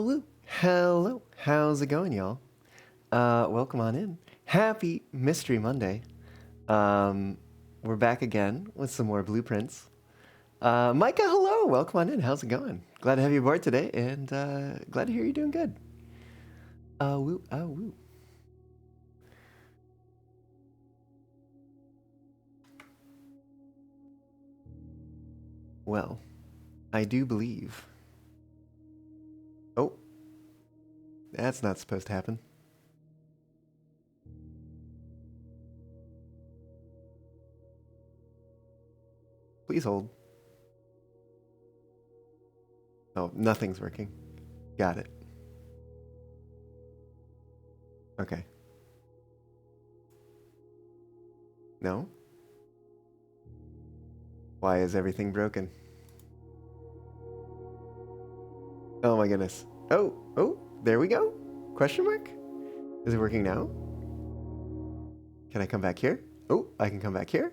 Hello, hello. How's it going, y'all? Welcome on in. Happy Mystery Monday. We're back again with some more blueprints. Micah, hello. Welcome on in. How's it going? Glad to have you aboard today, and glad to hear you're doing good. Woo, woo. Well, I do believe. Oh, that's not supposed to happen. Please hold. Oh, nothing's working. Got it. Okay. No? Why is everything broken? Oh my goodness. Oh, there we go. Question mark? Is it working now? Can I come back here? Oh, I can come back here.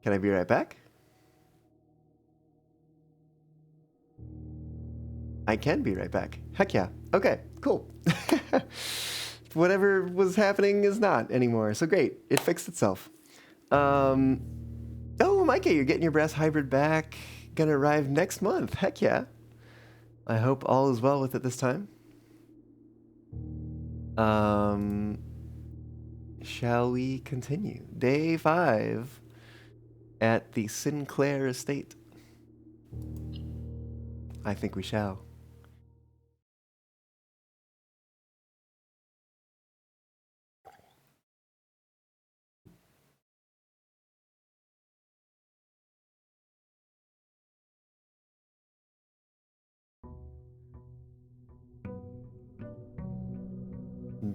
Can I be right back? I can be right back. Heck yeah. Okay, cool. Whatever was happening is not anymore. So great. It fixed itself. Oh, Micah, you're getting your brass hybrid back. Gonna arrive next month. Heck yeah. I hope all is well with it this time. Shall we continue? Day 5 at the Sinclair estate. I think we shall.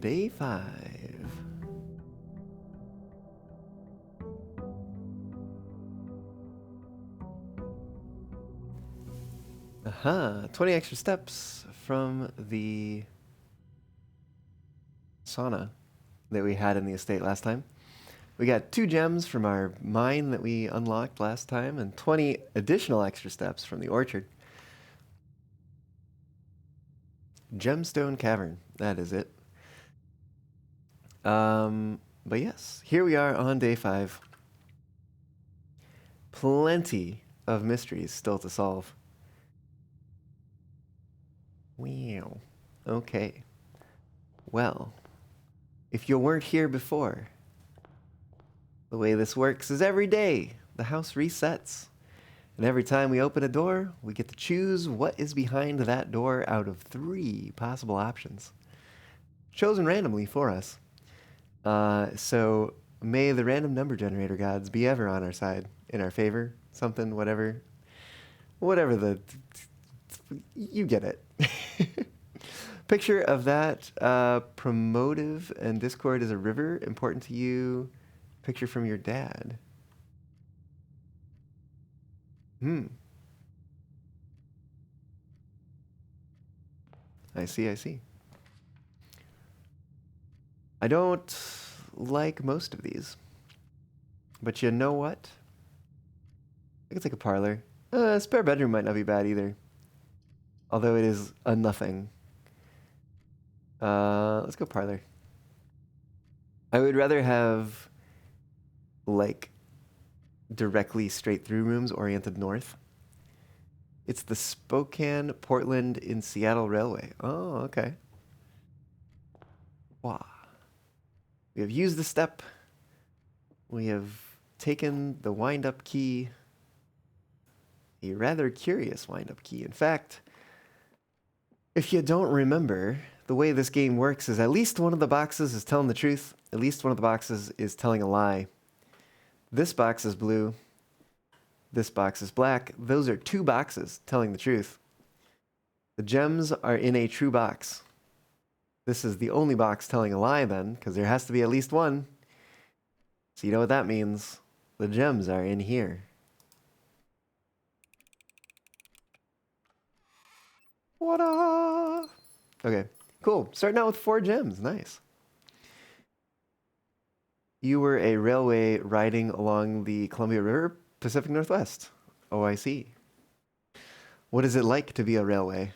Day 5. Aha, 20 extra steps from the sauna that we had in the estate last time. We got 2 gems from our mine that we unlocked last time, and 20 additional extra steps from the orchard. Gemstone Cavern, that is it. But yes, here we are on day 5. Plenty of mysteries still to solve. Wow. Okay. Well, if you weren't here before, the way this works is every day the house resets. And every time we open a door, we get to choose what is behind that door out of 3 possible options, chosen randomly for us. So may the random number generator gods be ever on our side, in our favor, something, whatever the, you get it. Picture of that, promotive and Discord is a river, important to you. Picture from your dad. I see. I don't like most of these. But you know what? I could take a parlor. Spare bedroom might not be bad either. Although it is a nothing. Let's go parlor. I would rather have, like, directly straight through rooms oriented north. It's the Spokane, Portland, in Seattle Railway. Oh, okay. Wow. We have used the step. We have taken the wind-up key. A rather curious wind-up key. In fact, if you don't remember, the way this game works is at least one of the boxes is telling the truth. At least one of the boxes is telling a lie. This box is blue. This box is black. Those are 2 boxes telling the truth. The gems are in a true box. This is the only box telling a lie then, because there has to be at least one. So you know what that means. The gems are in here. What-da? Okay, cool. Starting out with 4 gems. Nice. You were a railway riding along the Columbia River, Pacific Northwest. Oh, I see. What is it like to be a railway?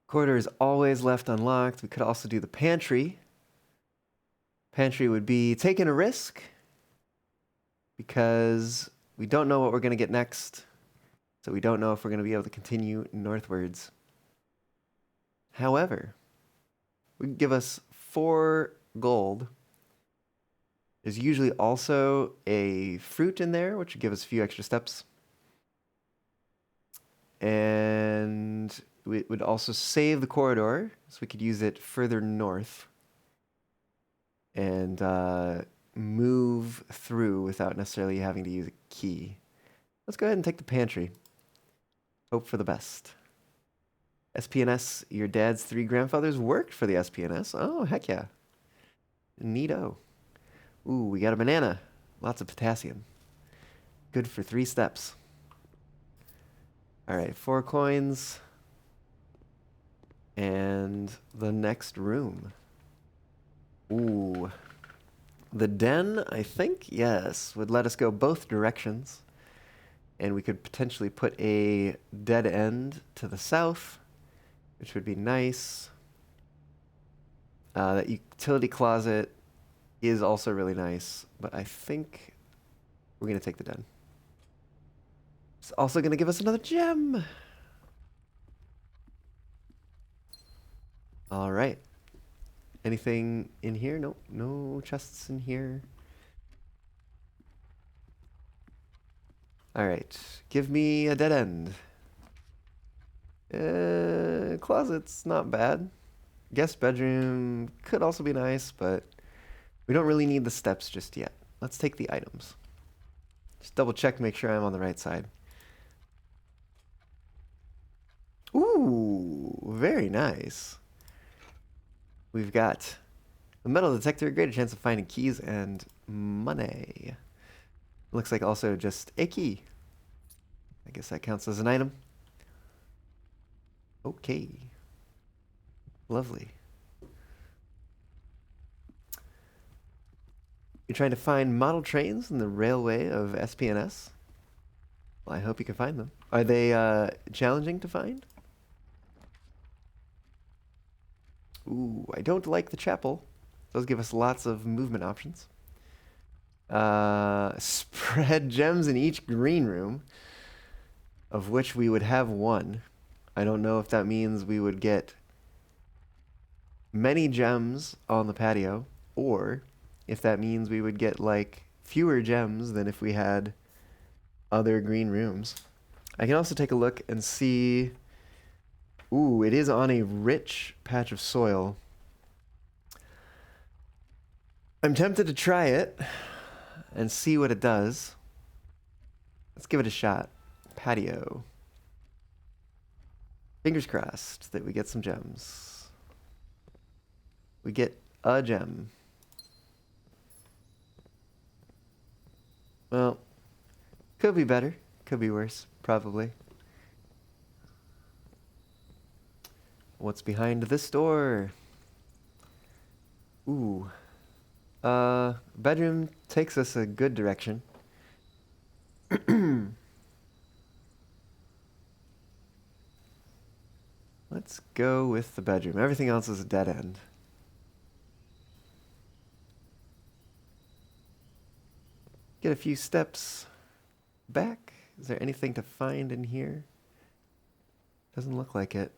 Corridor is always left unlocked. We could also do the pantry. Pantry would be taking a risk because we don't know what we're going to get next. So we don't know if we're going to be able to continue northwards. However, we can give us 4 gold. There's usually also a fruit in there, which would give us a few extra steps. And we would also save the corridor, so we could use it further north and move through without necessarily having to use a key. Let's go ahead and take the pantry. Hope for the best. SPNS, your dad's 3 grandfathers worked for the SPNS. Oh, heck yeah. Neato. Ooh, we got a banana. Lots of potassium. Good for 3 steps. All right, 4 coins. And the next room. Ooh. The den, I think, yes, would let us go both directions. And we could potentially put a dead end to the south, which would be nice. That utility closet is also really nice, but I think we're going to take the den. It's also going to give us another gem. All right. Anything in here? Nope. No chests in here. All right. Give me a dead end. Closet's not bad. Guest bedroom could also be nice, but we don't really need the steps just yet. Let's take the items. Just double check, make sure I'm on the right side. Ooh, very nice. We've got a metal detector, greater chance of finding keys and money. Looks like also just a key. I guess that counts as an item. Okay. Lovely. You're trying to find model trains in the railway of SPNS? Well, I hope you can find them. Are they challenging to find? Ooh, I don't like the chapel. Those give us lots of movement options. Spread gems in each green room, of which we would have 1. I don't know if that means we would get many gems on the patio, or if that means we would get like fewer gems than if we had other green rooms. I can also take a look and see. Ooh, it is on a rich patch of soil. I'm tempted to try it and see what it does. Let's give it a shot. Patio. Fingers crossed that we get some gems. We get a gem. Well, could be better. Could be worse. Probably. What's behind this door? Ooh. Bedroom takes us a good direction. Let's go with the bedroom. Everything else is a dead end. Get a few steps back. Is there anything to find in here? Doesn't look like it.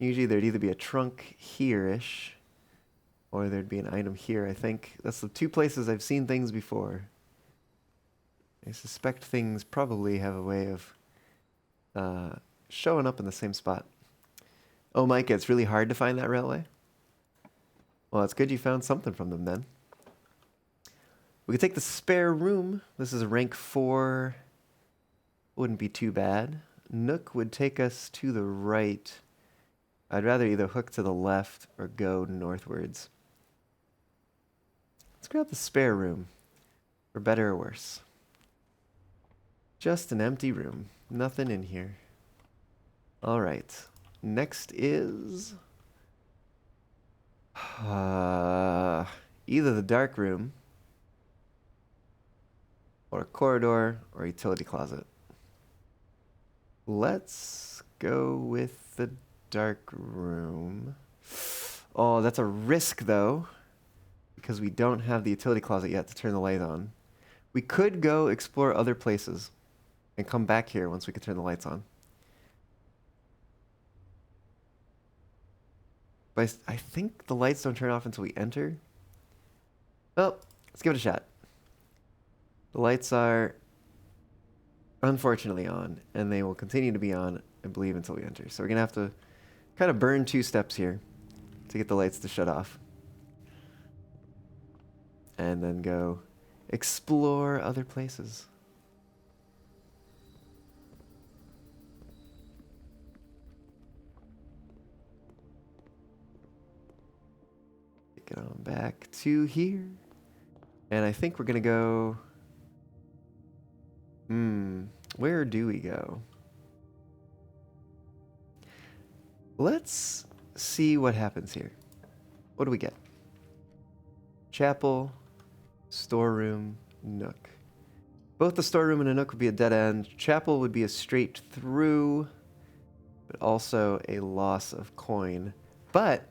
Usually there'd either be a trunk here-ish, or there'd be an item here, I think. That's the 2 places I've seen things before. I suspect things probably have a way of showing up in the same spot. Oh, Micah, it's really hard to find that railway? Well, it's good you found something from them then. We could take the spare room. This is a rank 4. Wouldn't be too bad. Nook would take us to the right. I'd rather either hook to the left or go northwards. Let's grab the spare room, for better or worse. Just an empty room. Nothing in here. All right. Next is either the dark room or a corridor or utility closet. Let's go with the dark room. Oh, that's a risk, though, because we don't have the utility closet yet to turn the light on. We could go explore other places and come back here once we can turn the lights on. But I think the lights don't turn off until we enter. Well, let's give it a shot. The lights are unfortunately on, and they will continue to be on, I believe, until we enter. So we're going to have to kind of burn 2 steps here to get the lights to shut off. And then go explore other places. Get on back to here. And I think we're going to go... where do we go? Let's see what happens here. What do we get? Chapel, storeroom, nook. Both the storeroom and a nook would be a dead end. Chapel would be a straight through, but also a loss of coin. But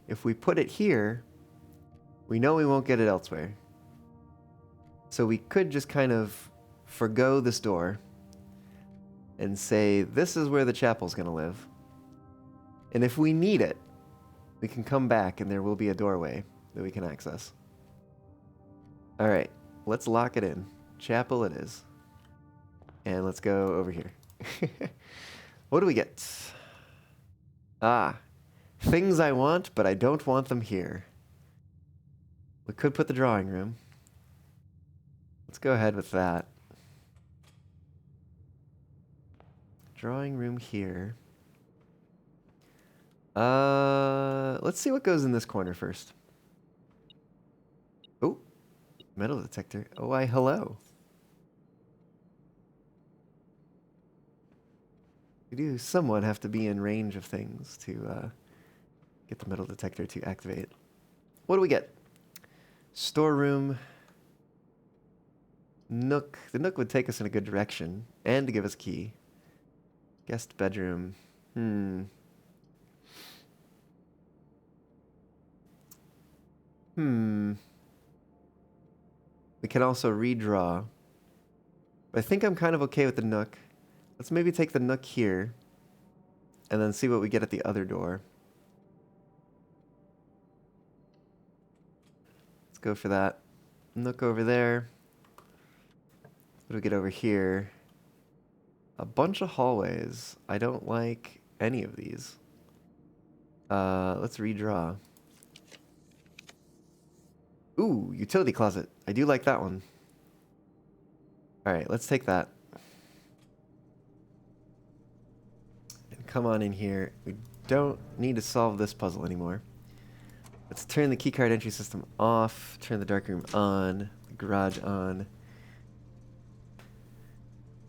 if we put it here, we know we won't get it elsewhere. So we could just kind of forgo this door and say, this is where the chapel's going to live. And if we need it, we can come back and there will be a doorway that we can access. All right, let's lock it in. Chapel it is. And let's go over here. What do we get? Ah, things I want, but I don't want them here. We could put the drawing room. Let's go ahead with that. Drawing room here. Let's see what goes in this corner first. Oh, metal detector. Oh, why, hello. We do somewhat have to be in range of things to get the metal detector to activate. What do we get? Storeroom. Nook. The nook would take us in a good direction and to give us a key. Guest bedroom. We can also redraw. But I think I'm kind of okay with the nook. Let's maybe take the nook here and then see what we get at the other door. Let's go for that. Nook over there. What do we get over here? A bunch of hallways. I don't like any of these. Let's redraw. Ooh, utility closet. I do like that one. Alright, let's take that. And come on in here. We don't need to solve this puzzle anymore. Let's turn the keycard entry system off. Turn the darkroom on. The garage on.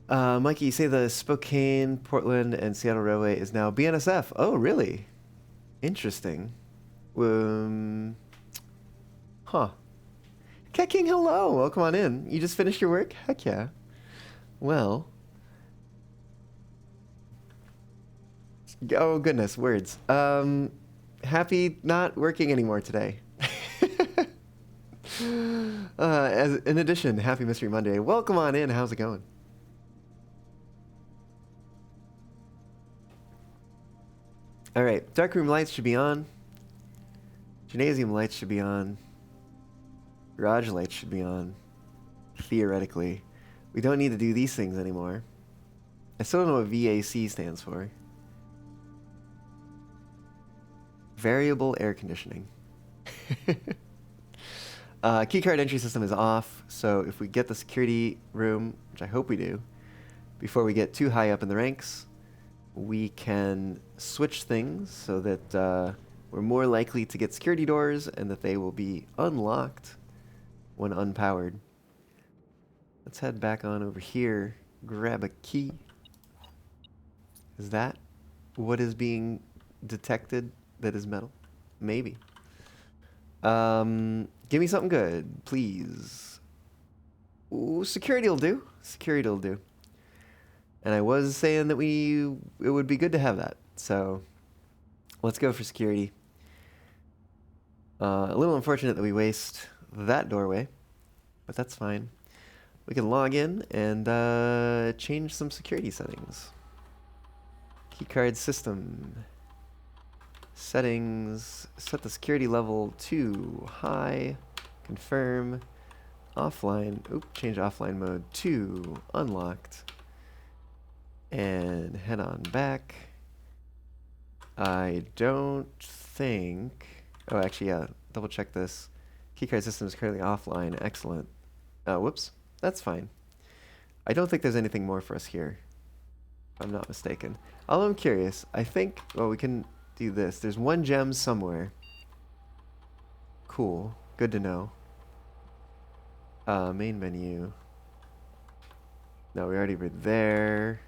Mikey, you say the Spokane, Portland, and Seattle Railway is now BNSF. Oh, really? Interesting. Huh. Cat King, hello. Welcome on in. You just finished your work? Heck yeah. Well. Oh, goodness. Words. Happy not working anymore today. In addition, happy Mystery Monday. Welcome on in. How's it going? All right, darkroom lights should be on. Gymnasium lights should be on. Garage lights should be on. Theoretically. We don't need to do these things anymore. I still don't know what VAC stands for. Variable air conditioning. Keycard entry system is off, so if we get the security room, which I hope we do, before we get too high up in the ranks, we can switch things so that we're more likely to get security doors and that they will be unlocked when unpowered. Let's head back on over here, grab a key. Is that what is being detected that is metal? Maybe. Give me something good, please. Ooh, security will do. Security will do. And I was saying that it would be good to have that. So let's go for security. A little unfortunate that we waste that doorway, but that's fine. We can log in and change some security settings. Keycard system. Settings. Set the security level to high. Confirm. Offline. Oop, change offline mode to unlocked. And head on back. I don't think... Oh, actually, yeah. Double check this. Keycard system is currently offline. Excellent. Whoops. That's fine. I don't think there's anything more for us here, if I'm not mistaken. Although I'm curious, I think... Well, we can do this. There's one gem somewhere. Cool. Good to know. Main menu. No, we already were there.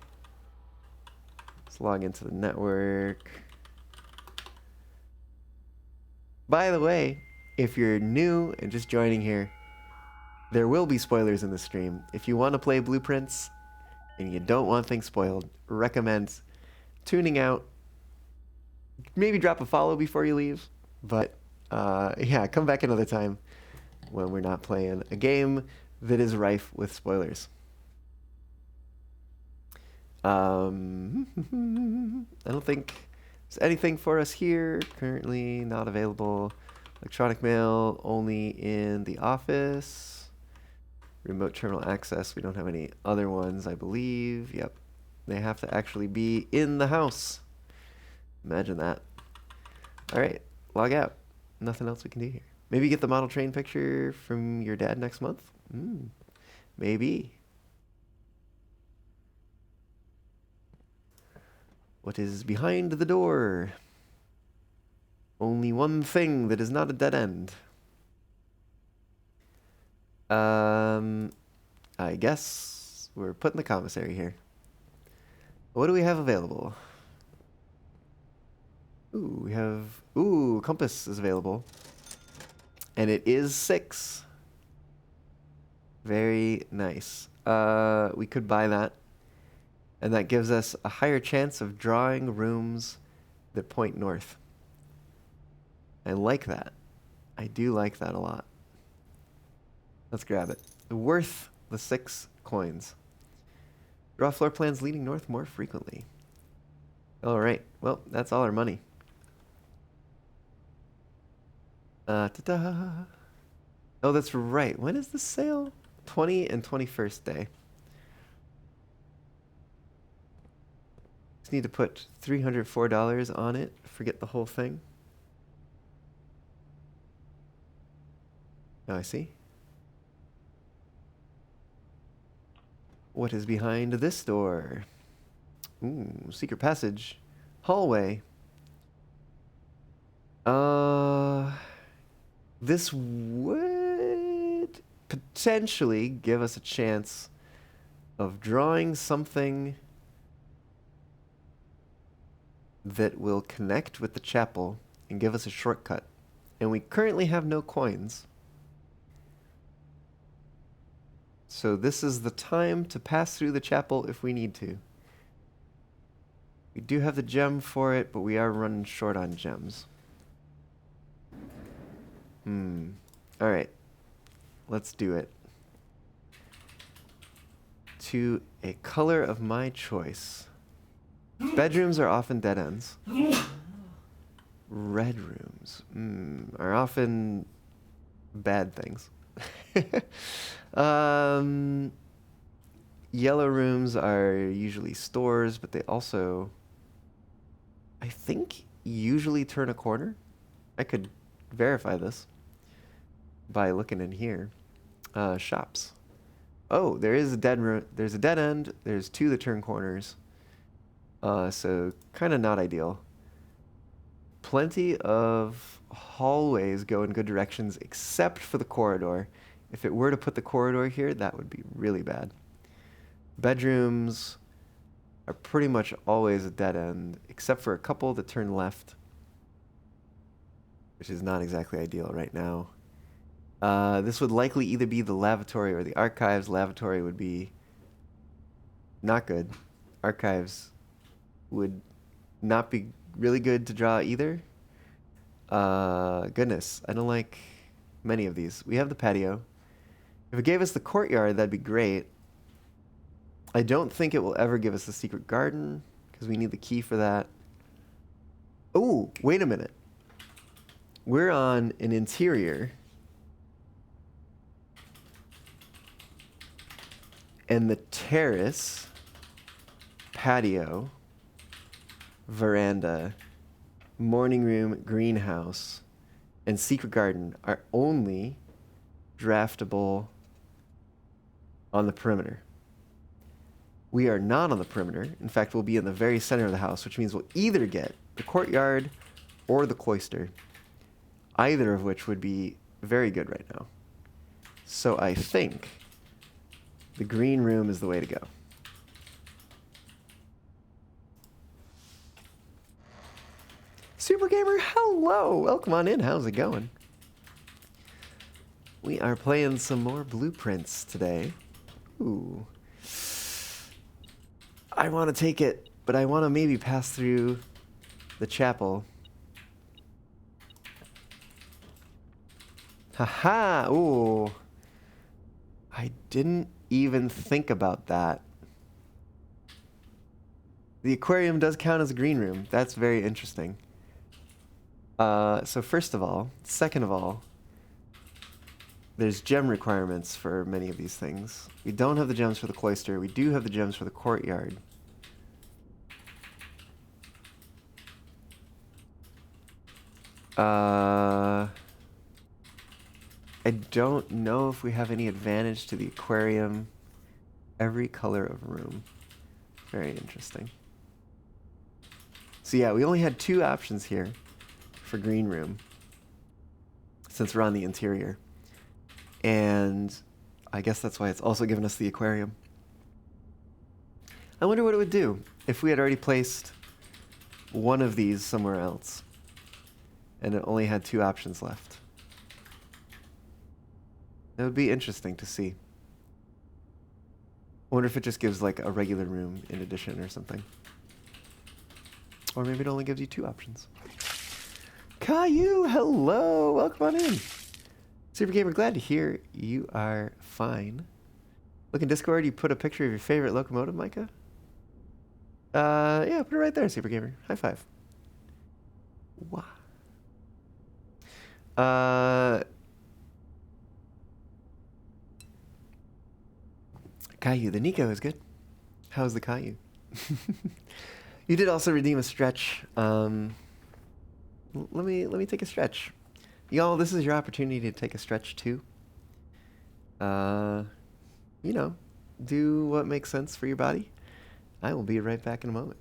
Let's log into the network. By the way, if you're new and just joining here, there will be spoilers in the stream. If you want to play Blueprints and you don't want things spoiled, recommend tuning out. Maybe drop a follow before you leave. But yeah, come back another time when we're not playing a game that is rife with spoilers. I don't think there's anything for us here. Currently not available. Electronic mail only in the office. Remote terminal access. We don't have any other ones, I believe. Yep. They have to actually be in the house. Imagine that. All right. Log out. Nothing else we can do here. Maybe get the model train picture from your dad next month? Maybe. What is behind the door? Only one thing that is not a dead end. I guess we're putting the commissary here. What do we have available? Ooh, we have... Ooh, compass is available. And it is 6. Very nice. We could buy that. And that gives us a higher chance of drawing rooms that point north. I like that. I do like that a lot. Let's grab it. Worth the 6 coins. Draw floor plans leading north more frequently. Alright, well, that's all our money. Ta-da! Oh, that's right. When is the sale? 20 and 21st day. Just need to put $304 on it. Forget the whole thing. Oh, I see. What is behind this door? Ooh, secret passage. Hallway. This would potentially give us a chance of drawing something that will connect with the chapel and give us a shortcut. And we currently have no coins. So this is the time to pass through the chapel if we need to. We do have the gem for it, but we are running short on gems. Alright. Let's do it. To a color of my choice. Bedrooms are often dead ends. Red rooms are often bad things. Yellow rooms are usually stores, but they also, I think, usually turn a corner. I could verify this by looking in here. Shops. Oh, there is a dead room. There's a dead end. There's 2 that turn corners. So kind of not ideal. Plenty of hallways go in good directions, except for the corridor. If it were to put the corridor here, that would be really bad. Bedrooms are pretty much always a dead end, except for a couple that turn left, which is not exactly ideal right now. This would likely either be the lavatory or the archives. Lavatory would be not good. Archives would not be really good to draw either. Goodness, I don't like many of these. We have the patio. If it gave us the courtyard, that'd be great. I don't think it will ever give us the secret garden because we need the key for that. Oh, wait a minute. We're on an interior. And the terrace, patio, veranda, morning room, greenhouse, and secret garden are only draftable on the perimeter. We are not on the perimeter. In fact, we'll be in the very center of the house, which means we'll either get the courtyard or the cloister, either of which would be very good right now. So I think the green room is the way to go. Super Gamer, hello! Welcome on in. How's it going? We are playing some more blueprints today. Ooh. I want to take it, but I want to maybe pass through the chapel. Haha! Ooh. I didn't even think about that. The aquarium does count as a green room. That's very interesting. So first of all, second of all, there's gem requirements for many of these things. We don't have the gems for the cloister. We do have the gems for the courtyard. I don't know if we have any advantage to the aquarium. Every color of room. Very interesting. So yeah, we only had 2 options here for green room, since we're on the interior. And I guess that's why it's also given us the aquarium. I wonder what it would do if we had already placed one of these somewhere else and it only had 2 options left. It would be interesting to see. I wonder if it just gives like a regular room in addition or something. Or maybe it only gives you 2 options. Caillou, hello! Welcome on in. Super Gamer, glad to hear you are fine. Look in Discord, you put a picture of your favorite locomotive, Micah? Yeah, put it right there, Super Gamer. High five. Wow. Caillou, the Nico is good. How's the Caillou? You did also redeem a stretch. Let me take a stretch. Y'all, this is your opportunity to take a stretch too. You know, do what makes sense for your body. I will be right back in a moment.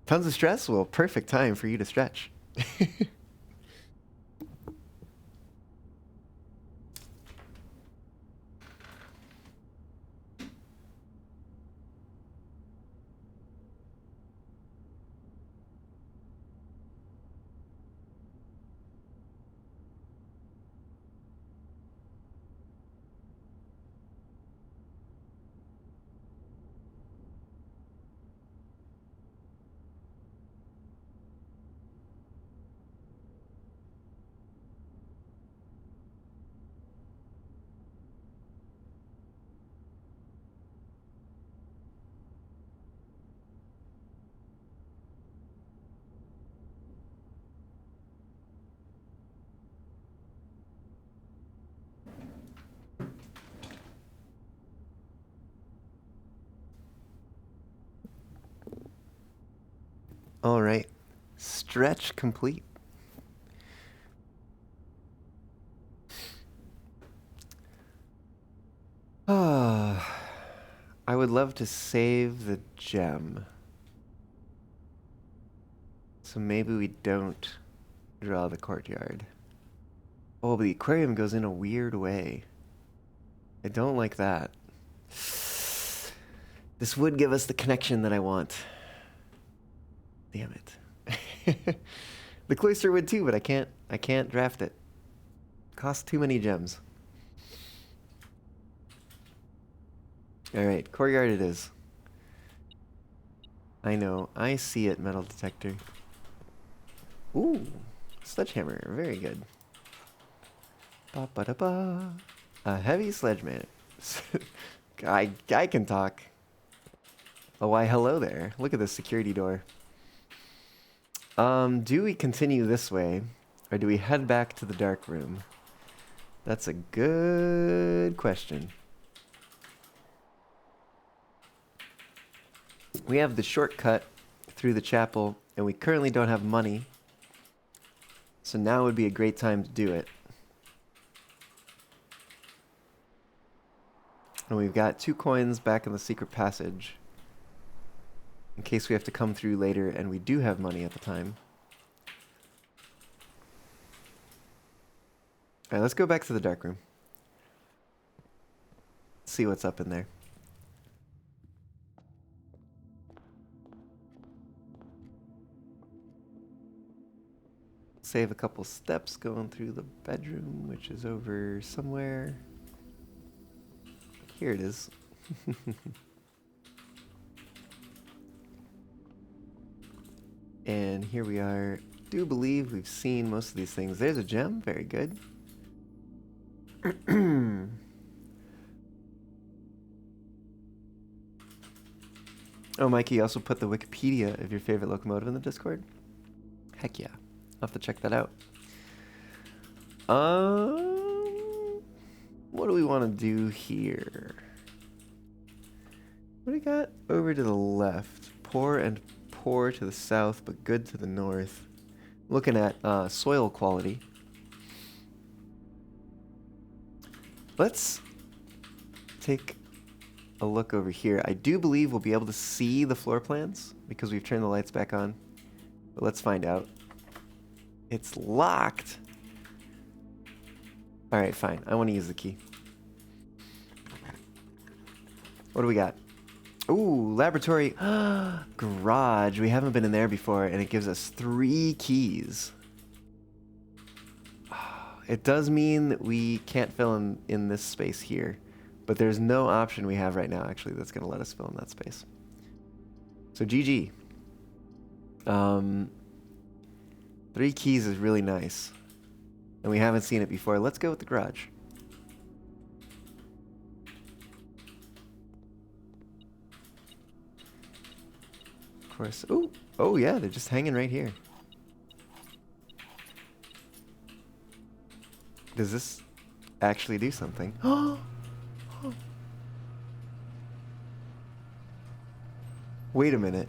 Tons of stress? Well, perfect time for you to stretch. All right, stretch complete. I would love to save the gem. So maybe we don't draw the courtyard. Oh, but the aquarium goes in a weird way. I don't like that. This would give us the connection that I want. Damn it. The cloister would too, but I can't draft it. Costs too many gems. All right, courtyard it is. I know. I see it, metal detector. Ooh, sledgehammer. Very good. Ba ba da ba. A heavy sledgehammer. I can talk. Oh, why hello there. Look at this security door. Do we continue this way, or do we head back to the dark room? That's a good question. We have the shortcut through the chapel, and we currently don't have money. So now would be a great time to do it. And we've got 2 coins back in the secret passage, in case we have to come through later and we do have money at the time. Alright, let's go back to the dark room. See what's up in there. Save a couple steps going through the bedroom, which is over somewhere. Here it is. And here we are. Do believe we've seen most of these things. There's a gem. Very good. Oh, Mikey, you also put the Wikipedia of your favorite locomotive in the Discord? Heck yeah. I'll have to check that out. What do we want to do here? What do we got over to the left? Poor and poor to the south, but good to the north. Looking at soil quality. Let's take a look over here. I do believe we'll be able to see the floor plans because we've turned the lights back on. But let's find out. It's locked. Alright, fine. I want to use the key. What do we got? Ooh, laboratory. Garage. We haven't been in there before, and it gives us 3 keys. It does mean that we can't fill in this space here, but there's no option we have right now, actually, that's going to let us fill in that space. So GG. 3 keys is really nice, and we haven't seen it before. Let's go with the garage. Of course. Ooh. Oh yeah, they're just hanging right here. Does this actually do something? Wait a minute.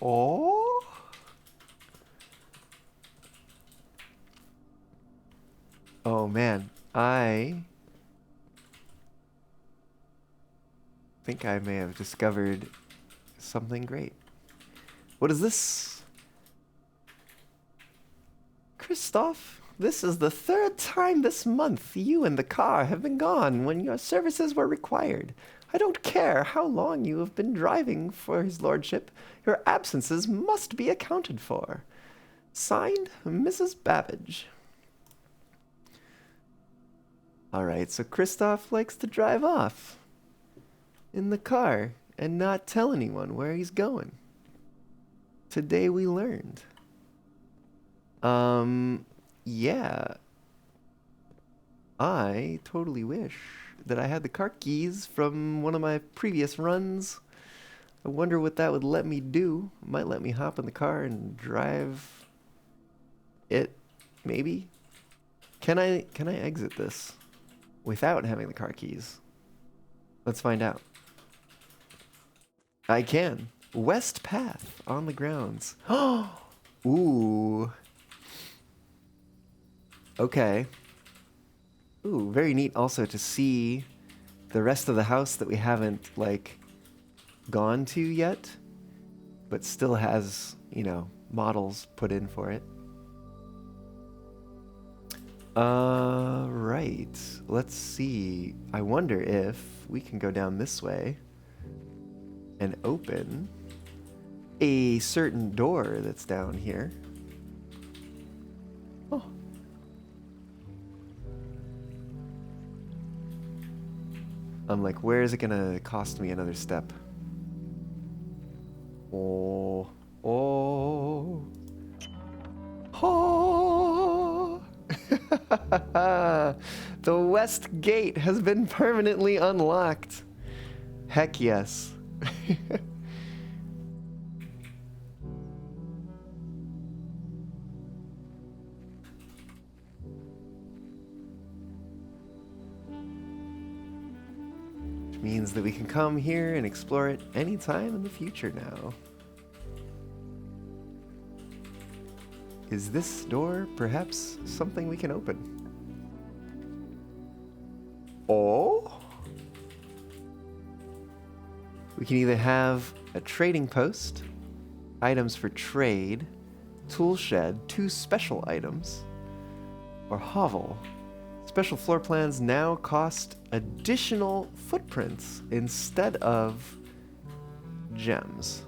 Oh. Oh man, I think I may have discovered something great. What is this? Christoph, this is the 3rd time this month you and the car have been gone when your services were required. I don't care how long you have been driving for his lordship. Your absences must be accounted for. Signed, Mrs. Babbage. Alright, so Christoph likes to drive off in the car and not tell anyone where he's going. Today we learned. Yeah. I totally wish that I had the car keys from one of my previous runs. I wonder what that would let me do. It might let me hop in the car and drive it, maybe. Can I exit this without having the car keys? Let's find out. I can. West Path on the grounds. Ooh. Okay. Ooh, very neat also to see the rest of the house that we haven't, like, gone to yet, but still has, you know, models put in for it. Right. Let's see. I wonder if we can go down this way and open a certain door that's down here. Oh. I'm like, where is it gonna cost me another step? Oh, oh, oh. The west gate has been permanently unlocked. Heck yes. Which means that we can come here and explore it anytime in the future now. Is this door perhaps something we can open? Oh? We can either have a trading post, items for trade, tool shed, 2 special items, or hovel. Special floor plans now cost additional footprints instead of gems.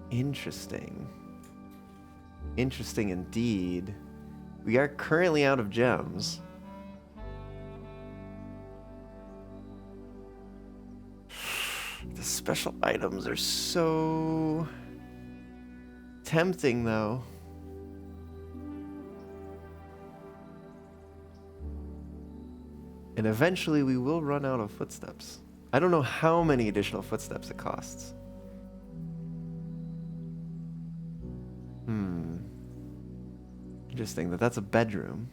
Interesting. Interesting indeed. We are currently out of gems. The special items are so tempting, though. And eventually we will run out of footsteps. I don't know how many additional footsteps it costs. Interesting that that's a bedroom.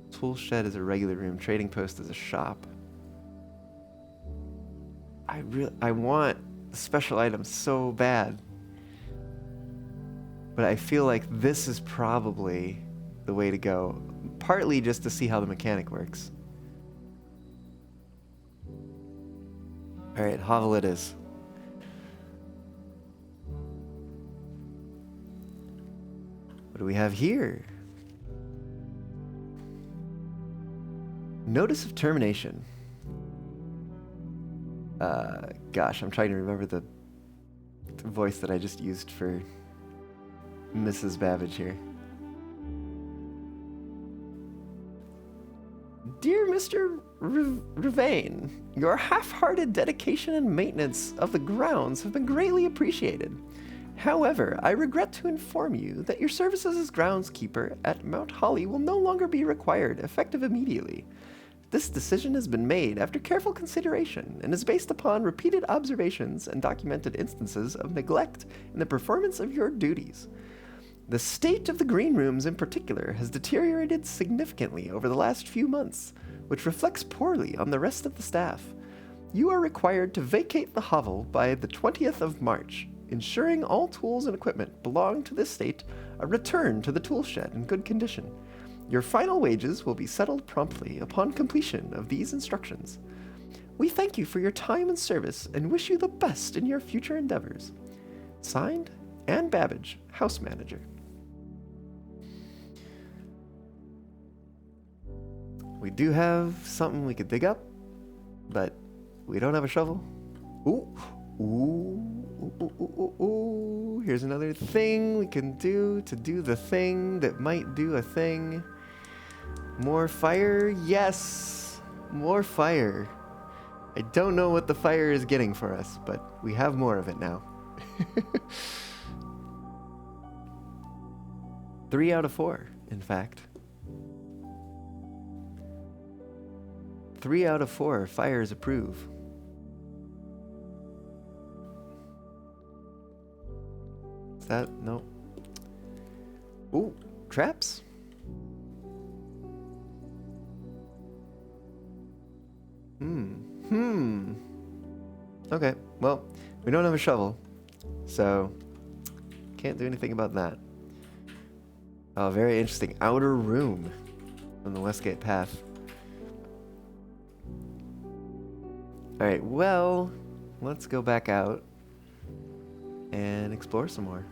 Tool shed is a regular room. Trading post is a shop. I want special items so bad. But I feel like this is probably the way to go. Partly just to see how the mechanic works. Alright, hovel it is. What do we have here? Notice of termination. Gosh, I'm trying to remember the voice that I just used for Mrs. Babbage here. Dear Mr. Ravain, your half-hearted dedication and maintenance of the grounds have been greatly appreciated. However, I regret to inform you that your services as groundskeeper at Mount Holly will no longer be required, effective immediately. This decision has been made after careful consideration and is based upon repeated observations and documented instances of neglect in the performance of your duties. The state of the green rooms in particular has deteriorated significantly over the last few months, which reflects poorly on the rest of the staff. You are required to vacate the hovel by the 20th of March, ensuring all tools and equipment belong to this state are returned to the tool shed in good condition. Your final wages will be settled promptly upon completion of these instructions. We thank you for your time and service and wish you the best in your future endeavors. Signed, Ann Babbage, House Manager. We do have something we could dig up, but we don't have a shovel. Ooh. Ooh. Here's another thing we can do to do the thing that might do a thing. More fire? Yes! More fire. I don't know what the fire is getting for us, but we have more of it now. 3 out of 4, in fact. 3 out of 4 fires approve. Is that? No. Ooh, traps? Okay, well, we don't have a shovel, so can't do anything about that. Oh, very interesting. Outer room on the Westgate path. Alright, well, let's go back out and explore some more.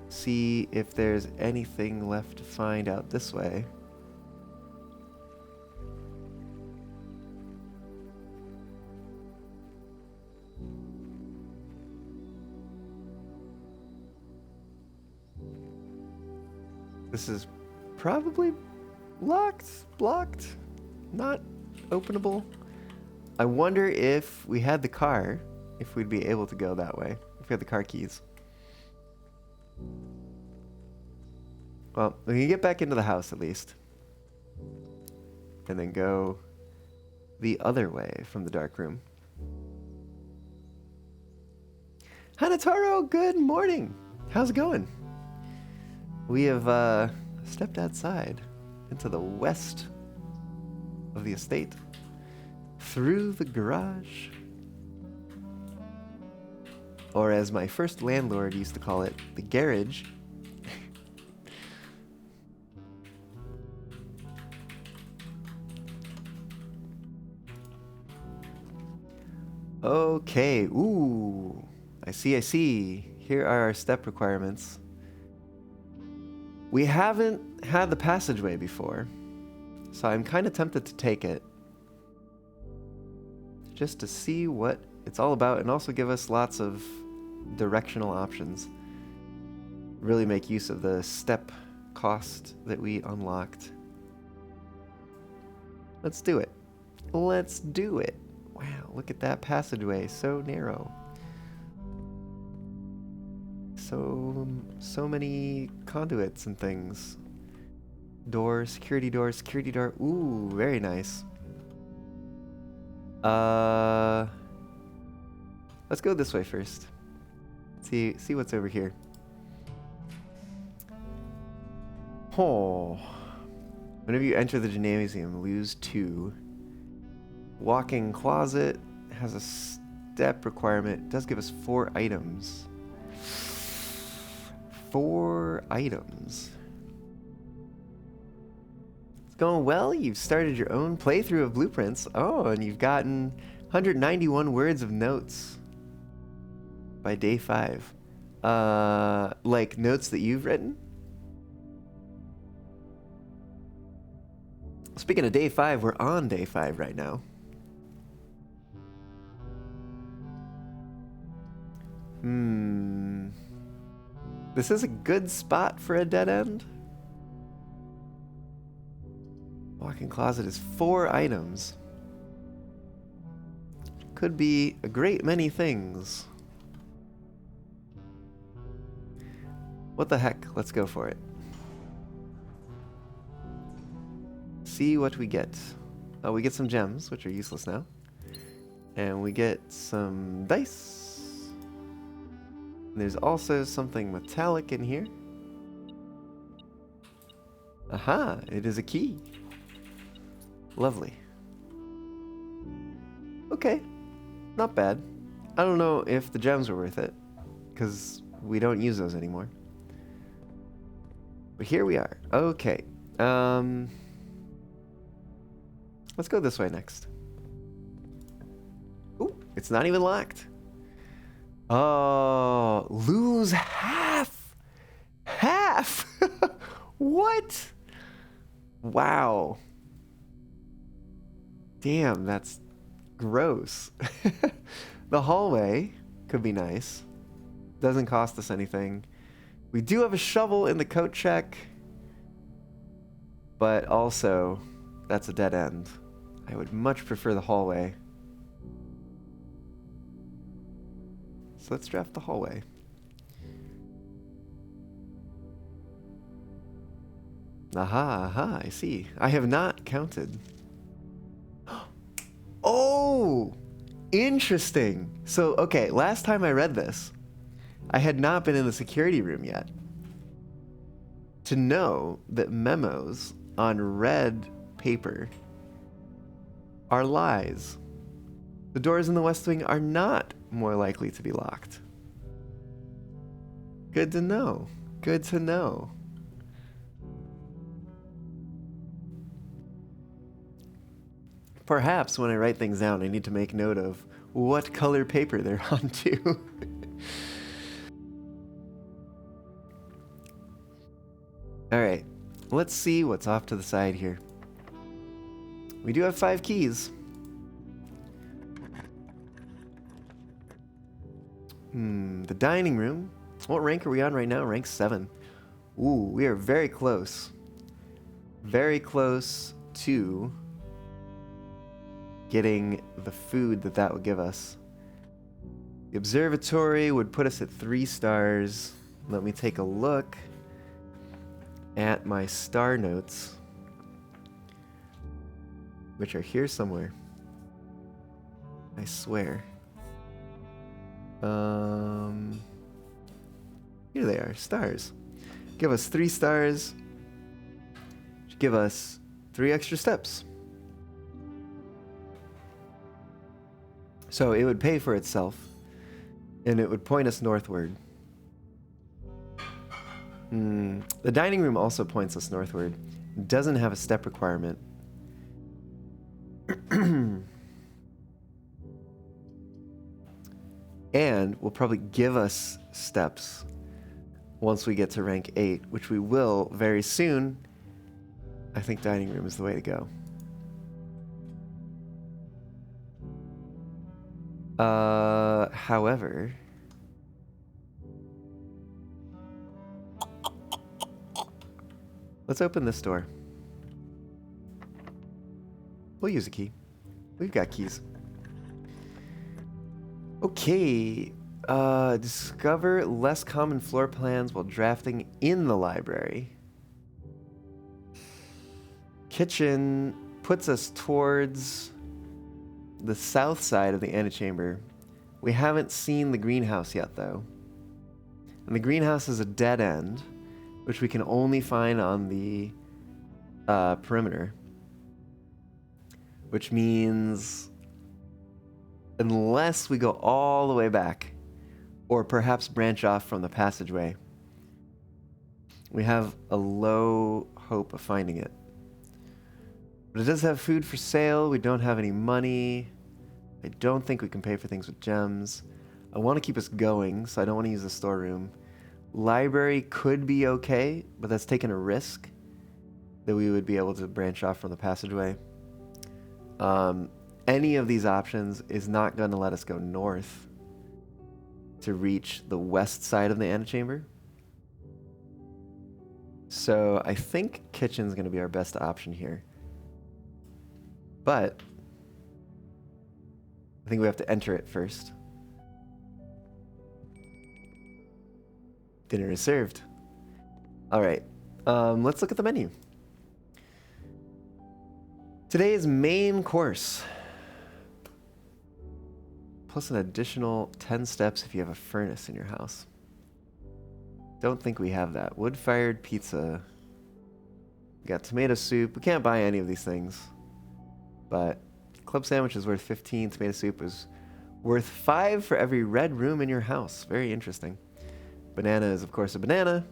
See if there's anything left to find out this way. This is probably blocked. not openable. I wonder if we had the car, if we'd be able to go that way. If we had the car keys. Well, we can get back into the house at least. And then go the other way from the dark room. Hanataro, good morning. How's it going? We have stepped outside into the west of the estate through the garage. Or as my first landlord used to call it, the garage. Okay, ooh, I see. Here are our step requirements. We haven't had the passageway before, so I'm kind of tempted to take it. Just to see what it's all about and also give us lots of directional options. Really make use of the step cost that we unlocked. Let's do it. Let's do it. Wow, look at that passageway, so narrow. So many conduits and things. Door, security door. Ooh, very nice. Let's go this way first. See what's over here. Oh. Whenever you enter the gymnasium, lose 2. Walk-in closet has a step requirement. It does give us 4 items. 4 items. It's going well. You've started your own playthrough of Blueprints. Oh, and you've gotten 191 words of notes by day 5. Like notes that you've written? Speaking of day 5, we're on day 5 right now. This is a good spot for a dead end. Walk-in closet is 4 items. Could be a great many things. What the heck? Let's go for it. See what we get. Oh, we get some gems, which are useless now. And we get some dice. There's also something metallic in here. Aha, it is a key. Lovely. Okay, not bad. I don't know if the gems were worth it, because we don't use those anymore. But here we are. Okay. Let's go this way next. Ooh, it's not even locked. Oh, lose half. Half. What? Wow. Damn, that's gross. The hallway could be nice. Doesn't cost us anything. We do have a shovel in the coat check. But also, that's a dead end. I would much prefer the hallway. So let's draft the hallway. Aha, I see. I have not counted. Oh, interesting. So, okay, last time I read this, I had not been in the security room yet. To know that memos on red paper are lies. The doors in the West Wing are not more likely to be locked. Good to know. Good to know. Perhaps when I write things down, I need to make note of what color paper they're onto. All right, let's see what's off to the side here. We do have 5 keys. The dining room. What rank are we on right now? Rank 7. Ooh, we are very close. Very close to getting the food that would give us. The observatory would put us at 3 stars. Let me take a look at my star notes, which are here somewhere. I swear. Here they are, stars. Give us 3 stars. Give us 3 extra steps. So it would pay for itself, and it would point us northward. The dining room also points us northward. It doesn't have a step requirement. And will probably give us steps once we get to rank 8, which we will very soon. I think dining room is the way to go. However, let's open this door. We'll use a key. We've got keys. Okay. Discover less common floor plans while drafting in the library. Kitchen puts us towards the south side of the antechamber. We haven't seen the greenhouse yet, though. And the greenhouse is a dead end, which we can only find on the perimeter. Which means, unless we go all the way back, or perhaps branch off from the passageway, we have a low hope of finding it. But it does have food for sale. We don't have any money. I don't think we can pay for things with gems. I want to keep us going, so I don't want to use the storeroom. Library could be okay, but that's taking a risk that we would be able to branch off from the passageway. Any of these options is not going to let us go north to reach the west side of the antechamber. So I think kitchen's going to be our best option here. But I think we have to enter it first. Dinner is served. All right, let's look at the menu. Today's main course, plus an additional 10 steps if you have a furnace in your house. Don't think we have that. Wood-fired pizza. We got tomato soup. We can't buy any of these things. But club sandwich is worth 15. Tomato soup is worth 5 for every red room in your house. Very interesting. Banana is, of course, a banana.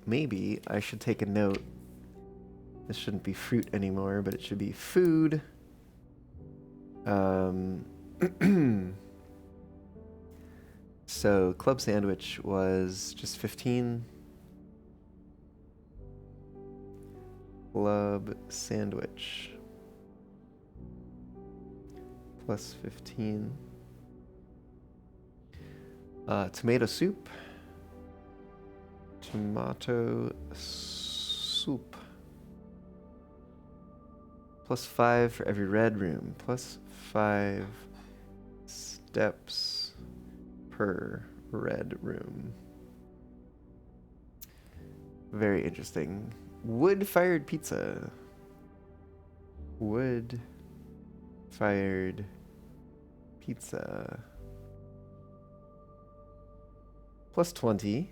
Maybe I should take a note. This shouldn't be fruit anymore, but it should be food. So club sandwich was just 15. Club sandwich plus 15. Tomato soup. Tomato soup. Plus 5 for every red room. Plus 5 steps per red room. Very interesting. Wood-fired pizza. Wood-fired pizza. Plus 20.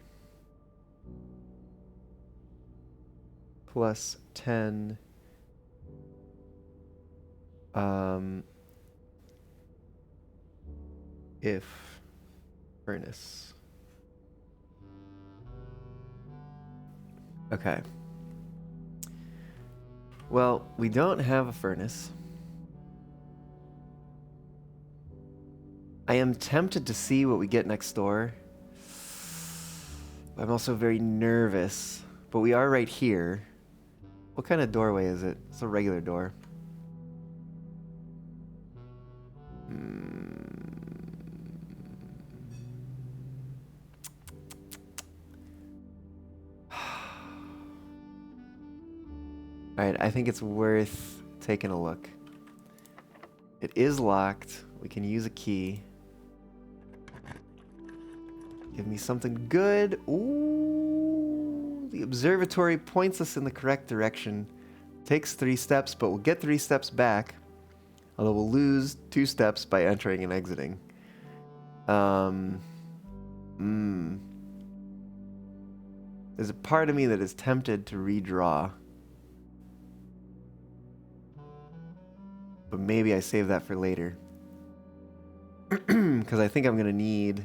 Plus 10. If furnace. Okay. Well, we don't have a furnace. I am tempted to see what we get next door. I'm also very nervous, but we are right here. What kind of doorway is it? It's a regular door. Alright, I think it's worth taking a look. It is locked. We can use a key. Give me something good. Ooh, the observatory points us in the correct direction. Takes 3 steps, but we'll get 3 steps back. Although we'll lose 2 steps by entering and exiting. There's a part of me that is tempted to redraw. But maybe I save that for later. Because I think I'm going to need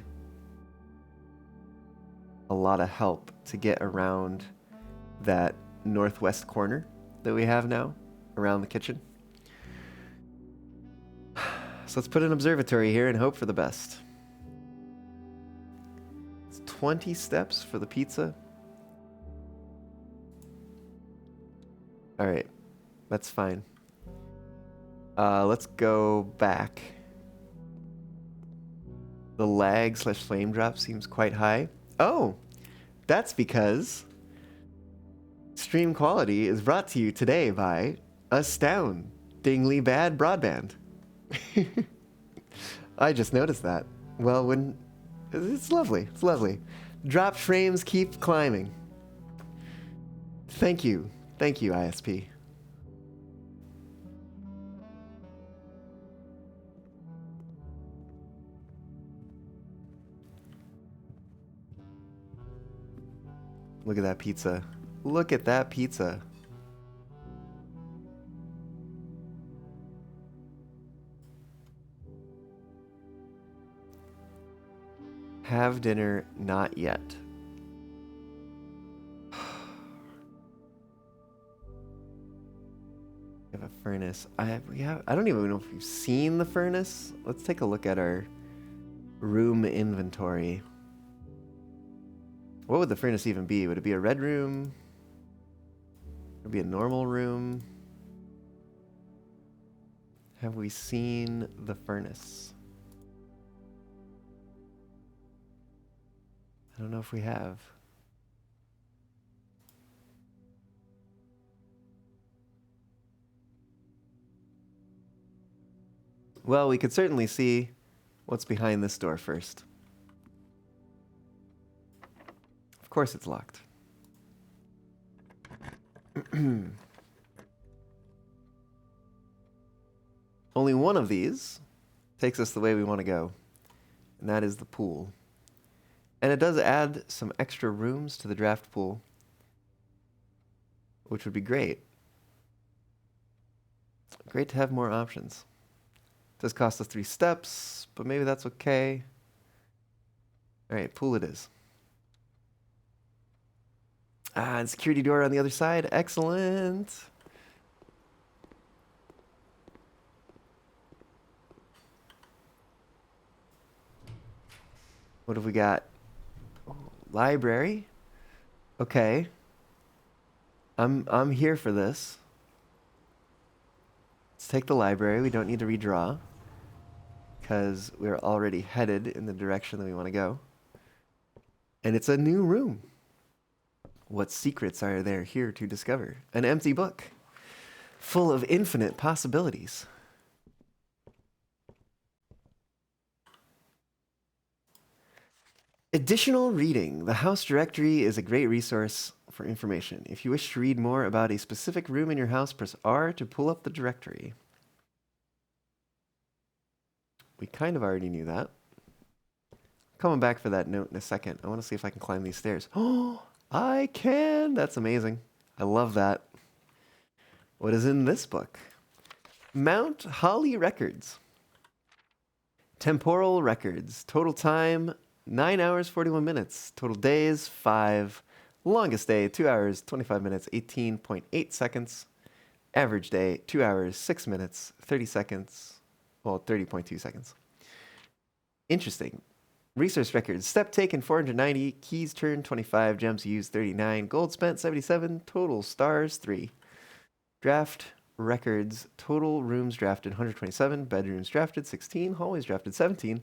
a lot of help to get around that northwest corner that we have now around the kitchen. So let's put an observatory here and hope for the best. It's 20 steps for the pizza. All right, that's fine. Let's go back. The lag / flame drop seems quite high. Oh, that's because stream quality is brought to you today by astoundingly bad broadband. I just noticed that. Well, when it's lovely. It's lovely. Dropped frames keep climbing. Thank you. Thank you, ISP. Look at that pizza. Look at that pizza. Have dinner, not yet. We have a furnace. I don't even know if we've seen the furnace. Let's take a look at our room inventory. What would the furnace even be? Would it be a red room? Would it be a normal room? Have we seen the furnace? I don't know if we have. Well, we could certainly see what's behind this door first. Of course it's locked. Only one of these takes us the way we want to go, and that is the pool. And it does add some extra rooms to the draft pool, which would be great. Great to have more options. It does cost us 3 steps, but maybe that's okay. All right, pool it is. And security door on the other side. Excellent. What have we got? Oh, library. Okay. I'm here for this. Let's take the library. We don't need to redraw because we're already headed in the direction that we want to go. And it's a new room. What secrets are there here to discover? An empty book full of infinite possibilities. Additional reading. The house directory is a great resource for information. If you wish to read more about a specific room in your house, press R to pull up the directory. We kind of already knew that. Coming back for that note in a second. I want to see if I can climb these stairs. Oh, I can! That's amazing. I love that. What is in this book? Mount Holly Records. Temporal records. Total time, 9 hours, 41 minutes. Total days, 5. Longest day, 2 hours, 25 minutes, 18.8 seconds. Average day, 2 hours, 6 minutes, 30 seconds. Well, 30.2 seconds. Interesting. Resource records. Step taken 490. Keys turned 25. Gems used 39. Gold spent 77. Total stars 3. Draft records. Total rooms drafted 127. Bedrooms drafted 16. Hallways drafted 17.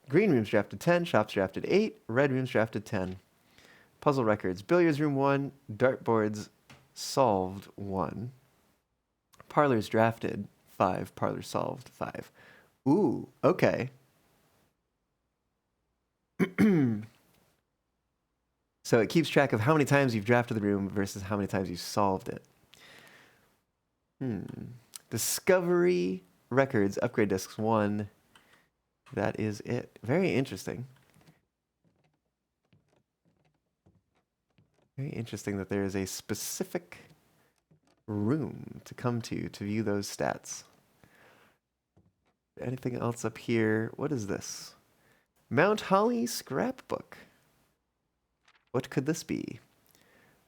Green rooms drafted 10. Shops drafted 8. Red rooms drafted 10. Puzzle records. Billiards room 1. Dartboards solved 1. Parlors drafted, 5. Parlors solved, 5. Ooh, okay. So it keeps track of how many times you've drafted the room versus how many times you've solved it. Discovery records, upgrade discs 1. That is it. Very interesting. Very interesting that there is a specific room to come to view those stats. Anything else up here? What is this? Mount Holly scrapbook. What could this be?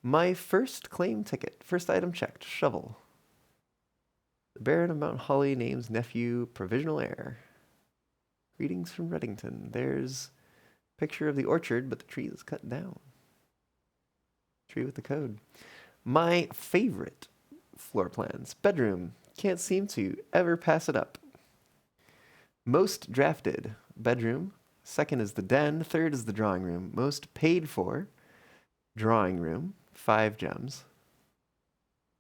My first claim ticket. First item checked. Shovel. The Baron of Mount Holly names nephew provisional heir. Greetings from Reddington. There's a picture of the orchard, but the tree is cut down. Tree with the code. My favorite floor plans. Bedroom. Can't seem to ever pass it up. Most drafted. Bedroom. Second is the den. Third is the drawing room. Most paid for. Drawing room. 5 gems.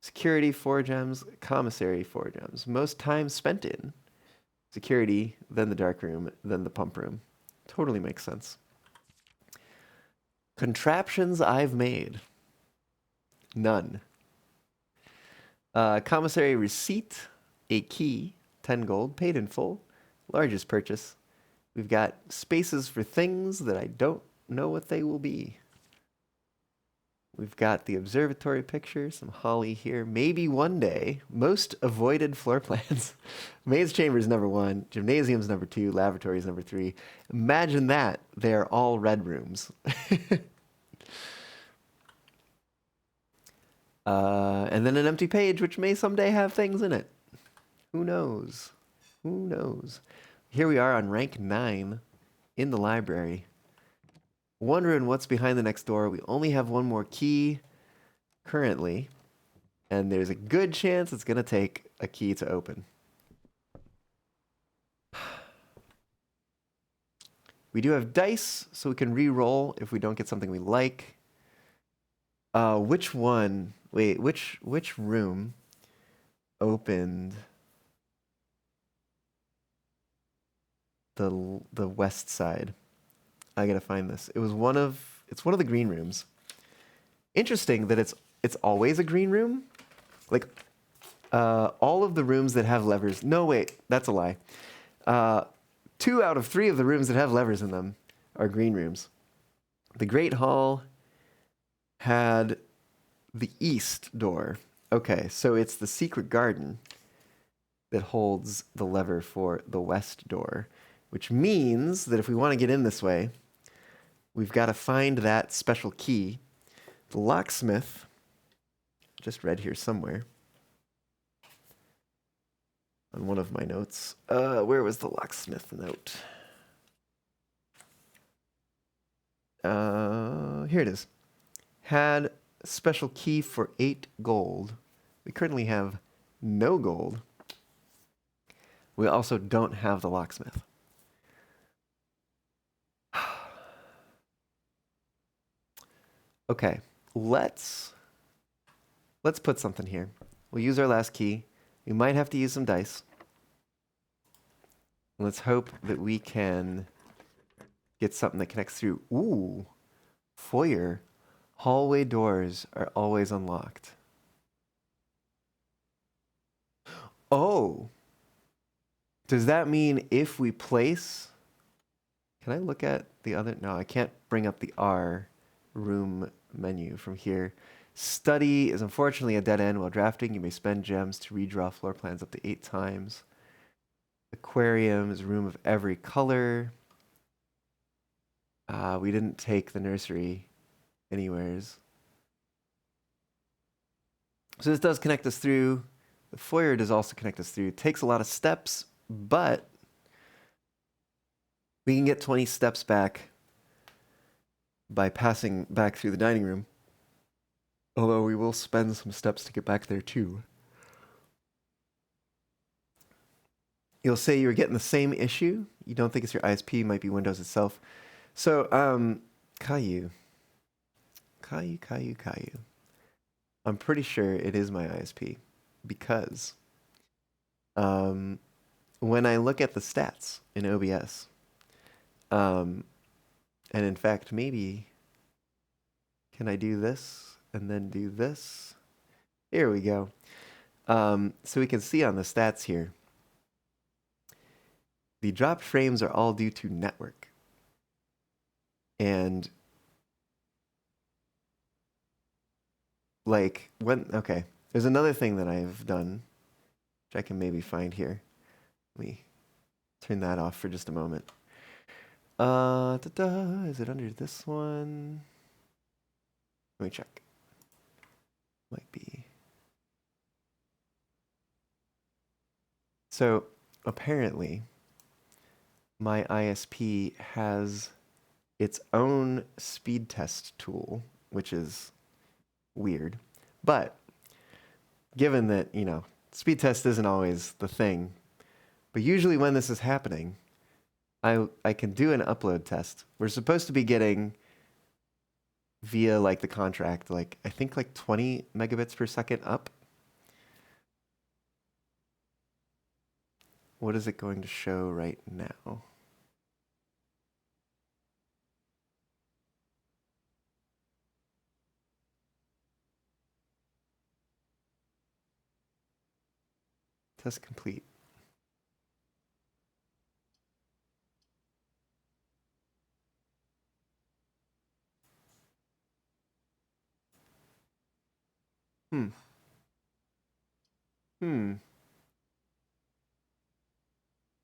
Security, 4 gems. Commissary, 4 gems. Most time spent in. Security, then the dark room, then the pump room. Totally makes sense. Contraptions I've made. None. Commissary receipt, a key, 10 gold, paid in full. Largest purchase. We've got spaces for things that I don't know what they will be. We've got the observatory picture, some holly here. Maybe one day. Most avoided floor plans. Maze chambers number 1, gymnasium's number 2, lavatory's number 3. Imagine that. They're all red rooms. And then an empty page, which may someday have things in it. Who knows? Who knows? Here we are on rank 9 in the library. Wondering what's behind the next door. We only have one more key currently, and there's a good chance it's going to take a key to open. We do have dice, so we can re-roll if we don't get something we like. Which one? Wait, which room opened the west side? I gotta find this. It's one of the green rooms. Interesting that it's always a green room. Like all of the rooms that have levers. No, wait, that's a lie. 2 out of 3 of the rooms that have levers in them are green rooms. The Great Hall had the east door. Okay, so it's the secret garden that holds the lever for the west door, which means that if we want to get in this way, we've got to find that special key. The locksmith, just read here somewhere on one of my notes. Where was the locksmith note? Here it is. Had a special key for 8 gold. We currently have no gold. We also don't have the locksmith. Okay, let's put something here. We'll use our last key. We might have to use some dice. Let's hope that we can get something that connects through. Ooh, foyer. Hallway doors are always unlocked. Oh, does that mean if we place... Can I look at the other? No, I can't bring up the R room menu from here. Study is unfortunately a dead end. While drafting, you may spend gems to redraw floor plans up to 8 times. Aquarium is a room of every color. We didn't take the nursery anywheres. So this does connect us through. The foyer does also connect us through. It takes a lot of steps, but we can get 20 steps back by passing back through the dining room. Although we will spend some steps to get back there too. You'll say you're getting the same issue. You don't think it's your ISP, might be Windows itself. So, Caillou. I'm pretty sure it is my ISP because Um, when I look at the stats in OBS, um, and in fact, maybe can I do this and then do this? Here we go. So we can see on the stats here, the dropped frames are all due to network. And like okay, there's another thing that I've done, which I can maybe find here. Let me turn that off for just a moment. Is it under this one? Let me check. Might be. So apparently, my ISP has its own speed test tool, which is weird. But given that, speed test isn't always the thing, but usually when this is happening, I can do an upload test. We're supposed to be getting via like the contract, like I think like 20 megabits per second up. What is it going to show right now? Test complete. Hmm. Hmm.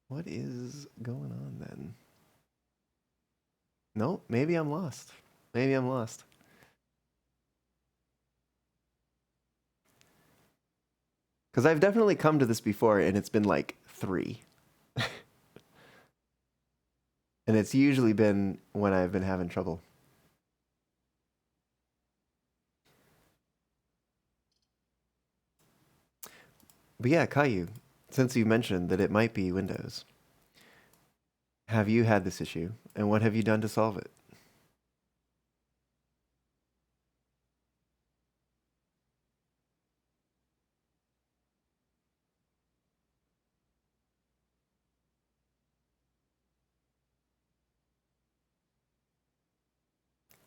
What is going on then? No, maybe I'm lost. Maybe I'm lost. Because I've definitely come to this before and it's been like 3. And it's usually been when I've been having trouble. But yeah, Caillou, since you mentioned that it might be Windows, have you had this issue and what have you done to solve it?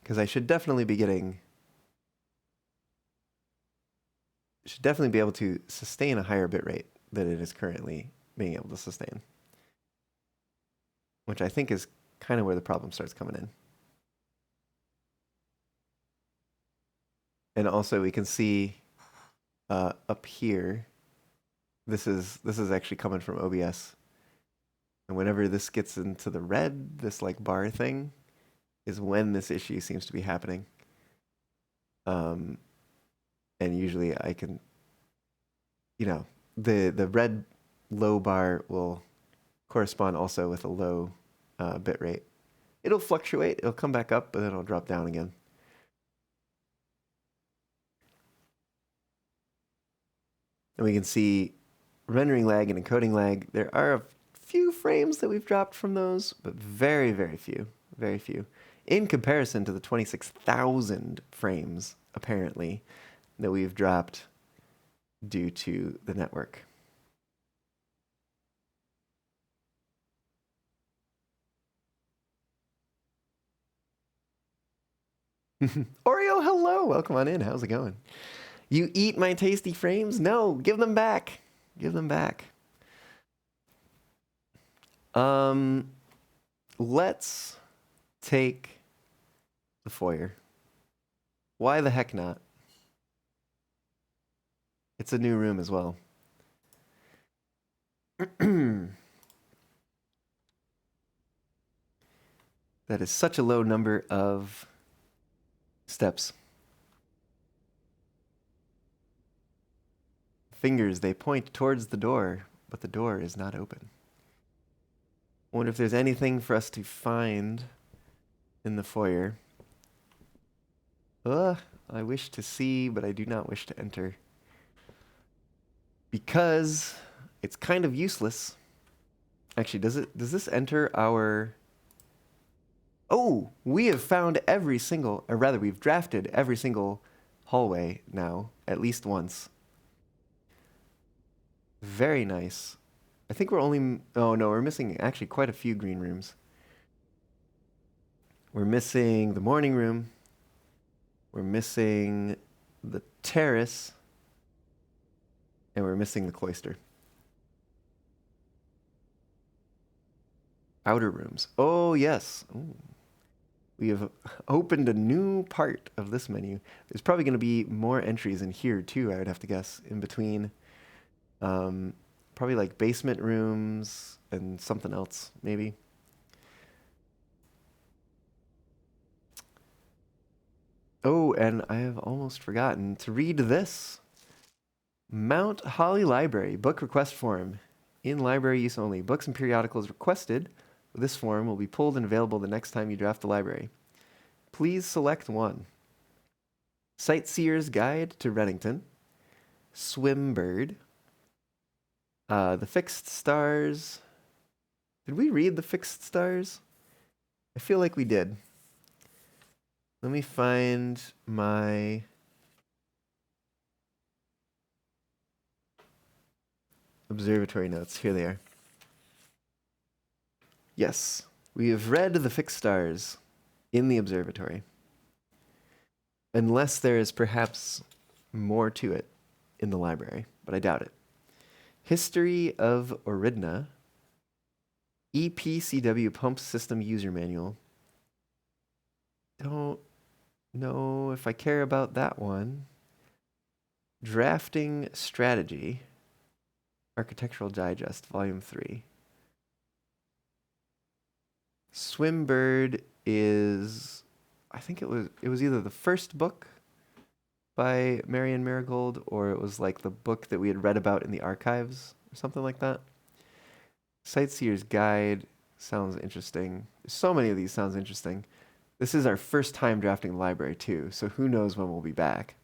Because I should definitely be able to sustain a higher bit rate than it is currently being able to sustain, which I think is kind of where the problem starts coming in. And also we can see up here, this is actually coming from OBS. And whenever this gets into the red, this like bar thing, is when this issue seems to be happening. And usually I can, the red low bar will correspond also with a low bit rate. It'll fluctuate, it'll come back up, but then it'll drop down again. And we can see rendering lag and encoding lag. There are a few frames that we've dropped from those, but very, very few. Very few. In comparison to the 26,000 frames, apparently, that we've dropped due to the network. Oreo, hello! Welcome on in. How's it going? You eat my tasty frames? No, give them back. Give them back. Let's take the foyer. Why the heck not? It's a new room as well. That is such a low number of steps. Fingers, they point towards the door, but the door is not open. I wonder if there's anything for us to find in the foyer. I wish to see, but I do not wish to enter. Because it's kind of useless. Actually, does this enter our... Oh, we have found every single, or rather we've drafted every single hallway now, at least once. Very nice. I think we're only. Oh no, we're missing actually quite a few green rooms. We're missing the morning room. We're missing the terrace. And we're missing the cloister. Outer rooms. Oh, yes. Ooh. We have opened a new part of this menu. There's probably going to be more entries in here too, I would have to guess, in between. Um, Probably like basement rooms and something else, maybe. Oh, and I have almost forgotten to read this. Mount Holly Library, book request form. In library use only. Books and periodicals requested. This form will be pulled and available the next time you draft the library. Please select one. Sightseer's Guide to Reddington. Swimbird. The Fixed Stars. Did we read The Fixed Stars? I feel like we did. Let me find my observatory notes. Here they are. Yes, we have read The Fixed Stars in the observatory. Unless there is perhaps more to it in the library, but I doubt it. History of Oridna. EPCW Pump System User Manual. Don't know if I care about that one. Drafting Strategy. Architectural Digest, Volume 3. Swimbird is, I think it was either the first book by Marion Marigold or it was like the book that we had read about in the archives or something like that. Sightseer's Guide sounds interesting. So many of these sounds interesting. This is our first time drafting the library too, so who knows when we'll be back.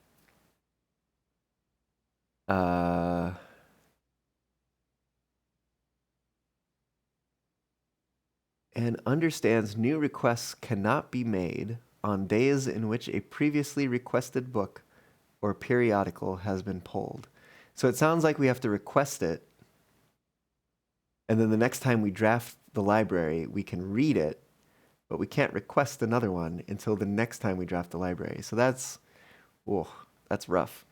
And understands new requests cannot be made on days in which a previously requested book or periodical has been pulled. So it sounds like we have to request it, and then the next time we draft the library, we can read it, but we can't request another one until the next time we draft the library. So that's rough.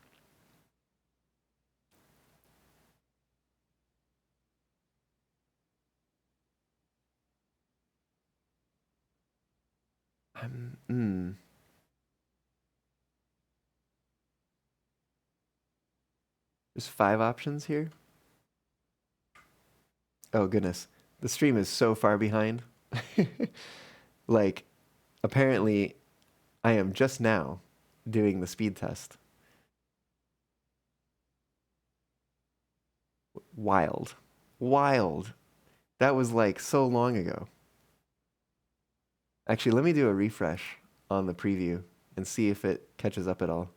There's 5 options here. Oh goodness, the stream is so far behind. Like, apparently, I am just now doing the speed test. Wild. Wild. That was like so long ago. Actually, let me do a refresh on the preview and see if it catches up at all.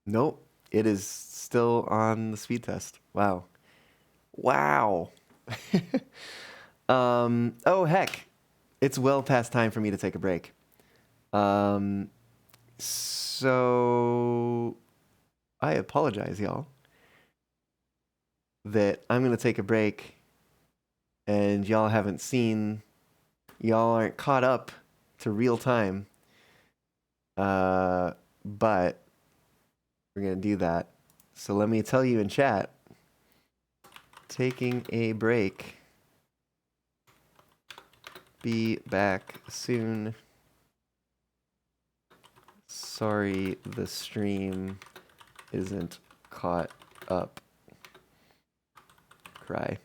Nope, it is still on the speed test. Wow. Wow. Oh heck. It's well past time for me to take a break. So I apologize, y'all, that I'm going to take a break and y'all aren't caught up to real time. But we're going to do that. So let me tell you in chat, taking a break. Be back soon. Sorry, the stream isn't caught up. Cry.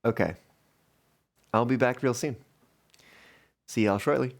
Okay. I'll be back real soon. See y'all shortly.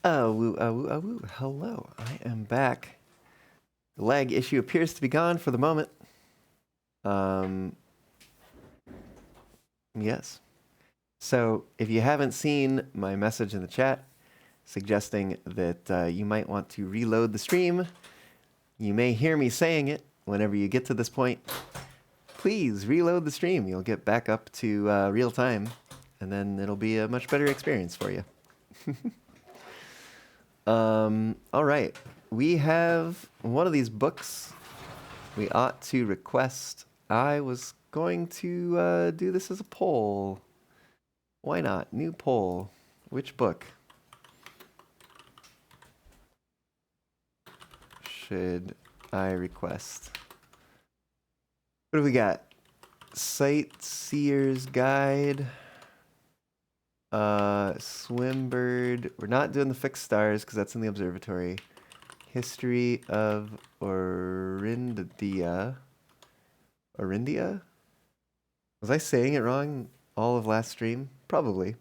Woo. Hello, I am back. The lag issue appears to be gone for the moment. Yes. So if you haven't seen my message in the chat suggesting that you might want to reload the stream, you may hear me saying it whenever you get to this point. Please reload the stream. You'll get back up to real time, and then it'll be a much better experience for you. All right. We have one of these books we ought to request. I was going to do this as a poll. Why not? New poll. Which book should I request? What do we got? Sightseer's Guide. Swimbird. We're not doing the fixed stars because that's in the observatory. History of Orindia. Orindia? Was I saying it wrong all of last stream? Probably.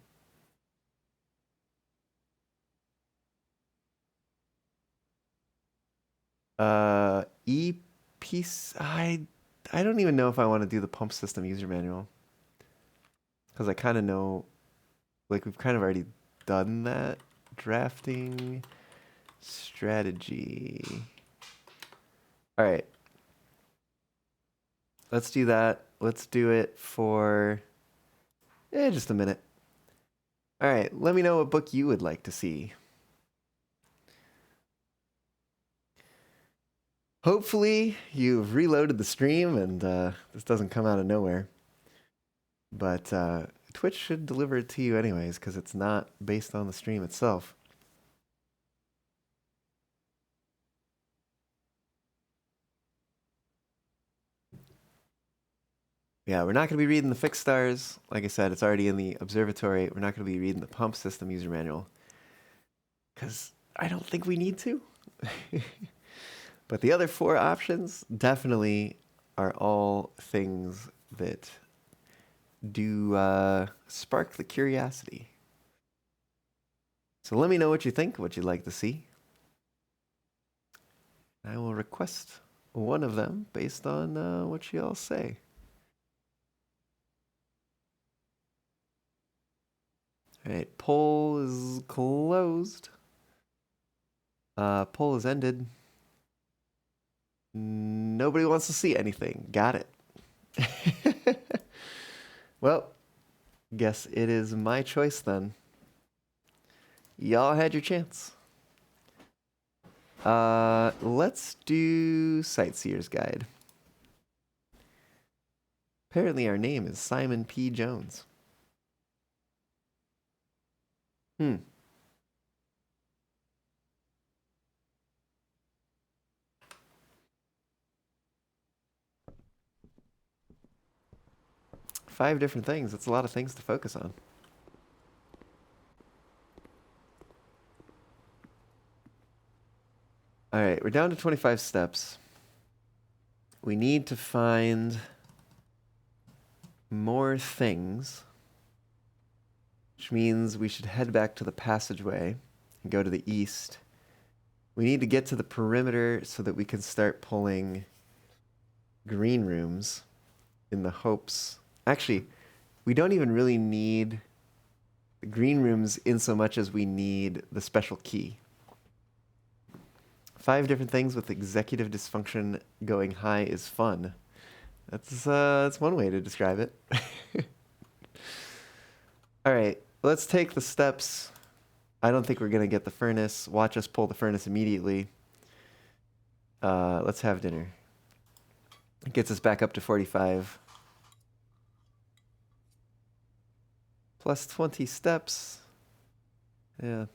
E-piece. I don't even know if I want to do the pump system user manual. Because I kind of know, like, we've kind of already done that. Drafting strategy. All right. Let's do that. Let's do it for just a minute. All right. Let me know what book you would like to see. Hopefully you've reloaded the stream and this doesn't come out of nowhere. But Twitch should deliver it to you anyways because it's not based on the stream itself. Yeah, we're not going to be reading the fixed stars. Like I said, it's already in the observatory. We're not going to be reading the pump system user manual because I don't think we need to. But the other 4 options definitely are all things that do spark the curiosity. So let me know what you think, what you'd like to see. I will request one of them based on what you all say. All right, poll is closed. Poll is ended. Nobody wants to see anything. Got it. Well, guess it is my choice then. Y'all had your chance. Let's do Sightseer's Guide. Apparently our name is Simon P. Jones. 5 different things. That's a lot of things to focus on. All right, we're down to 25 steps. We need to find more things, which means we should head back to the passageway and go to the east. We need to get to the perimeter so that we can start pulling green rooms in the hopes. Actually, we don't even really need the green rooms in so much as we need the special key. 5 different things with executive dysfunction going high is fun. That's one way to describe it. All right, let's take the steps. I don't think we're going to get the furnace. Watch us pull the furnace immediately. Let's have dinner. It gets us back up to 45. Plus 20 steps. Yeah.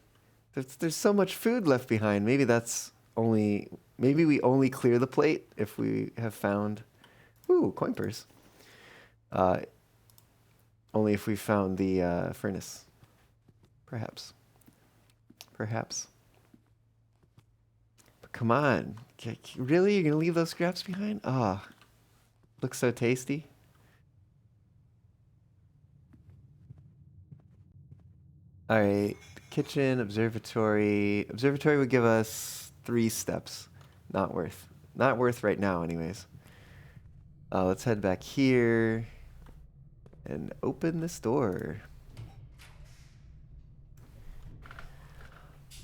There's so much food left behind. Maybe we only clear the plate if we have found, coin purse. Only if we found the furnace. Perhaps. But come on. Really? You're going to leave those scraps behind? Ah, looks so tasty. All right. kitchen, observatory. Observatory would give us 3 steps. Not worth. Not worth right now, anyways. Let's head back here and open this door.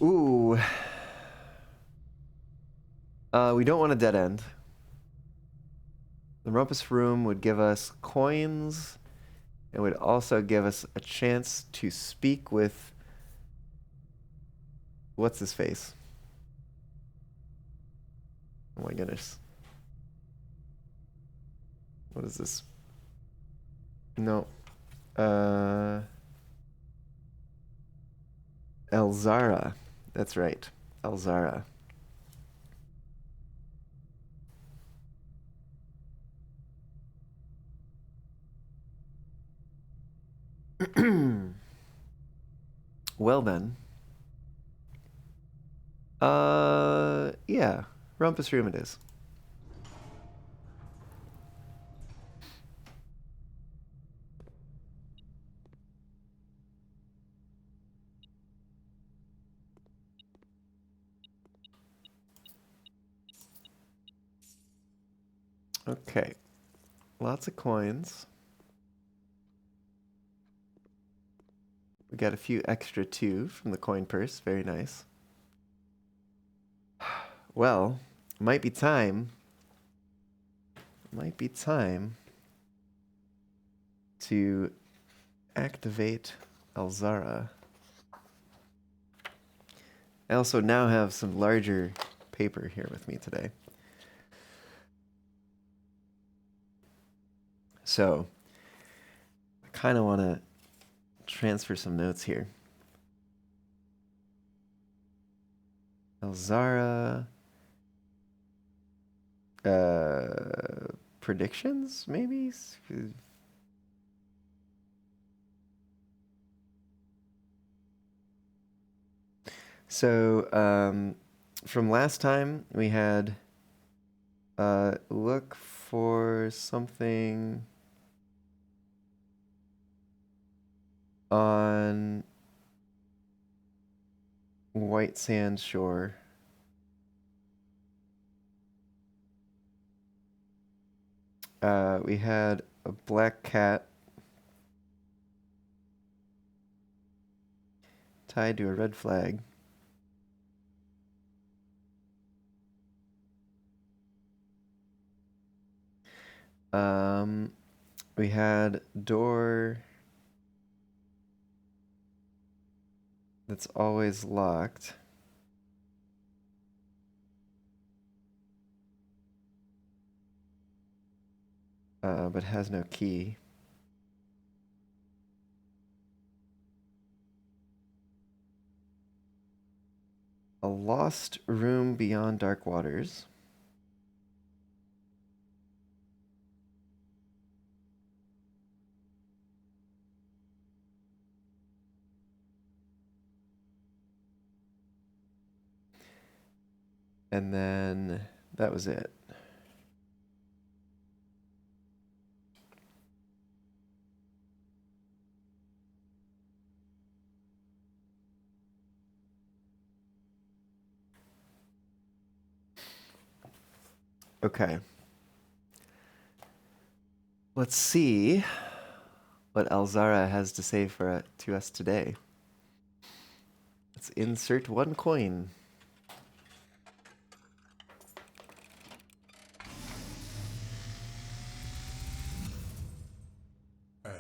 Ooh. We don't want a dead end. The rumpus room would give us coins. It would also give us a chance to speak with... What's his face? Oh my goodness. What is this? No. Elzara. That's right. Elzara. Well then. Yeah. Rumpus room it is. Okay. Lots of coins. We got a few extra too from the coin purse. Very nice. Well, might be time. Might be time to activate Elzara. I also now have some larger paper here with me today. So, I kind of want to transfer some notes here. Elzara. Predictions, maybe? So, from last time, we had look for something on White Sand Shore. We had a black cat tied to a red flag. We had door that's always locked. But has no key. A lost room beyond dark waters. And then that was it. Okay. Let's see what Elzara has to say to us today. Let's insert 1 coin. And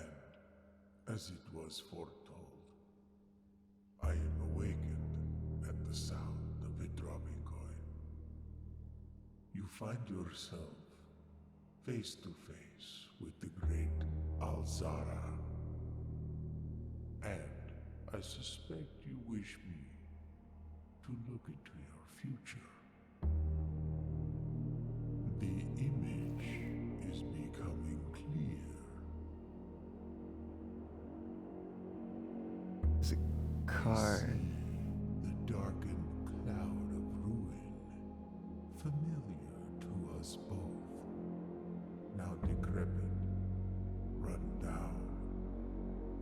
as it was foretold, I am awakened at the sound of a dropping coin. You find yourself face to face with the great Alzara. And I suspect you wish me to look into your future. The image is becoming clear. There's a car. The darkened cloud of ruin, familiar to us both, now decrepit, run down,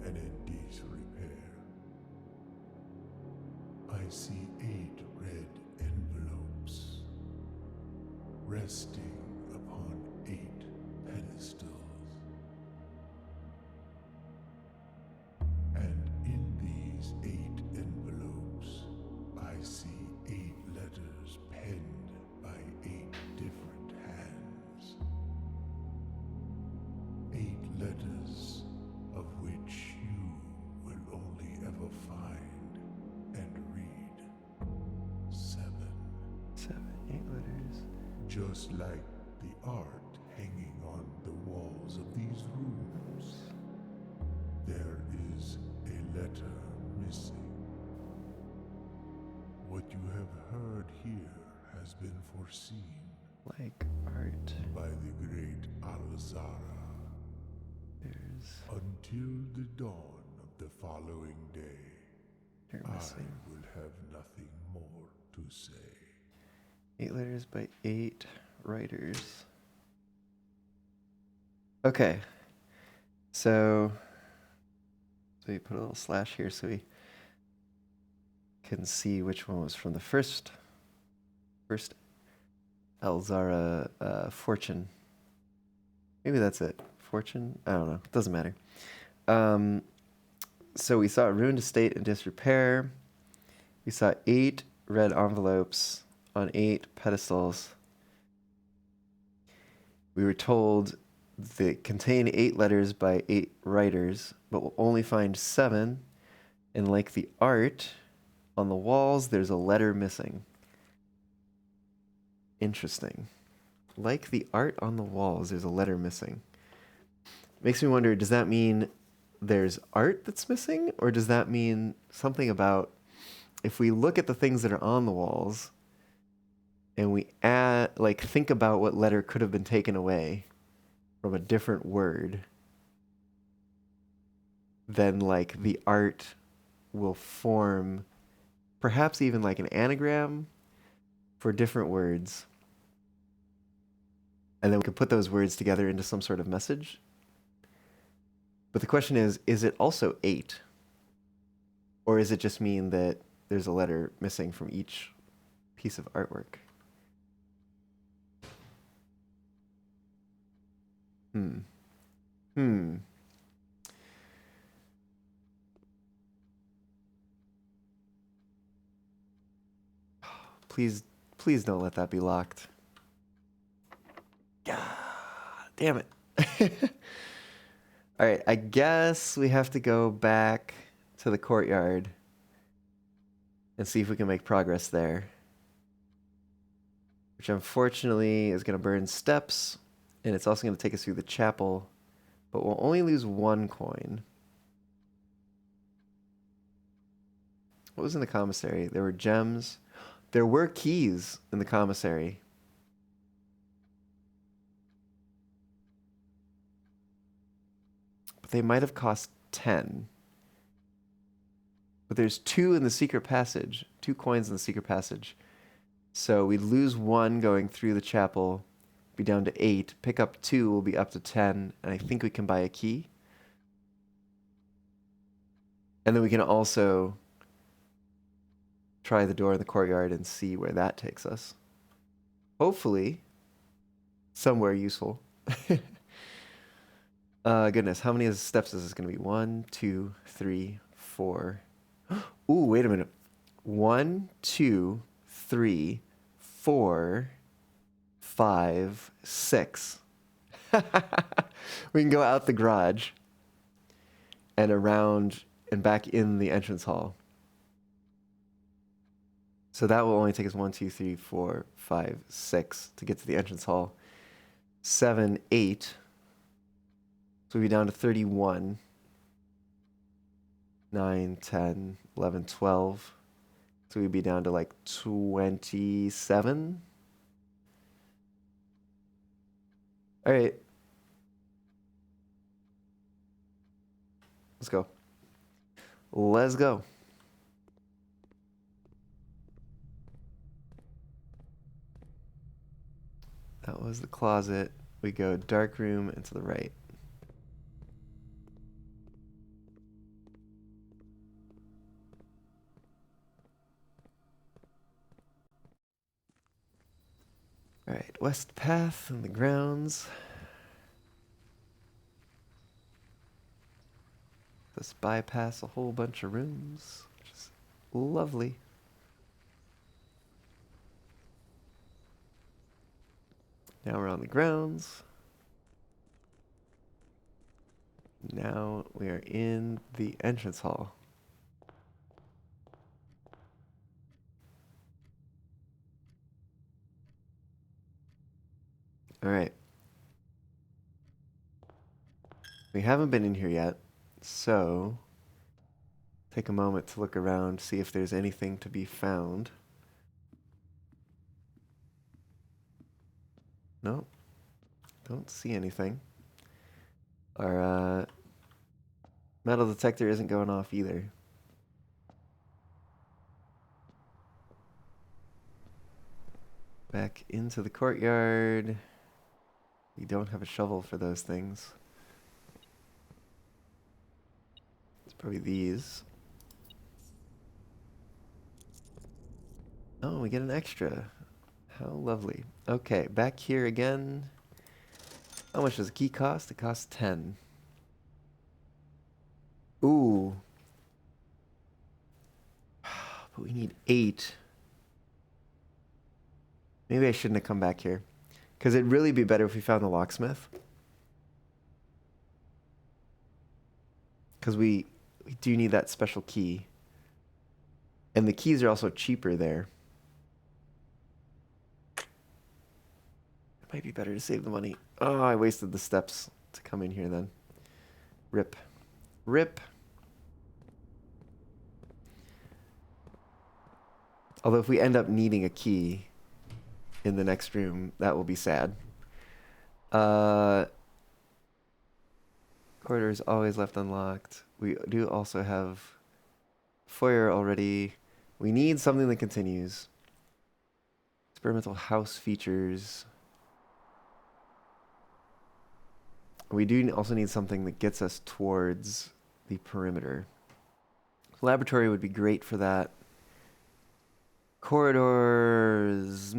and in disrepair. I see 8 red envelopes resting upon 8 pedestals. And in these 8 envelopes, I see 8 letters penned by 8 different hands. 8 letters of which you will only ever find and read 7. 7, 8 letters. Just like the art hanging on the walls of these rooms, there is a letter missing. What you have heard here has been foreseen Like art. by the great Alzara. There's Until the dawn of the following day, they're I missing. will have nothing more to say. 8 letters by 8 writers. Okay. So we put a little slash here so we can see which one was from the first Elzara fortune. Maybe that's it. Fortune? I don't know. Doesn't matter. So we saw a ruined estate in disrepair. We saw 8 red envelopes on 8 pedestals. We were told they contain 8 letters by 8 writers, but we'll only find 7. And like the art on the walls, there's a letter missing. Interesting. Like the art on the walls, there's a letter missing. Makes me wonder, does that mean there's art that's missing? Or does that mean something about if we look at the things that are on the walls and we add, like, think about what letter could have been taken away from a different word, then like the art will form perhaps even like an anagram for different words. And then we could put those words together into some sort of message. But the question is it also 8? Or is it just mean that there's a letter missing from each piece of artwork? Please don't let that be locked. God damn it. All right, I guess we have to go back to the courtyard and see if we can make progress there. Which unfortunately is going to burn steps, and it's also going to take us through the chapel, but we'll only lose 1 coin. What was in the commissary? There were gems. There were keys in the commissary. But they might have cost 10. But there's 2 in the secret passage. 2 coins in the secret passage. So we'd lose 1 going through the chapel, be down to 8. Pick up 2, will be up to 10. And I think we can buy a key. And then we can also try the door in the courtyard and see where that takes us. Hopefully, somewhere useful. Goodness, how many steps is this going to be? 1, 2, 3, 4. Ooh, wait a minute. 1, 2, 3, 4, 5, 6. We can go out the garage and around and back in the entrance hall. So that will only take us 1, 2, 3, 4, 5, 6 to get to the entrance hall. 7, 8. So we'll be down to 31. 9, 10, 11, 12. So we'd be down to like 27. All right. Let's go. Let's go. That was the closet. We go dark room and to the right. Alright, west path in the grounds. Let's bypass a whole bunch of rooms, which is lovely. Now we're on the grounds. Now we are in the entrance hall. Alright. We haven't been in here yet, so take a moment to look around, see if there's anything to be found. Nope. Don't see anything. Our metal detector isn't going off either. Back into the courtyard. We don't have a shovel for those things. It's probably these. Oh, we get an extra. How lovely. Okay, back here again. How much does a key cost? It costs 10. Ooh. But we need 8. Maybe I shouldn't have come back here. Because it'd really be better if we found the locksmith. Because we do need that special key. And the keys are also cheaper there. It might be better to save the money. Oh, I wasted the steps to come in here then. Rip. Rip. Although if we end up needing a key in the next room, that will be sad. Corridor is always left unlocked. We do also have foyer already. We need something that continues. Experimental house features. We do also need something that gets us towards the perimeter. Laboratory would be great for that. Corridors.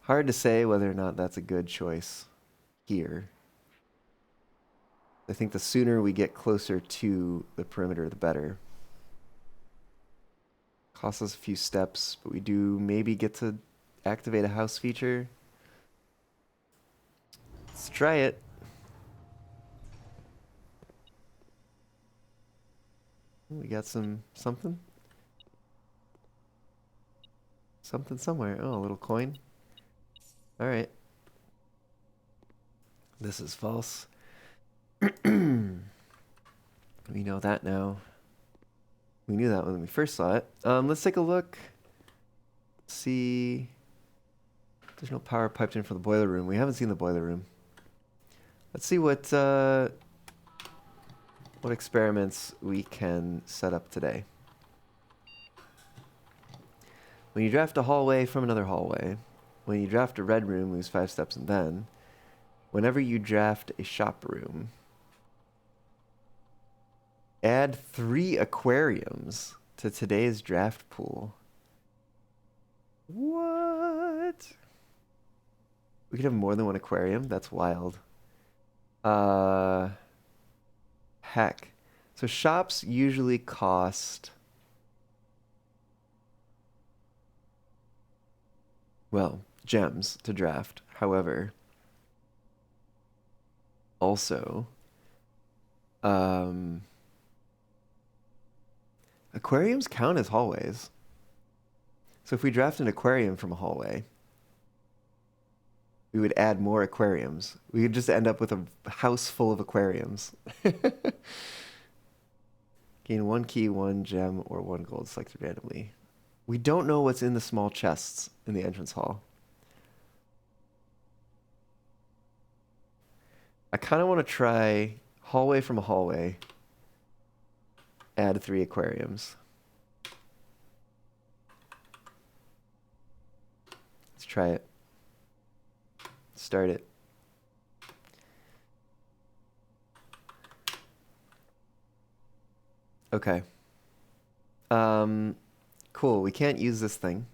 Hard to say whether or not that's a good choice here. I think the sooner we get closer to the perimeter, the better. Costs us a few steps, but we do maybe get to activate a house feature. Let's try it. We got something. Something somewhere. Oh, a little coin. All right. This is false. We know that now. We knew that when we first saw it. Let's take a look. See. There's no power piped in for the boiler room. We haven't seen the boiler room. Let's see what experiments we can set up today. When you draft a hallway from another hallway, when you draft a red room, lose 5 steps, and then, whenever you draft a shop room, add 3 aquariums to today's draft pool. What? We could have more than 1 aquarium? That's wild. Heck. So shops usually cost... well, gems to draft. However, also, aquariums count as hallways. So if we draft an aquarium from a hallway, we would add more aquariums. We would just end up with a house full of aquariums. Gain 1 key, 1 gem, or 1 gold selected randomly. We don't know what's in the small chests in the entrance hall. I kind of want to try hallway from a hallway. Add 3 aquariums. Let's try it. Start it. Okay. Cool. We can't use this thing.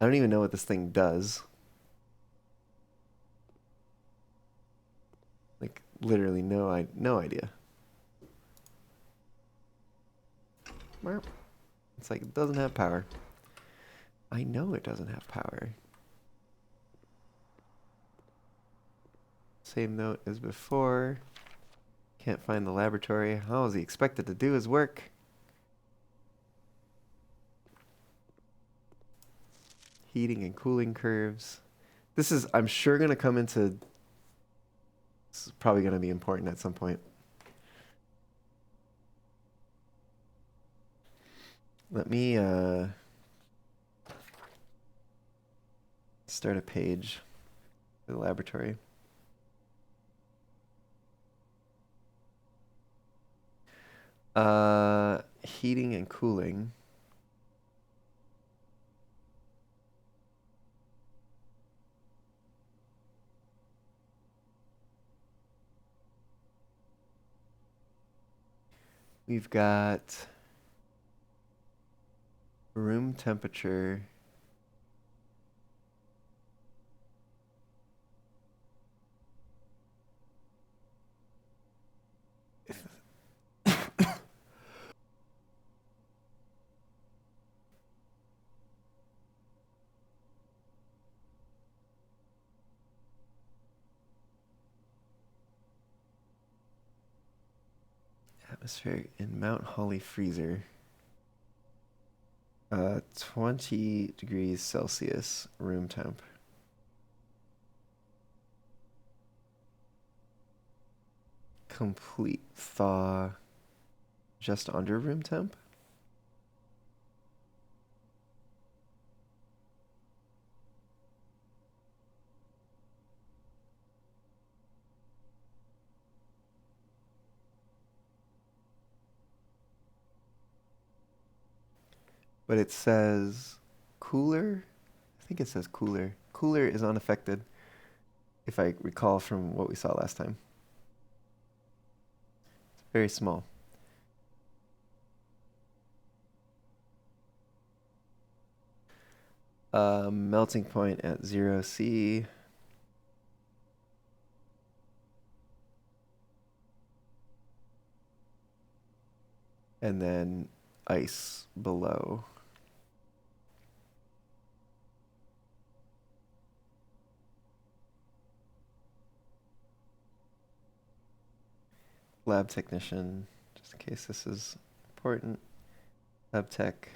I don't even know what this thing does. Like, literally no idea. It's like it doesn't have power. I know it doesn't have power. Same note as before. Can't find the laboratory. How is he expected to do his work? Heating and cooling curves. This is, I'm sure, going to come into... This is probably going to be important at some point. Let me start a page for the laboratory. Heating and cooling. We've got room temperature. Atmospheric in Mount Holly freezer. 20 degrees Celsius room temp. Complete thaw just under room temp. But it says cooler. I think it says cooler. Cooler is unaffected, if I recall from what we saw last time. It's very small. Melting point at 0°C. And then ice below. Lab technician, just in case this is important. Lab tech,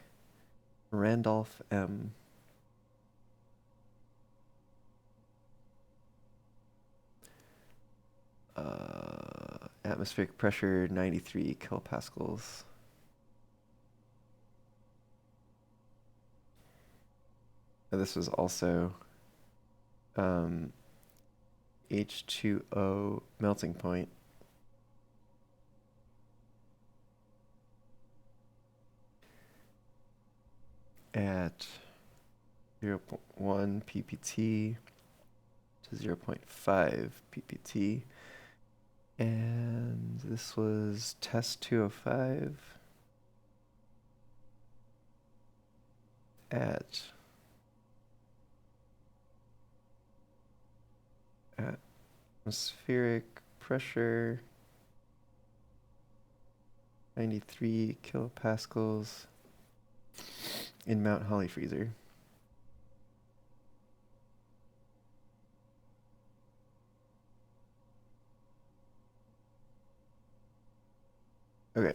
Randolph M. Atmospheric pressure 93 kilopascals. This was also H2O melting point. At 0.1 ppt to 0.5 ppt. And this was test 205 at atmospheric pressure 93 kilopascals in Mount Holly freezer. Okay.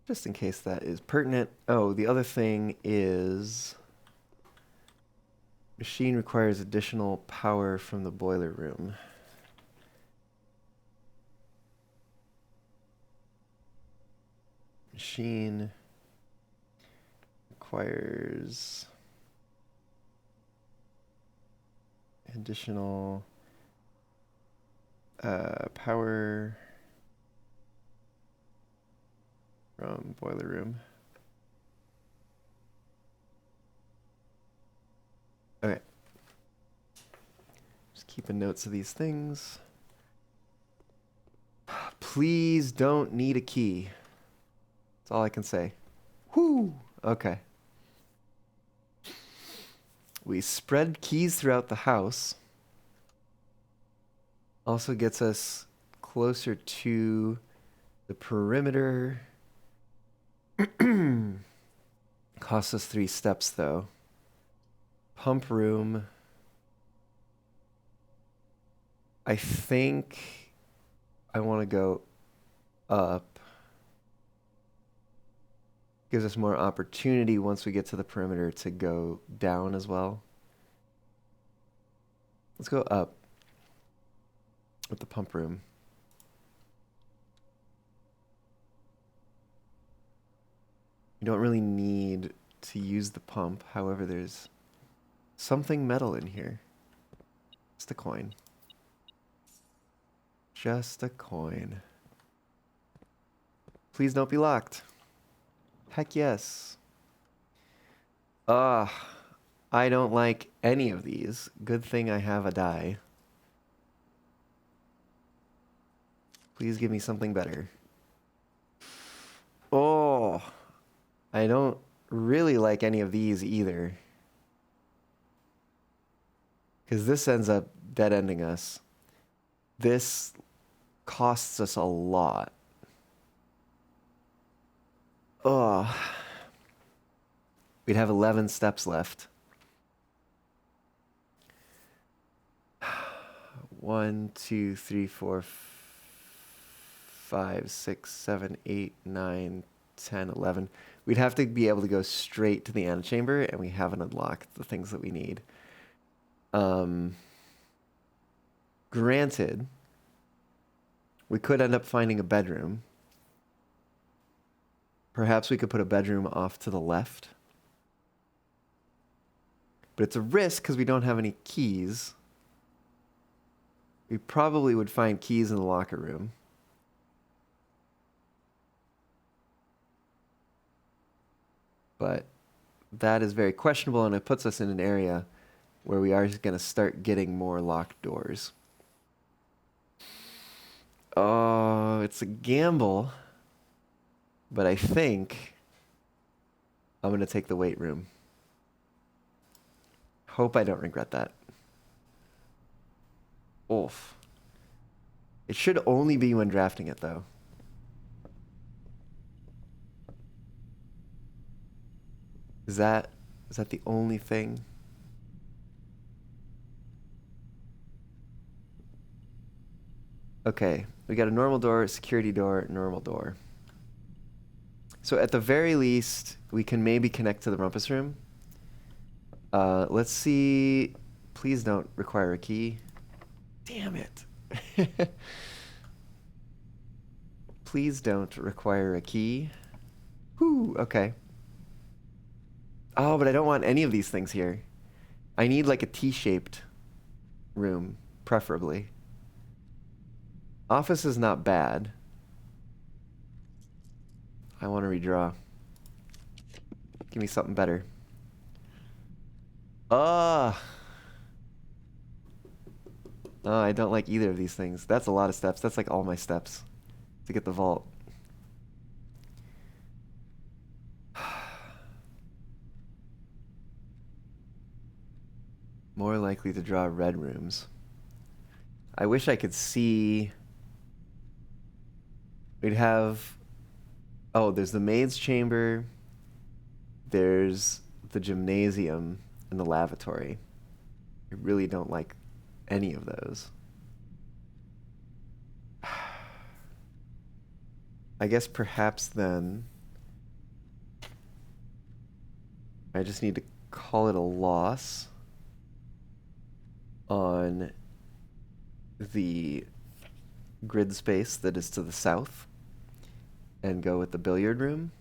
Just in case that is pertinent. Oh, the other thing is machine requires additional power from the boiler room. Machine requires additional power from boiler room. Okay. Just keeping notes of these things. please don't need a key. That's all I can say. Whoo! Okay. We spread keys throughout the house. Also gets us closer to the perimeter. Costs us 3 steps, though. Pump room. I think I want to go up. Gives us more opportunity once we get to the perimeter to go down as well. Let's go up with the pump room. You don't really need to use the pump. However, there's something metal in here. Just a coin. Just a coin. Please don't be locked. Heck yes. I don't like any of these. Good thing I have a die. Please give me something better. Oh, I don't really like any of these either. Because this ends up dead-ending us. This costs us a lot. Oh. We'd have 11 steps left. 1, 2, 3, 4, 5, 6, 7, 8, 9, 10, 11. We'd have to be able to go straight to the antechamber, and we haven't unlocked the things that we need. Granted, we could end up finding a bedroom. Perhaps we could put a bedroom off to the left. But it's a risk because we don't have any keys. We probably would find keys in the locker room. But that is very questionable, and it puts us in an area where we are going to start getting more locked doors. Oh, it's a gamble. But I think I'm going to take the weight room. Hope I don't regret that. Oof. It should only be when drafting it, though. Is that the only thing? Okay, we got a normal door, security door, normal door. So at the very least, we can maybe connect to the rumpus room. Let's see. Please don't require a key. Damn it. Please don't require a key. Whew, okay. Oh, but I don't want any of these things here. I need like a T-shaped room, preferably. Office is not bad. I want to redraw. Give me something better. Oh, I don't like either of these things. That's a lot of steps. That's like all my steps to get the vault. More likely to draw red rooms. I wish I could see. We'd have. Oh, there's the maid's chamber. There's the gymnasium and the lavatory. I really don't like any of those. I guess perhaps then I just need to call it a loss on the grid space that is to the south and go with the billiard room.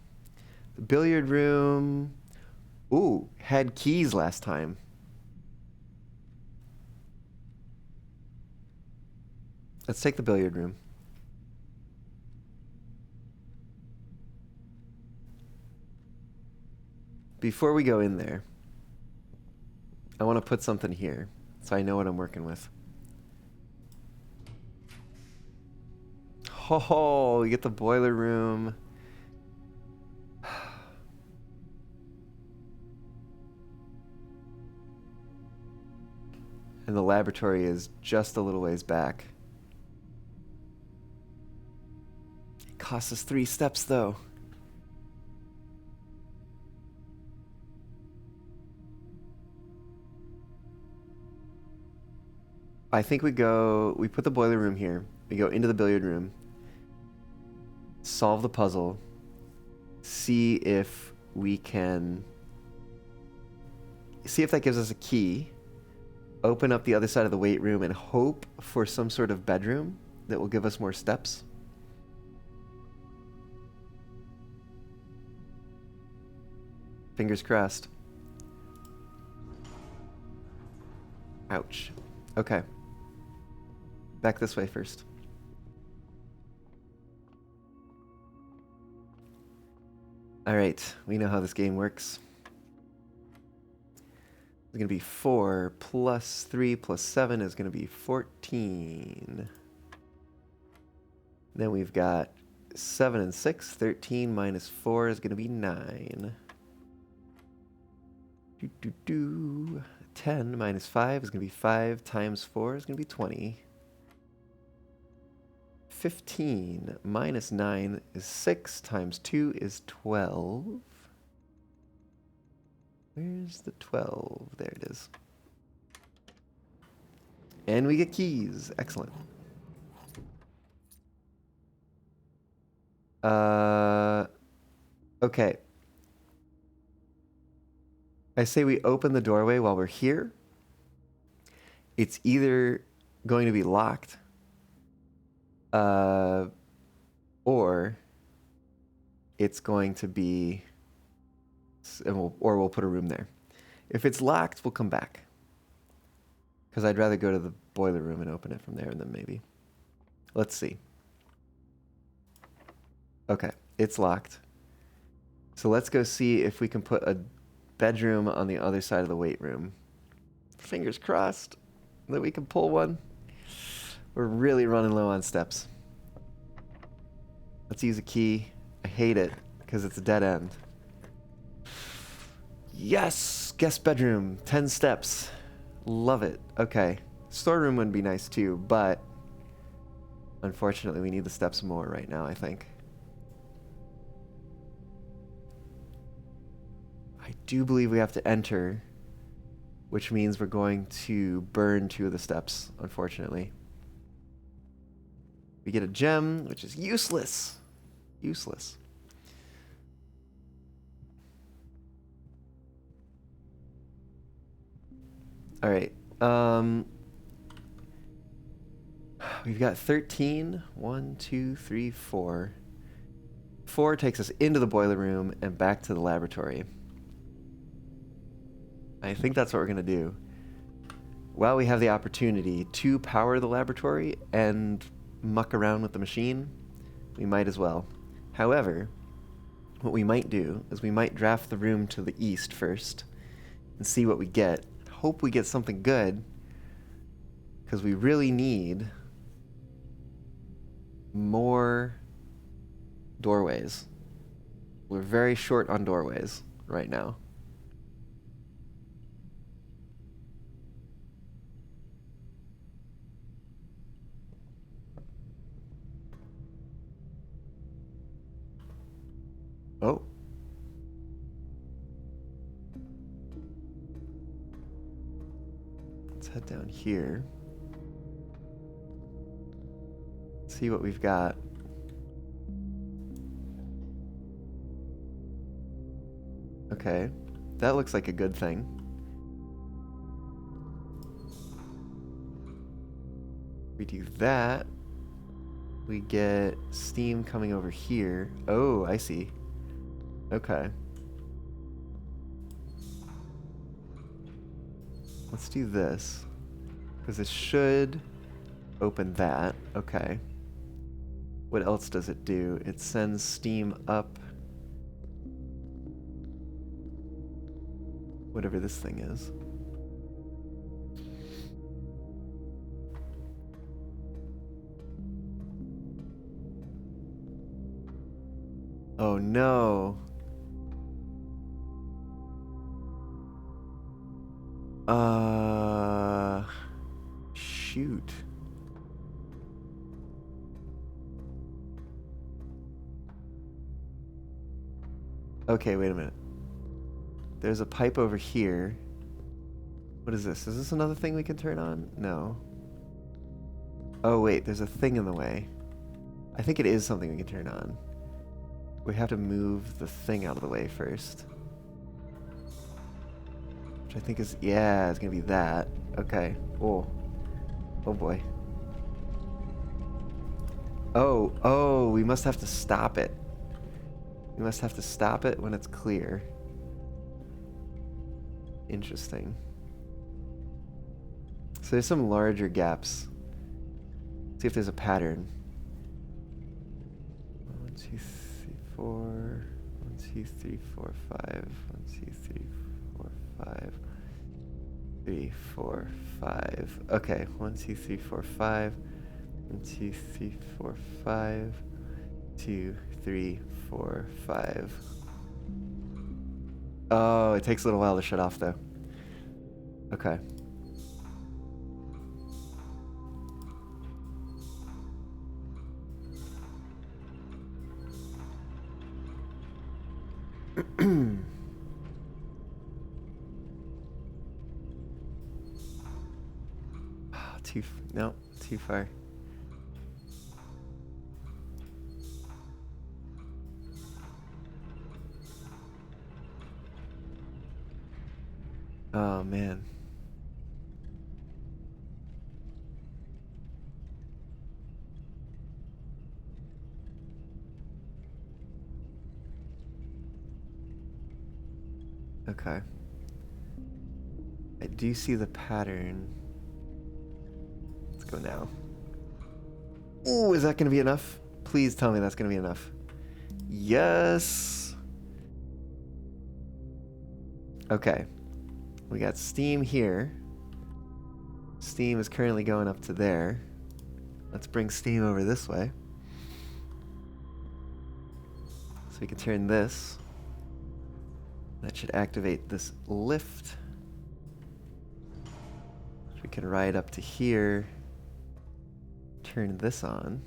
The billiard room, ooh, had keys last time. Let's take the billiard room. Before we go in there, I want to put something here so I know what I'm working with. Oh, we get the boiler room. And the laboratory is just a little ways back. It costs us 3 steps, though. I think we put the boiler room here. We go into the billiard room, solve the puzzle, see if we can, see if that gives us a key, open up the other side of the weight room and hope for some sort of bedroom that will give us more steps. Fingers crossed. Ouch. Okay. Back this way first. Alright, we know how this game works. It's going to be 4 plus 3 plus 7 is going to be 14. Then we've got 7 and 6. 13 minus 4 is going to be 9. 10 minus 5 is going to be 5 times 4 is going to be 20. 15 minus 9 is 6 times 2 is 12. Where's the 12? There it is. And we get keys. Excellent. Okay. I say we open the doorway while we're here. It's either going to be locked, or it's going to be, or we'll put a room there. If it's locked, we'll come back. Because I'd rather go to the boiler room and open it from there, and then maybe. Let's see. Okay, it's locked. So let's go see if we can put a bedroom on the other side of the weight room. Fingers crossed that we can pull one. We're really running low on steps. Let's use a key. I hate it because it's a dead end. Yes! Guest bedroom. 10 steps. Love it. Okay. Storeroom would be nice too, but unfortunately we need the steps more right now, I think. I do believe we have to enter, which means we're going to burn 2 of the steps, unfortunately. We get a gem, which is useless. Useless. All right. We've got 13. 1, 2, 3, 4. 4 takes us into the boiler room and back to the laboratory. I think that's what we're going to do. While we have the opportunity to power the laboratory and muck around with the machine, we might as well. However, what we might do is we might draft the room to the east first and see what we get. Hope we get something good, because we really need more doorways. We're very short on doorways right now. Oh. Let's head down here. See what we've got. Okay. That looks like a good thing. We do that. We get steam coming over here. Oh, I see. Okay. Let's do this, because it should open that. Okay. What else does it do? It sends steam up. Whatever this thing is. Oh no. Shoot. Okay, wait a minute. There's a pipe over here. What is this? Is this another thing we can turn on? No. Oh wait, there's a thing in the way. I think it is something we can turn on. We have to move the thing out of the way first. Which I think is, yeah, it's gonna be that. Okay. Oh. Oh boy. Oh, we must have to stop it. We must have to stop it when it's clear. Interesting. So there's some larger gaps. See if there's a pattern. 1, 2, 3, 4. 1, 2, 3, 4, 5. 1, 2, 3, 4, 5. 3, 4, 5. Okay, 1, 2, 3, 4, 5. 1, 2, 3, 4, 5. 2, 3, 4, 5. Oh, it takes a little while to shut off though. Okay. No, too far. Oh man. Okay. I do see the pattern. Let's go now. Ooh, is that gonna be enough? Please tell me that's gonna be enough. Yes. Okay. We got steam here. Steam is currently going up to there. Let's bring steam over this way. So we can turn this. That should activate this lift. We can ride up to here. Turn this on.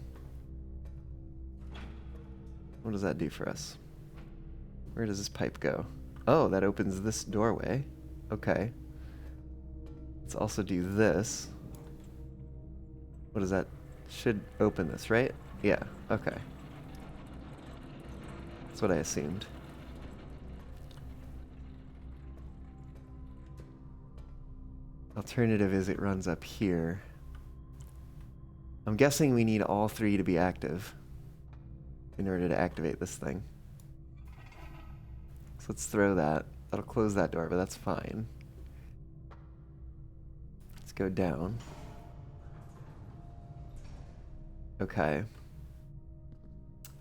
What does that do for us? Where does this pipe go? Oh, that opens this doorway. Okay. Let's also do this. What does that? Should open this, right? Yeah, okay. That's what I assumed. Alternative is it runs up here. I'm guessing we need all three to be active in order to activate this thing. So let's throw that. That'll close that door, but that's fine. Let's go down. Okay.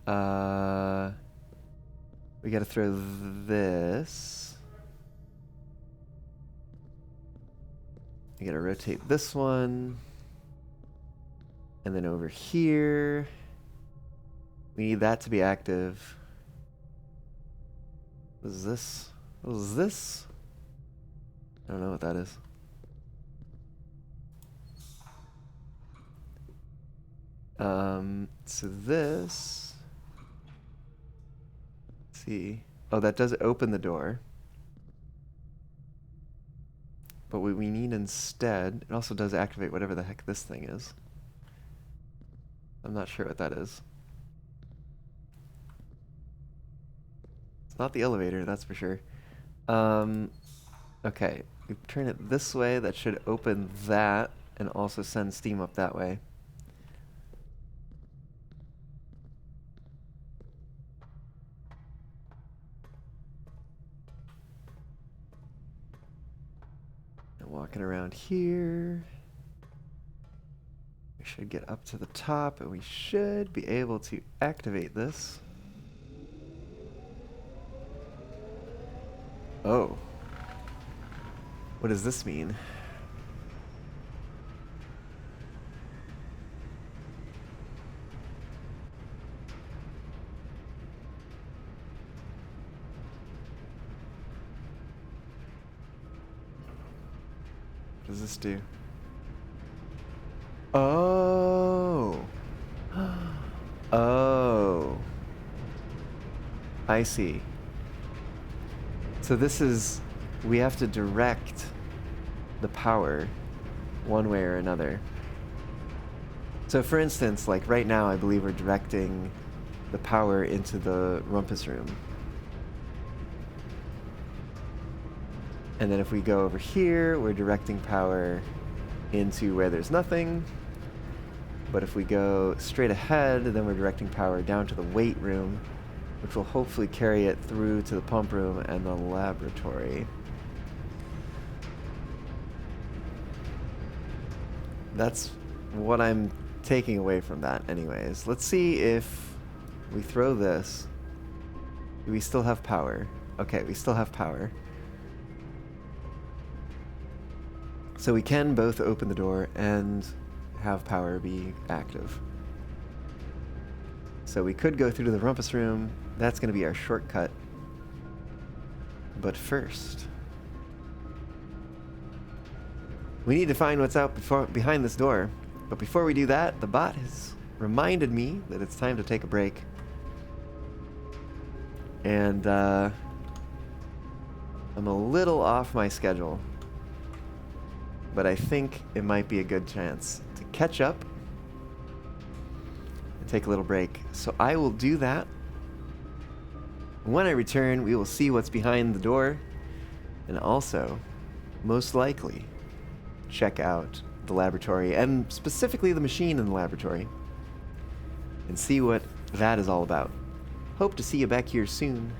We gotta throw this. We gotta rotate this one. And then over here, we need that to be active. What is this? What is this? I don't know what that is. So this, let's see. Oh, that does open the door. But what we need instead, it also does activate whatever the heck this thing is. I'm not sure what that is. It's not the elevator, that's for sure. Okay, we turn it this way, that should open that and also send steam up that way. And walking around here. We should get up to the top and we should be able to activate this. Oh. What does this mean? What does this do? Oh. Oh. I see. So this is, we have to direct the power one way or another. So for instance, like right now, I believe we're directing the power into the rumpus room. And then if we go over here, we're directing power into where there's nothing. But if we go straight ahead, then we're directing power down to the weight room, which will hopefully carry it through to the pump room and the laboratory. That's what I'm taking away from that anyways. Let's see if we throw this. Do we still have power? Okay, we still have power. So we can both open the door and have power be active. So we could go through to the rumpus room. That's going to be our shortcut. But first, we need to find what's out behind this door. But before we do that, the bot has reminded me that it's time to take a break. And I'm a little off my schedule. But I think it might be a good chance to catch up and take a little break. So I will do that. When I return, we will see what's behind the door, and also, most likely, check out the laboratory, and specifically the machine in the laboratory, and see what that is all about. Hope to see you back here soon.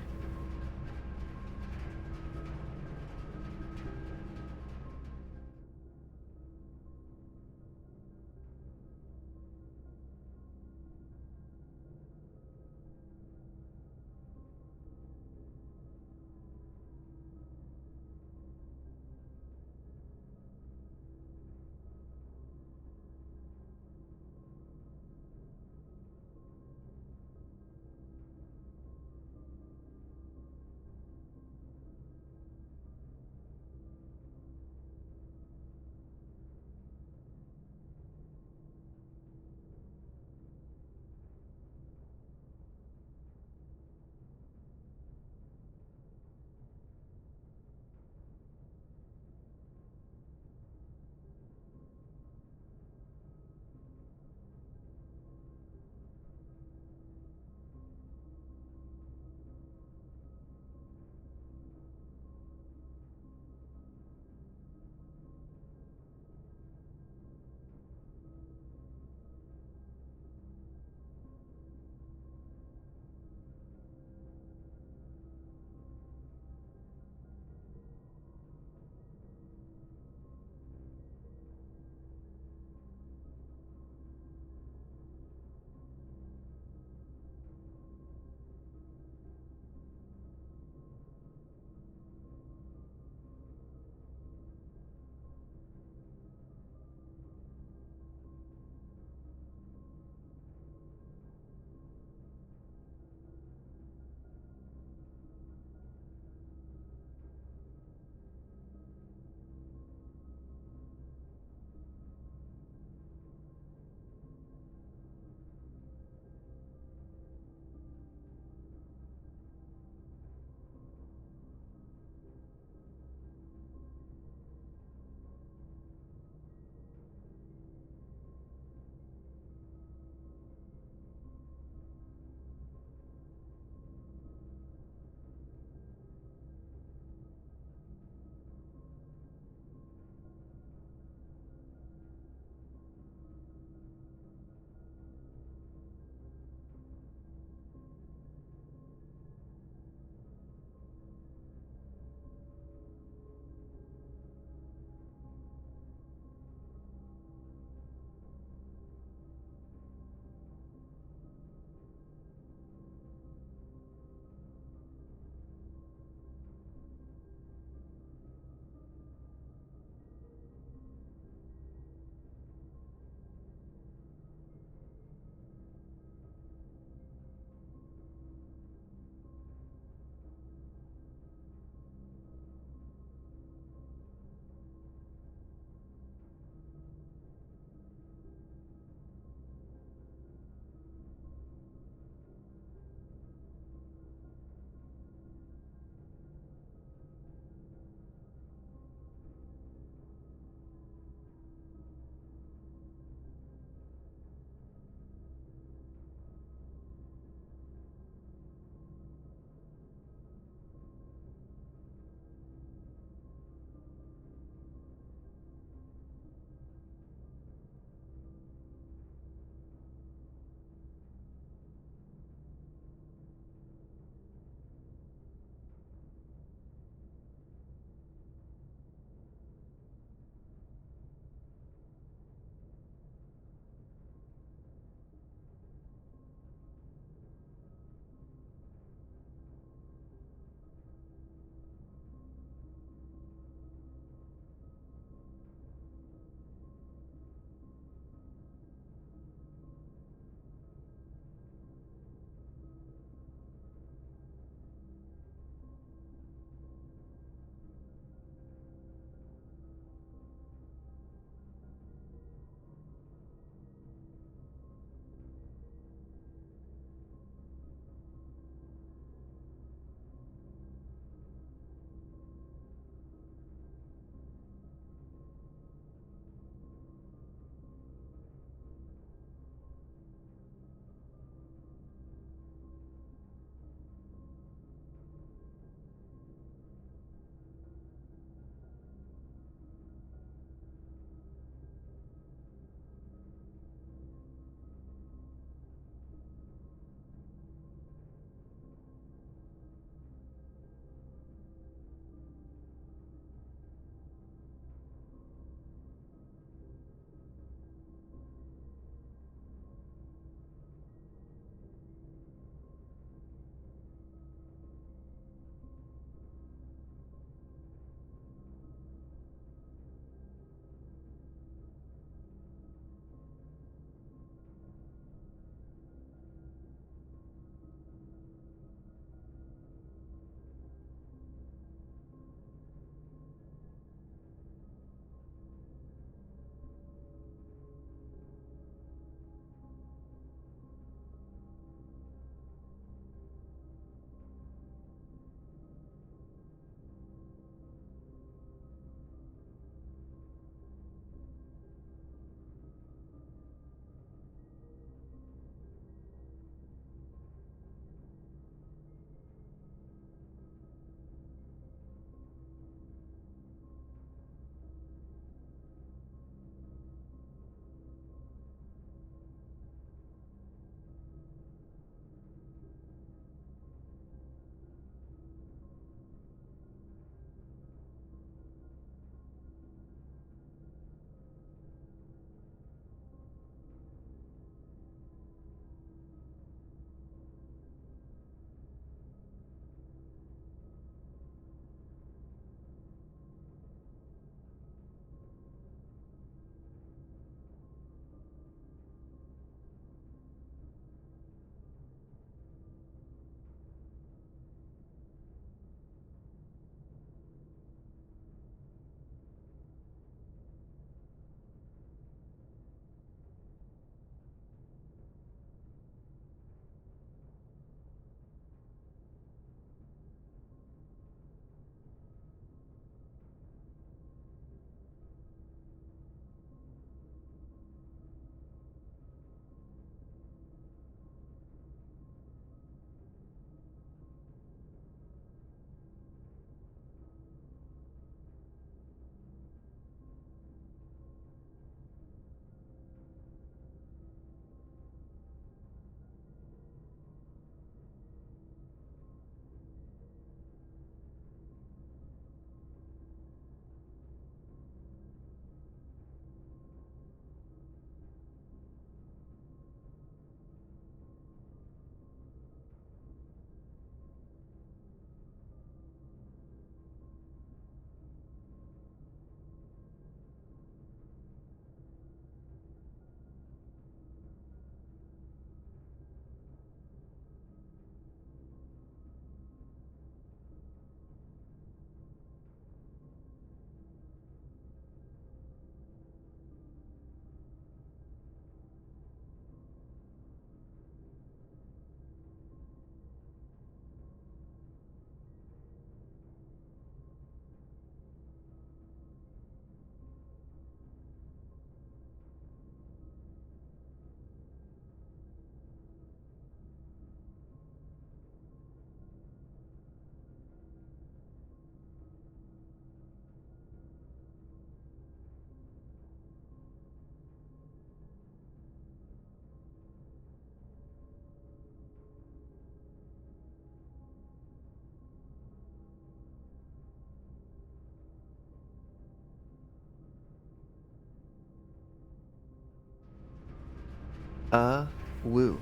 Woo.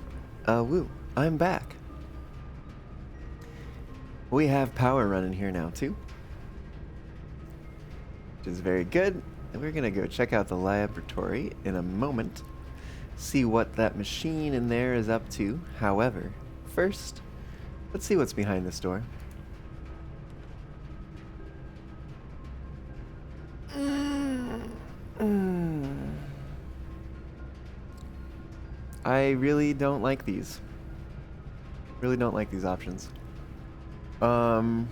Woo. I'm back. We have power running here now, too. Which is very good. And we're gonna go check out the laboratory in a moment. See what that machine in there is up to. However, first, let's see what's behind this door. I really don't like these. Really don't like these options. No,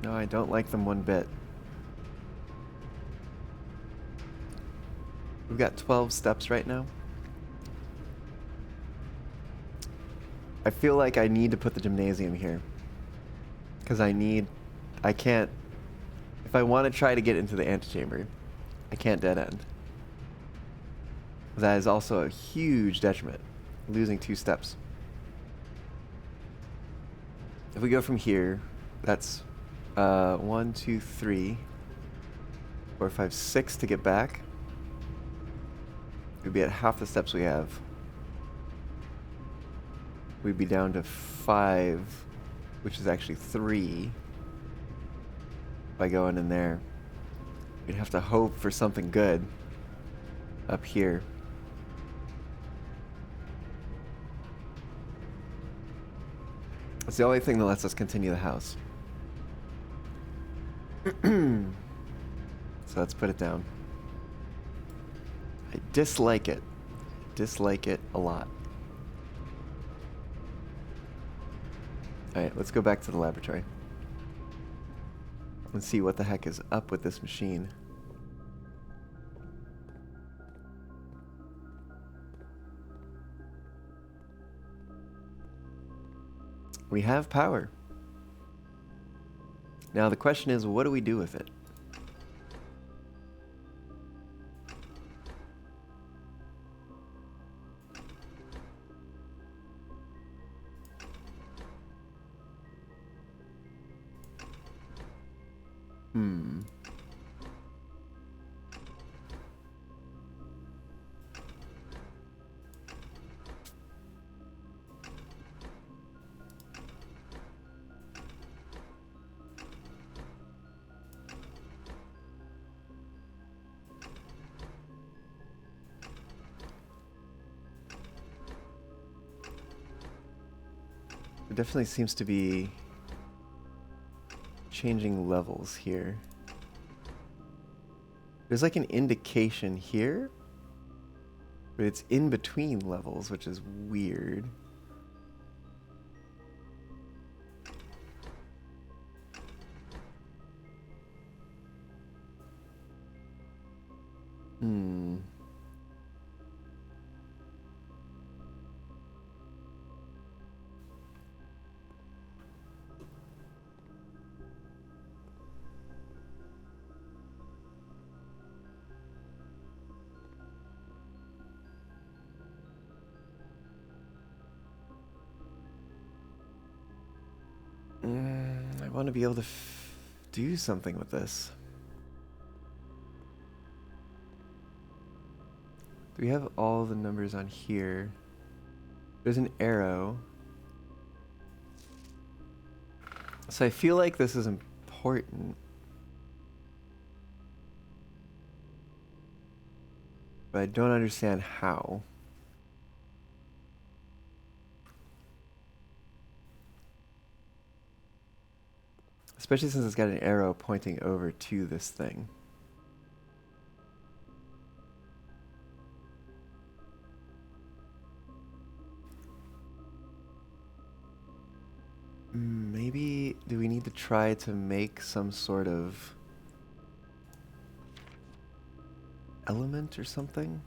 I don't like them one bit. We've got 12 steps right now. I feel like I need to put the gymnasium here. Because I can't, if I want to try to get into the antechamber, I can't dead end. That is also a huge detriment, losing 2 steps. If we go from here, that's 1, 2, 3, 4, 5, 6 to get back. We'd be at half the steps we have. We'd be down to 5, which is actually 3 by going in there. We'd have to hope for something good up here. It's the only thing that lets us continue the house. So let's put it down. I dislike it. Dislike it a lot. Alright, let's go back to the laboratory. Let's see what the heck is up with this machine. We have power. Now the question is, what do we do with it? It definitely seems to be changing levels here. There's like an indication here, but it's in between levels, which is weird. I want to be able to do something with this. Do we have all the numbers on here? There's an arrow. So I feel like this is important. But I don't understand how. Especially since it's got an arrow pointing over to this thing. Maybe, do we need to try to make some sort of element or something?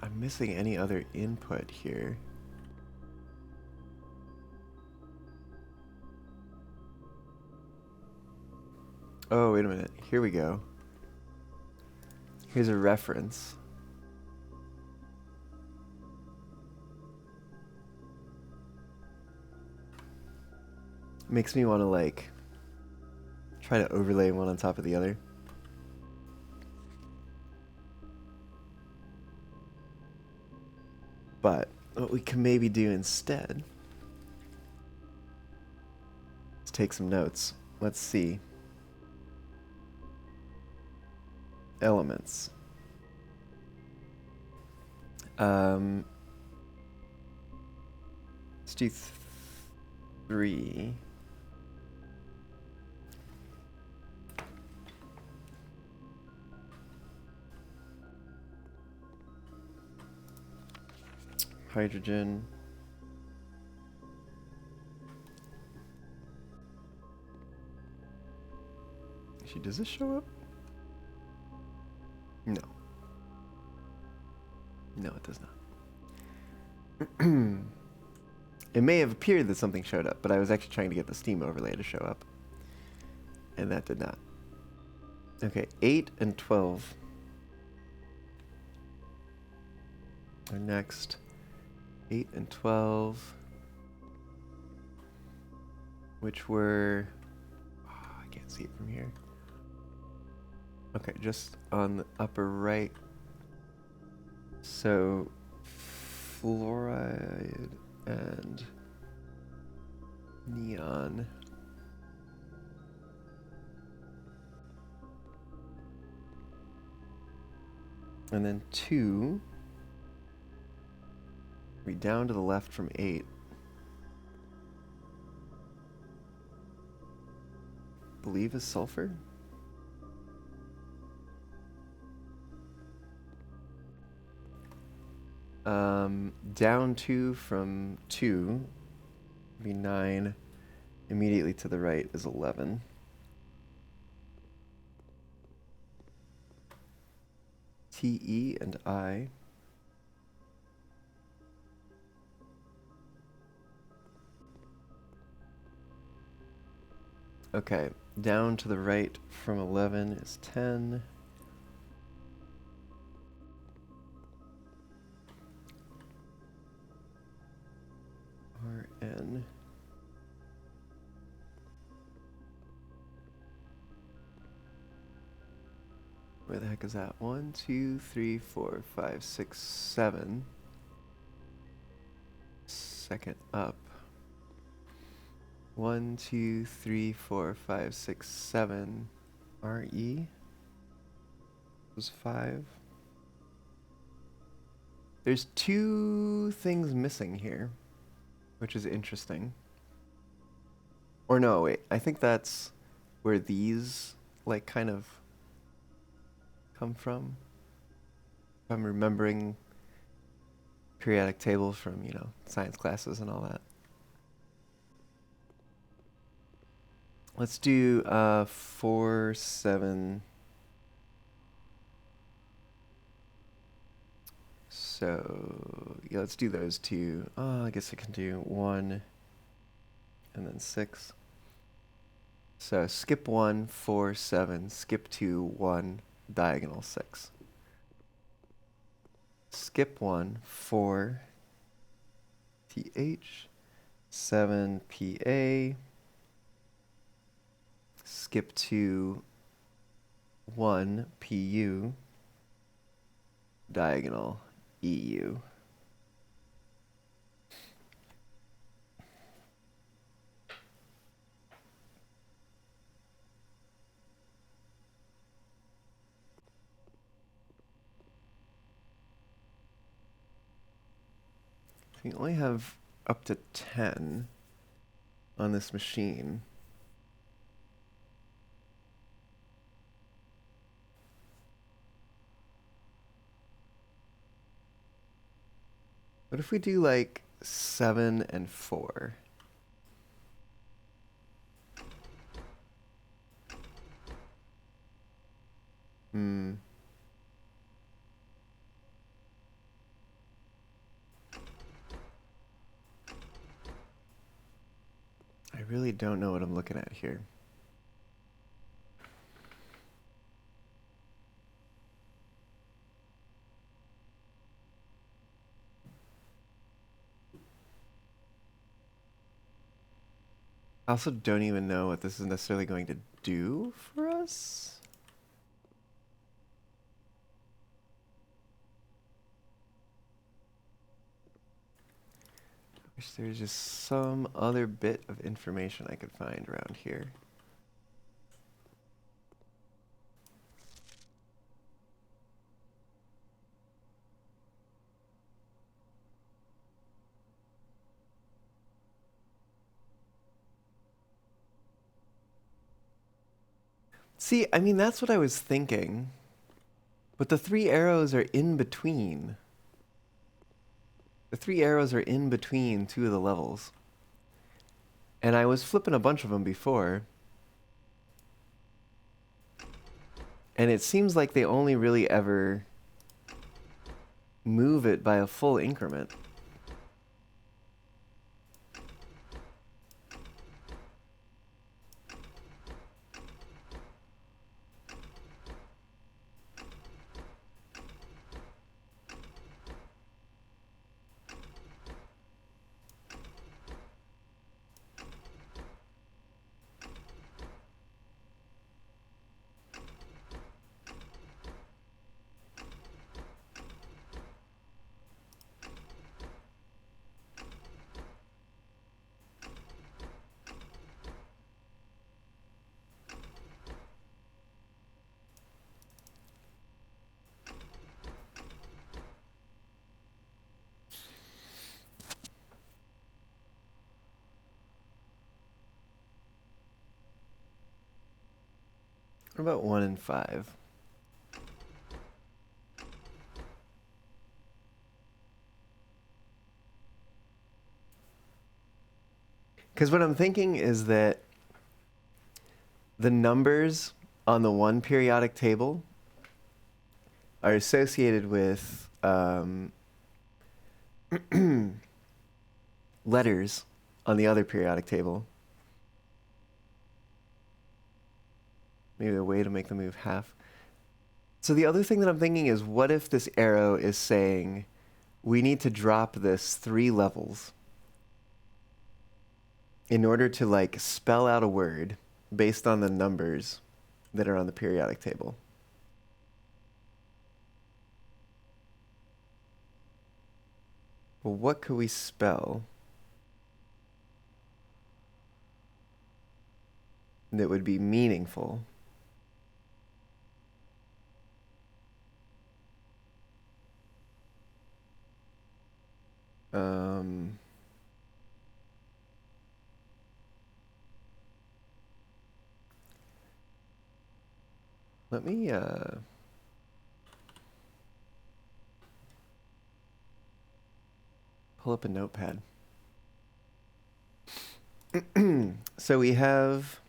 I'm missing any other input here. Oh, wait a minute. Here we go. Here's a reference. Makes me want to like try to overlay one on top of the other. But what we can maybe do instead is take some notes. Let's see. Elements. Let's do 3. Hydrogen. Actually, does this show up? No. No, it does not. It may have appeared that something showed up, but I was actually trying to get the Steam overlay to show up. And that did not. Okay, 8 and 12 are next. 8 and 12, which were, I can't see it from here. Okay, just on the upper right. So, fluoride and neon. And then 2. Be down to the left from 8. Believe is sulfur? Down 2 from 2 be 9. Immediately to the right is 11. Te and I. Okay, down to the right from 11 is 10. Rn. Where the heck is that? 1, 2, 3, 4, 5, 6, 7. Second up. 1, 2, 3, 4, 5, 6, 7. RE was 5. There's 2 things missing here, which is interesting. Or no, wait. I think that's where these, like, kind of come from. If I'm remembering periodic tables from, you know, science classes and all that. Let's do 4, 7. So, yeah, let's do those 2. I guess I can do 1 and then 6. So skip 1, 4, 7, skip 2, 1, diagonal 6. Skip 1, 4, TH, 7, PA. Skip 2, 1, PU, diagonal EU. You only have up to 10 on this machine. What if we do like 7 and 4? I really don't know what I'm looking at here. I also don't even know what this is necessarily going to do for us. Wish there's just some other bit of information I could find around here. See, I mean, that's what I was thinking. But the three arrows are in between. The three arrows are in between two of the levels. And I was flipping a bunch of them before. And it seems like they only really ever move it by a full increment. What about 1 and 5? Because what I'm thinking is that the numbers on the one periodic table are associated with letters on the other periodic table. Maybe a way to make them move half. So the other thing that I'm thinking is, what if this arrow is saying we need to drop this 3 levels in order to like spell out a word based on the numbers that are on the periodic table? Well, what could we spell that would be meaningful? Let me pull up a notepad. So we have,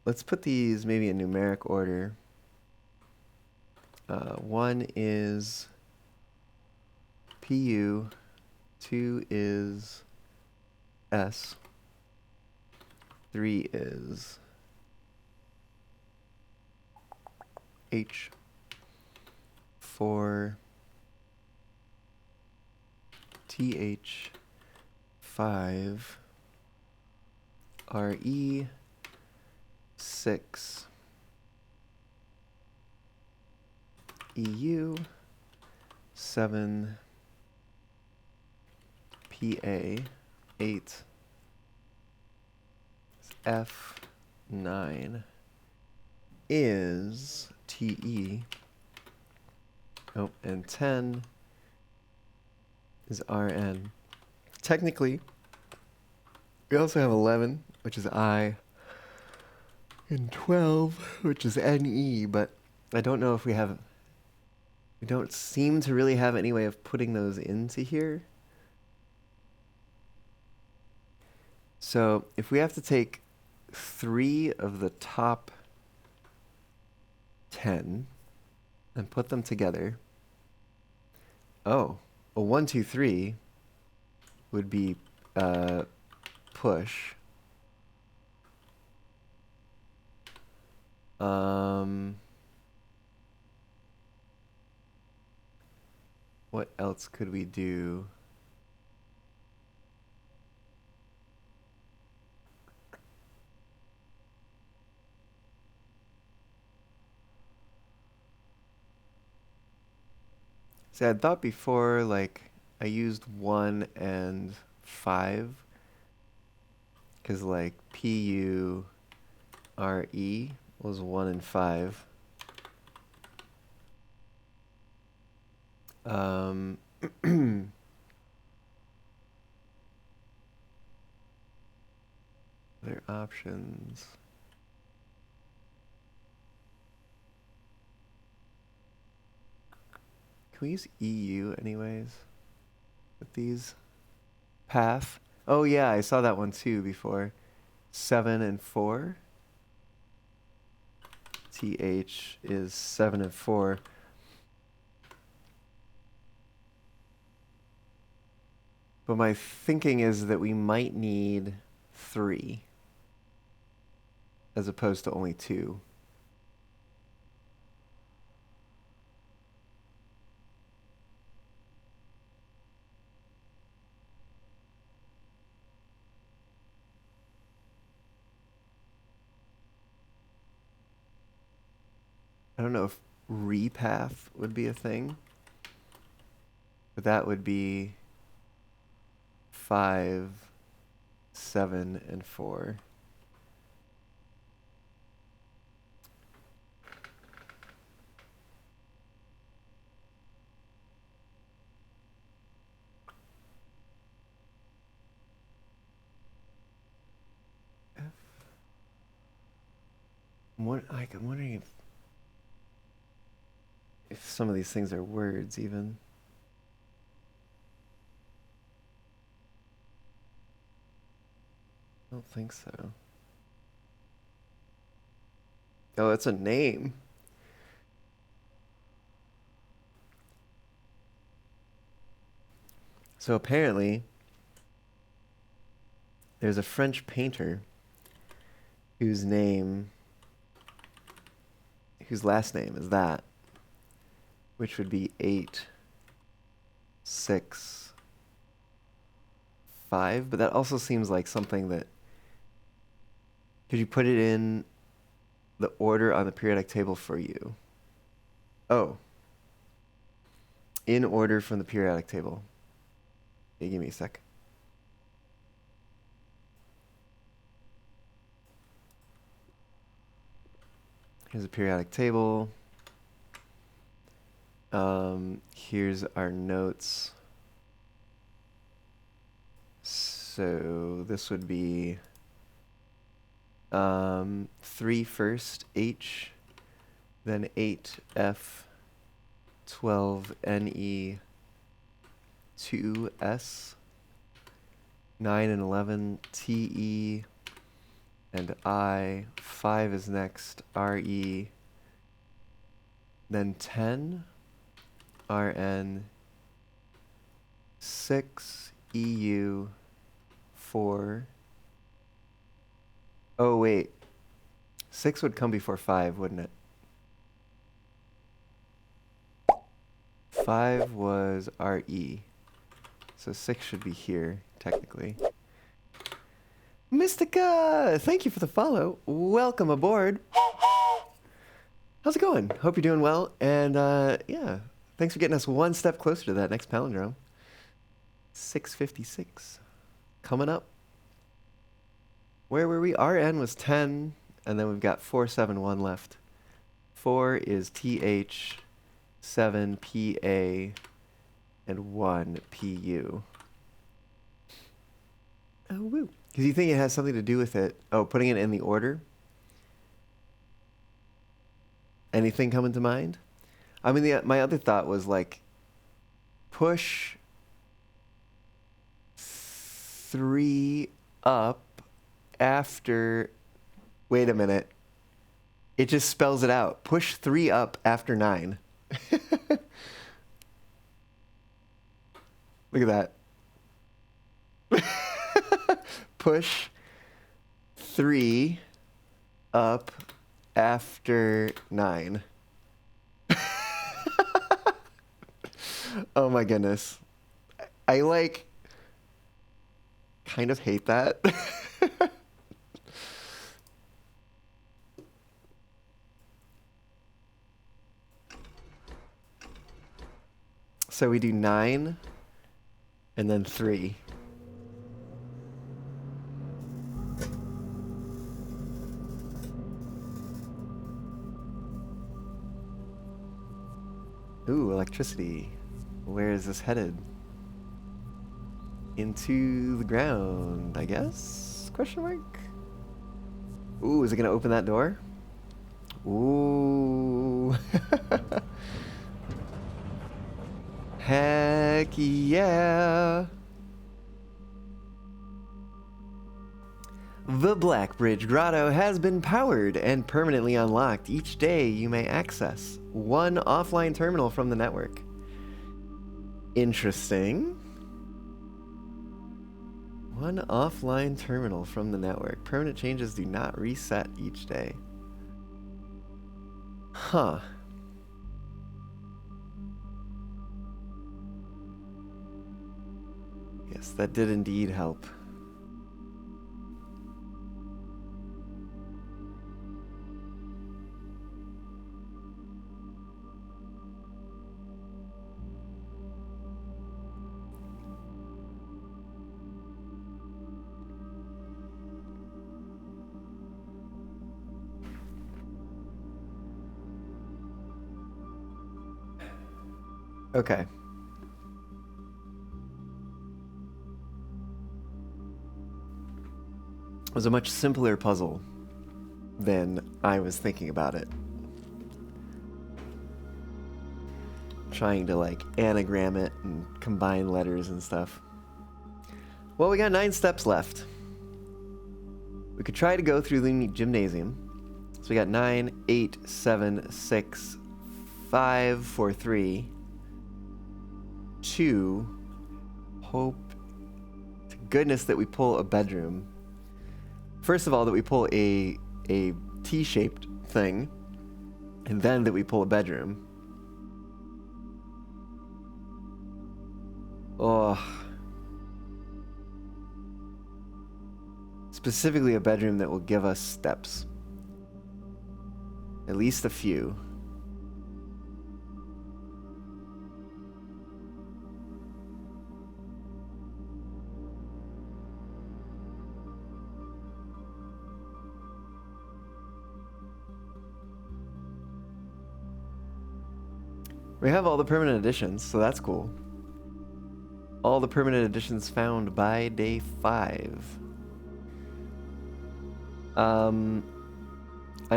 let's put these maybe in numeric order. 1 is PU, 2 is S, 3 is H, 4 TH, 5 RE, 6 EU, 7 PA, 8 F, 9 is TE. Oh, and 10 is RN. Technically, we also have 11, which is I, and 12, which is NE, but I don't know if we don't seem to really have any way of putting those into here. So if we have to take 3 of the top 10 and put them together, oh, a 1, 2, 3 would be push. What else could we do? See, I thought before, like, I used 1 and 5. Because, like, PURE was 1 and 5. Other options. Can we use EU anyways with these? Path. Oh yeah, I saw that one too before. 7 and 4. TH is 7 and 4. But my thinking is that we might need 3 as opposed to only 2. I don't know if repath would be a thing, but that would be 5, 7, and 4. I'm wondering if some of these things are words even. I don't think so. Oh, it's a name. So apparently, there's a French painter whose last name is that, which would be 8, 6, 5. But that also seems like something that, could you put it in the order on the periodic table for you? Oh, in order from the periodic table. Okay, give me a sec. Here's a periodic table. Here's our notes. So this would be 3 first, H, then 8, F, 12, NE, 2, S, 9 and 11, TE, and I. 5 is next, RE, then 10, RN, 6, EU, 4. Oh, wait. 6 would come before 5, wouldn't it? 5 was RE. So 6 should be here, technically. Mystica! Thank you for the follow. Welcome aboard. How's it going? Hope you're doing well. And yeah, thanks for getting us one step closer to that next palindrome. 656. Coming up. Where were we? RN was 10, and then we've got 471 left. 4 is TH, 7 PA, and 1 PU. Oh, woo. Because you think it has something to do with it. Oh, putting it in the order? Anything coming to mind? I mean, my other thought was like, push 3 up after. Wait a minute. It just spells it out. Push 3 up after 9. Look at that. Push 3 up after 9. Oh my goodness. I like kind of hate that. So we do 9 and then 3. Ooh, electricity. Where is this headed? Into the ground, I guess? Question mark? Ooh, is it gonna open that door? Ooh. Heck yeah. The Blackbridge Grotto has been powered and permanently unlocked. Each day you may access one offline terminal from the network. Interesting. One offline terminal from the network. Permanent changes do not reset each day. Huh. Yes, that did indeed help. Okay. It was a much simpler puzzle than I was thinking about it. Trying to like anagram it and combine letters and stuff. Well, we got 9 steps left. We could try to go through the gymnasium. So we got 9, 8, 7, 6, 5, 4, 3, 2. Hope to goodness that we pull a bedroom. First of all, that we pull a T-shaped thing, and then that we pull a bedroom. Oh. Specifically a bedroom that will give us steps. At least a few. We have all the permanent additions, so that's cool. All the permanent additions found by day 5. I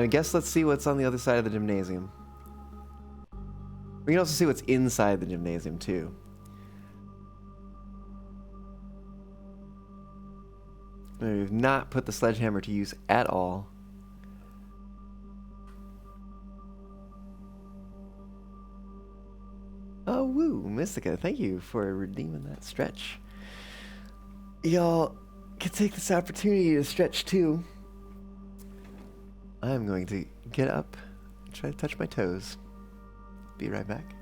guess let's see what's on the other side of the gymnasium. We can also see what's inside the gymnasium, too. We've not put the sledgehammer to use at all. Oh, woo, Mystica, thank you for redeeming that stretch. Y'all can take this opportunity to stretch too. I'm going to get up and try to touch my toes. Be right back.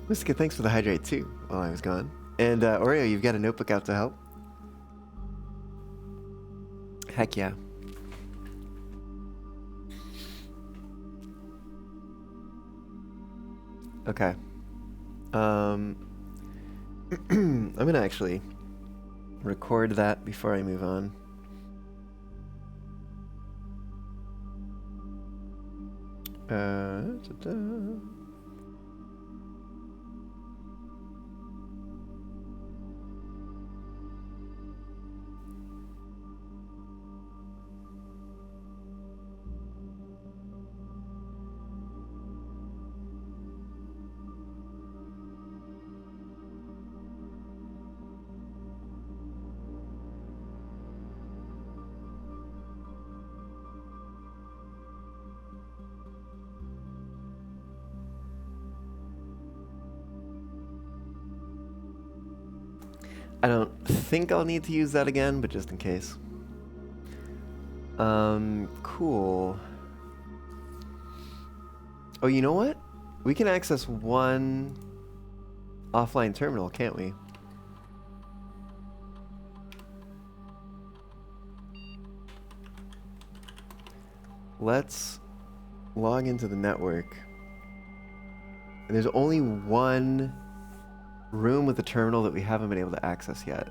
Mystica, thanks for the hydrate too, while I was gone. And Oreo, you've got a notebook out to help? Heck yeah. Okay. I'm gonna actually record that before I move on. Da-da. I don't think I'll need to use that again, but just in case. Cool. Oh, you know what? We can access one offline terminal, can't we? Let's log into the network. And there's only one room with a terminal that we haven't been able to access yet.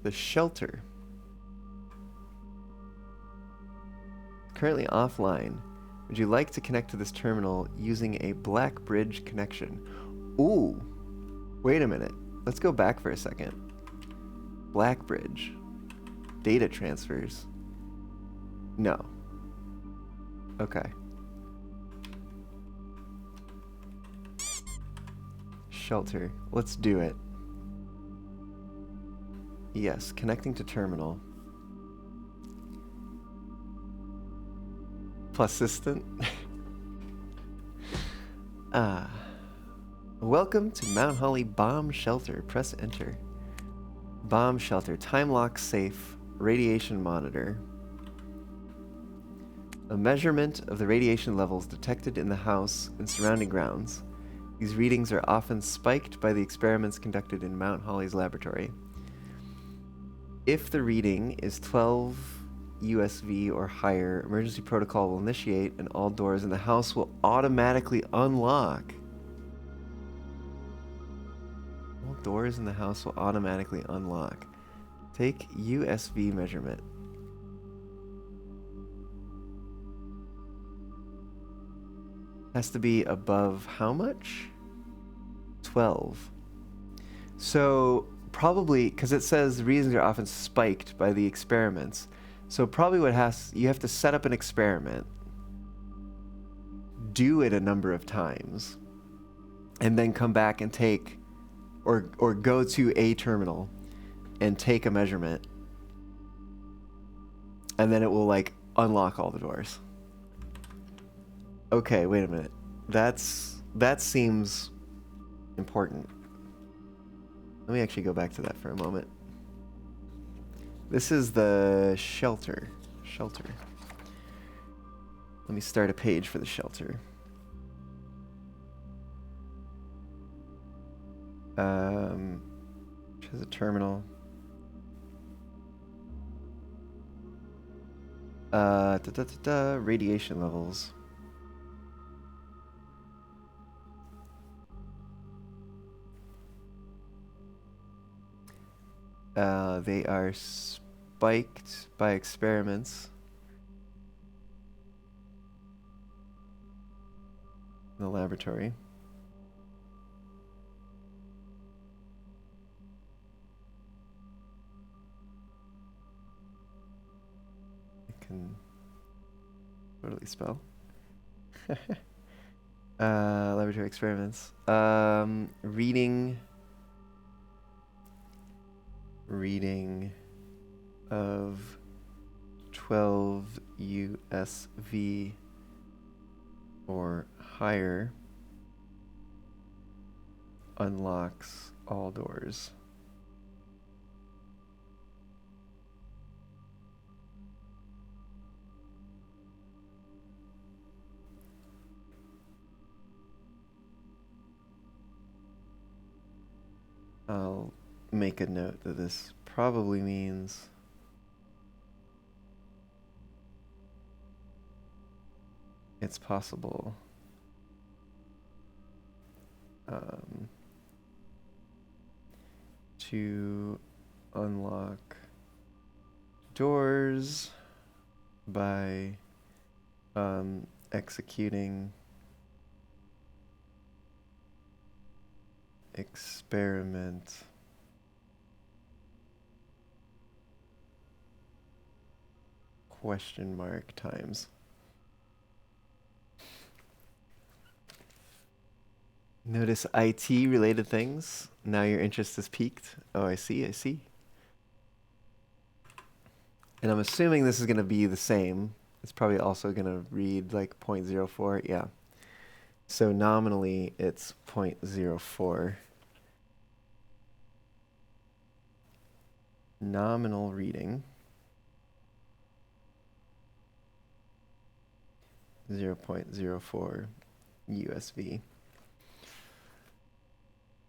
The shelter. Currently offline. Would you like to connect to this terminal using a black bridge connection? Ooh, wait a minute. Let's go back for a second. Black bridge. Data transfers. No. Okay. Shelter. Let's do it. Yes, connecting to terminal. Plus assistant. Welcome to Mount Holly Bomb Shelter. Press enter. Bomb shelter. Time lock safe. Radiation monitor. A measurement of the radiation levels detected in the house and surrounding grounds. These readings are often spiked by the experiments conducted in Mount Holly's laboratory. If the reading is 12 USV or higher, emergency protocol will initiate and all doors in the house will automatically unlock. All doors in the house will automatically unlock. Take USV measurement. Has to be above how much? 12. So probably, because it says readings are often spiked by the experiments. So probably you have to set up an experiment, do it a number of times, and then come back and take, or go to a terminal and take a measurement, and then it will like unlock all the doors. Okay, wait a minute. That seems important. Let me actually go back to that for a moment. This is the shelter. Shelter. Let me start a page for the shelter. Which has a terminal. Radiation levels. They are spiked by experiments in the laboratory. I can totally spell. Laboratory experiments. Reading of 12 USV or higher unlocks all doors. I'll make a note that this probably means it's possible to unlock doors by executing experiment question mark times. Notice IT related things. Now your interest is piqued. Oh, I see, I see. And I'm assuming this is going to be the same. It's probably also going to read like 0.04. Yeah. So nominally it's 0.04. Nominal reading 0.04 USV.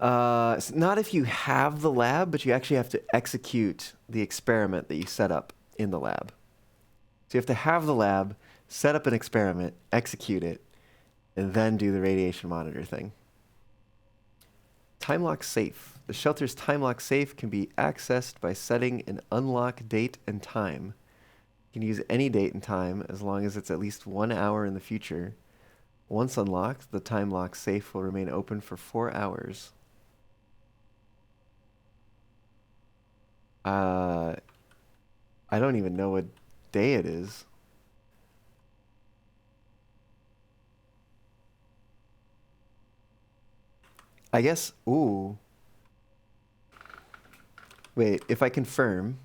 It's not if you have the lab, but you actually have to execute the experiment that you set up in the lab. So you have to have the lab, set up an experiment, execute it, and then do the radiation monitor thing. Time lock safe. The shelter's time lock safe can be accessed by setting an unlock date and time. You can use any date and time as long as it's at least 1 hour in the future. Once unlocked, the time lock safe will remain open for 4 hours. I don't even know what day it is. I guess, ooh. Wait, if I confirm.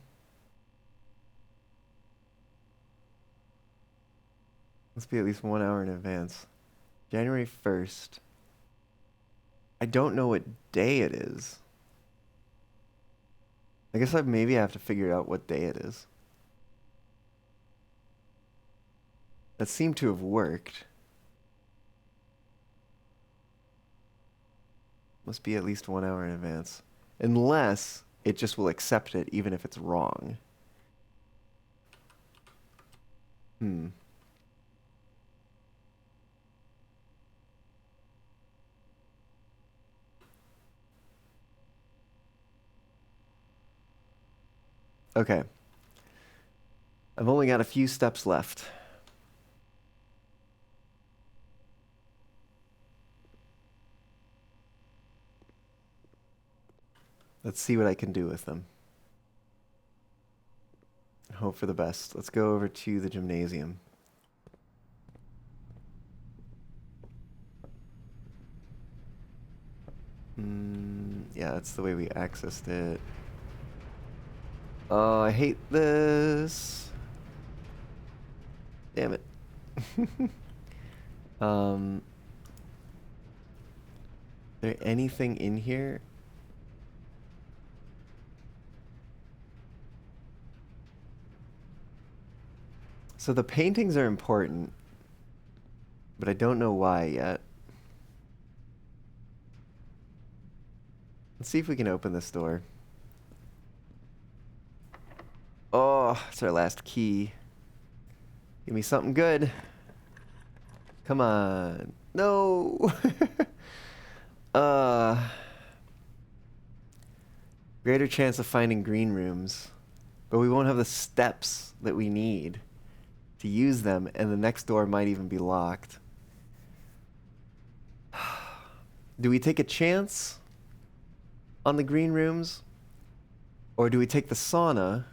Must be at least 1 hour in advance. January 1st. I don't know what day it is. I guess maybe have to figure out what day it is. That seemed to have worked. Must be at least 1 hour in advance. Unless it just will accept it even if it's wrong. Okay. I've only got a few steps left. Let's see what I can do with them. Hope for the best. Let's go over to the gymnasium. Yeah, that's the way we accessed it. Oh, I hate this. Damn it. Is there anything in here? So the paintings are important, but I don't know why yet. Let's see if we can open this door. Oh, it's our last key. Give me something good. Come on. No. Greater chance of finding green rooms, but we won't have the steps that we need to use them, and the next door might even be locked. Do we take a chance on the green rooms, or do we take the sauna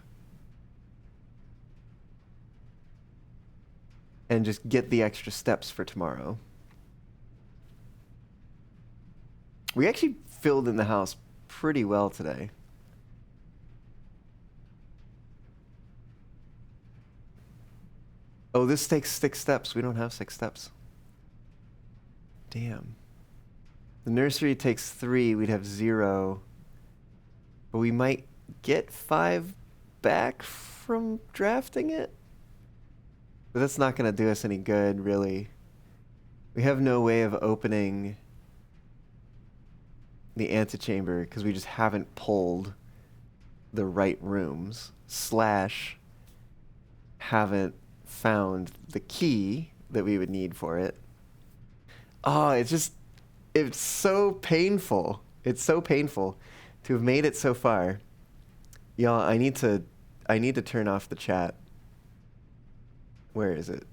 and just get the extra steps for tomorrow? We actually filled in the house pretty well today. Oh, this takes 6 steps. We don't have 6 steps. Damn. The nursery takes 3. We'd have 0. But we might get 5 back from drafting it. But that's not going to do us any good, really. We have no way of opening the antechamber because we just haven't pulled the right rooms / haven't found the key that we would need for it. Oh, it's so painful. It's so painful to have made it so far. Y'all, I need to I need to turn off the chat. Where is it?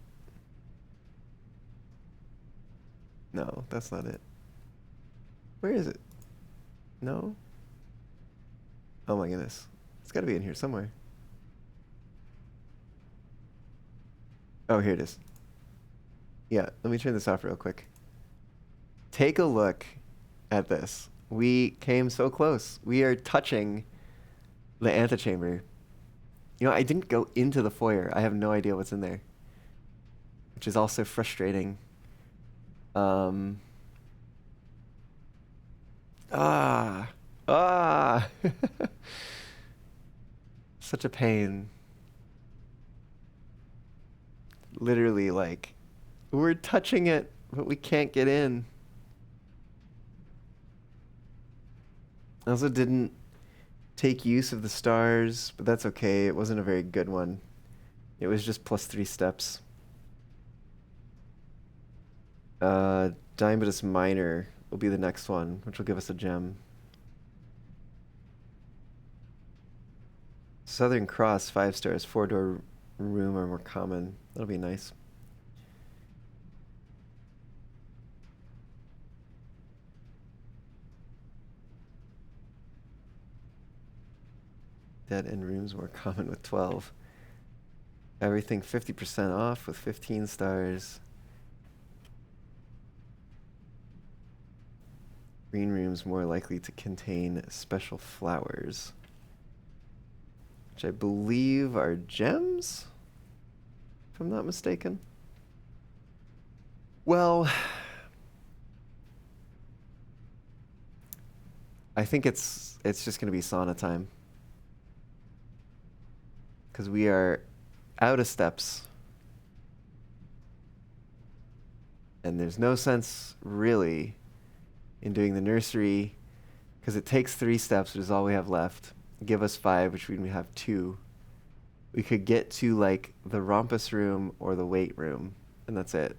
No, that's not it. Where is it? No? Oh my goodness. It's gotta be in here somewhere. Oh, here it is. Yeah, let me turn this off real quick. Take a look at this. We came so close. We are touching the antechamber. You know, I didn't go into the foyer. I have no idea what's in there, which is also frustrating. Such a pain. Literally, like, we're touching it, but we can't get in. I also didn't take use of the stars, but that's okay. It wasn't a very good one. It was just plus 3 steps. Diabetus Minor will be the next one, which will give us a gem. Southern Cross, 5 stars. 4-door room are more common. That'll be nice. Dead end rooms more common with 12. Everything 50% off with 15 stars. Green rooms more likely to contain special flowers, which I believe are gems, if I'm not mistaken. Well, I think it's just gonna be sauna time, because we are out of steps, and there's no sense really in doing the nursery, because it takes 3 steps, which is all we have left. Give us 5, which we have 2. We could get to like the rompus room or the weight room, and that's it.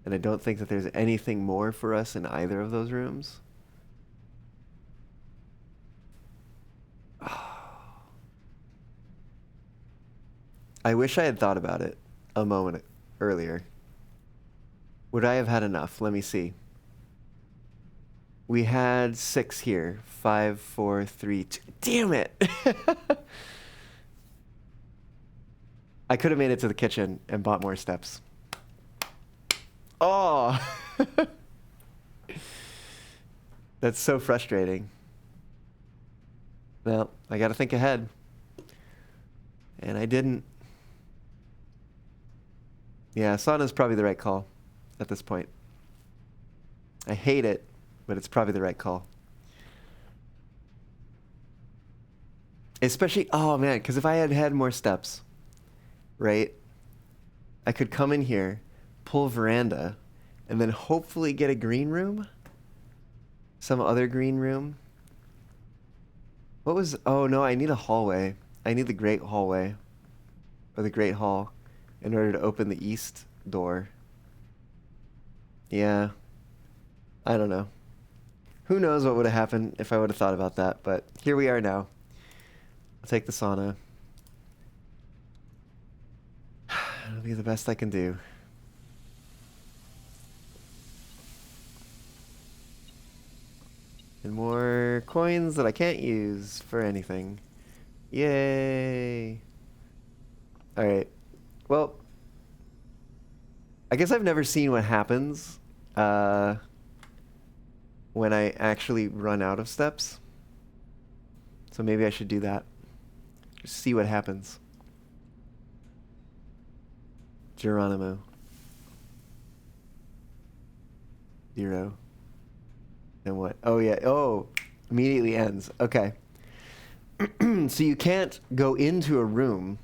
And I don't think that there's anything more for us in either of those rooms. I wish I had thought about it a moment earlier. Would I have had enough? Let me see. We had 6 here. 5, 4, 3, 2. Damn it! I could have made it to the kitchen and bought more steps. Oh! That's so frustrating. Well, I gotta think ahead. And I didn't. Yeah, sauna's probably the right call at this point. I hate it, but it's probably the right call. Especially, oh man, because if I had had more steps, right? I could come in here, pull veranda, and then hopefully get a green room. Some other green room. What was, oh no, I need a hallway. I need the great hallway, or the great hall, in order to open the east door. Yeah. I don't know. Who knows what would have happened if I would have thought about that, but here we are now. I'll take the sauna. It'll be the best I can do. And more coins that I can't use for anything. Yay! Alright. Well, I guess I've never seen what happens when I actually run out of steps. So maybe I should do that. Just see what happens. Geronimo. 0. And what? Oh yeah. Oh, immediately ends. Okay. So you can't go into a room,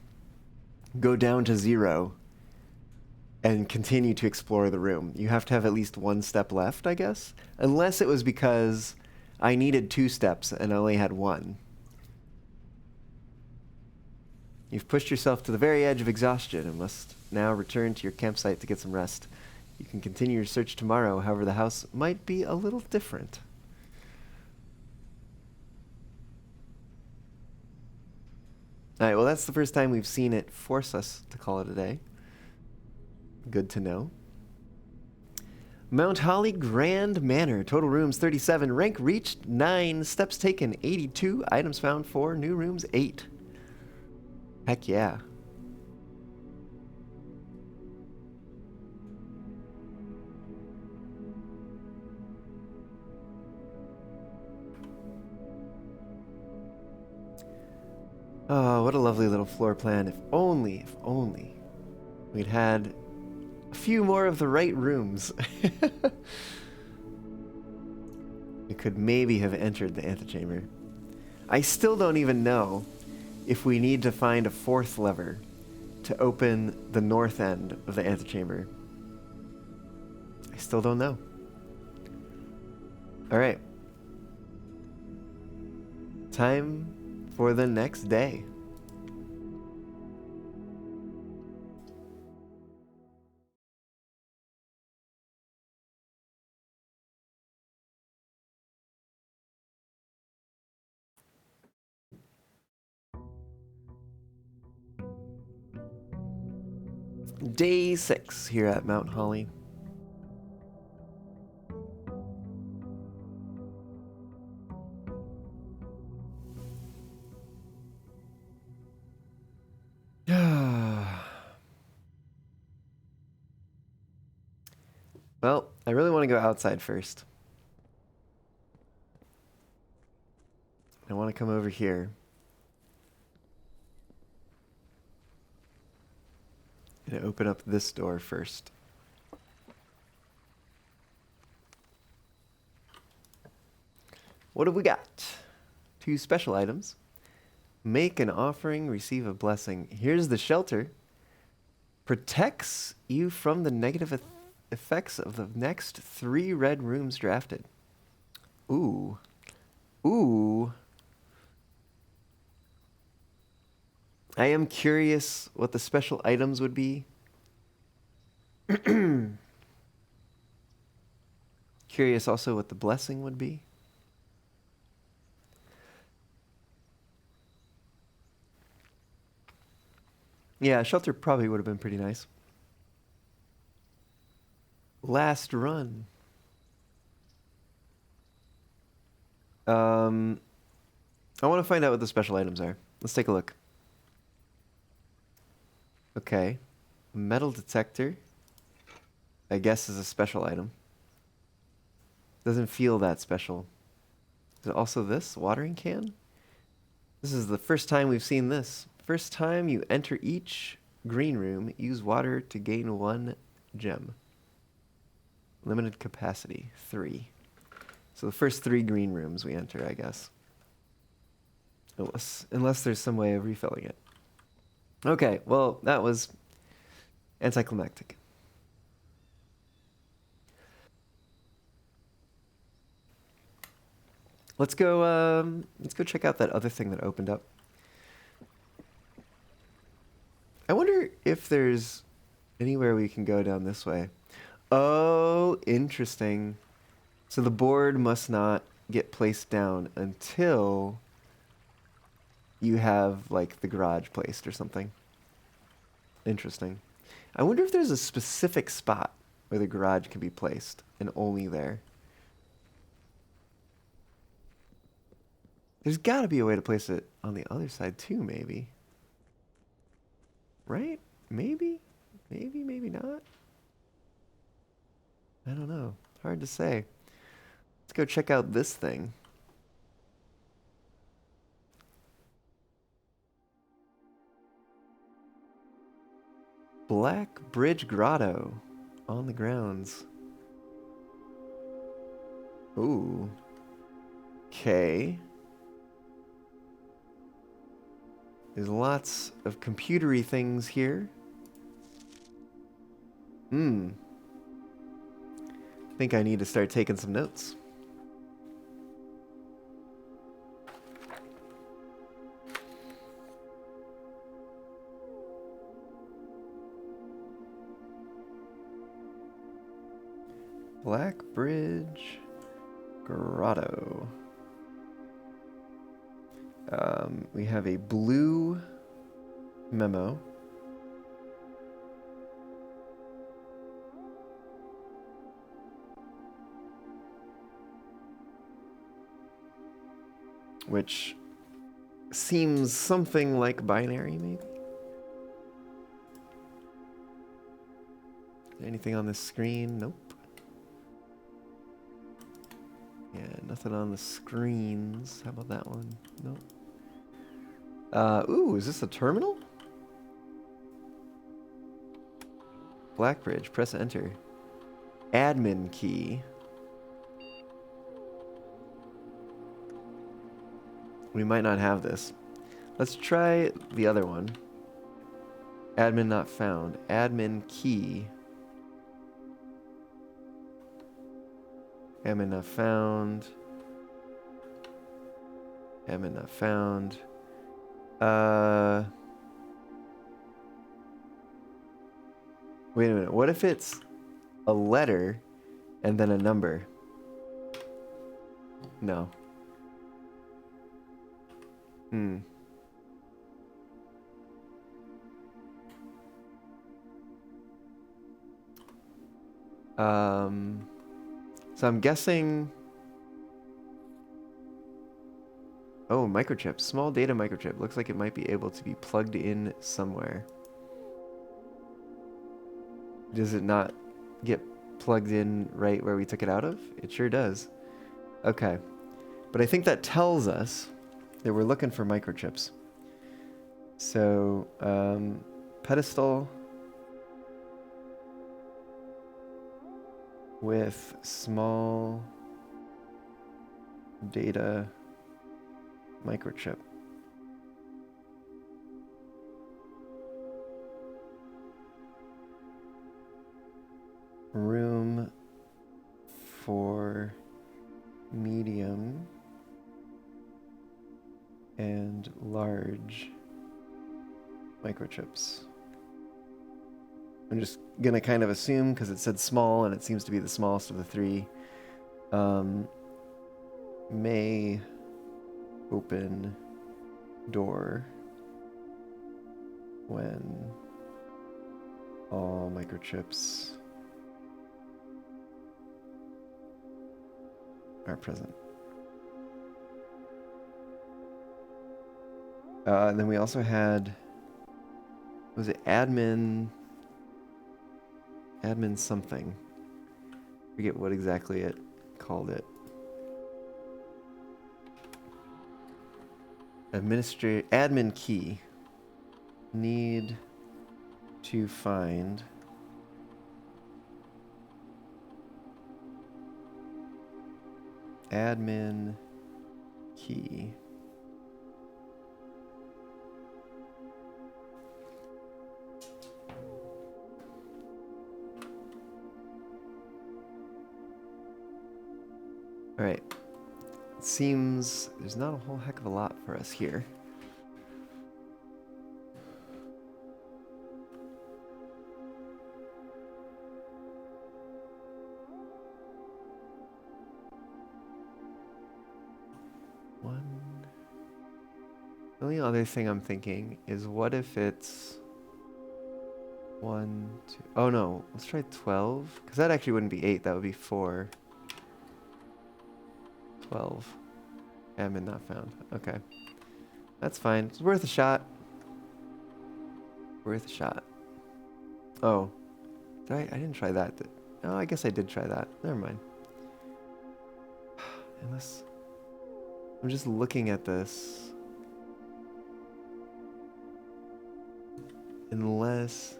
go down to 0, and continue to explore the room. You have to have at least 1 step left, I guess. Unless it was because I needed 2 steps and I only had 1. You've pushed yourself to the very edge of exhaustion and must now return to your campsite to get some rest. You can continue your search tomorrow, however the house might be a little different. All right, well, that's the first time we've seen it force us to call it a day. Good to know. Mount Holly Grand Manor. Total rooms 37. Rank reached 9. Steps taken 82. Items found 4. New rooms 8. Heck yeah. Oh, what a lovely little floor plan. If only we'd had a few more of the right rooms. We could maybe have entered the antechamber. I still don't even know if we need to find a 4th lever to open the north end of the antechamber. I still don't know. All right. Time for the next day. Day 6 here at Mount Holly. Well, I really want to go outside first. I want to come over here. And open up this door first. What have we got? 2 special items. Make an offering, receive a blessing. Here's the shelter. Protects you from the negative effects of the next 3 red rooms drafted. Ooh. Ooh. I am curious what the special items would be. Curious also what the blessing would be. Yeah, shelter probably would have been pretty nice. Last run. I want to find out what the special items are. Let's take a look. Okay. Metal detector. I guess is a special item. Doesn't feel that special. Is it also this? Watering can? This is the first time we've seen this. First time you enter each green room, use water to gain 1 gem. Limited capacity, 3. So the first 3 green rooms we enter, I guess. Unless there's some way of refilling it. Okay, well, that was anticlimactic. Let's go check out that other thing that opened up. I wonder if there's anywhere we can go down this way. Oh, interesting. So the board must not get placed down until you have, like, the garage placed or something. Interesting. I wonder if there's a specific spot where the garage can be placed, and only there. There's got to be a way to place it on the other side too, maybe. Right? Maybe? Maybe not. I don't know. Hard to say. Let's go check out this thing. Black Bridge Grotto on the grounds. Ooh. Okay. There's lots of computery things here. I think I need to start taking some notes. Black Bridge Grotto. We have a blue Memo. Which seems something like binary, maybe? Anything on this screen? Nope. Yeah, nothing on the screens. How about that one? Nope. Ooh, is this a terminal? Blackbridge, press enter. Admin key. We might not have this. Let's try the other one. Admin not found. Admin key. Admin not found. Admin not found. Wait a minute. What if it's a letter and then a number? No. So I'm guessing. Oh, microchip. Small data microchip. Looks like it might be able to be plugged in somewhere. Does it not get plugged in right where we took it out of? It sure does. Okay. But I think that tells us that we're looking for microchips. So, pedestal with small data microchip. Room for medium and large microchips. I'm just gonna kind of assume because it said small and it seems to be the smallest of the three. May open door when all microchips are present. And then we also had, was it admin something? I forget what exactly it called it. Admin key. Need to find admin key. All right. It seems there's not a whole heck of a lot for us here. The only other thing I'm thinking is what if it's 1, 2, oh no, let's try 12, because that actually wouldn't be 8, that would be 4. 12. Admin not found. Okay. That's fine. It's worth a shot. Worth a shot. Oh. I didn't try that. Oh, I guess I did try that. Never mind. Unless... I'm just looking at this. Unless...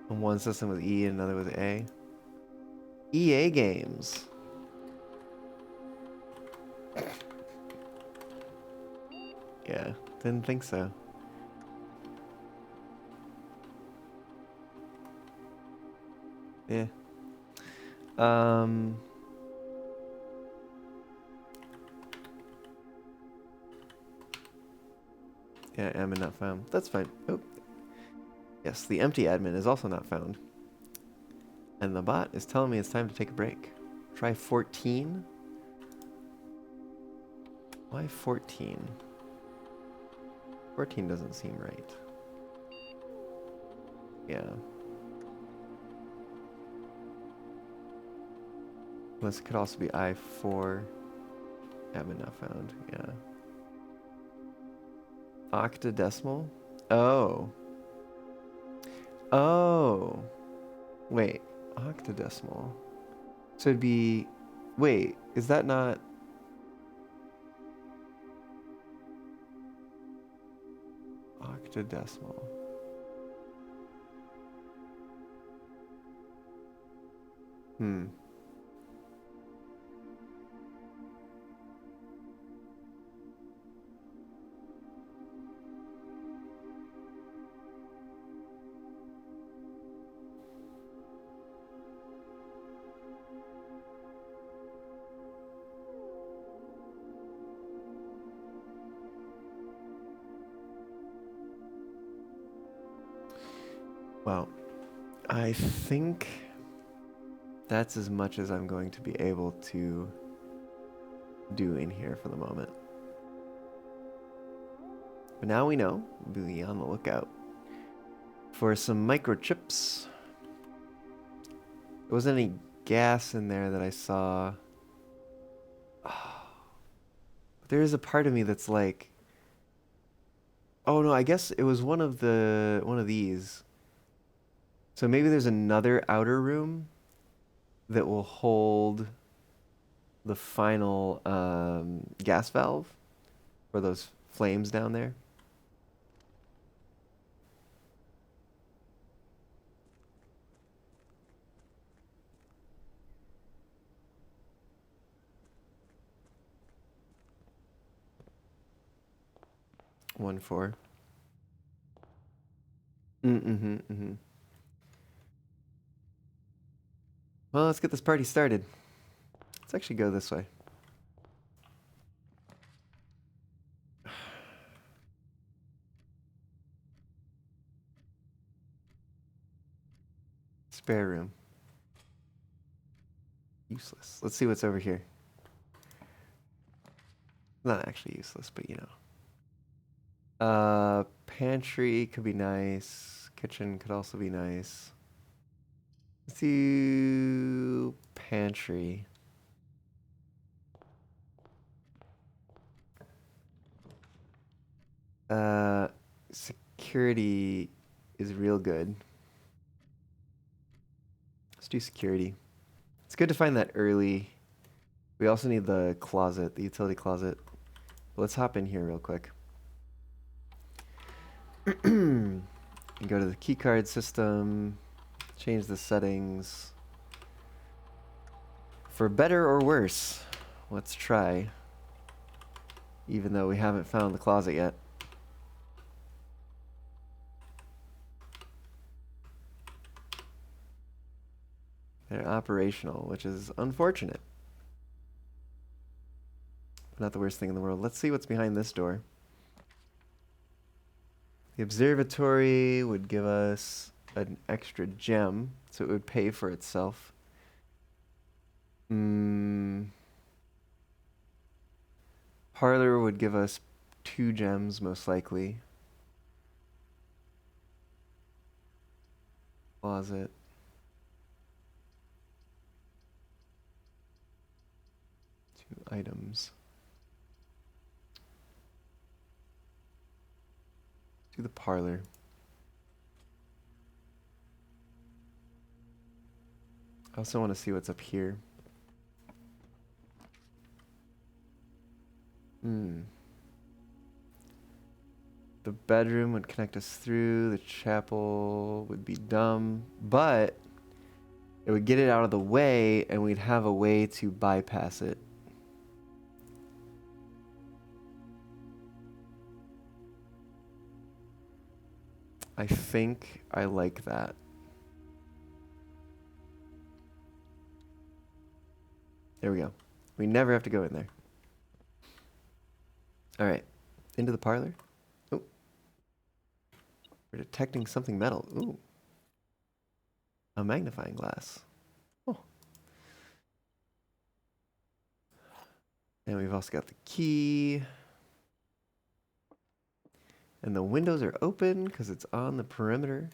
on one system with E and another with A. EA games. Yeah, didn't think so. Yeah. Yeah, admin not found. That's fine. Oh. Yes, the empty admin is also not found. And the bot is telling me it's time to take a break. Try 14. Why 14? 14 doesn't seem right. Yeah. Unless it could also be I4. Haven't not found. Yeah. Octodecimal? Oh. Oh. Wait. Octodecimal. So it'd be... Wait, is that not... Octodecimal. Hmm. Well, I think that's as much as I'm going to be able to do in here for the moment. But now we know. Be on the lookout for some microchips. There wasn't any gas in there that I saw. Oh, there is a part of me that's like, oh no, I guess it was one of these. So maybe there's another outer room that will hold the final gas valve for those flames down there. One four. Mm-hmm. Well, let's get this party started. Let's actually go this way. Spare room. Useless. Let's see what's over here. Not actually useless, but you know. Pantry could be nice. Kitchen could also be nice. Let's do pantry. Security is real good. Let's do security. It's good to find that early. We also need the closet, the utility closet. Let's hop in here real quick. And go to the keycard system. Change the settings. For better or worse, let's try. Even though we haven't found the closet yet. They're operational, which is unfortunate. But not the worst thing in the world. Let's see what's behind this door. The observatory would give us an extra gem, so it would pay for itself. Parlor would give us 2 gems, most likely. Closet. Items. Do the parlor. I also want to see what's up here. The bedroom would connect us through. The chapel would be dumb, but it would get it out of the way, and we'd have a way to bypass it. I think I like that. There we go. We never have to go in there. All right. Into the parlor. Oh. We're detecting something metal. Ooh. A magnifying glass. Oh. And we've also got the key. And the windows are open because it's on the perimeter.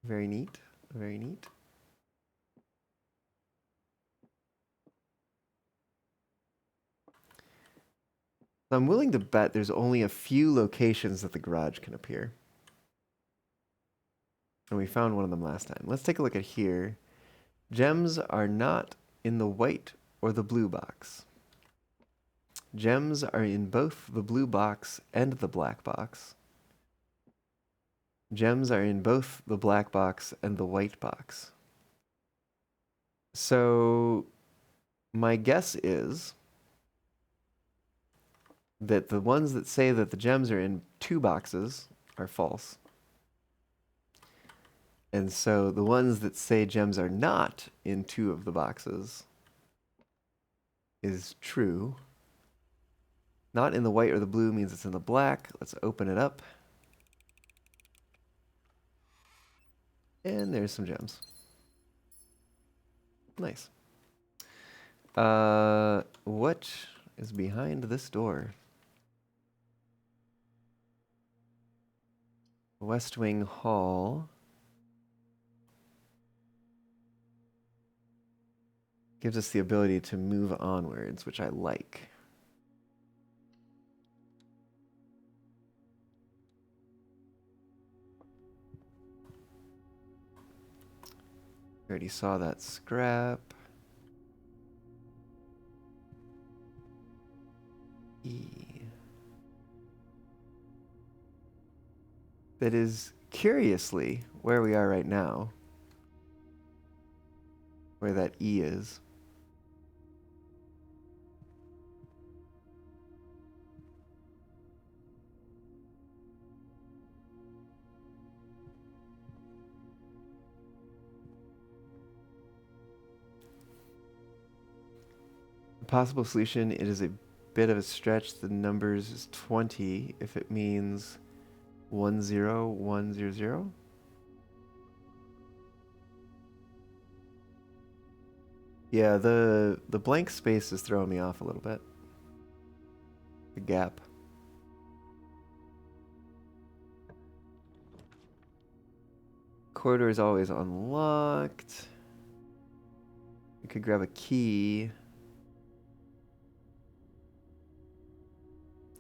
Very neat. Very neat. So I'm willing to bet there's only a few locations that the garage can appear. And we found one of them last time. Let's take a look at here. Gems are not in the white or the blue box. Gems are in both the blue box and the black box. Gems are in both the black box and the white box. So my guess is that the ones that say that the gems are in two boxes are false. And so the ones that say gems are not in two of the boxes is true. Not in the white or the blue means it's in the black. Let's open it up. And there's some gems. Nice. What is behind this door? West Wing Hall. Gives us the ability to move onwards, which I like. Already saw that scrap. E. That is curiously where we are right now. Where that E is. A possible solution, it is a bit of a stretch. The numbers is 20 if it means 10100. Yeah, the blank space is throwing me off a little bit. The gap. Corridor is always unlocked. We could grab a key.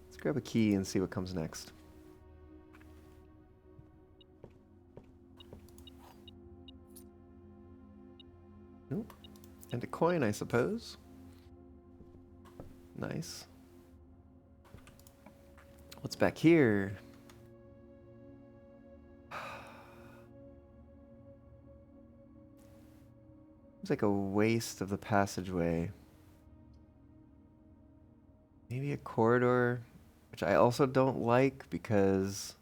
Let's grab a key and see what comes next. Nope. And a coin, I suppose. Nice. What's back here? Seems like a waste of the passageway. Maybe a corridor, which I also don't like because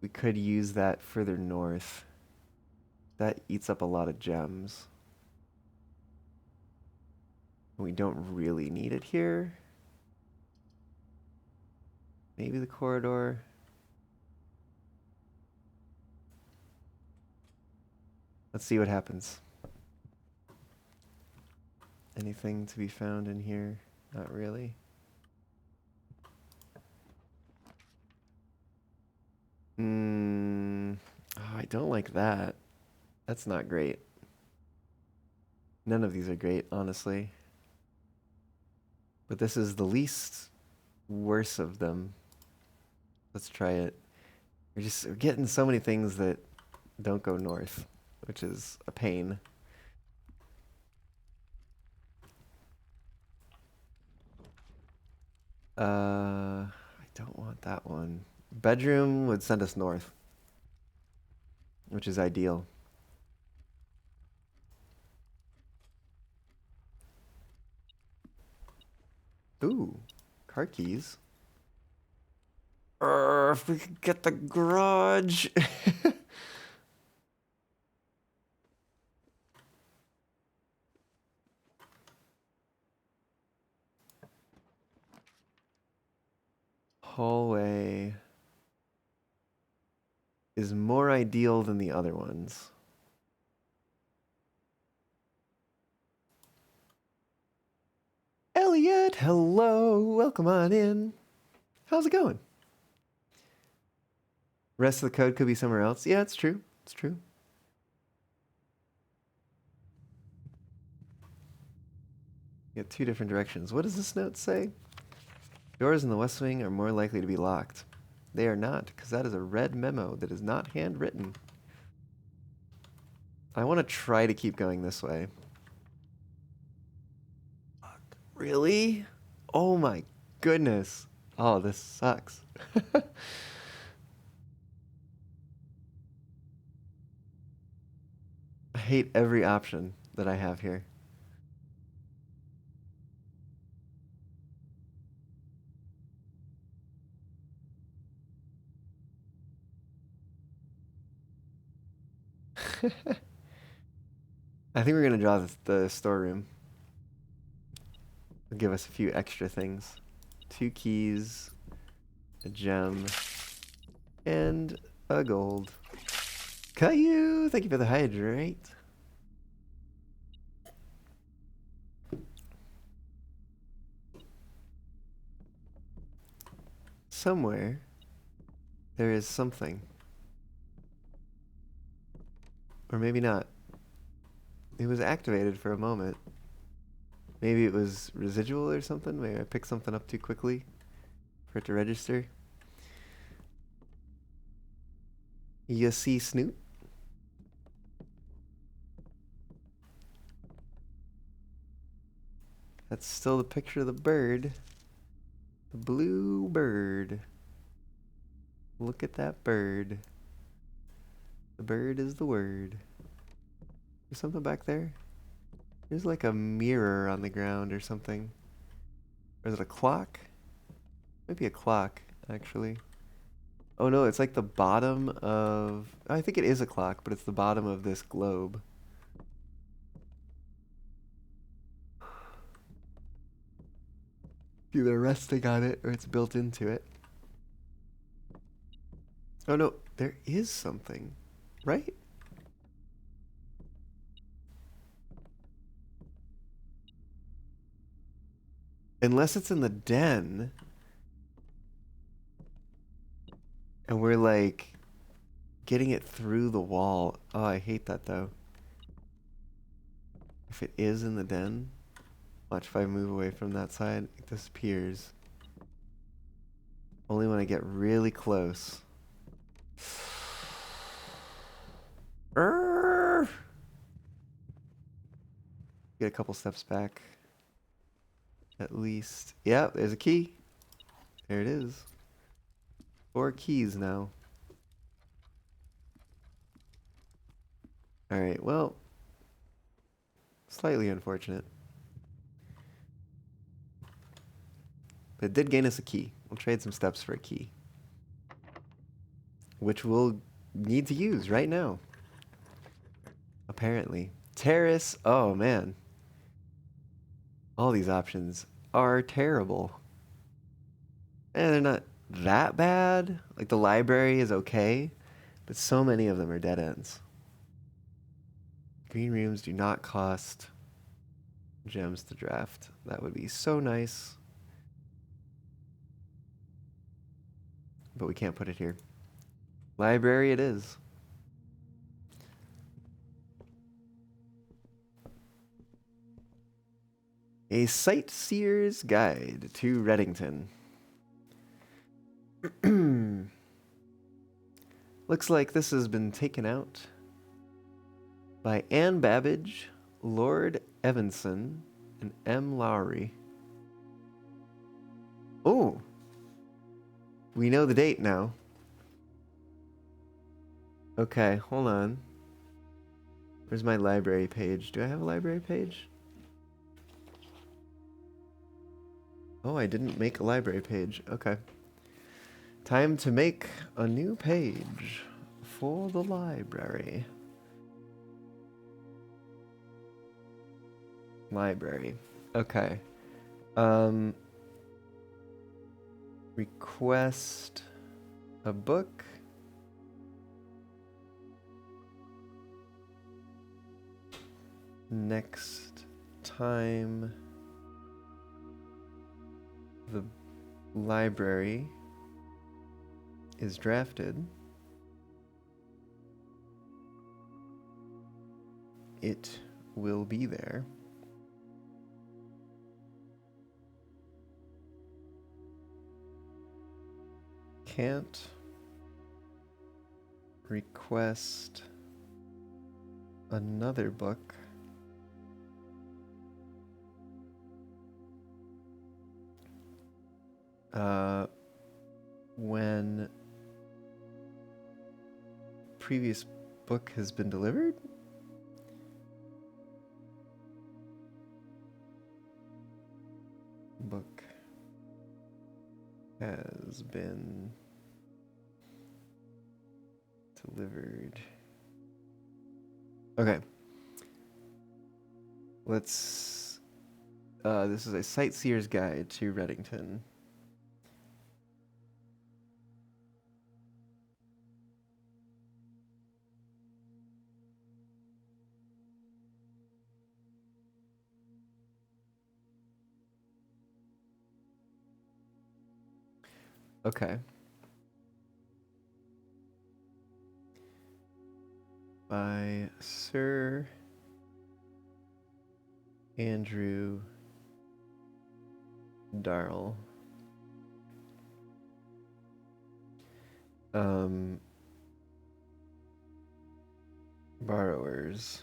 we could use that further north. That eats up a lot of gems. We don't really need it here. Maybe the corridor. Let's see what happens. Anything to be found in here? Not really. Oh, I don't like that. That's not great. None of these are great, honestly. But this is the least worse of them. Let's try it. We're getting so many things that don't go north, which is a pain. I don't want that one. Bedroom would send us north, which is ideal. Ooh, car keys. If we could get the garage. Hallway is more ideal than the other ones. Elliot, hello, welcome on in. How's it going? Rest of the code could be somewhere else. Yeah, it's true. It's true. You got two different directions. What does this note say? Doors in the West Wing are more likely to be locked. They are not, because that is a red memo that is not handwritten. I want to try to keep going this way. Fuck. Really? Oh my goodness. Oh, this sucks. I hate every option that I have here. I think we're going to draw the storeroom. It'll give us a few extra things. 2 keys, a gem, and a gold. Caillou! Thank you for the hydrate. Somewhere, there is something. Or maybe not. It was activated for a moment. Maybe it was residual or something. Maybe I picked something up too quickly for it to register. You see Snoot? That's still the picture of the bird. The blue bird. Look at that bird. The bird is the word. There's something back there? There's like a mirror on the ground or something. Or is it a clock? Maybe a clock, actually. Oh no, it's like the bottom of... I think it is a clock, but it's the bottom of this globe. Either resting on it or it's built into it. Oh no, there is something, right? Unless it's in the den. And we're like getting it through the wall. Oh, I hate that though. If it is in the den, watch if I move away from that side, it disappears. Only when I get really close. Get a couple steps back. At least. Yeah, there's a key. There it is. 4 keys now. Alright, well. Slightly unfortunate. But it did gain us a key. We'll trade some steps for a key. Which we'll need to use right now. Apparently. Terrace. Oh, man. All these options are terrible. And they're not that bad. Like, the library is okay. But so many of them are dead ends. Green rooms do not cost gems to draft. That would be so nice. But we can't put it here. Library it is. A Sightseer's Guide to Reddington. Looks like this has been taken out by Anne Babbage, Lord Evanson, and M. Lowry. Oh! We know the date now. Okay, hold on. Where's my library page? Do I have a library page? Oh, I didn't make a library page. Okay. Time to make a new page for the library. Library. Okay. Request a book. Next time the library is drafted, it will be there. Can't request another book when previous book has been delivered? Book has been delivered. Okay. Let's this is a sightseer's guide to Reddington. Okay. By Sir Andrew Darrell. Borrowers.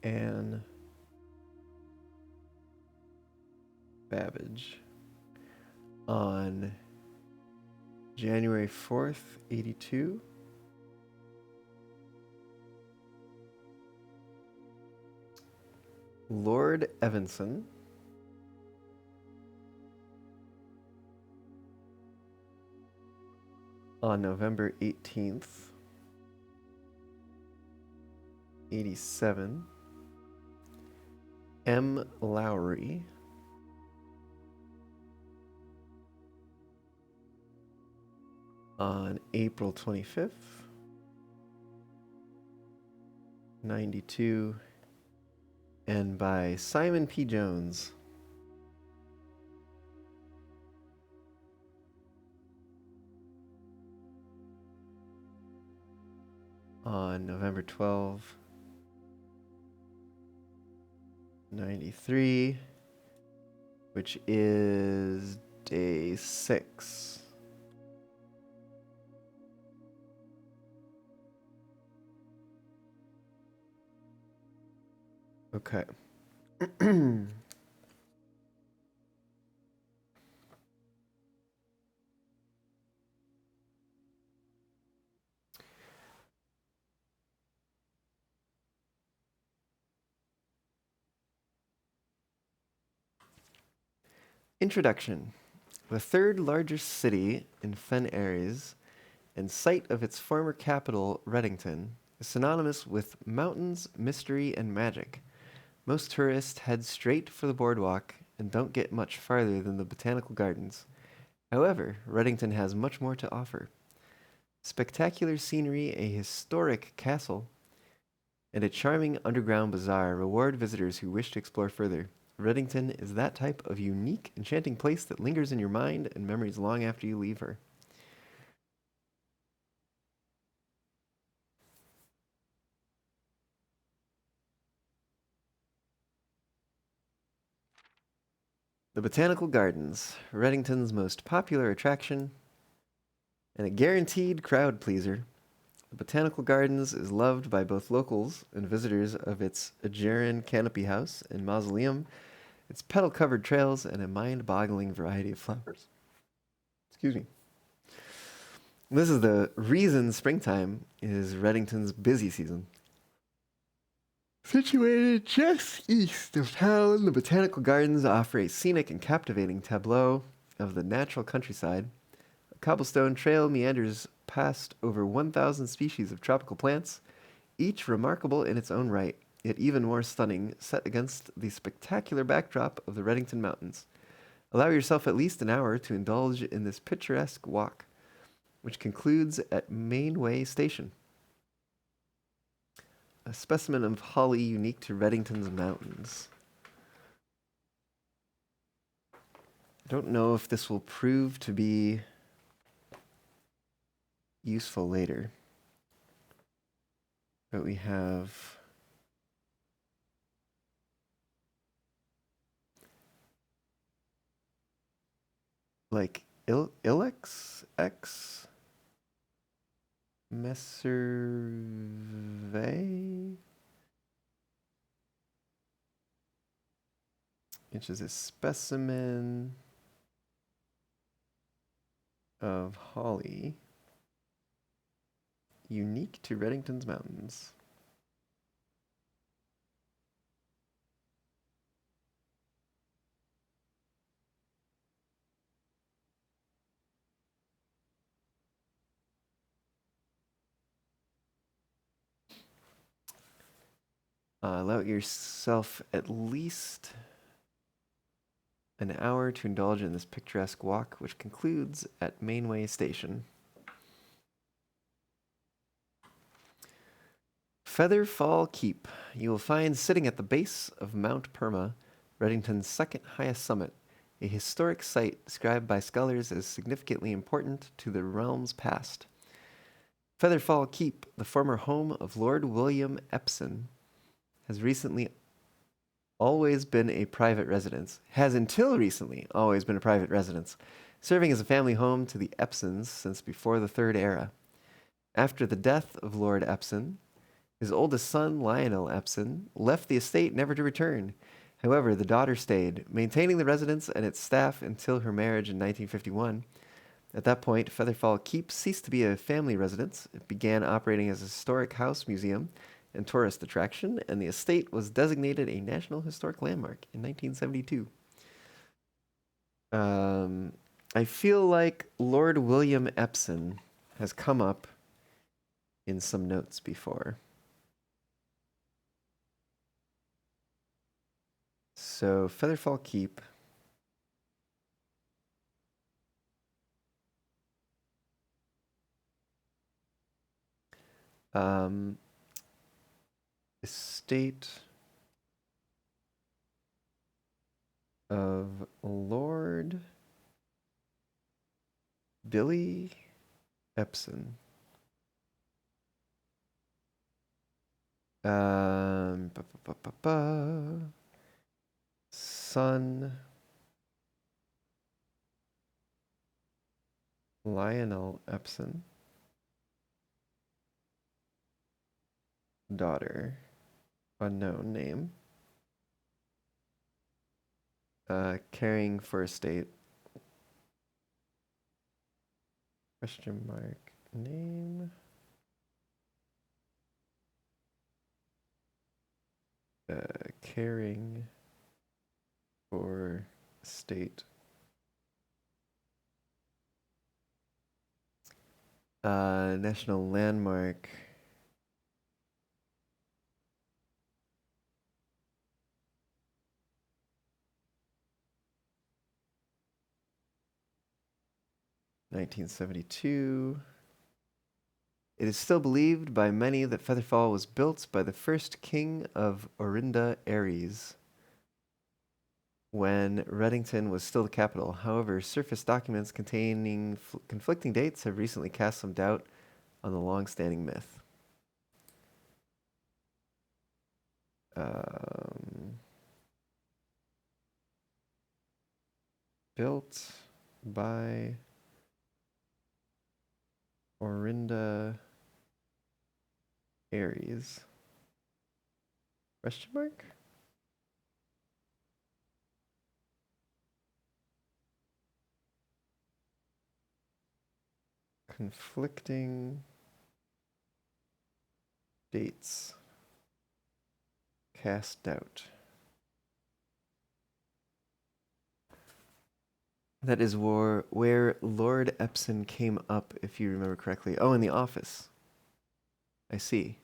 Anne Babbage. On January 4th, 82. Lord Evanson. On November 18th, 87. M. Lowry. On April 25th, 92. And by Simon P. Jones. On November 12th, 93, which is day 6. Okay. Introduction. The third largest city in Fen Ares and site of its former capital, Reddington, is synonymous with mountains, mystery, and magic. Most tourists head straight for the boardwalk and don't get much farther than the botanical gardens. However, Reddington has much more to offer. Spectacular scenery, a historic castle, and a charming underground bazaar reward visitors who wish to explore further. Reddington is that type of unique, enchanting place that lingers in your mind and memories long after you leave her. The Botanical Gardens, Reddington's most popular attraction and a guaranteed crowd pleaser. The Botanical Gardens is loved by both locals and visitors of its Aegeran canopy house and mausoleum, its petal-covered trails, and a mind-boggling variety of flowers. Excuse me. This is the reason springtime is Reddington's busy season. Situated just east of town, the Botanical Gardens offer a scenic and captivating tableau of the natural countryside. A cobblestone trail meanders past over 1,000 species of tropical plants, each remarkable in its own right, yet even more stunning, set against the spectacular backdrop of the Reddington Mountains. Allow yourself at least an hour to indulge in this picturesque walk, which concludes at Mainway Station, a specimen of holly unique to Reddington's mountains. don't know if this will prove to be useful later. But we have like Ilex X Messerve, which is a specimen of holly unique to Reddington's Mountains. Allow yourself at least an hour to indulge in this picturesque walk, which concludes at Mainway Station. Featherfall Keep. You will find sitting at the base of Mount Perma, Reddington's second highest summit, a historic site described by scholars as significantly important to the realm's past. Featherfall Keep, the former home of Lord William Epsom, has until recently always been a private residence, serving as a family home to the Epsons since before the Third Era. After the death of Lord Epsom, his oldest son, Lionel Epsom, left the estate never to return. However, the daughter stayed, maintaining the residence and its staff until her marriage in 1951. At that point, Featherfall Keep ceased to be a family residence. It began operating as a historic house museum and tourist attraction, and the estate was designated a National Historic Landmark in 1972. I feel like Lord William Epsom has come up in some notes before. So, Featherfall Keep. Estate of Lord Billy Epsom. Son Lionel Epsom. Daughter unknown name. Caring for estate. Question mark. Name. Caring for estate. National landmark. (1972). It is still believed by many that Featherfall was built by the first king of Orinda Aries when Reddington was still the capital. However, surface documents containing conflicting dates have recently cast some doubt on the long-standing myth. Built by Orinda Aries. Question mark? Conflicting dates. Cast doubt. That is where Lord Epsom came up, if you remember correctly. Oh, in The Office. I see.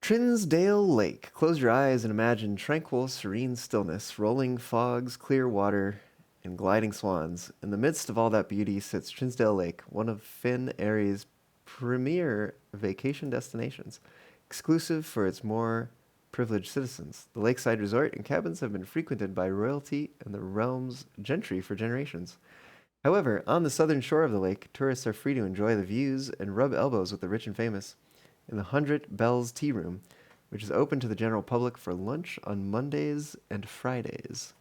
Trinsdale Lake. Close your eyes and imagine tranquil, serene stillness, rolling fogs, clear water, and gliding swans. In the midst of all that beauty sits Trinsdale Lake, one of Finn Airey's premier vacation destinations, exclusive for its more privileged citizens. The lakeside resort and cabins have been frequented by royalty and the realm's gentry for generations. However, on the southern shore of the lake, tourists are free to enjoy the views and rub elbows with the rich and famous in the 100 Bells Tea Room, which is open to the general public for lunch on Mondays and Fridays.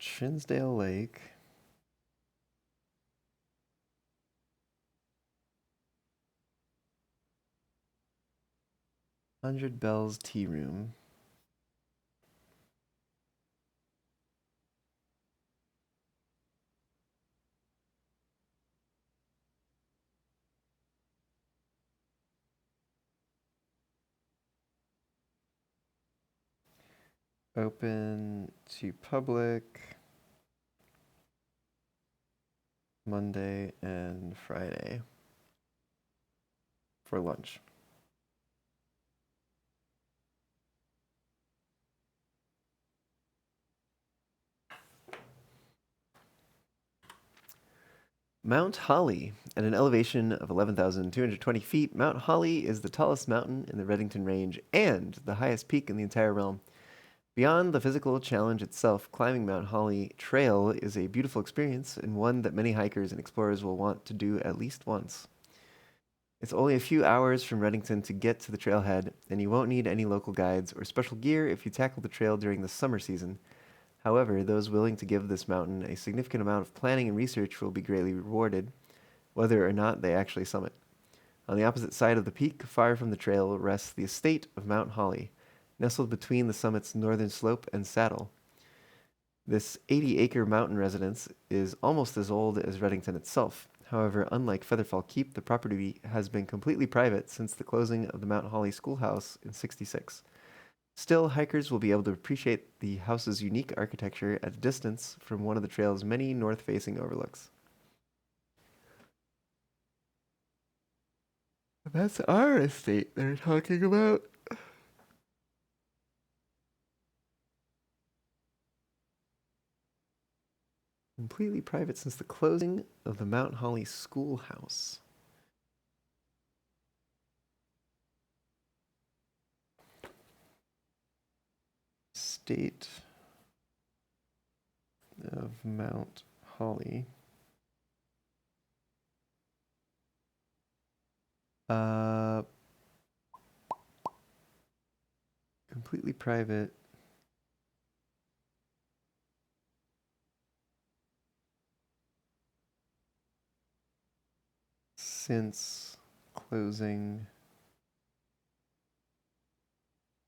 Trinsdale Lake. Hundred Bells Tea Room. Open to public Monday and Friday for lunch. Mount Holly. At an elevation of 11,220 feet, Mount Holly is the tallest mountain in the Reddington Range and the highest peak in the entire realm. Beyond the physical challenge itself, climbing Mount Holly Trail is a beautiful experience and one that many hikers and explorers will want to do at least once. It's only a few hours from Reddington to get to the trailhead, and you won't need any local guides or special gear if you tackle the trail during the summer season. However, those willing to give this mountain a significant amount of planning and research will be greatly rewarded, whether or not they actually summit. On the opposite side of the peak, far from the trail, rests the estate of Mount Holly, nestled between the summit's northern slope and saddle. This 80-acre mountain residence is almost as old as Reddington itself. However, unlike Featherfall Keep, the property has been completely private since the closing of the Mount Holly Schoolhouse in '66. Still, hikers will be able to appreciate the house's unique architecture at a distance from one of the trail's many north-facing overlooks. That's our estate they're talking about. Completely private since the closing of the Mount Holly Schoolhouse. State of Mount Holly. Completely private. Since closing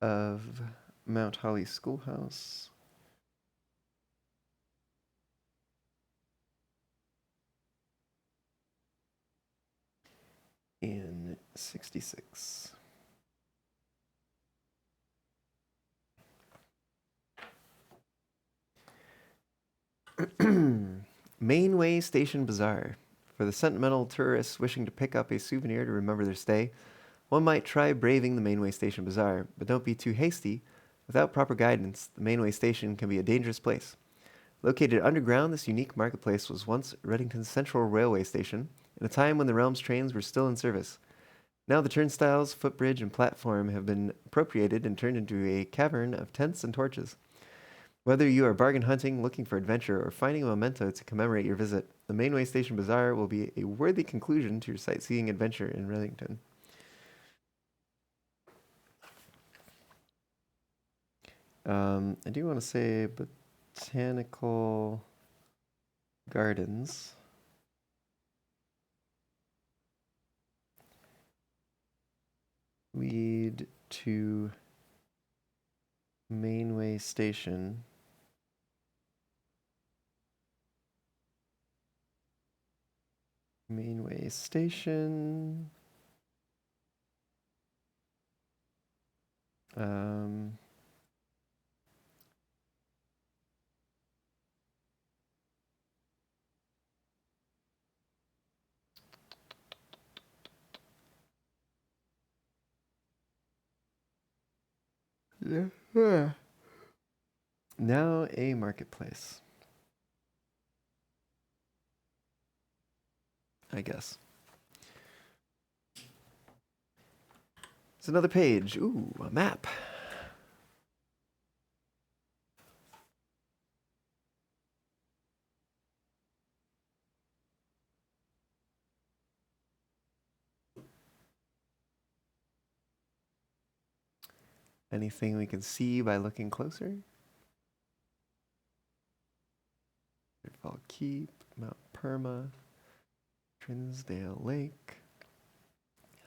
of Mount Holly Schoolhouse. In '66. Mainway Station Bazaar. For the sentimental tourists wishing to pick up a souvenir to remember their stay, one might try braving the Mainway Station Bazaar, but don't be too hasty. Without proper guidance, the Mainway Station can be a dangerous place. Located underground, this unique marketplace was once Reddington's central railway station, in a time when the Realm's trains were still in service. Now the turnstiles, footbridge, and platform have been appropriated and turned into a cavern of tents and torches. Whether you are bargain hunting, looking for adventure, or finding a memento to commemorate your visit, the Mainway Station Bazaar will be a worthy conclusion to your sightseeing adventure in Reddington. I do want to say botanical gardens. Lead to Mainway Station. Mainway Station. Yeah. Now a marketplace. I guess. It's another page. Ooh, a map. Anything we can see by looking closer? Fall Keep, Mount Perma, Trinsdale Lake,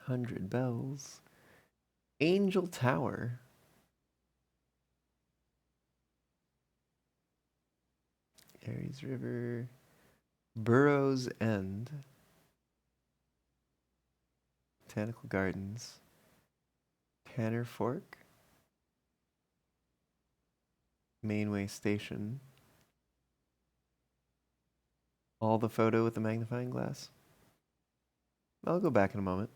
100 Bells, Angel Tower, Aries River, Burroughs End, Botanical Gardens, Tanner Fork, Mainway Station. All the photo with the magnifying glass. I'll go back in a moment.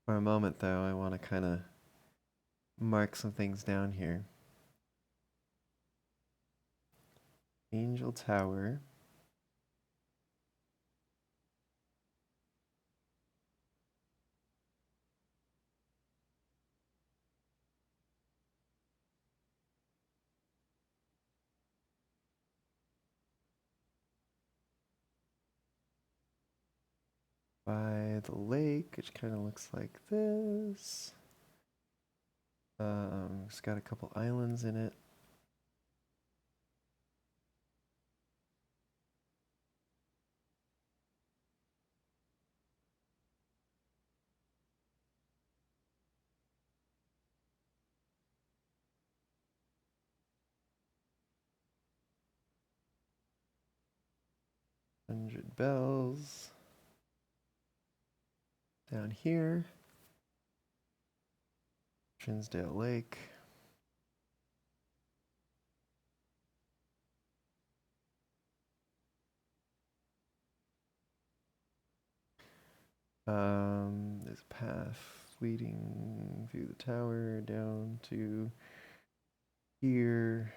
For a moment, though, I want to kind of mark some things down here. Angel Tower. By the lake, which kind of looks like this. It's got a couple islands in it. Hundred Bells. Down here. Trinsdale Lake. There's a path leading through the tower down to here.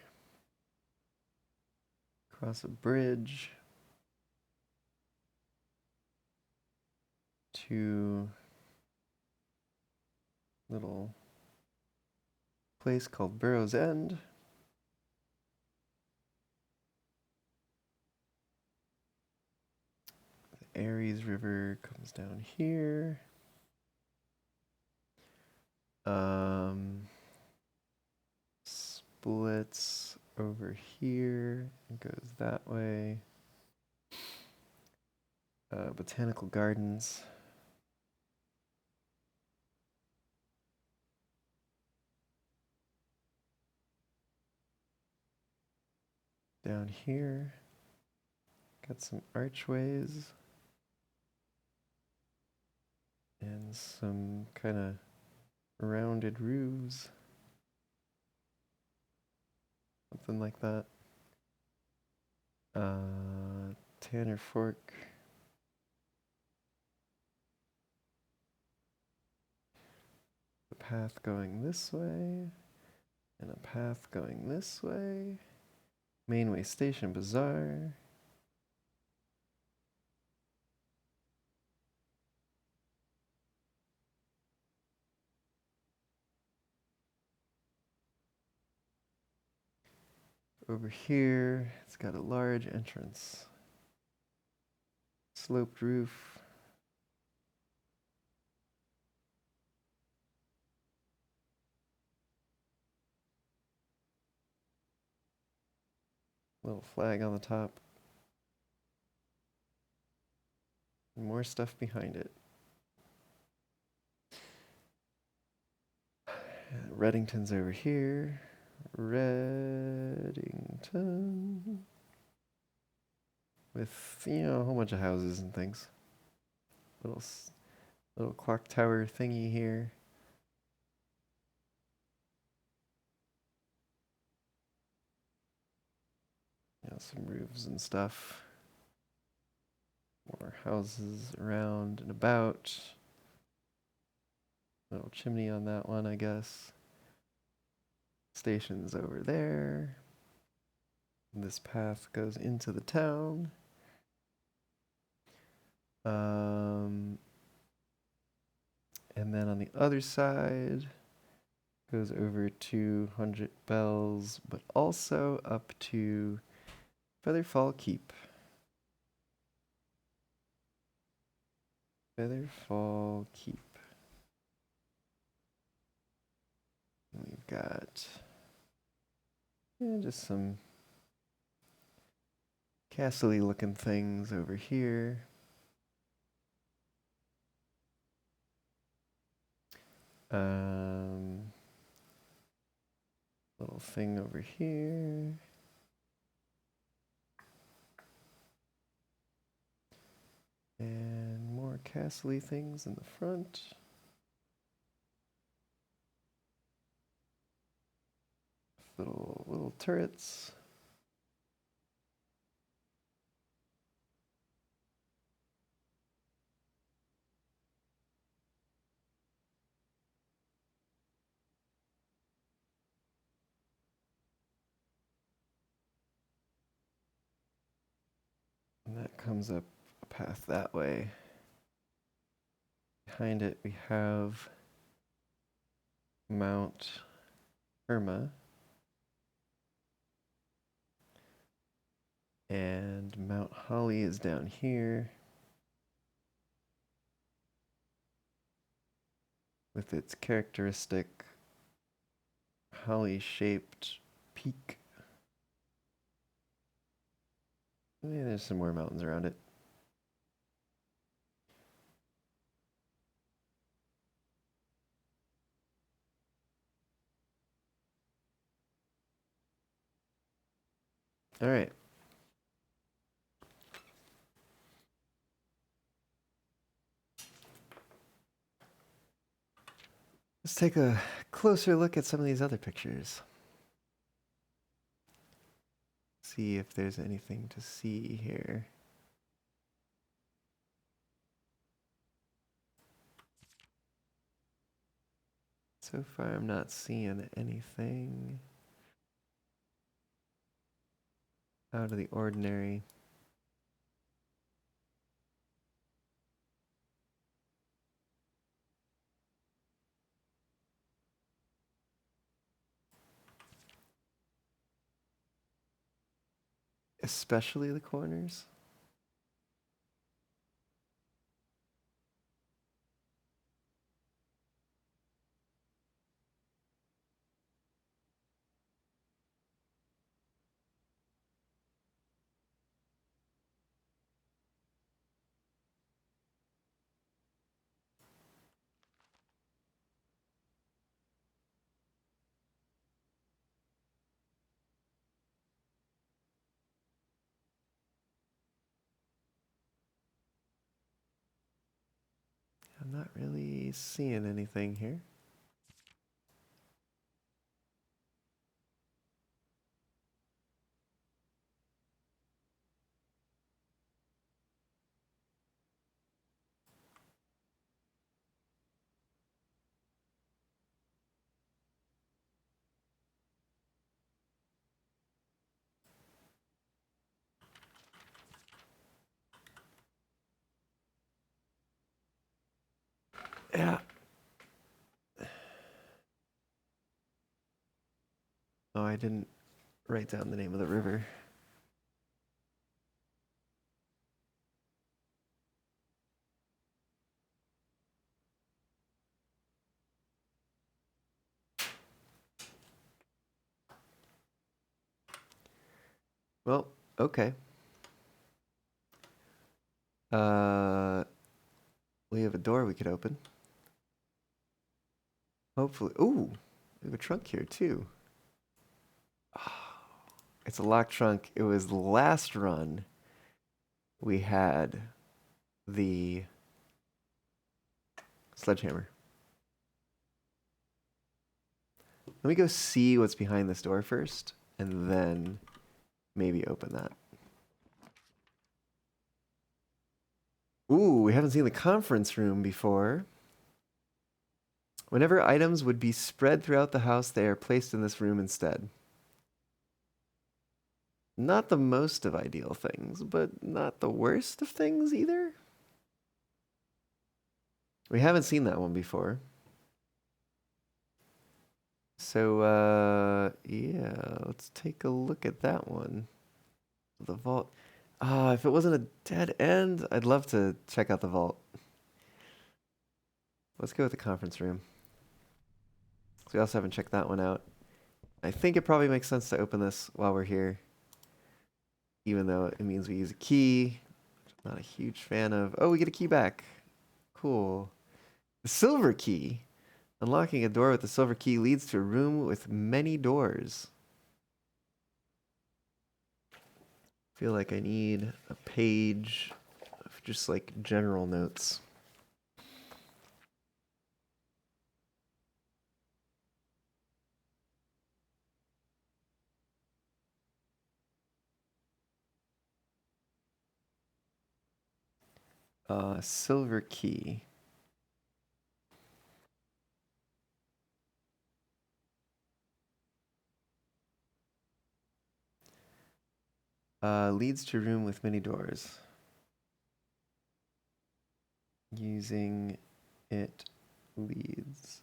Across a bridge. To little place called Burroughs End. The Aries River comes down here. Splits over here and goes that way. Botanical Gardens. Down here. Got some archways. And some kind of rounded roofs. Something like that. Tanner Fork. A path going this way. And a path going this way. Mainway Station Bazaar. Over here, it's got a large entrance. Sloped roof. Little flag on the top. And more stuff behind it. Reddington's over here. Reddington. With, a whole bunch of houses and things. Little clock tower thingy here. Some roofs and stuff. More houses around and about. Little chimney on that one, I guess. Station's over there. This path goes into the town. And then on the other side goes over to 100 Bells, but also up to Featherfall Keep. Featherfall Keep. And we've got just some castle-y looking things over here. Little thing over here. And more castle-y things in the front. Little turrets. And that comes up a path that way. Behind it we have Mount Irma. And Mount Holly is down here with its characteristic holly-shaped peak. Yeah, there's some more mountains around it. All right. Let's take a closer look at some of these other pictures. See if there's anything to see here. So far, I'm not seeing anything out of the ordinary. Especially the corners. I'm not really seeing anything here. Yeah. Oh, I didn't write down the name of the river. Well, okay. We have a door we could open. Hopefully. Ooh, we have a trunk here too. It's a locked trunk. It was the last run we had the sledgehammer. Let me go see what's behind this door first, and then maybe open that. Ooh, we haven't seen the conference room before. Whenever items would be spread throughout the house, they are placed in this room instead. Not the most of ideal things, but not the worst of things either. We haven't seen that one before. So, yeah, let's take a look at that one. The vault. Ah, if it wasn't a dead end, I'd love to check out the vault. Let's go with the conference room. So we also haven't checked that one out. I think it probably makes sense to open this while we're here, even though it means we use a key. Not a huge fan of. Oh, we get a key back. Cool. The silver key. Unlocking a door with the silver key leads to a room with many doors. Feel like I need a page of just like general notes. Silver key. Leads to a room with many doors. Using it leads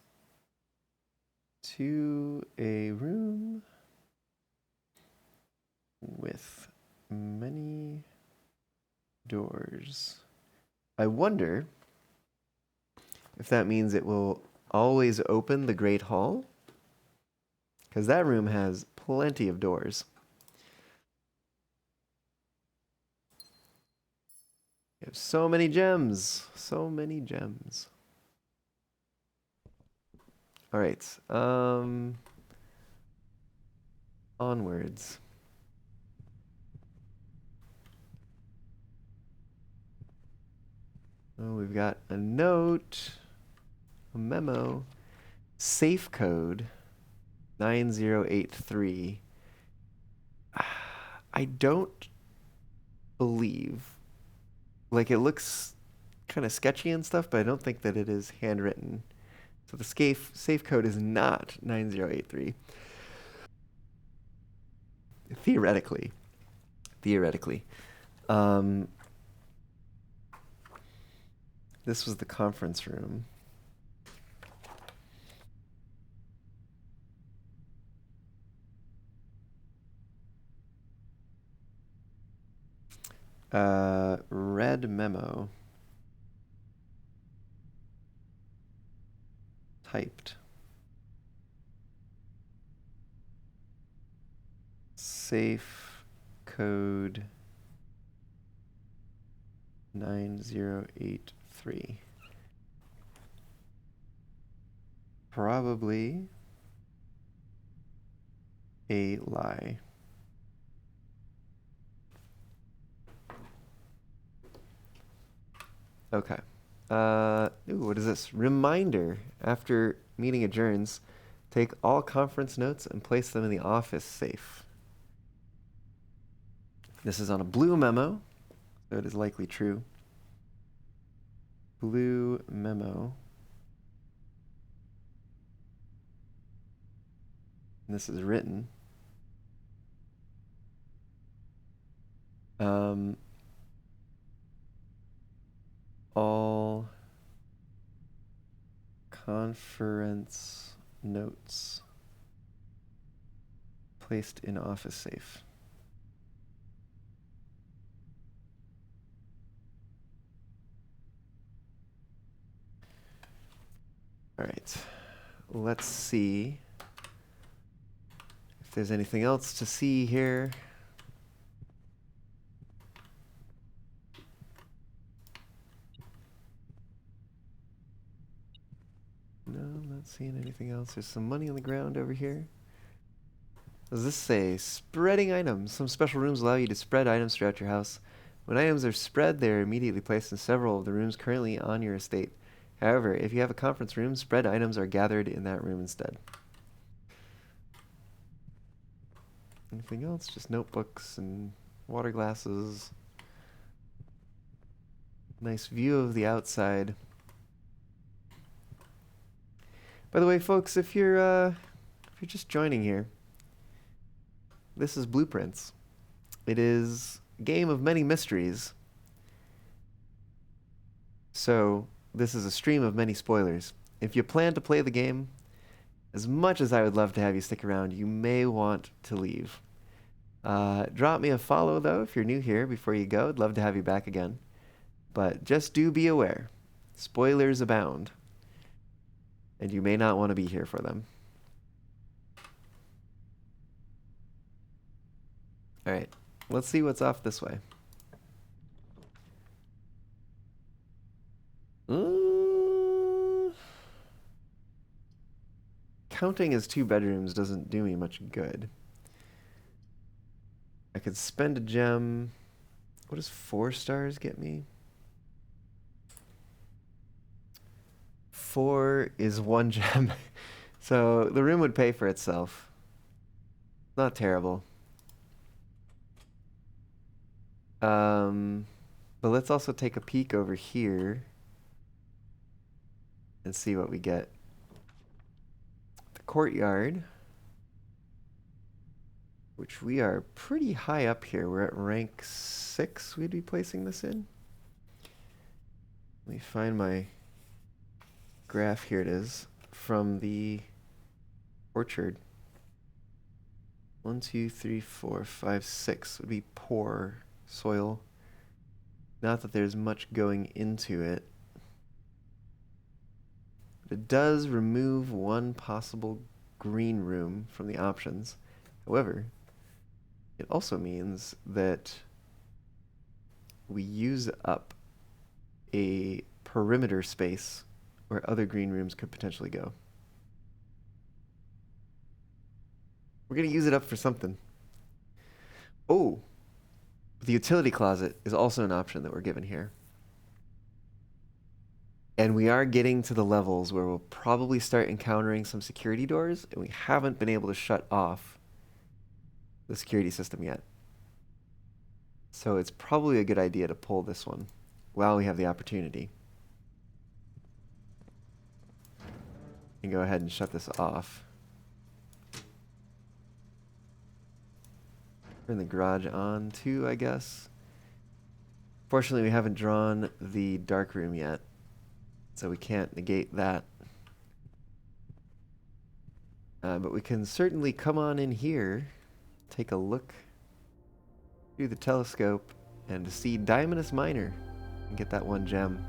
to a room with many doors. I wonder if that means it will always open the Great Hall, because that room has plenty of doors. We have so many gems. So many gems. All right. Onwards. Oh, we've got a note, a memo, safe code 9083. I don't believe, like it looks kind of sketchy and stuff, but I don't think that it is handwritten. So the safe code is not 9083. Theoretically. Theoretically. This was the conference room. Red memo. Typed. Safe code 9083. Probably a lie. Okay. Ooh, what is this? Reminder. After meeting adjourns, take all conference notes and place them in the office safe. This is on a blue memo, so it is likely true. Blue memo. And this is written. All conference notes placed in office safe. All right. Let's see if there's anything else to see here. No, I'm not seeing anything else. There's some money on the ground over here. Does this say spreading items? Some special rooms allow you to spread items throughout your house. When items are spread, they are immediately placed in several of the rooms currently on your estate. However, if you have a conference room, spread items are gathered in that room instead. Anything else? Just notebooks and water glasses. Nice view of the outside. By the way, folks, if you're just joining here, this is Blueprints. It is a game of many mysteries. So, this is a stream of many spoilers. If you plan to play the game, as much as I would love to have you stick around, you may want to leave. Drop me a follow, though, if you're new here before you go. I'd love to have you back again. But just do be aware. Spoilers abound. And you may not want to be here for them. Alright, let's see what's off this way. Counting as 2 bedrooms doesn't do me much good. I could spend a gem. What does 4 stars get me? 4 is 1 gem. So the room would pay for itself. Not terrible. But let's also take a peek over here and see what we get. The courtyard, which we are pretty high up here. We're at rank 6 we'd be placing this in. Let me find my graph. Here it is. From the orchard. 1, 2, 3, 4, 5, 6 would be poor soil. Not that there's much going into it. But it does remove 1 possible green room from the options. However, it also means that we use up a perimeter space where other green rooms could potentially go. We're going to use it up for something. Oh, the utility closet is also an option that we're given here. And we are getting to the levels where we'll probably start encountering some security doors, and we haven't been able to shut off the security system yet. So it's probably a good idea to pull this one while we have the opportunity. And go ahead and shut this off. Turn the garage on too, I guess. Fortunately, we haven't drawn the dark room yet, so we can't negate that. But we can certainly come on in here, take a look through the telescope, and to see Diamondus Minor and get that 1 gem.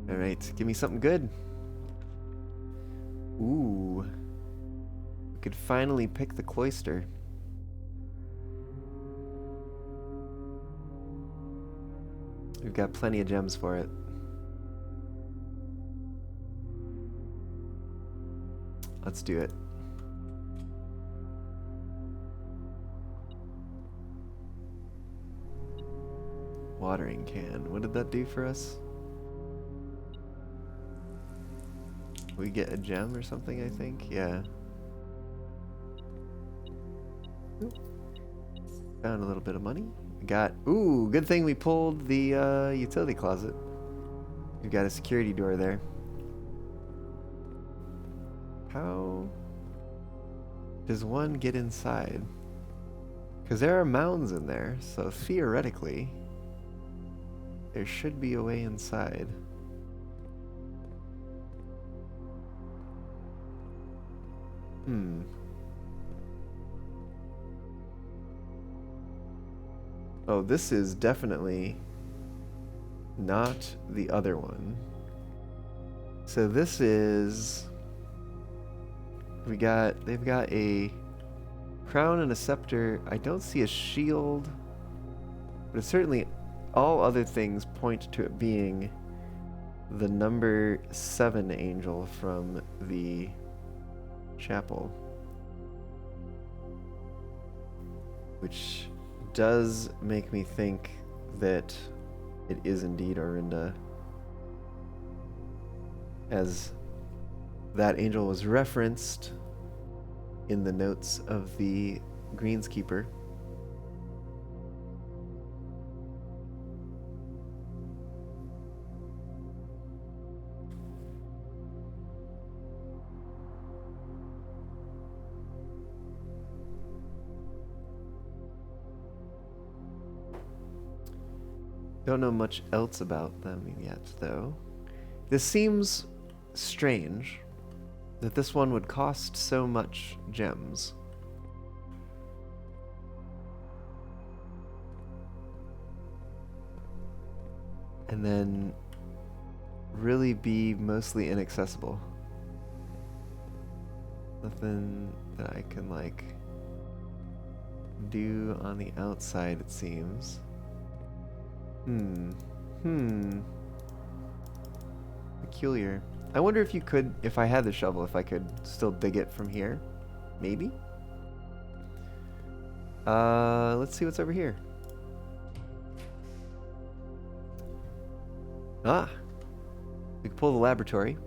Alright, give me something good. Ooh. We could finally pick the cloister. We've got plenty of gems for it. Let's do it. Watering can. What did that do for us? We get a gem or something, I think? Yeah. Oop. Found a little bit of money. We got... Ooh, good thing we pulled the utility closet. We've got a security door there. How does one get inside? Because there are mounds in there, so theoretically, there should be a way inside. Oh, this is definitely not the other one. So this is... they've got a crown and a scepter. I don't see a shield, but it's certainly all other things point to it being the number 7 angel from the chapel, which does make me think that it is indeed Orinda, as that angel was referenced in the notes of the greenskeeper. Don't know much else about them yet, though. This seems strange that this one would cost so much gems. And then really be mostly inaccessible. Nothing that I can, like, do on the outside, it seems. Peculiar. I wonder if you could, if I had the shovel, if I could still dig it from here. Maybe? Let's see what's over here. Ah! We can pull the laboratory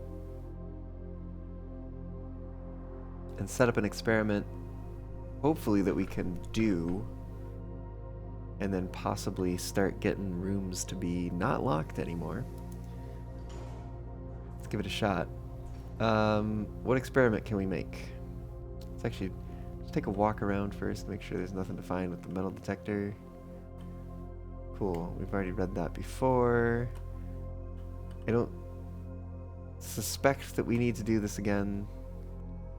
and set up an experiment, hopefully, that we can do, and then possibly start getting rooms to be not locked anymore. Let's give it a shot. What experiment can we make? Let's actually just take a walk around first, make sure there's nothing to find with the metal detector. Cool, we've already read that before. I don't suspect that we need to do this again,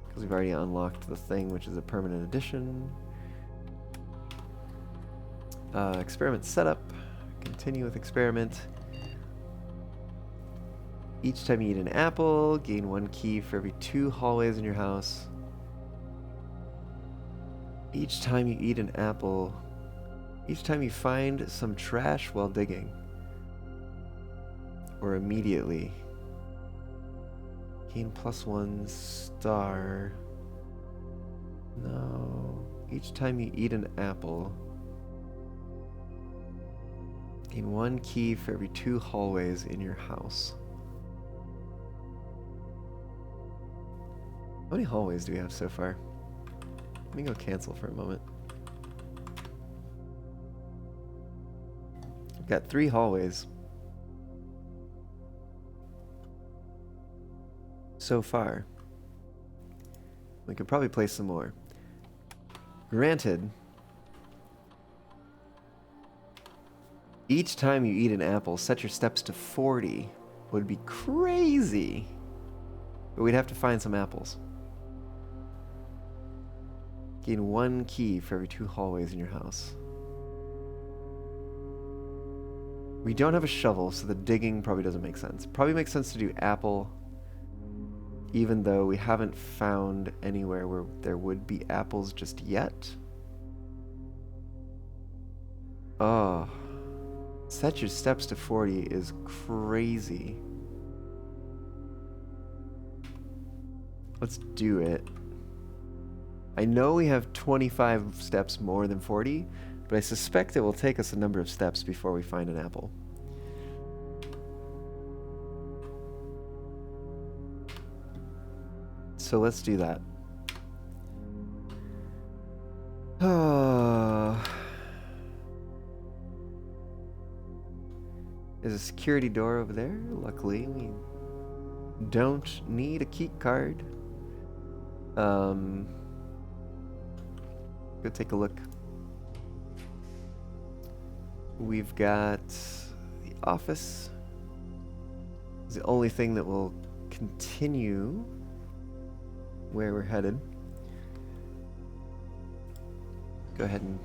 because we've already unlocked the thing, which is a permanent addition. Experiment setup. Continue with experiment. Each time you eat an apple, gain 1 key for every 2 hallways in your house. Each time you eat an apple, each time you find some trash while digging, or immediately, gain +1 star. No. Each time you eat an apple, gain 1 key for every 2 hallways in your house. How many hallways do we have so far? Let me go cancel for a moment. I've got 3 hallways so far. We could probably place some more. Granted, each time you eat an apple, set your steps to 40 would be crazy. But we'd have to find some apples. Gain 1 key for every 2 hallways in your house. We don't have a shovel, so the digging probably doesn't make sense. Probably makes sense to do apple, even though we haven't found anywhere where there would be apples just yet. Oh. Set your steps to 40 is crazy. Let's do it. I know we have 25 steps more than 40, but I suspect it will take us a number of steps before we find an apple. So let's do that. There's a security door over there. Luckily, we don't need a key card. Go take a look. We've got the office. It's the only thing that will continue where we're headed. Go ahead and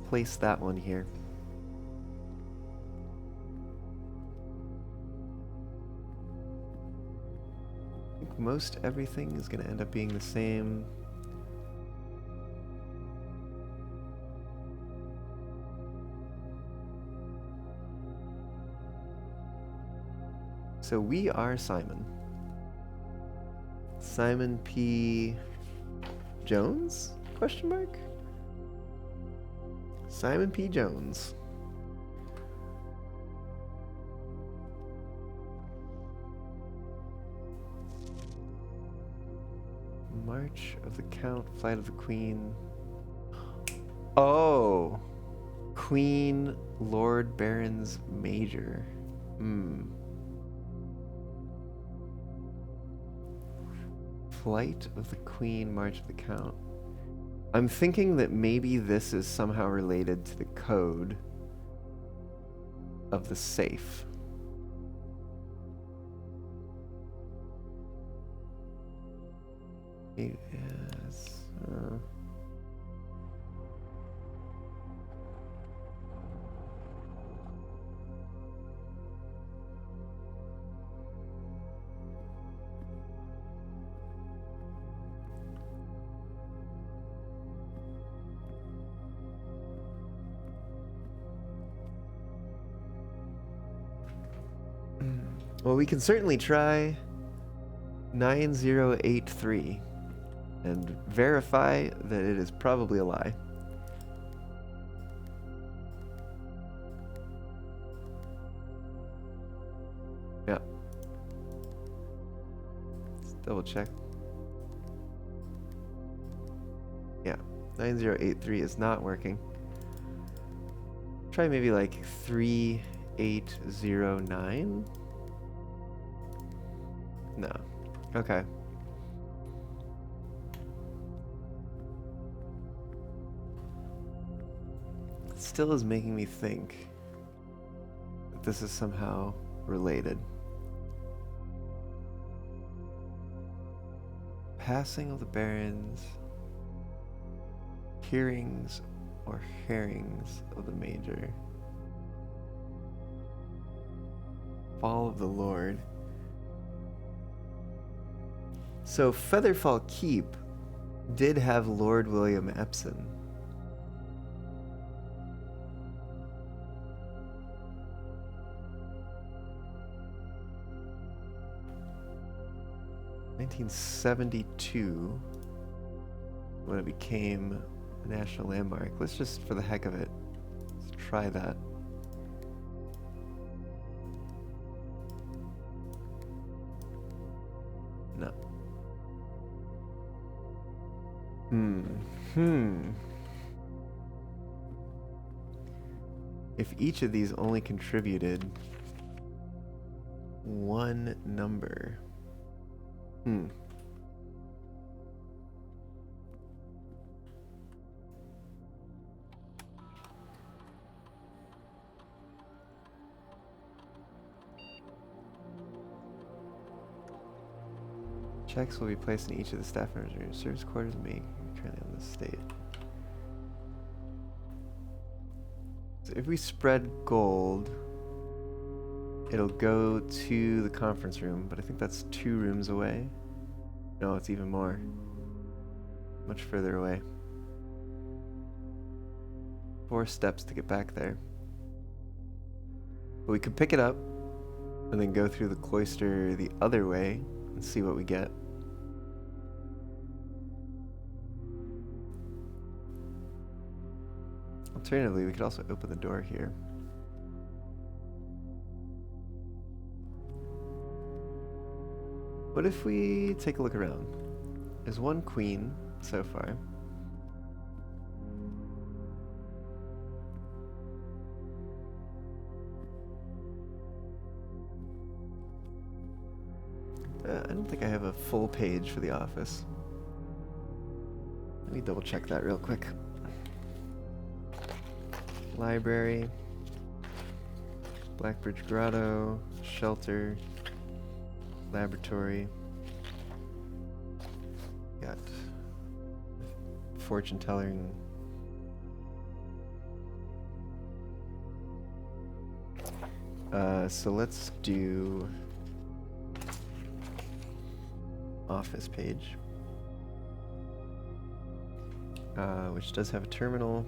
place that one here. I think most everything is going to end up being the same. So we are Simon. Simon P. Jones? Question mark? Simon P. Jones. March of the Count, Flight of the Queen. Oh! Queen, Lord Barons Major. Flight of the Queen, March of the Count. I'm thinking that maybe this is somehow related to the code of the safe. Yes. Well, we can certainly try 9083 and verify that it is probably a lie. Yeah. Let's double check. Yeah, 9083 is not working. Try maybe like 3809. No. Okay. It still is making me think that this is somehow related. Passing of the barons, hearings or herrings of the major, fall of the lord. So Featherfall Keep did have Lord William Epson. In 1972, when it became a national landmark. Let's just, for the heck of it, let's try that. No. If each of these only contributed one number. Checks will be placed in each of the staff members' rooms. Service quarters may currently on the state. So if we spread gold, it'll go to the conference room, but I think that's 2 rooms away. No, it's even more. Much further away. 4 steps to get back there. But we could pick it up and then go through the cloister the other way and see what we get. Alternatively, we could also open the door here. What if we take a look around? There's 1 queen so far. I don't think I have a full page for the office. Let me double check that real quick. Library, Blackbridge Grotto, shelter, laboratory. Got fortune telling. So let's do office page, which does have a terminal.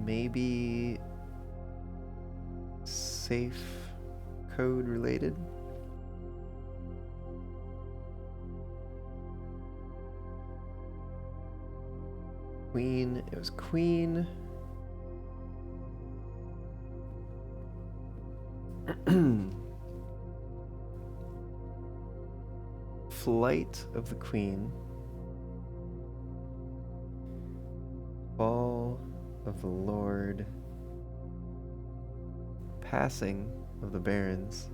Maybe safe code related. Queen, it was queen. Flight of the queen. Fall of the lord. Passing of the barons.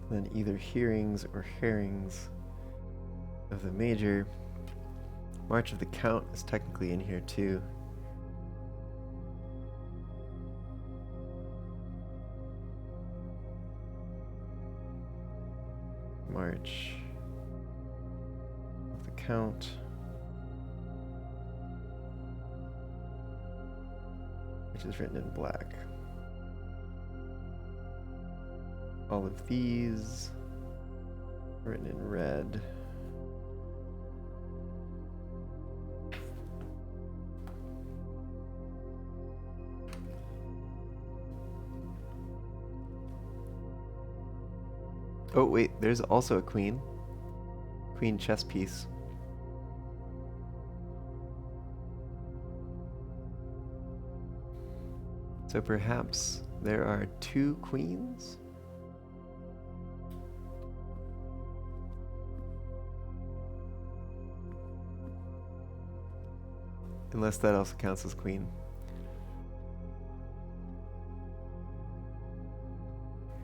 Then either hearings or herrings of the major. March of the Count is technically in here too. March of the Count. Which is written in black. All of these written in red. Oh wait, there's also a queen. Queen chess piece. So perhaps there are 2 queens? Unless that also counts as queen.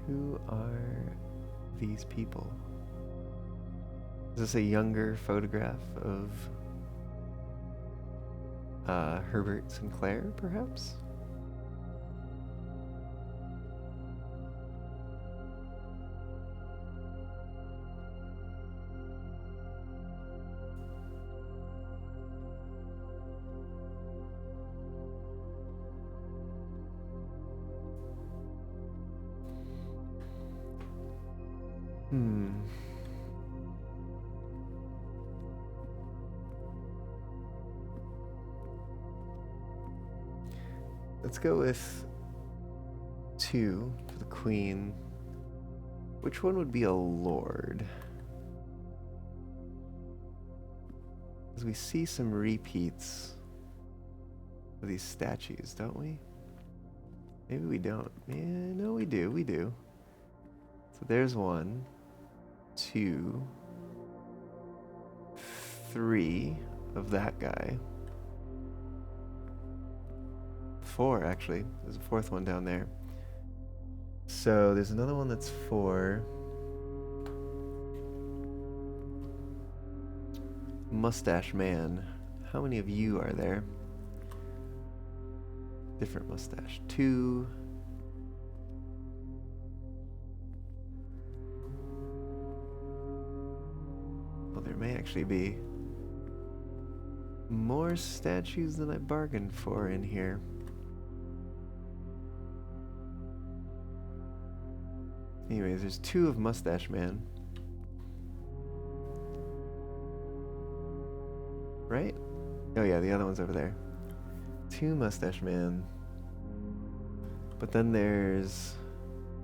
Who are these people? Is this a younger photograph of Herbert Sinclair, perhaps? Let's go with 2 for the queen. Which one would be a lord? Because we see some repeats of these statues, don't we? Maybe we don't. Yeah, no, we do. We do. So there's 1, 2, 3 of that guy. 4, actually. There's a 4th one down there. So there's another one that's 4. Mustache man. How many of you are there? Different mustache. 2. Well, there may actually be more statues than I bargained for in here. Anyways, there's 2 of Mustache Man. Right? Oh yeah, the other one's over there. 2 Mustache Man. But then there's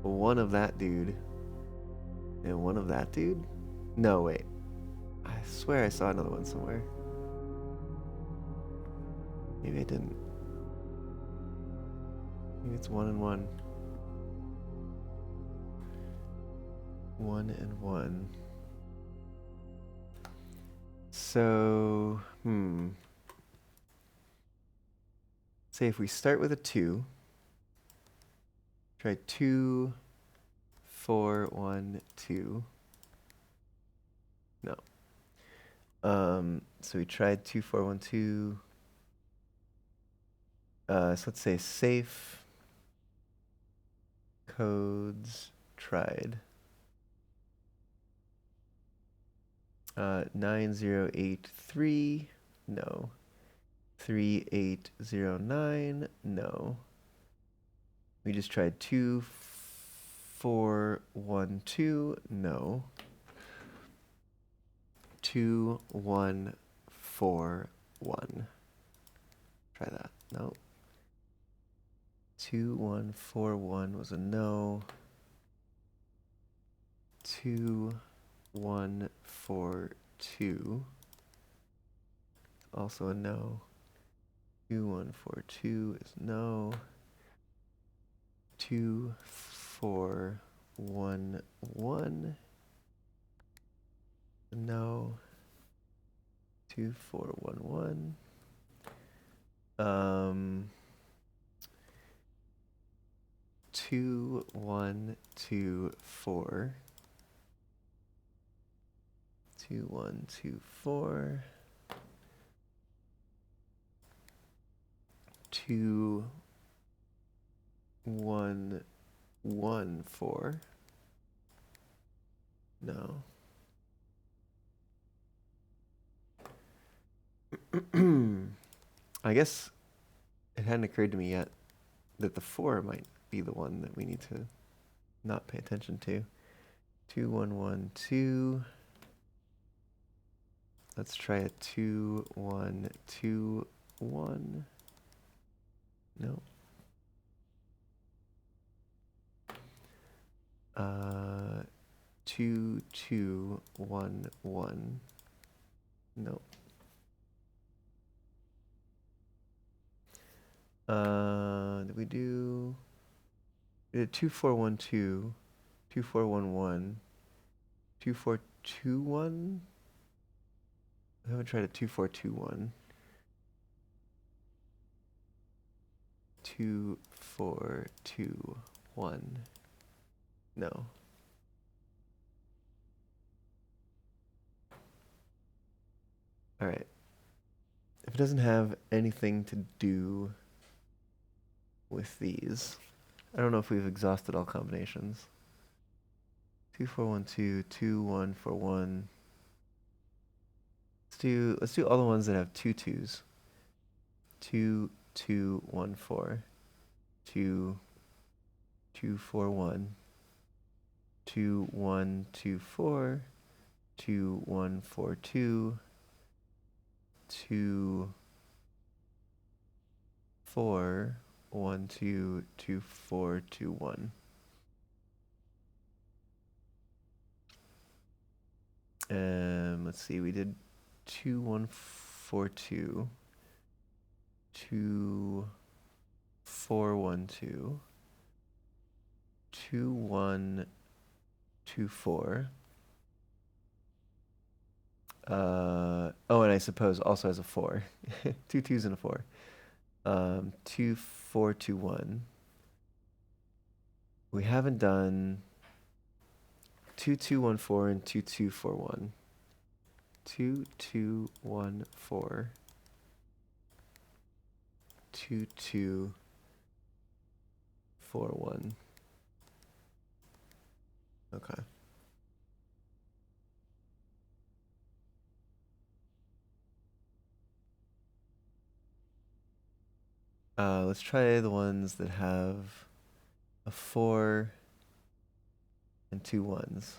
1 of that dude. And 1 of that dude? No, wait. I swear I saw another one somewhere. Maybe I didn't. Maybe it's 1 and 1. 1 and 1. So, say if we start with a 2, try 2, 4, 1, 2. No. So we tried 2, 4, 1, 2. So let's say safe codes tried. 9083, no. 3809, no. We just tried 2, 4, 1, 2, no. 2, 1, 4, 1. Try that. No. 2, 1, 4, 1 was a no. 2, 1, 4, 2. Also a no. 2, 1, 4, 2 is no. 2, 4, 1, 1. No. 2, 4, 1, 1. 2, 1, 2, 4. 2, 1, 2, 4. 2, 1, 1, 4. No. I guess it hadn't occurred to me yet that the 4 might be the one that we need to not pay attention to. 2, 1, 1, 2. Let's try a 2, 1, 2, 1. No. 2, 2, 1, 1. No. Did we do? We did 2, 4, 1, 2, 2, 4, 1, 1, 2, 4, 2, 1. I haven't tried a 2, 4, 2, 1. 2, 4, 2, 1. No. All right. If it doesn't have anything to do with these, I don't know if we've exhausted all combinations. 2, 4, 1, 2, 2, 1, 4, 1. Let's do all the ones that have 2 2s. 2, 2, 1, 4. 2, 2, 4, 1. 2, 1, 2, 4. 2, 1, 4, 2. 2, 4, 1, 2, 2, 4, 2, 1. Let's see, we did 2, 1, 4, 2. 2, 4, 1, 2. 2, 1, 2, 4. Oh, and I suppose also has a 4. 2 2s and a 4. 2, 4, 2, 1. We haven't done 2, 2, 1, 4 and 2, 2, 4, 1. 2, 2, 1, 4. 2, 2, 4, 1. Okay. Let's try the ones that have a 4 and 2 1s.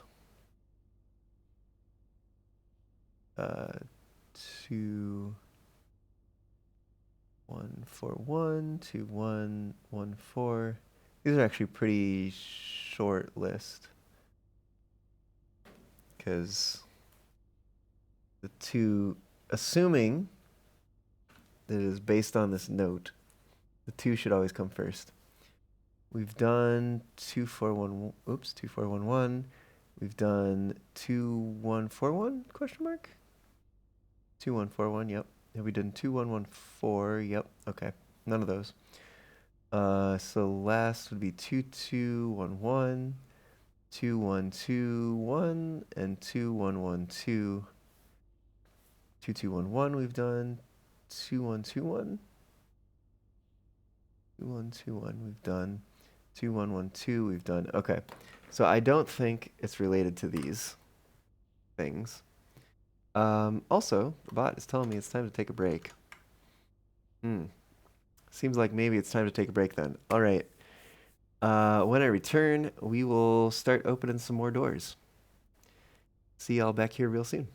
2, 1, 4, 1, 2, 1, 1, 4. These are actually pretty short list because the 2, assuming that it is based on this note, the 2 should always come first. We've done 2, 4, 1. Oops, 2, 4, 1, 1. We've done 2, 1, 4, 1? Question mark. 2, 1, 4, 1. Yep. Have we done 2, 1, 1, 4? Yep. Okay. None of those. So last would be 2, 2, 1, 1. 2, 1, 2, 1, and 2, 1, 1, 2. 2, 2, 1, 1 we've done. 2, 1, 2, 1. 2, 1, 2, 1 we've done. 2, 1, 1, 2 we've done. Okay. So I don't think it's related to these things. Also, the bot is telling me it's time to take a break. Seems like maybe it's time to take a break then. All right. When I return, we will start opening some more doors. See y'all back here real soon.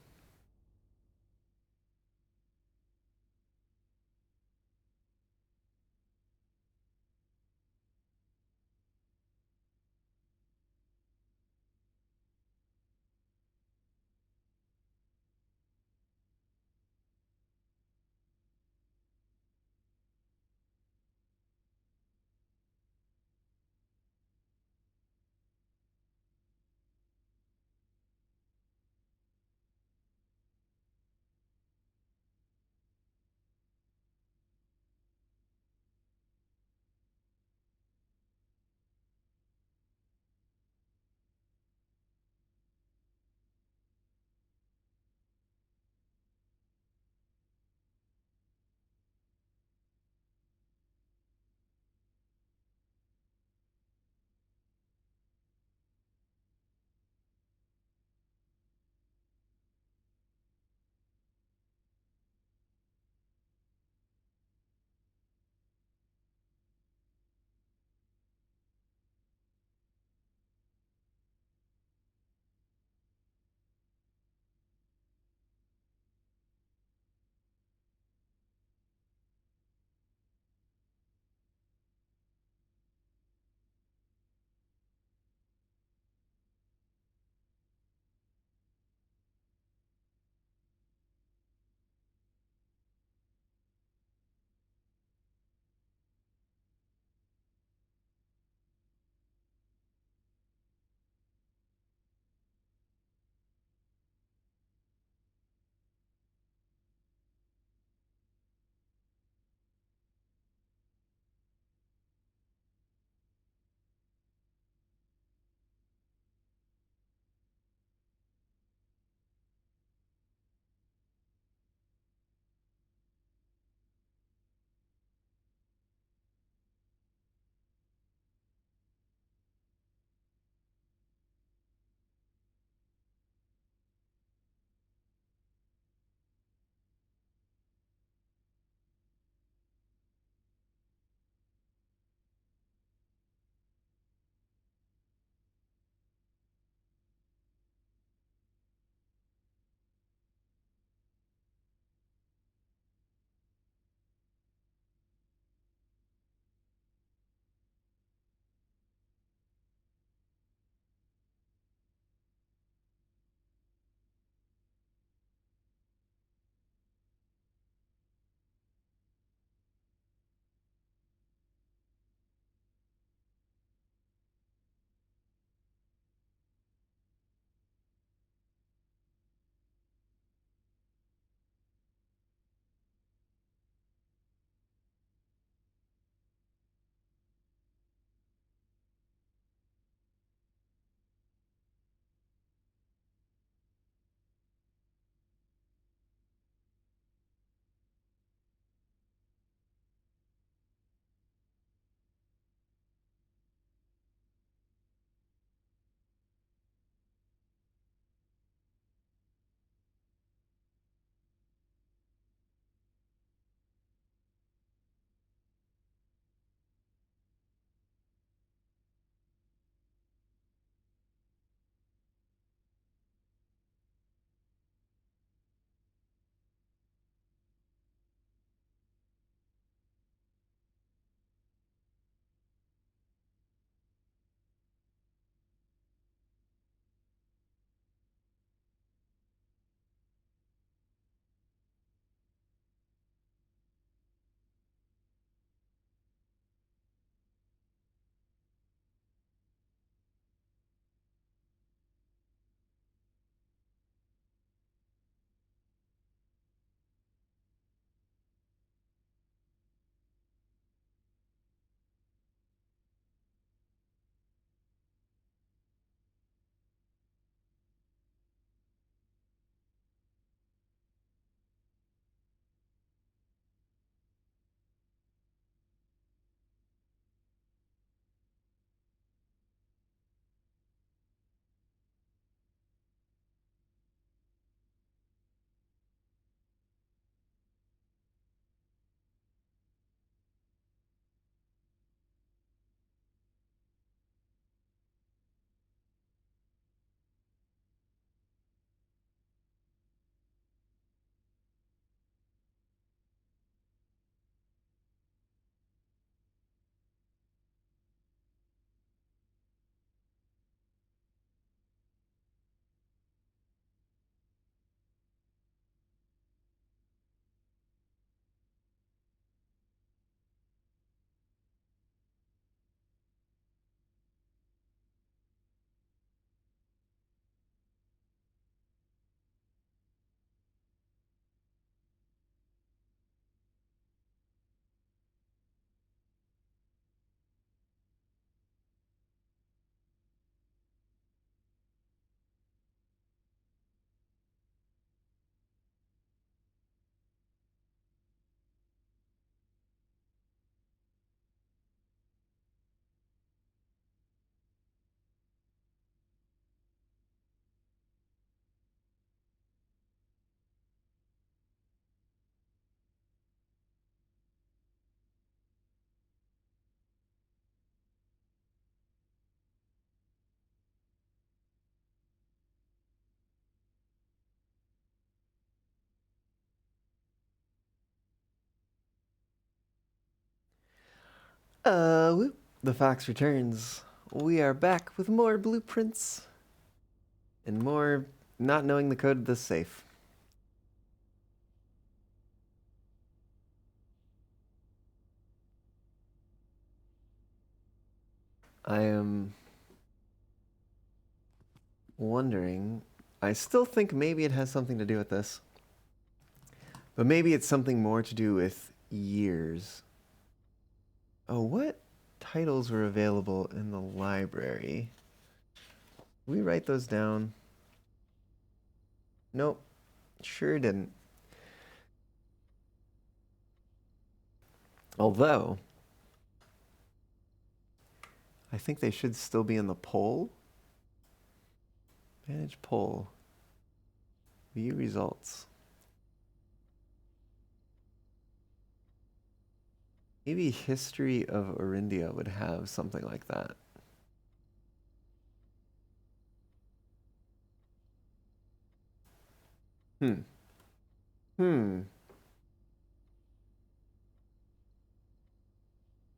Whoop. The fox returns. We are back with more blueprints and more not knowing the code of this safe. I am wondering. I still think maybe it has something to do with this. But maybe it's something more to do with years. Oh, what titles were available in the library? We write those down. Nope, sure didn't. Although, I think they should still be in the poll. Manage poll. View results. Maybe History of Orindia would have something like that.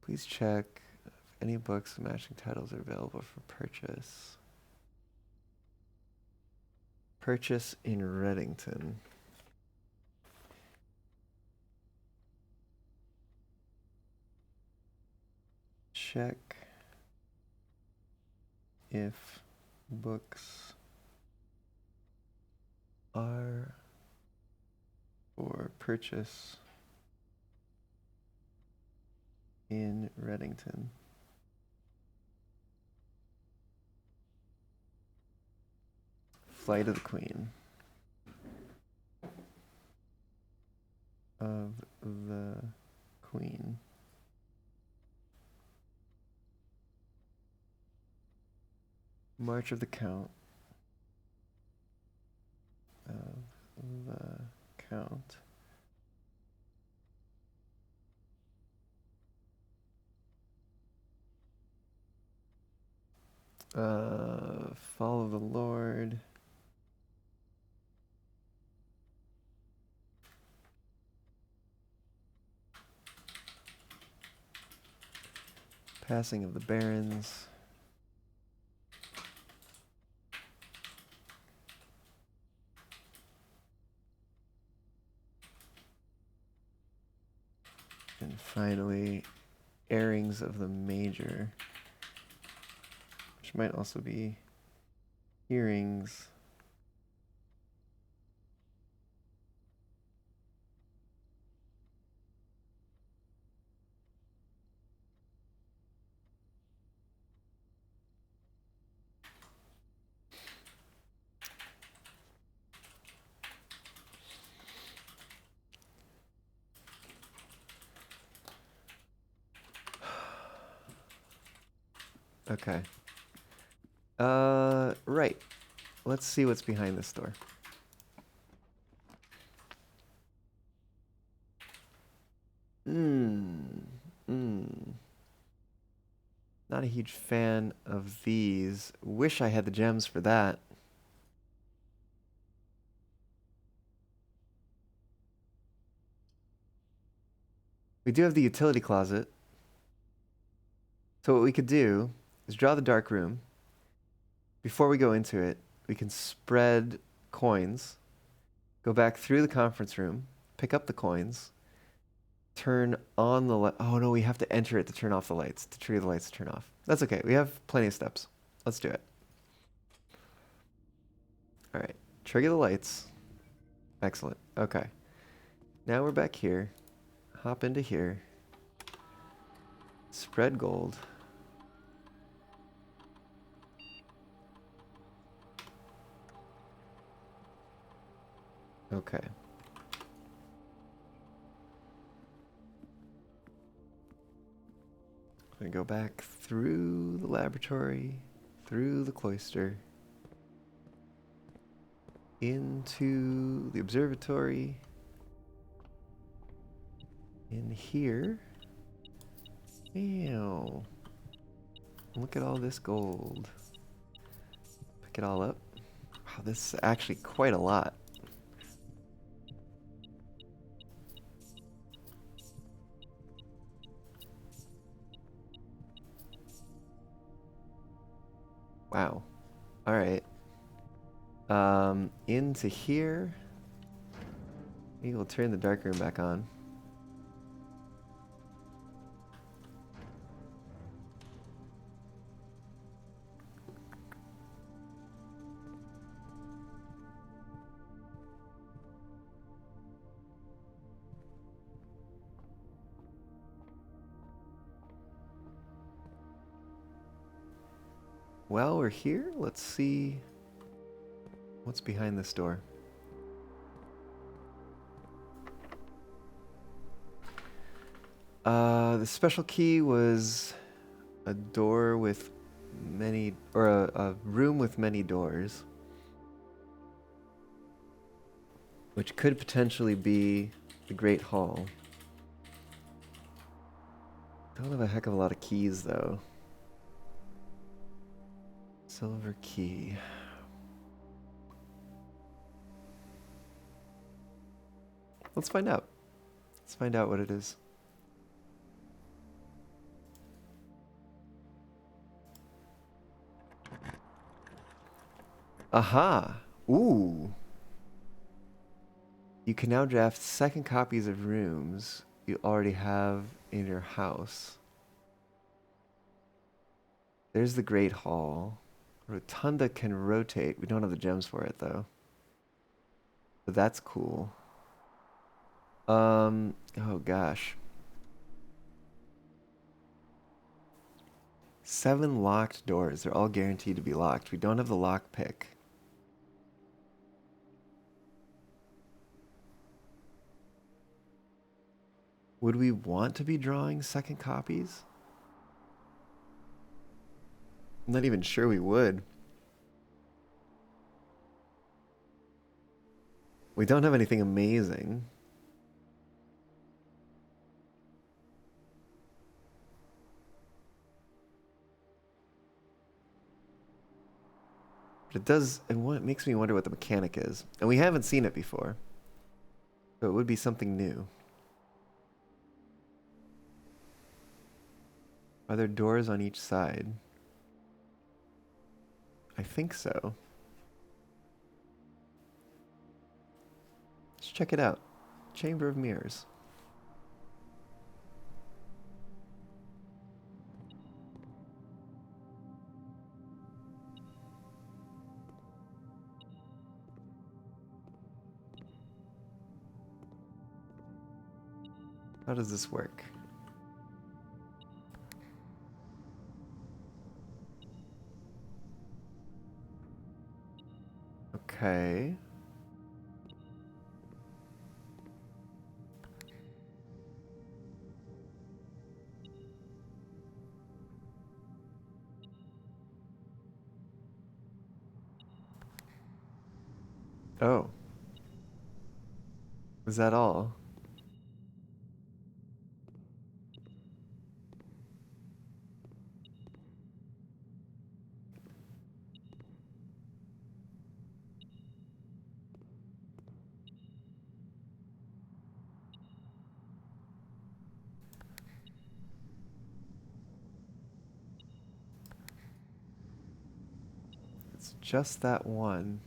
Please check if any books with matching titles are available for purchase. Purchase in Reddington. Check if books are for purchase in Reddington. Flight of the Queen. Of the Queen. March of the Count. Of the Count. Follow the Lord. Passing of the Barons. And finally, airings of the Major, which might also be hearings. Okay. Right. Let's see what's behind this door. Not a huge fan of these. Wish I had the gems for that. We do have the utility closet. So what we could do is draw the dark room. Before we go into it, we can spread coins, go back through the conference room, pick up the coins, turn on the light. Oh no, we have to enter it to turn off the lights, to trigger the lights to turn off. That's okay. We have plenty of steps. Let's do it. All right. Trigger the lights. Excellent. Okay. Now we're back here. Hop into here. Spread gold. Okay. I'm gonna go back through the laboratory, through the cloister, into the observatory, in here. Ew. Look at all this gold. Pick it all up. Wow, this is actually quite a lot. Wow. All right. Into here. Maybe we'll turn the dark room back on. Well, we're here. Let's see what's behind this door. The special key was a door with many, or a room with many doors, which could potentially be the Great Hall. Don't have a heck of a lot of keys, though. Silver key. Let's find out. Let's find out what it is. Aha! Ooh! You can now draft second copies of rooms you already have in your house. There's the Great Hall. Rotunda can rotate. We don't have the gems for it, though. But that's cool. Oh gosh. 7 locked doors. They're all guaranteed to be locked. We don't have the lock pick. Would we want to be drawing second copies? I'm not even sure we would. We don't have anything amazing. But it does, it makes me wonder what the mechanic is. And we haven't seen it before. So it would be something new. Are there doors on each side? I think so. Let's check it out. Chamber of Mirrors. How does this work? Okay. Oh. Is that all? It's just that one.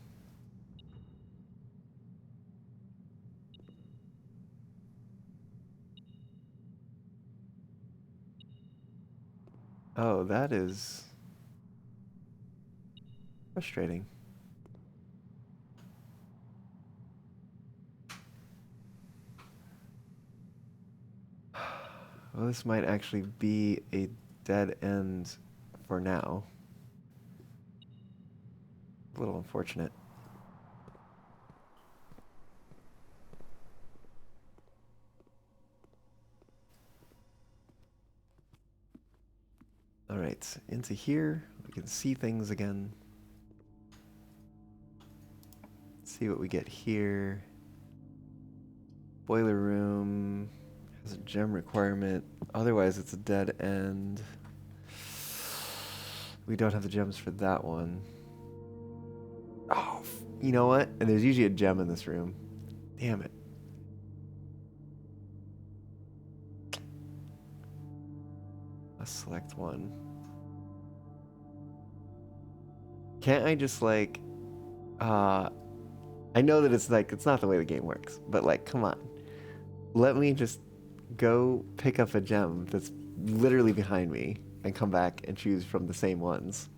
Oh, that is frustrating. Well, this might actually be a dead end for now. A little unfortunate. All right, into here. We can see things again. Let's see what we get here. Boiler room has a gem requirement. Otherwise, it's a dead end. We don't have the gems for that one. Oh, you know what? And there's usually a gem in this room. Damn it. Let's select one. Can't I just like, uh, I know that it's like, it's not the way the game works, but like, come on. Let me just go pick up a gem that's literally behind me and come back and choose from the same ones.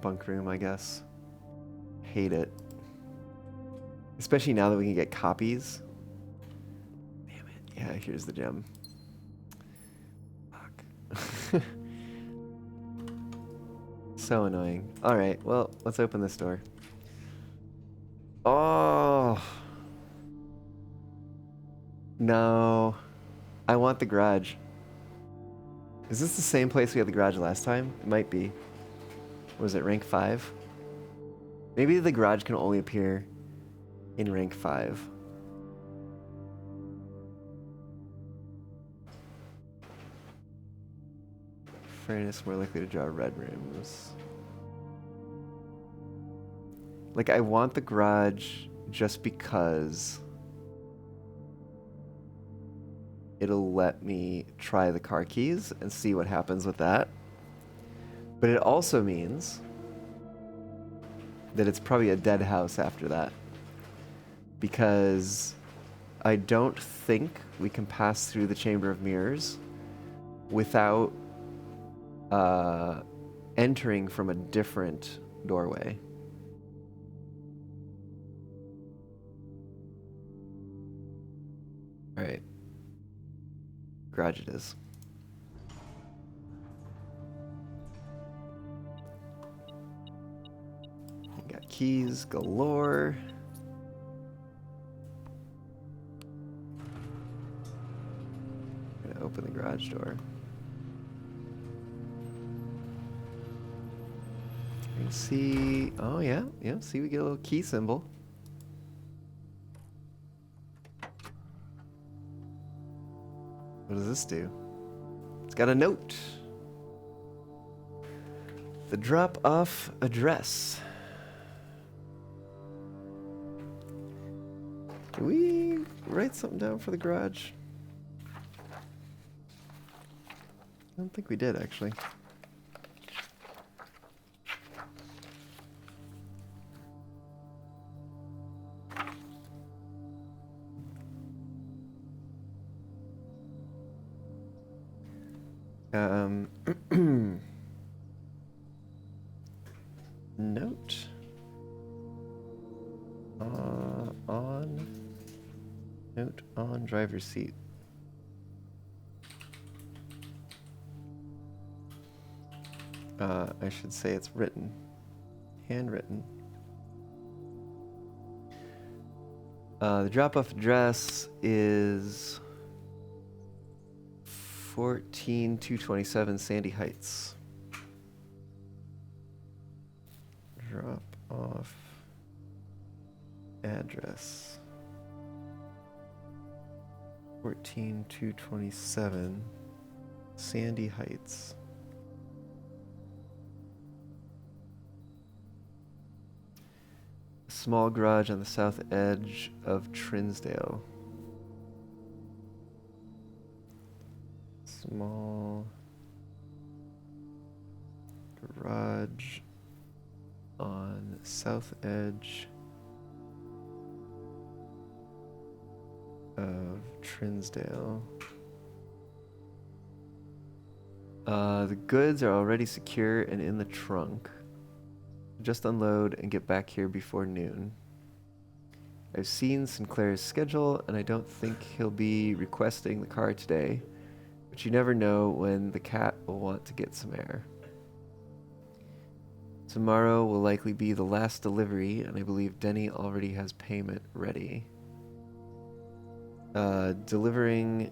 Bunk room, I guess. Hate it. Especially now that we can get copies. Damn it. Yeah, here's the gem. Fuck. So annoying. Alright, well, let's open this door. Oh. No. I want the garage. Is this the same place we had the garage last time? It might be. Was it rank 5? Maybe the garage can only appear in rank 5. Furnace more likely to draw red rooms. Like, I want the garage just because it'll let me try the car keys and see what happens with that. But it also means that it's probably a dead house after that. Because I don't think we can pass through the Chamber of Mirrors without entering from a different doorway. All right. Garage it is. We got keys galore. Gonna open the garage door. You can see, oh yeah, see we get a little key symbol. What does this do? It's got a note. The drop-off address. Do we write something down for the garage? I don't think we did, actually. Note note on driver's seat. I should say it's written, handwritten. The drop-off address is 14227 Sandy Heights. Drop-off address 14227 Sandy Heights. Small garage on the south edge of Trinsdale. Small garage on south edge of Trinsdale. The goods are already secure and in the trunk. Just unload and get back here before noon. I've seen Sinclair's schedule and I don't think he'll be requesting the car today, but you never know when the cat will want to get some air. Tomorrow will likely be the last delivery and I believe Denny already has payment ready. Delivering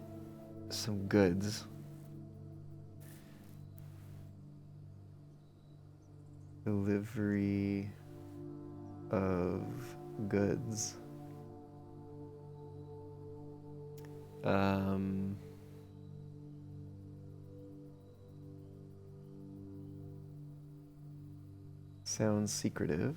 some goods. Delivery of goods. Sounds secretive.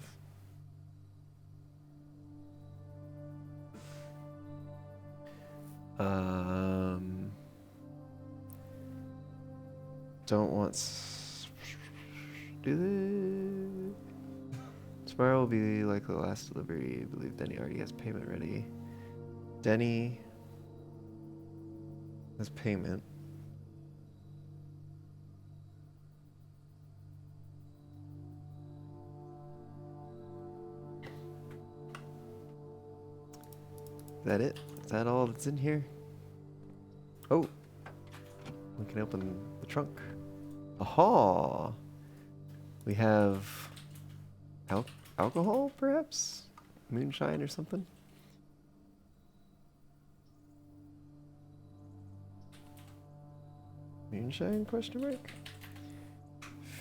don't want... Do they? Tomorrow will be like the last delivery. I believe Denny already has payment ready. Denny has payment. Is that it? Is that all that's in here? Oh, we can open the trunk. Aha! We have alcohol, perhaps? Moonshine or something? Moonshine, question mark?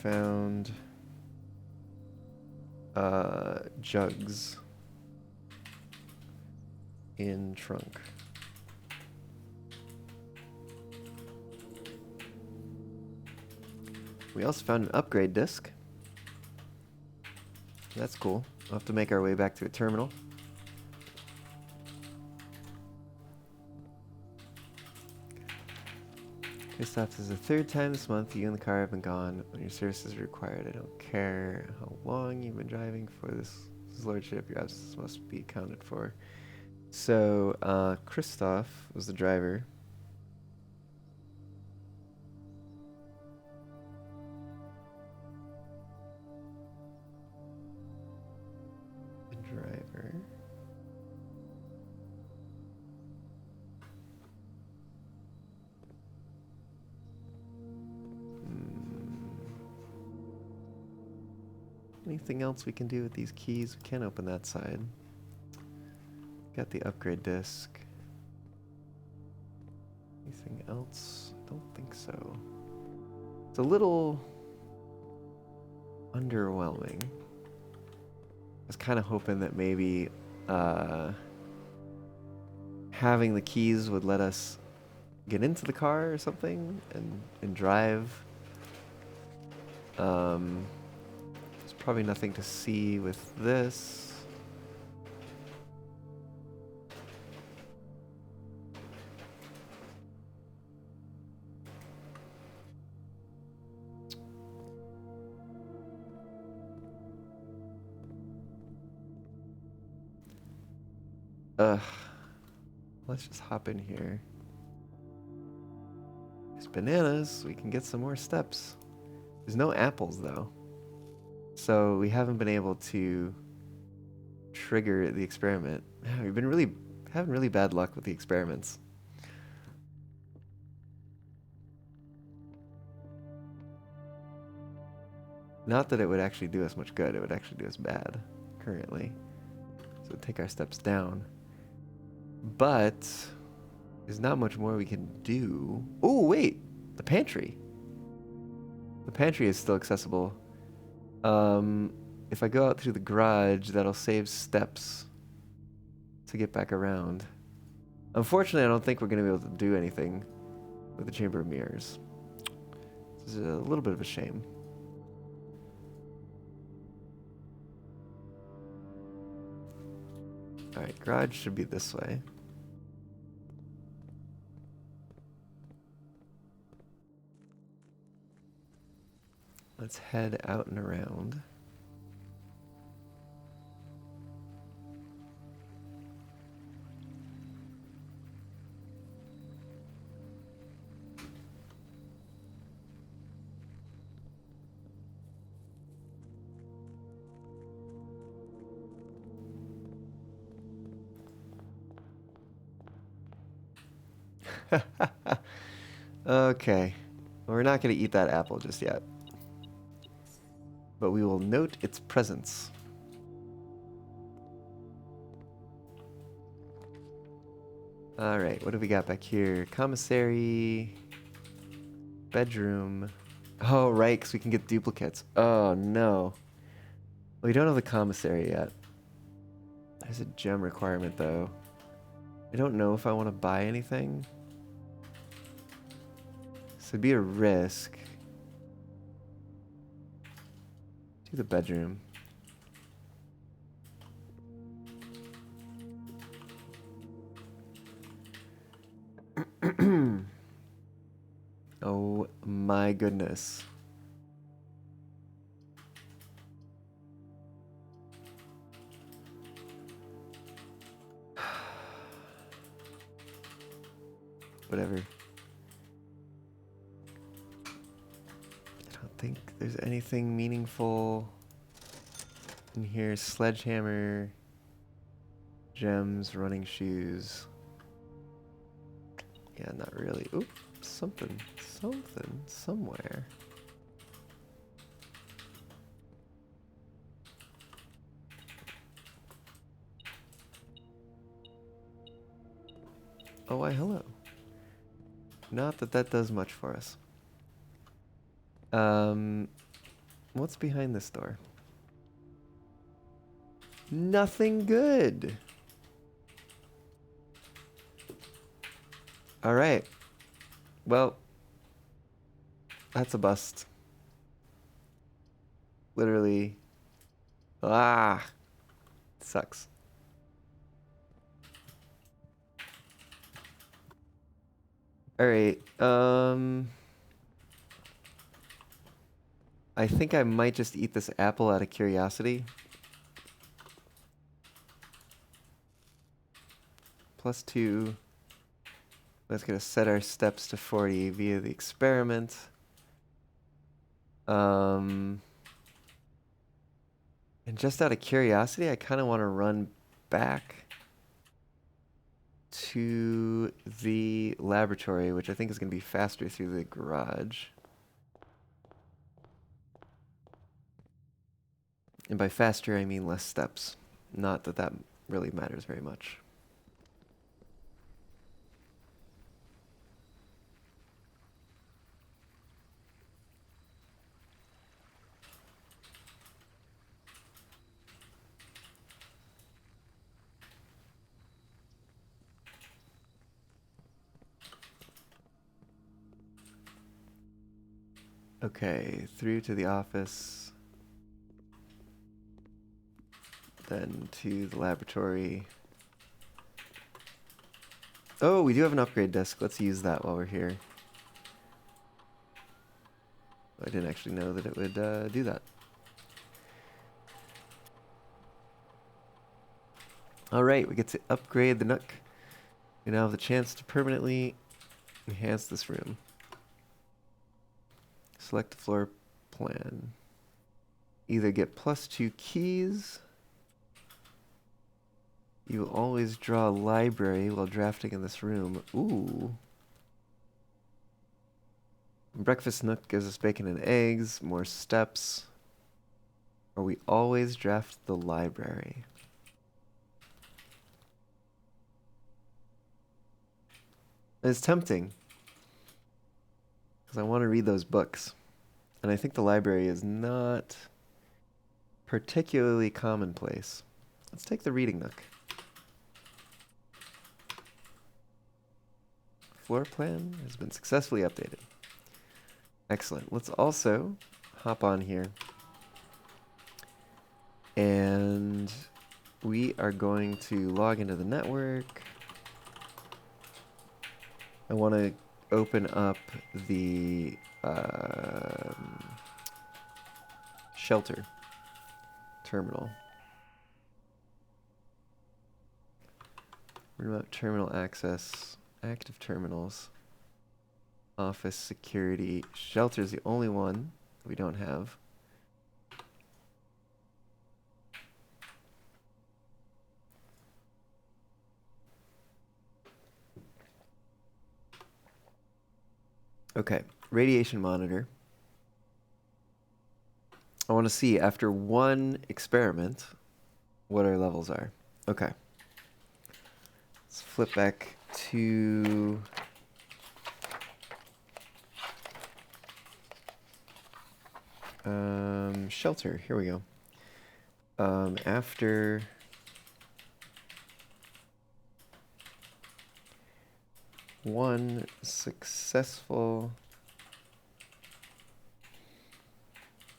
Found jugs in trunk. We also found an upgrade disc. That's cool. We'll have to make our way back to a terminal. Christoph, this is the third time this month you and the car have been gone when your service is required. I don't care how long you've been driving for this lordship. Your absence must be accounted for. So, Christoph was the driver. Anything else we can do with these keys? We can't open that side. Got the upgrade disc. Anything else? I don't think so. It's a little underwhelming. I was kind of hoping that maybe having the keys would let us get into the car or something and drive. There's probably nothing to see with this. Let's just hop in here. There's bananas. We can get some more steps. There's no apples though. So we haven't been able to trigger the experiment. We've been having really bad luck with the experiments. Not that it would actually do us much good. It would actually do us bad currently. So take our steps down. But there's not much more we can do. Oh, wait. The pantry. The pantry is still accessible. If I go out through the garage, that'll save steps to get back around. Unfortunately, I don't think we're going to be able to do anything with the Chamber of Mirrors. This is a little bit of a shame. Alright, garage should be this way. Let's head out and around. Okay. Well, we're not going to eat that apple just yet. But we will note its presence. Alright, what do we got back here? Commissary. Bedroom. Oh, right, because we can get duplicates. Oh, no. We don't have the commissary yet. There's a gem requirement, though. I don't know if I want to buy anything. So it'd be a risk. Do the bedroom. Oh my goodness. goodness. Whatever. I don't think there's anything meaningful in here. Sledgehammer, gems, running shoes. Yeah, not really. Oop, something, somewhere. Oh, why, hello. Not that that does much for us. What's behind this door? Nothing good. All right. Well, that's a bust. Literally. Ah, sucks. All right. I think I might just eat this apple out of curiosity. +2. That's gonna set our steps to 40 via the experiment. And just out of curiosity, I kind of want to run back to the laboratory, which I think is going to be faster through the garage. And by faster, I mean less steps. Not that that really matters very much. Okay, through to the office. Then to the laboratory. Oh, we do have an upgrade disc. Let's use that while we're here. I didn't actually know that it would do that. Alright, we get to upgrade the Nook. We now have the chance to permanently enhance this room. Select the floor plan. Either get +2 keys. You will always draw a library while drafting in this room. Ooh. Breakfast Nook gives us bacon and eggs, more steps. Or we always draft the library. It's tempting. Because I want to read those books. And I think the library is not particularly commonplace. Let's take the reading Nook. Floor plan has been successfully updated. Excellent. Let's also hop on here. And we are going to log into the network. I want to open up the shelter terminal. Remote terminal access, active terminals, office security. Shelter is the only one we don't have. Okay, radiation monitor. I want to see after one experiment what our levels are. Okay. Let's flip back to shelter. Here we go. After one successful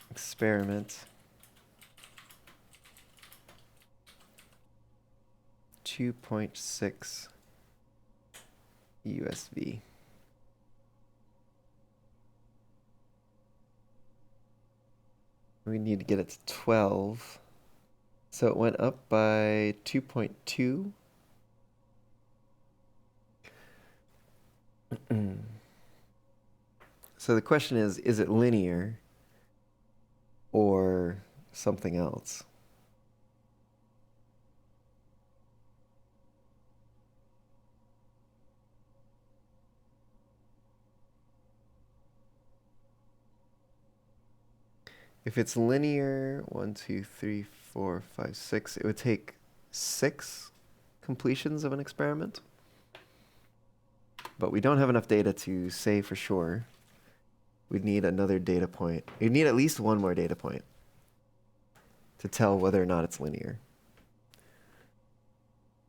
experiment, 2.6 USV. We need to get it to 12. So it went up by 2.2. So the question is it linear or something else? If it's linear, 1, 2, 3, 4, 5, 6, it would take 6 completions of an experiment. But we don't have enough data to say for sure. We'd need another data point. We'd need at least one more data point to tell whether or not it's linear.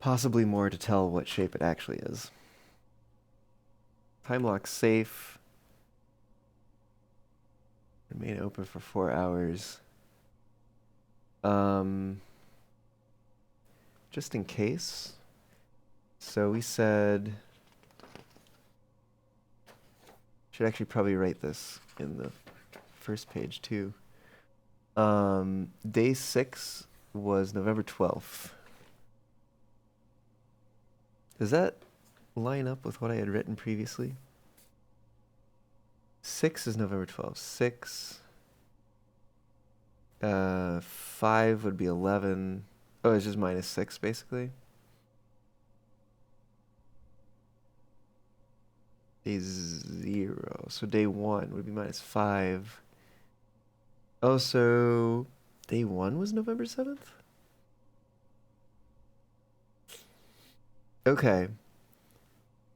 Possibly more to tell what shape it actually is. Time lock safe. Remain open for 4 hours. Just in case. So we said... Should actually probably write this in the first page too. Day 6 was November 12th. Does that line up with what I had written previously? 6 is November 12th. 6. 5 would be 11. Oh, it's just minus 6 basically. Day 0. So day 1 would be minus 5. Oh, so day 1 was November 7th? Okay.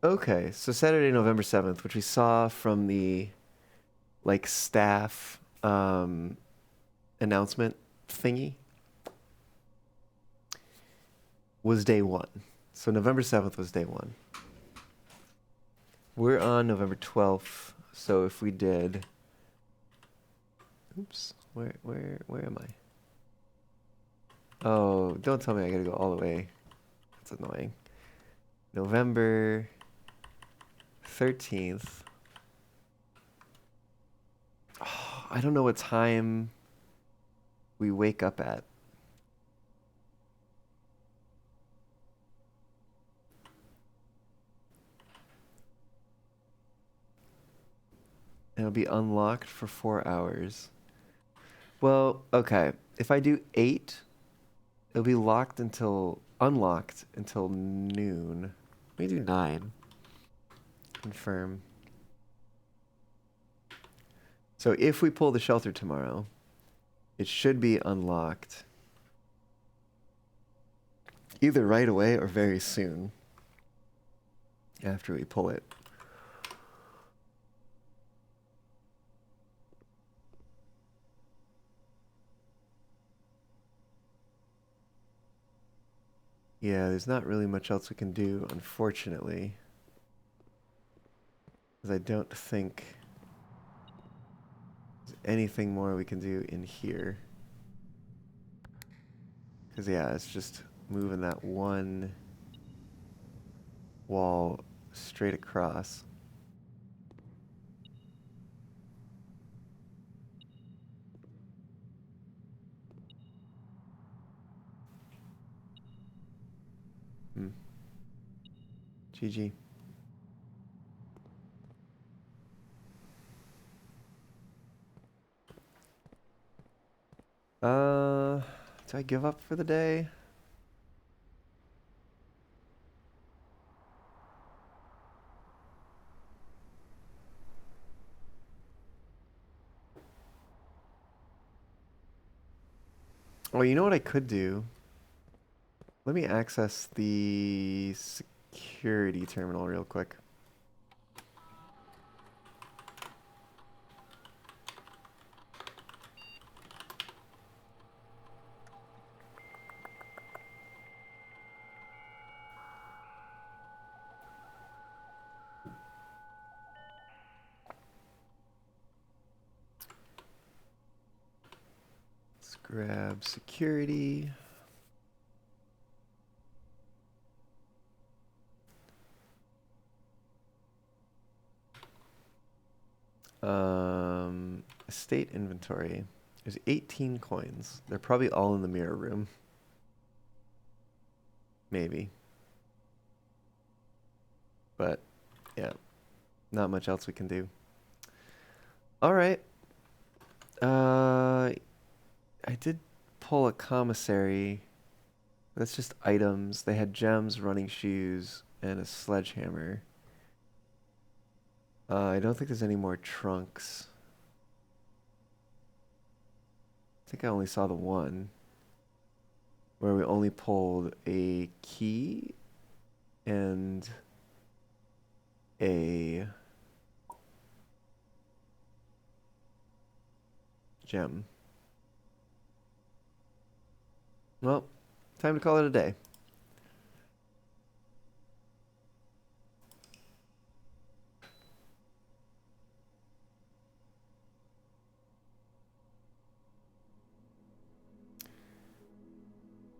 Okay, so Saturday, November 7th, which we saw from the like staff announcement thingy, was day 1. So November 7th was day 1. We're on November 12th, so if we did... Oops, where am I? Oh, don't tell me I gotta go all the way. That's annoying. November 13th. Oh, I don't know what time we wake up at. It'll be unlocked for 4 hours. Well, okay. If I do 8, it'll be unlocked until noon. Let me do 9. Confirm. So if we pull the shelter tomorrow, it should be unlocked either right away or very soon after we pull it. Yeah, there's not really much else we can do, unfortunately. Because I don't think there's anything more we can do in here. Because, yeah, it's just moving that one wall straight across. GG. Do I give up for the day? Oh, you know what I could do? Let me access the security terminal real quick. Let's grab security. Estate inventory. There's 18 coins. They're probably all in the mirror room. Maybe. But, yeah. Not much else we can do. Alright. I did pull a commissary. That's just items. They had gems, running shoes, and a sledgehammer. I don't think there's any more trunks. I think I only saw the one where we only pulled a key and a gem. Well, time to call it a day.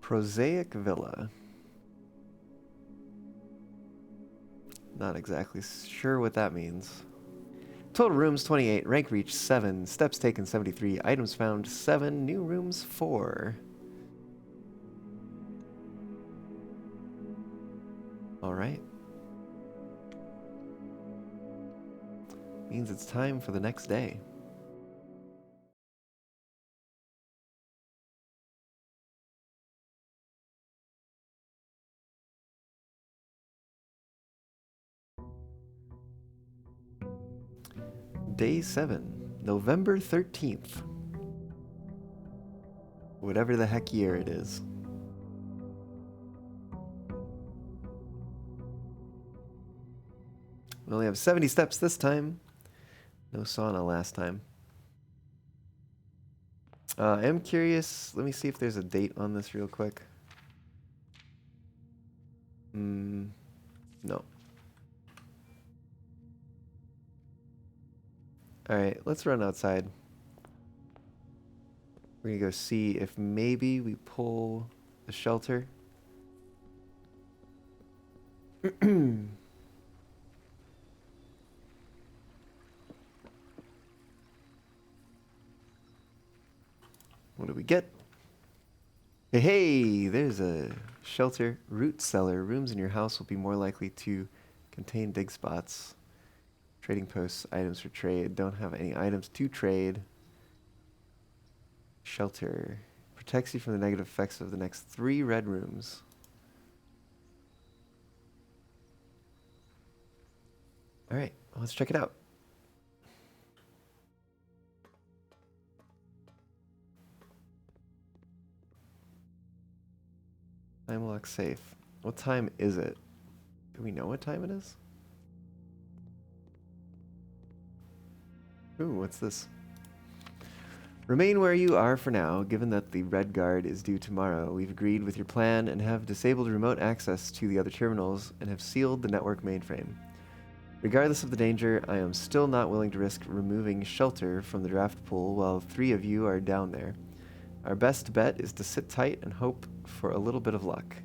Prosaic Villa. Not exactly sure what that means. Total rooms 28, rank reached 7, steps taken 73, items found 7, new rooms 4. Alright. Means it's time for the next day. Day 7, November 13th. Whatever the heck year it is. We only have 70 steps this time. No sauna last time. I am curious. Let me see if there's a date on this real quick. No. Alright, let's run outside. We're gonna go see if maybe we pull the shelter. What do we get? Hey, there's a shelter. Root cellar. Rooms in your house will be more likely to contain dig spots. Trading posts. Items for trade. Don't have any items to trade. Shelter. Protects you from the negative effects of the next 3 red rooms. Alright, let's check it out. Time lock safe. What time is it? Do we know what time it is? Ooh, what's this? Remain where you are for now, given that the red guard is due tomorrow. We've agreed with your plan and have disabled remote access to the other terminals and have sealed the network mainframe. Regardless of the danger, I am still not willing to risk removing shelter from the draft pool while 3 of you are down there. Our best bet is to sit tight and hope for a little bit of luck.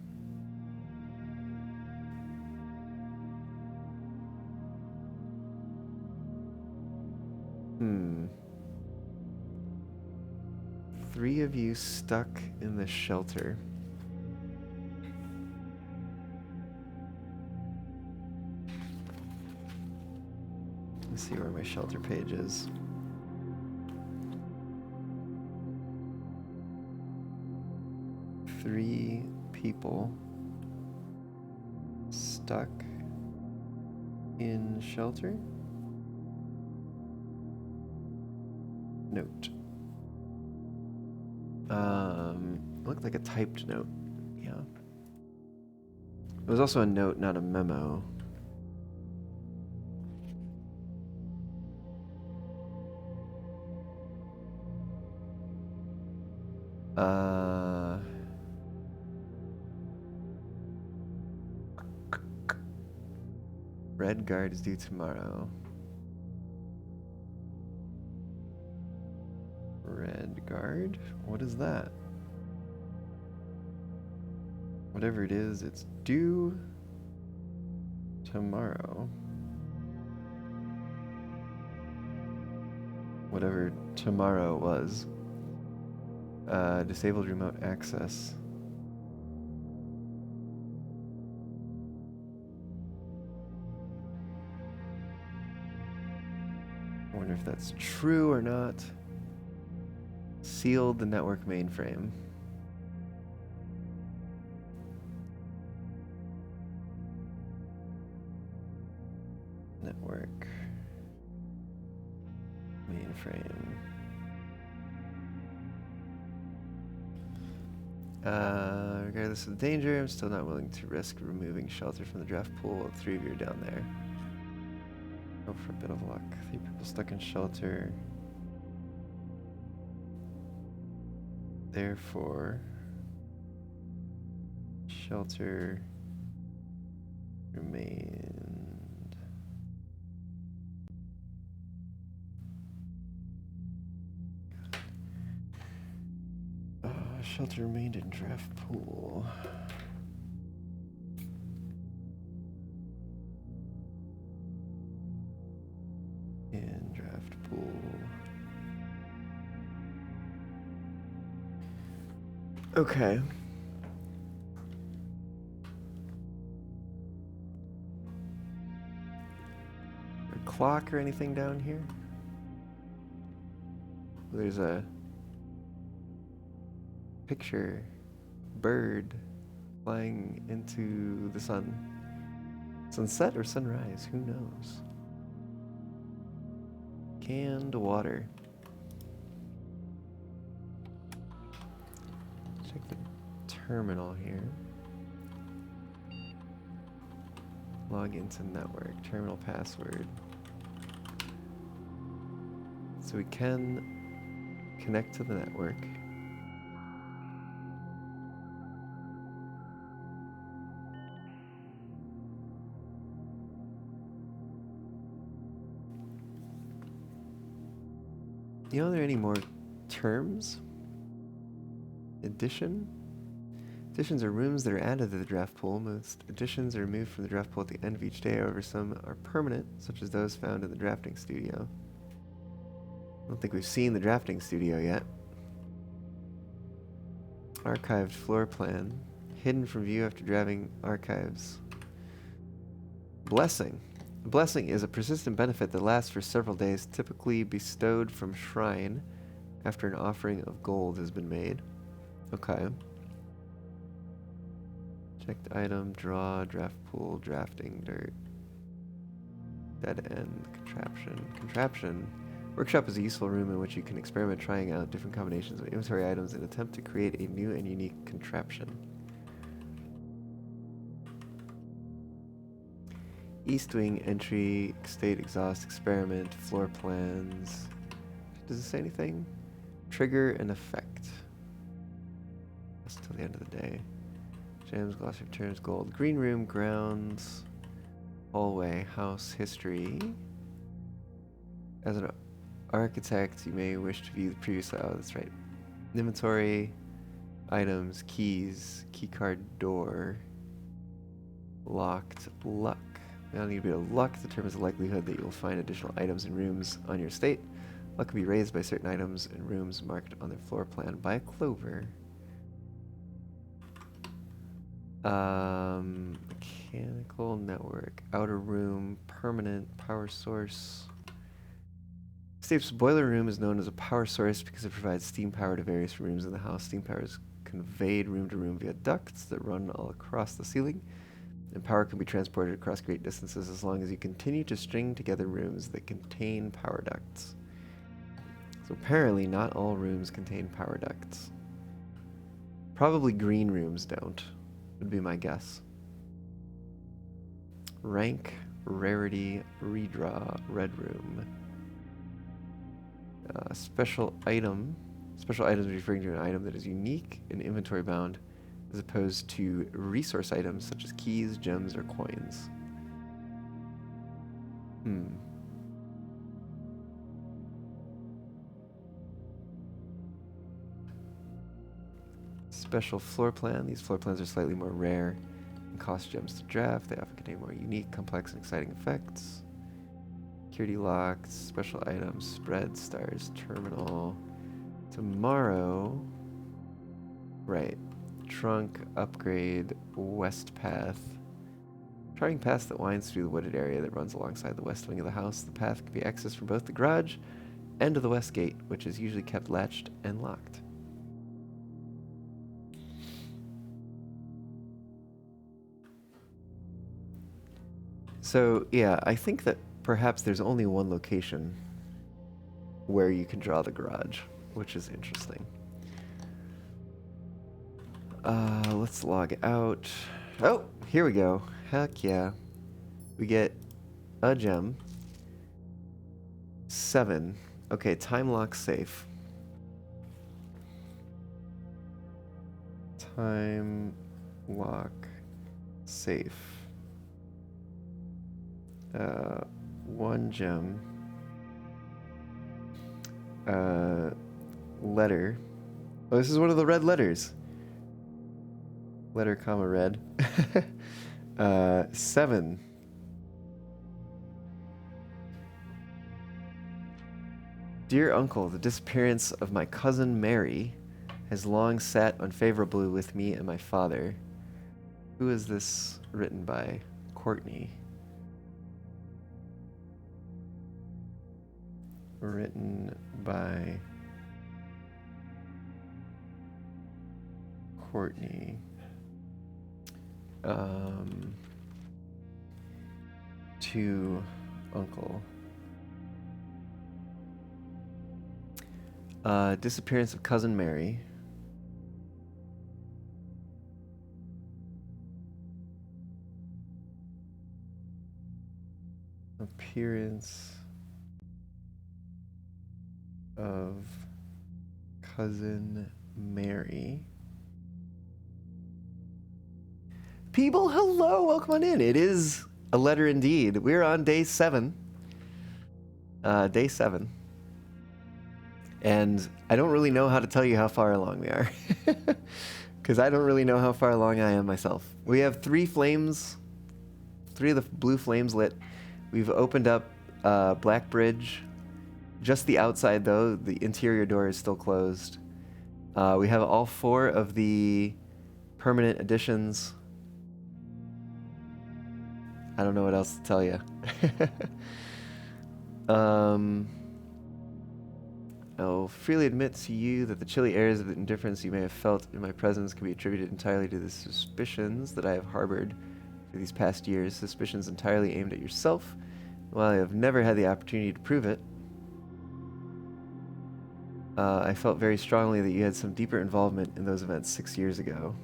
Hmm. 3 of you stuck in the shelter. Let's see where my shelter page is. Three people stuck in shelter. Note. Looked like a typed note. Yeah. It was also a note, not a memo. Red guard is due tomorrow. Red guard? What is that? Whatever it is, it's due tomorrow. Whatever tomorrow was. Disabled remote access. I wonder if that's true or not. Sealed the network mainframe. Network mainframe. Regardless of the danger, I'm still not willing to risk removing shelter from the draft pool. 3 of you are down there. Go for a bit of luck. 3 people stuck in shelter. Therefore, shelter remained. Shelter remained in draft pool. In draft pool. Okay. A clock or anything down here? There's a picture, bird flying into the sun. Sunset or sunrise, who knows? Canned water. Check the terminal here. Log into network, terminal password. So we can connect to the network. You know, are there any more terms? Addition? Additions are rooms that are added to the draft pool. Most additions are removed from the draft pool at the end of each day. However, some are permanent, such as those found in the drafting studio. I don't think we've seen the drafting studio yet. Archived floor plan. Hidden from view after drafting archives. Blessing. A blessing is a persistent benefit that lasts for several days, typically bestowed from shrine after an offering of gold has been made. Okay. Checked item, draw, draft pool, drafting, dirt. Dead end, contraption. Contraption. Workshop is a useful room in which you can experiment trying out different combinations of inventory items and attempt to create a new and unique contraption. East wing entry, state exhaust experiment, floor plans. Does it say anything? Trigger and effect. That's till the end of the day. Gems, glossy returns, gold. Green room, grounds, hallway, house, history. As an architect, you may wish to view the previous. Oh, that's right. Inventory, items, keys, keycard, door, locked, luck. Now need a bit of luck determines the likelihood that you will find additional items and rooms on your estate. Luck can be raised by certain items and rooms marked on their floor plan by a clover. Mechanical network, outer room, permanent power source. State's boiler room is known as a power source because it provides steam power to various rooms in the house. Steam power is conveyed room to room via ducts that run all across the ceiling. And power can be transported across great distances as long as you continue to string together rooms that contain power ducts. So apparently not all rooms contain power ducts. Probably green rooms don't, would be my guess. Rank, rarity, redraw, red room. Special item. Special items referring to an item that is unique and inventory bound, as opposed to resource items such as keys, gems, or coins. Special floor plan. These floor plans are slightly more rare and cost gems to draft. They often contain more unique, complex, and exciting effects. Security locks, special items, spread, stars, terminal. Tomorrow, Right. Trunk, upgrade, west path. Charting path that winds through the wooded area that runs alongside the west wing of the house. The path can be accessed from both the garage and the west gate, which is usually kept latched and locked. So, yeah, I think that perhaps there's only one location where you can draw the garage, which is interesting. Let's log out. Oh, here we go. Heck yeah. We get a gem. 7. Okay, time lock safe. Time lock safe. 1 gem. Letter. Oh, this is one of the red letters. Letter, comma, red. 7. Dear Uncle, the disappearance of my cousin Mary has long sat unfavorably with me and my father. Who is this written by? Courtney. Written by Courtney. To Uncle. Disappearance of cousin Mary. Appearance of cousin Mary. People, hello, welcome on in. It is a letter indeed. We're on day 7. Day 7. And I don't really know how to tell you how far along we are. Because I don't really know how far along I am myself. We have 3 flames. 3 of the blue flames lit. We've opened up Black Bridge. Just the outside, though. The interior door is still closed. We have all 4 of the permanent additions. I don't know what else to tell you. I'll freely admit to you that the chilly airs of indifference you may have felt in my presence can be attributed entirely to the suspicions that I have harbored for these past years, suspicions entirely aimed at yourself. While I have never had the opportunity to prove it, I felt very strongly that you had some deeper involvement in those events 6 years ago.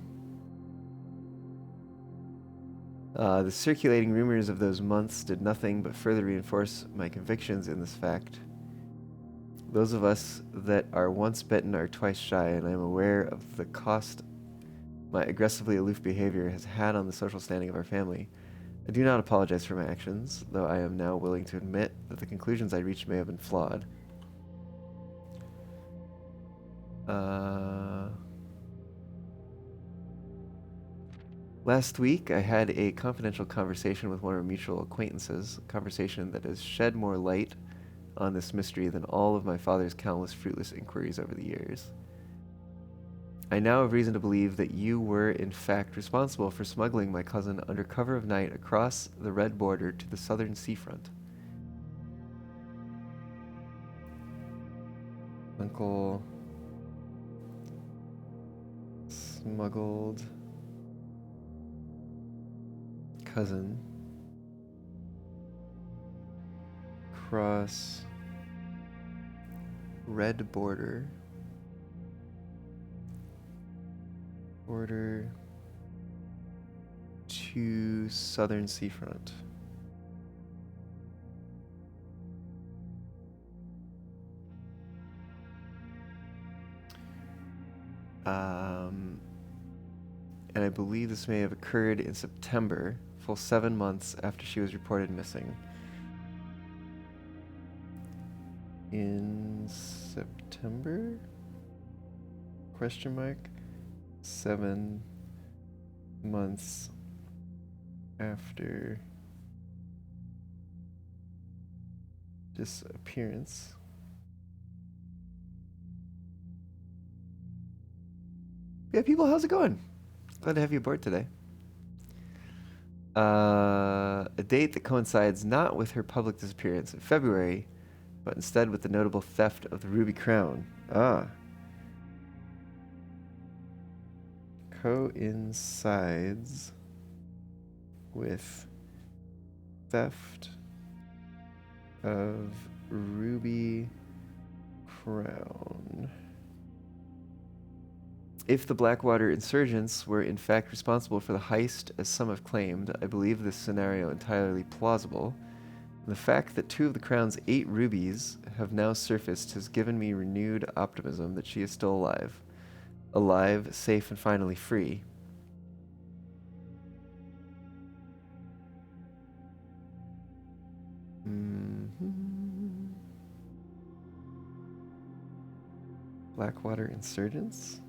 The circulating rumors of those months did nothing but further reinforce my convictions in this fact. Those of us that are once bitten are twice shy, and I am aware of the cost my aggressively aloof behavior has had on the social standing of our family. I do not apologize for my actions, though I am now willing to admit that the conclusions I reached may have been flawed. Last week, I had a confidential conversation with one of our mutual acquaintances, a conversation that has shed more light on this mystery than all of my father's countless fruitless inquiries over the years. I now have reason to believe that you were, in fact, responsible for smuggling my cousin under cover of night across the red border to the southern seafront. Uncle smuggled cousin cross red border to southern seafront. And I believe this may have occurred in September, full 7 months after she was reported missing. In September? Question mark? 7 months after disappearance. Yeah, people, how's it going? Glad to have you aboard today. A date that coincides not with her public disappearance in February, but instead with the notable theft of the Ruby Crown. Ah. Coincides with theft of Ruby Crown. If the Blackwater insurgents were in fact responsible for the heist, as some have claimed, I believe this scenario entirely plausible. The fact that 2 of the Crown's 8 rubies have now surfaced has given me renewed optimism that she is still alive. Alive, safe, and finally free. Blackwater insurgents?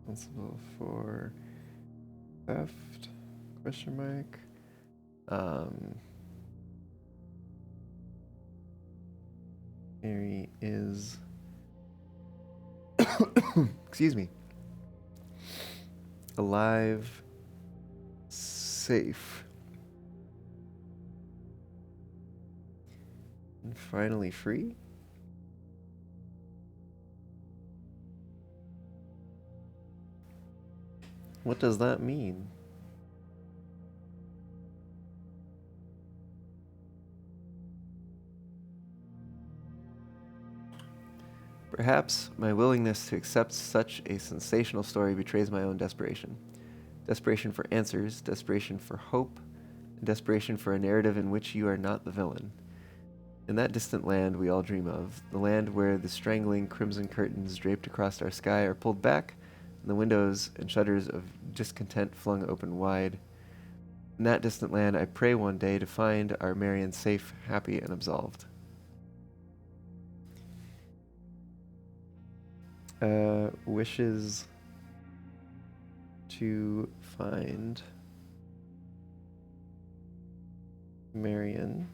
Responsible for theft? Question mark. Mary is excuse me. Alive, safe, and finally free? What does that mean? Perhaps my willingness to accept such a sensational story betrays my own desperation. Desperation for answers, desperation for hope, and desperation for a narrative in which you are not the villain. In that distant land we all dream of, the land where the strangling crimson curtains draped across our sky are pulled back, and the windows and shutters of discontent flung open wide. In that distant land I pray one day to find our Marion safe, happy, and absolved. Wishes to find Marion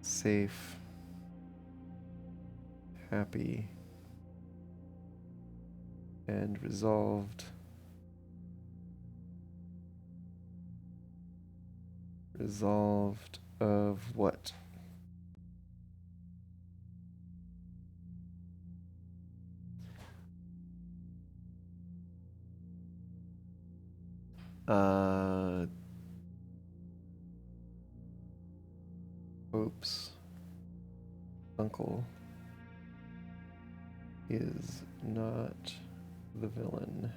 safe, happy, and resolved. Resolved of what? Hope's uncle is not the villain.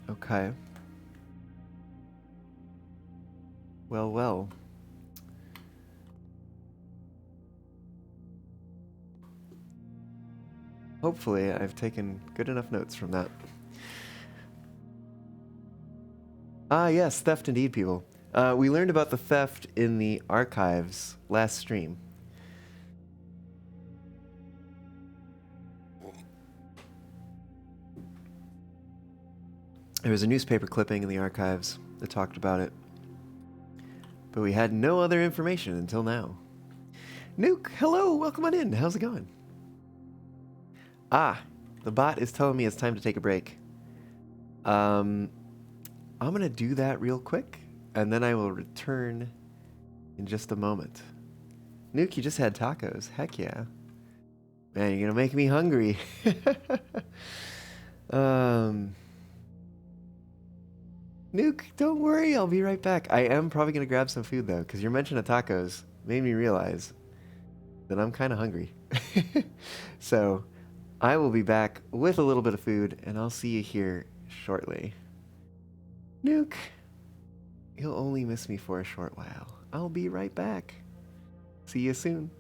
Okay. Well, well. Hopefully, I've taken good enough notes from that. Ah, yes, theft indeed, people. We learned about the theft in the archives last stream. There was a newspaper clipping in the archives that talked about it, but we had no other information until now. Nuke, hello, welcome on in. How's it going? Ah, the bot is telling me it's time to take a break. I'm gonna do that real quick, and then I will return in just a moment. Nuke, you just had tacos. Heck yeah. Man, you're gonna make me hungry. Nuke, don't worry, I'll be right back. I am probably gonna grab some food though, because your mention of tacos made me realize that I'm kind of hungry. So, I will be back with a little bit of food, and I'll see you here shortly. Nuke, you'll only miss me for a short while. I'll be right back. See you soon.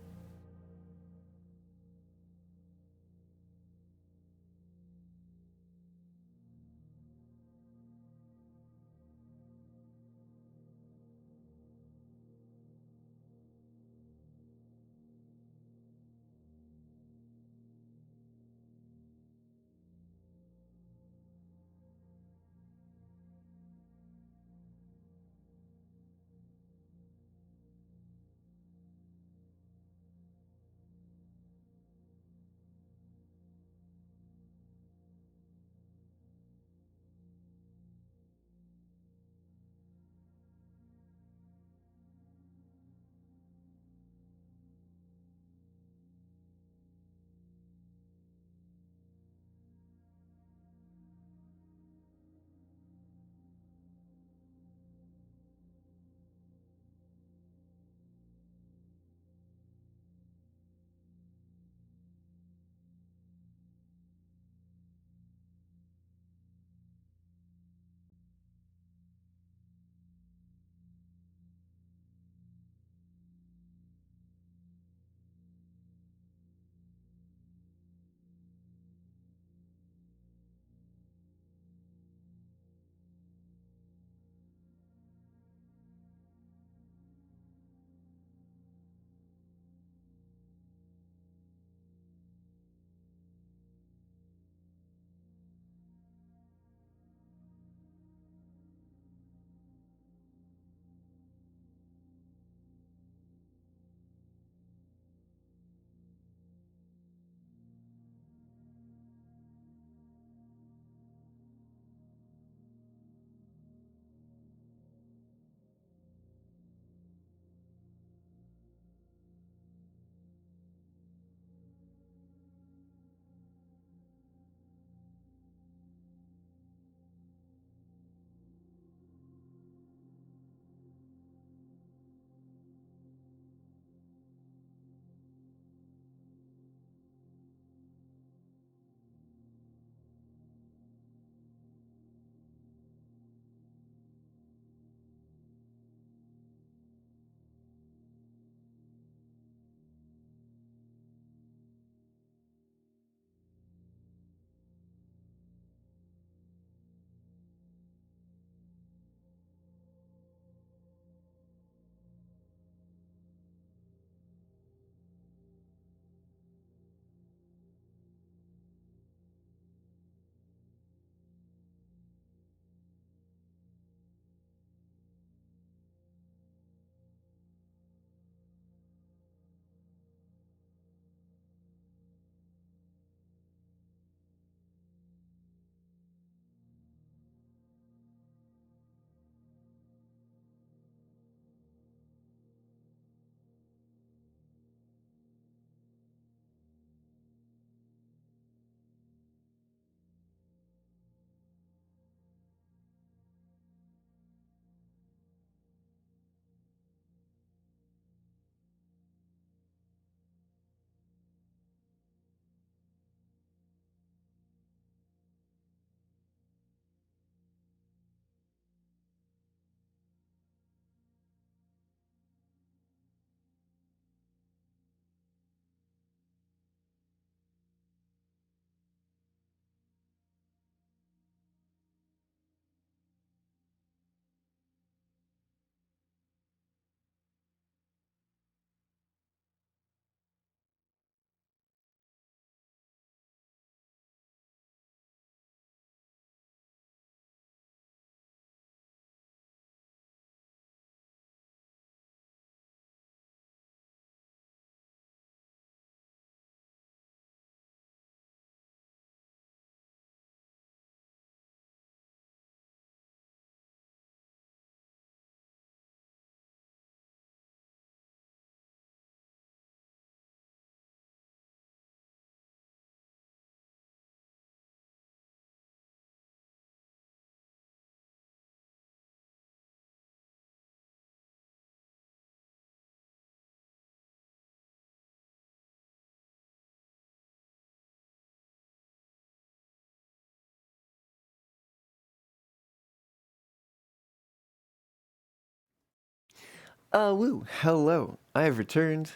Woo, hello. I have returned.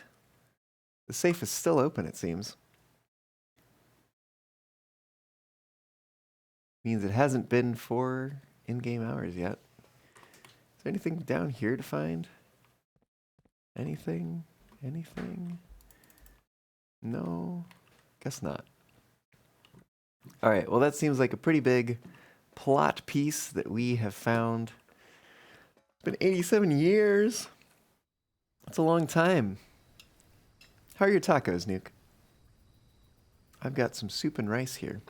The safe is still open, it seems. Means it hasn't been 4 in-game hours yet. Is there anything down here to find? Anything? Anything? No? Guess not. Alright, well that seems like a pretty big plot piece that we have found. It's been 87 years. That's a long time. How are your tacos, Nuke? I've got some soup and rice here.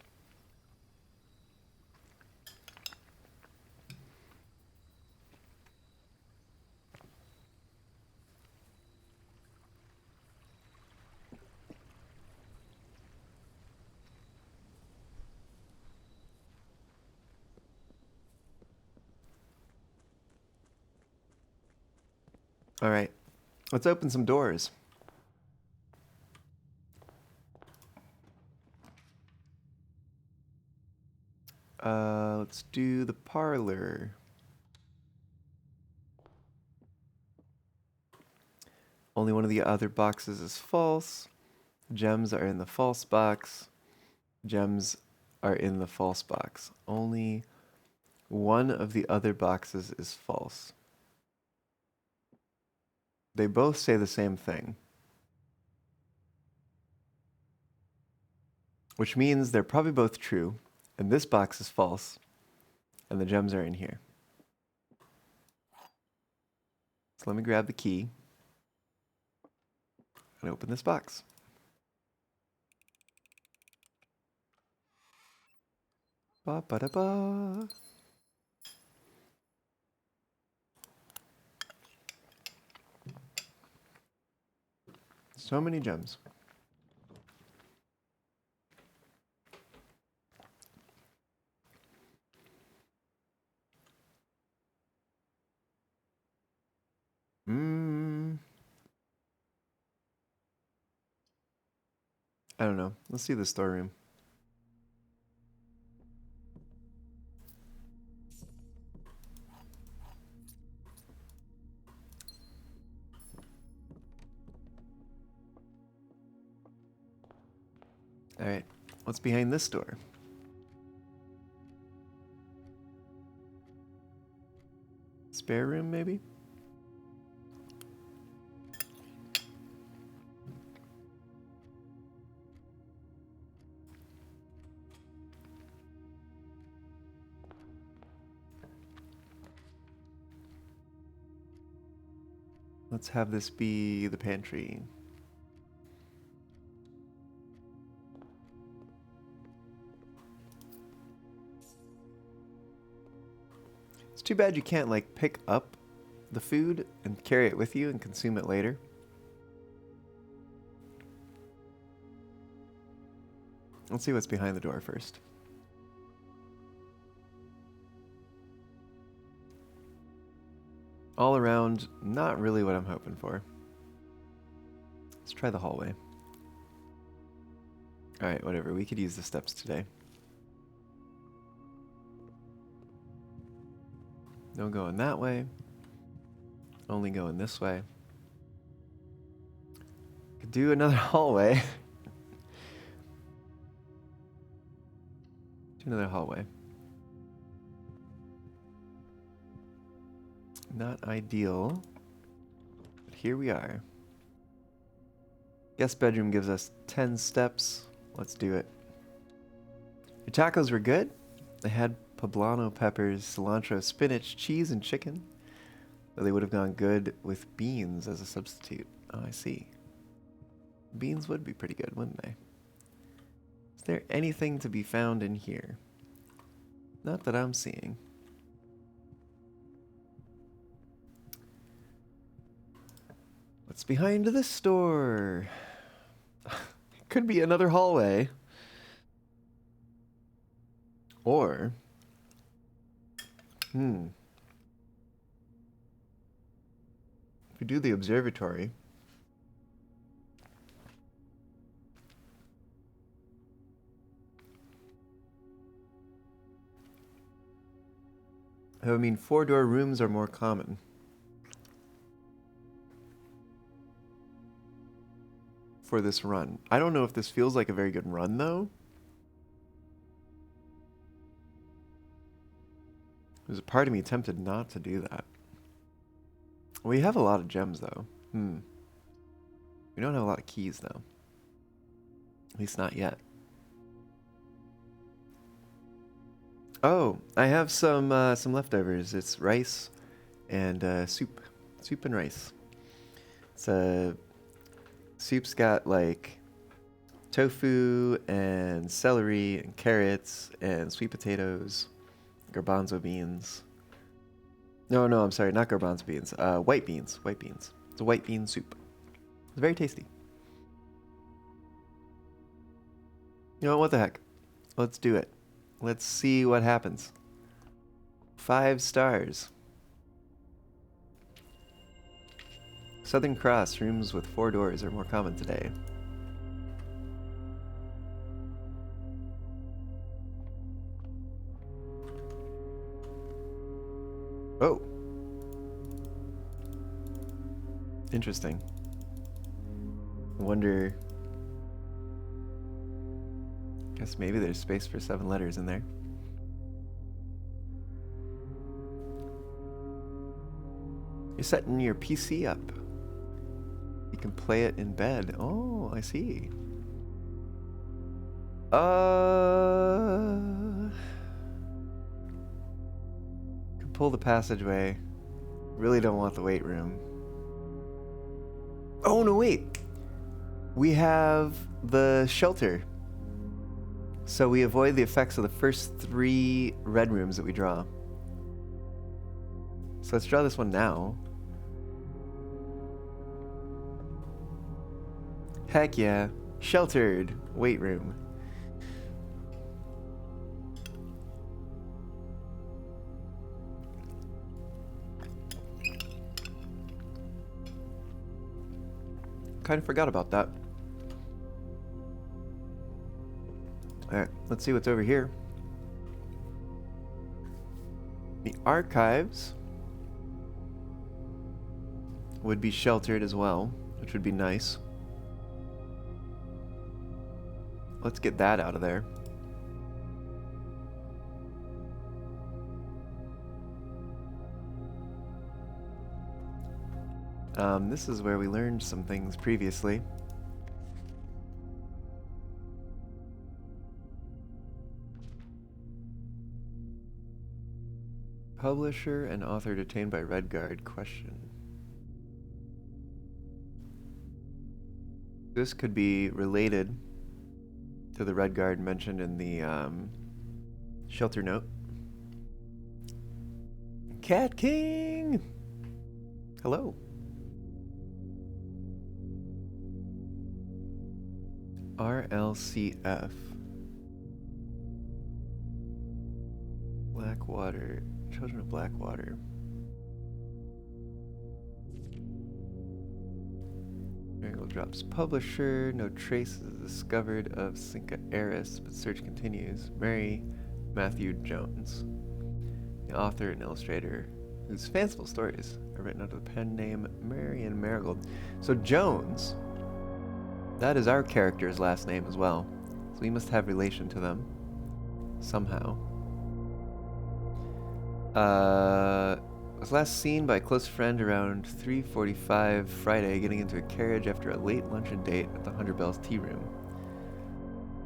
Alright, let's open some doors. Let's do the parlor. Only one of the other boxes is false. Gems are in the false box. Gems are in the false box. Only one of the other boxes is false. They both say the same thing, which means they're probably both true, and this box is false, and the gems are in here. So let me grab the key and open this box. Ba ba da ba. So many gems. I don't know. Let's see the storeroom. All right, what's behind this door? Spare room, maybe? Let's have this be the pantry. It's too bad you can't like pick up the food and carry it with you and consume it later. Let's see what's behind the door first. All around, not really what I'm hoping for. Let's try the hallway. Alright, whatever. We could use the steps today. No going that way. Only going this way. Could do another hallway. Do another hallway. Not ideal, but here we are. Guest bedroom gives us 10 steps. Let's do it. Your tacos were good. They had poblano peppers, cilantro, spinach, cheese, and chicken. But they would have gone good with beans as a substitute. Oh, I see. Beans would be pretty good, wouldn't they? Is there anything to be found in here? Not that I'm seeing. What's behind this door? It could be another hallway. Or... If we do the observatory... I mean, 4-door rooms are more common. for this run. I don't know if this feels like a very good run, though. There's a part of me tempted not to do that. We have a lot of gems, though. We don't have a lot of keys, though. At least not yet. Oh, I have some leftovers. It's rice and soup. Soup and rice. Soup's got like tofu and celery and carrots and sweet potatoes, garbanzo beans. No, I'm sorry, not garbanzo beans. White beans. White beans. It's a white bean soup. It's very tasty. You know what the heck? Let's do it. Let's see what happens. 5 stars. Southern Cross, rooms with 4 doors are more common today. Oh. Interesting. I wonder... Guess maybe there's space for 7 letters in there. You're setting your PC up. You can play it in bed. Oh, I see. Can pull the passageway. Really don't want the weight room. Oh, no, wait. We have the shelter. So we avoid the effects of the first 3 red rooms that we draw. So let's draw this one now. Heck yeah. Sheltered. Weight room. Kind of forgot about that. Alright, let's see what's over here. The archives would be sheltered as well, which would be nice. Let's get that out of there. This is where we learned some things previously. Publisher and author detained by Red Guard. Question. This could be related to the Red Guard mentioned in the shelter note. Cat King! Hello. RLCF. Blackwater. Children of Blackwater. Miracle drops publisher. No traces discovered of Cinca heiress, but search continues. Mary Matthew Jones. The author and illustrator whose fanciful stories are written under the pen name Marion Marigold. So Jones, that is our character's last name as well. So we must have relation to them somehow. Was last seen by a close friend around 3:45 Friday, getting into a carriage after a late luncheon date at the 100 Bells Tea Room.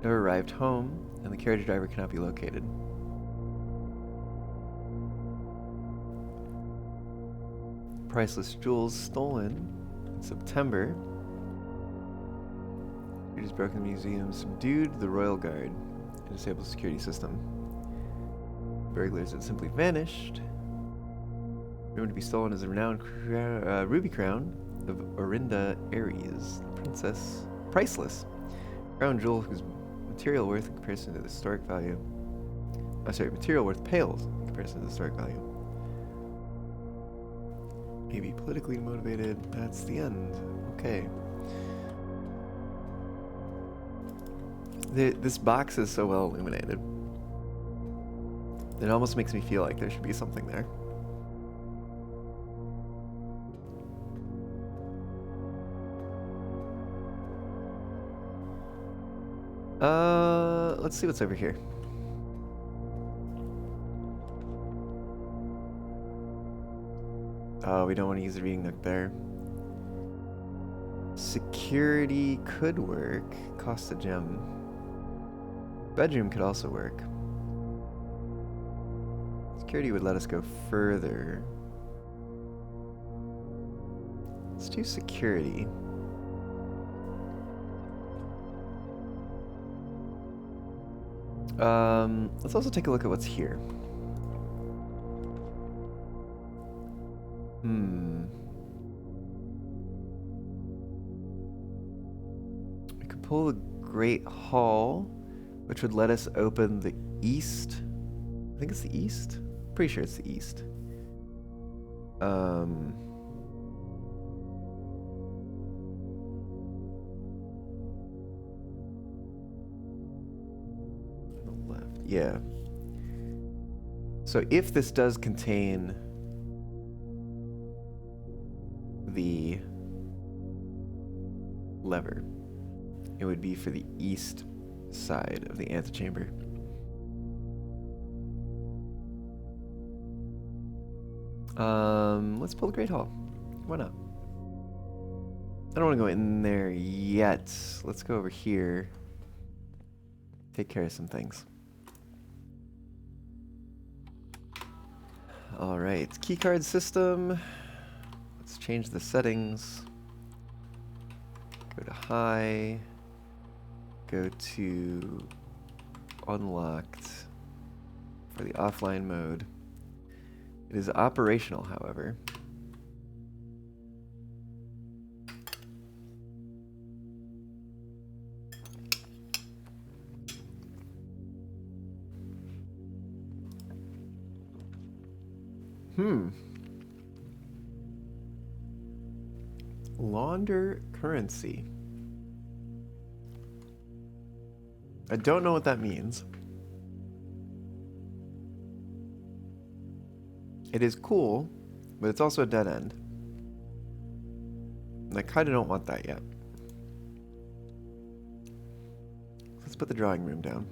Never arrived home, and the carriage driver cannot be located. Priceless jewels stolen in September. Security's broken museum subdued the Royal Guard and disabled security system. Burglars had simply vanished. Rumored to be stolen is a renowned ruby crown of Orinda Aries, princess. Priceless. Crown jewel whose material worth in comparison to the historic value. Material worth pales in comparison to the historic value. Maybe politically motivated. That's the end. Okay. This box is so well illuminated. It almost makes me feel like there should be something there. Let's see what's over here. Oh, we don't want to use the reading nook there. Security could work. Cost a gem. Bedroom could also work. Security would let us go further. Let's do security. Let's also take a look at what's here. We could pull the Great Hall, which would let us open the east. I think it's the east? Pretty sure it's the east. Yeah. So if this does contain the lever, it would be for the east side of the antechamber. Let's pull the Great Hall. Why not? I don't want to go in there yet. Let's go over here. Take care of some things. Alright, keycard system. Let's change the settings. Go to high. Go to unlocked for the offline mode. It is operational, however. Launder currency. I don't know what that means. It is cool, but it's also a dead end. And I kind of don't want that yet. Let's put the drawing room down.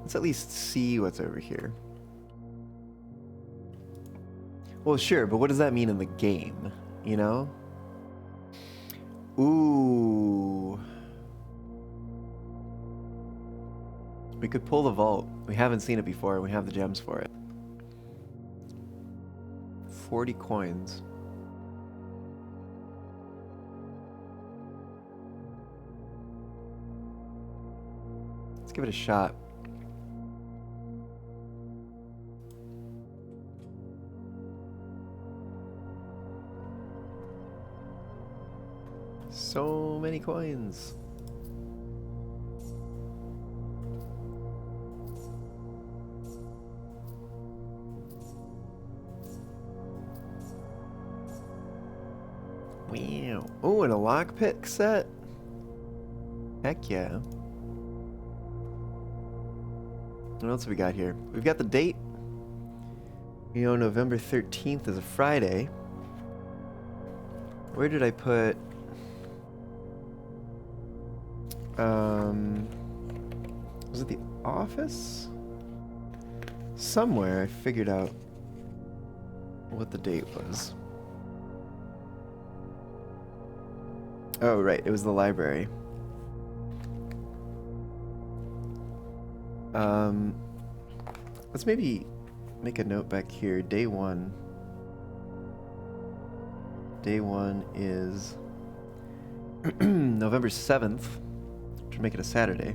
Let's at least see what's over here. Well, sure, but what does that mean in the game? You know? Ooh. We could pull the vault. We haven't seen it before. We have the gems for it. 40 coins. Let's give it a shot. So many coins. Wow. Oh, and a lockpick set? Heck yeah. What else have we got here? We've got the date. You know, November 13th is a Friday. Where did I put... was it the office? Somewhere I figured out what the date was. Oh, right, it was the library. Let's maybe make a note back here. Day one. Day one is November 7th, which would make it a Saturday.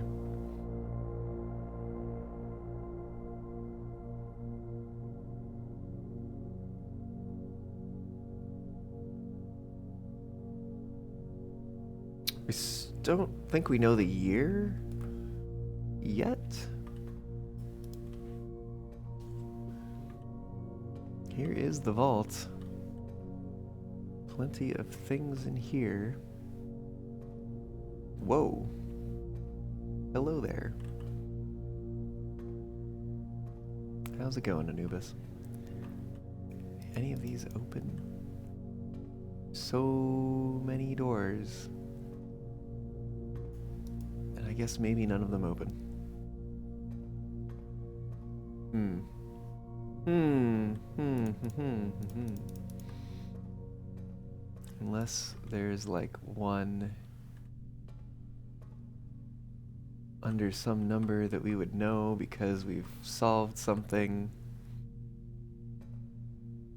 We don't think we know the year yet. Here is the vault. Plenty of things in here. Whoa. Hello there. How's it going, Anubis? any of these open? So many doors. And I guess maybe none of them open. Unless there's like one under some number that we would know because we've solved something.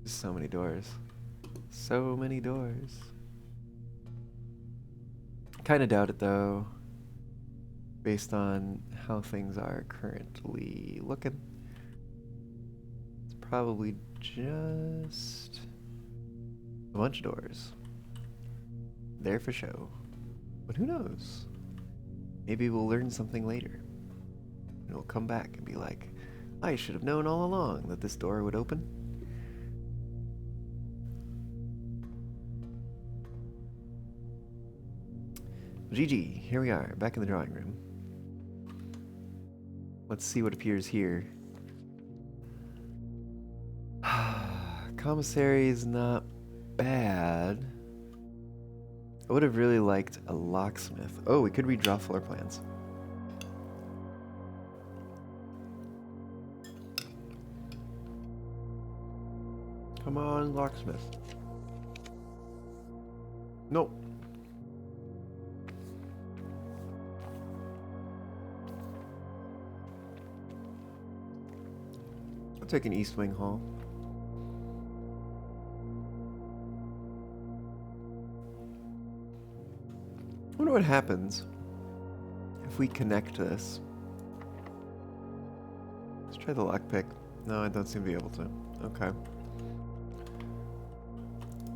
So many doors. So many doors. Kinda doubt it though, based on how things are currently looking. It's probably just a bunch of doors. There for show. But who knows? Maybe we'll learn something later. And we'll come back and be like, I should have known all along that this door would open. GG, here we are, back in the drawing room. Let's see what appears here. Commissary is not bad. I would have really liked a locksmith. Oh, we could redraw floor plans. Come on, locksmith. Nope. I'll take an East Wing Hall. I wonder what happens if we connect this. Let's try the lockpick. No, I don't seem to be able to. Okay.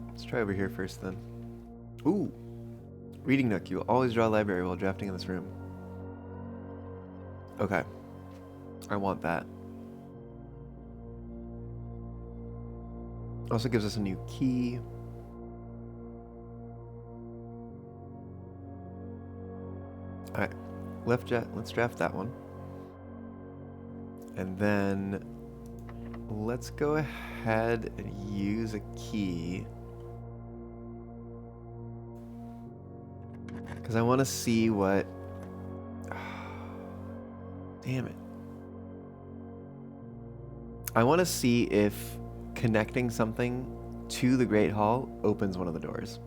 Let's try over here first then. Ooh! Reading nook. You will always draw a library while drafting in this room. Okay. I want that. Also gives us a new key. Alright, let's draft that one. And then let's go ahead and use a key. Because I want to see what... Damn it. I want to see if connecting something to the Great Hall opens one of the doors.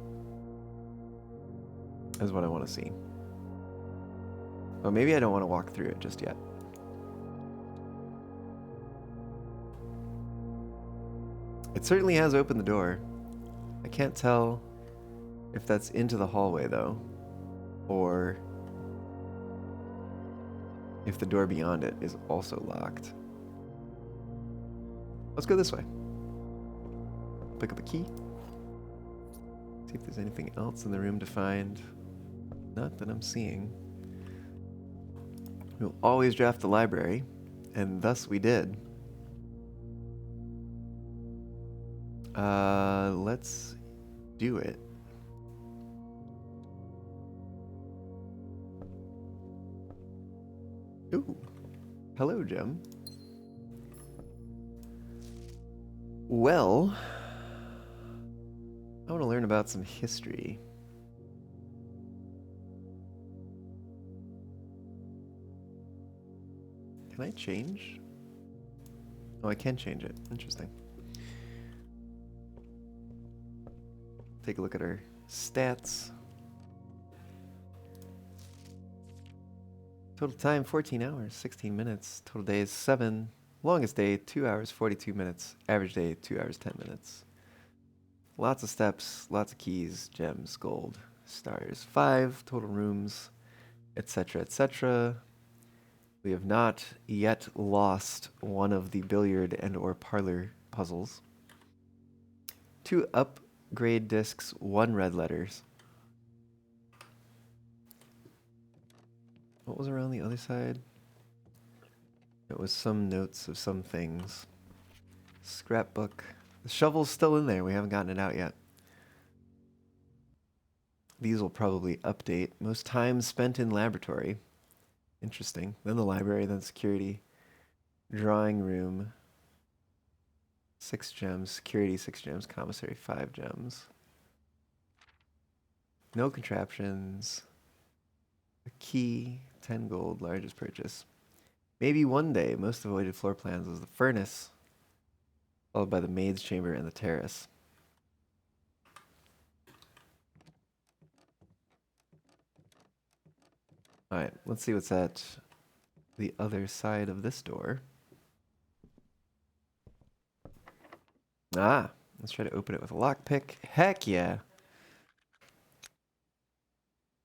Is what I want to see. Well, maybe I don't want to walk through it just yet. It certainly has opened the door. I can't tell if that's into the hallway though, or if the door beyond it is also locked. Let's go this way. Pick up a key. See if there's anything else in the room to find. Not that I'm seeing. We'll always draft the library, and thus we did. Let's do it. Ooh, hello, Jim. Well, I want to learn about some history. Can I change? Oh, I can change it. Interesting. Take a look at our stats. Total time, 14 hours, 16 minutes. Total days, 7. Longest day, 2 hours, 42 minutes. Average day, 2 hours, 10 minutes. Lots of steps, lots of keys, gems, gold, stars. 5 total rooms, etc., etc. We have not yet lost one of the billiard and or parlor puzzles. 2 upgrade discs, 1 red letters. What was around the other side? It was some notes of some things. Scrapbook. The shovel's still in there. We haven't gotten it out yet. These will probably update. Most time spent in laboratory. Interesting. Then the library, then security. Drawing room. 6 gems. Security, 6 gems. Commissary, 5 gems. No contraptions. A key, 10 gold, largest purchase. Maybe one day, most avoided floor plans was the furnace, followed by the maid's chamber and the terrace. Alright, let's see what's at the other side of this door. Ah, let's try to open it with a lockpick. Heck yeah!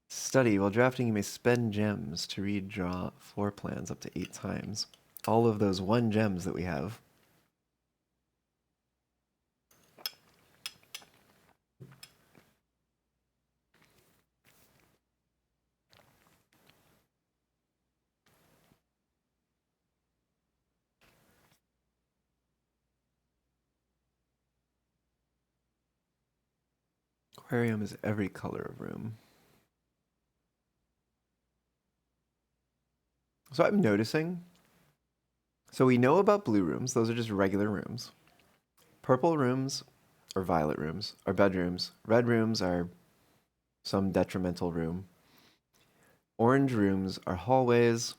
Study. While drafting, you may spend gems to redraw floor plans up to 8 times. All of those 1 gems that we have. Aquarium is every color of room. So I'm noticing. So we know about blue rooms. Those are just regular rooms. Purple rooms or violet rooms are bedrooms. Red rooms are some detrimental room. Orange rooms are hallways.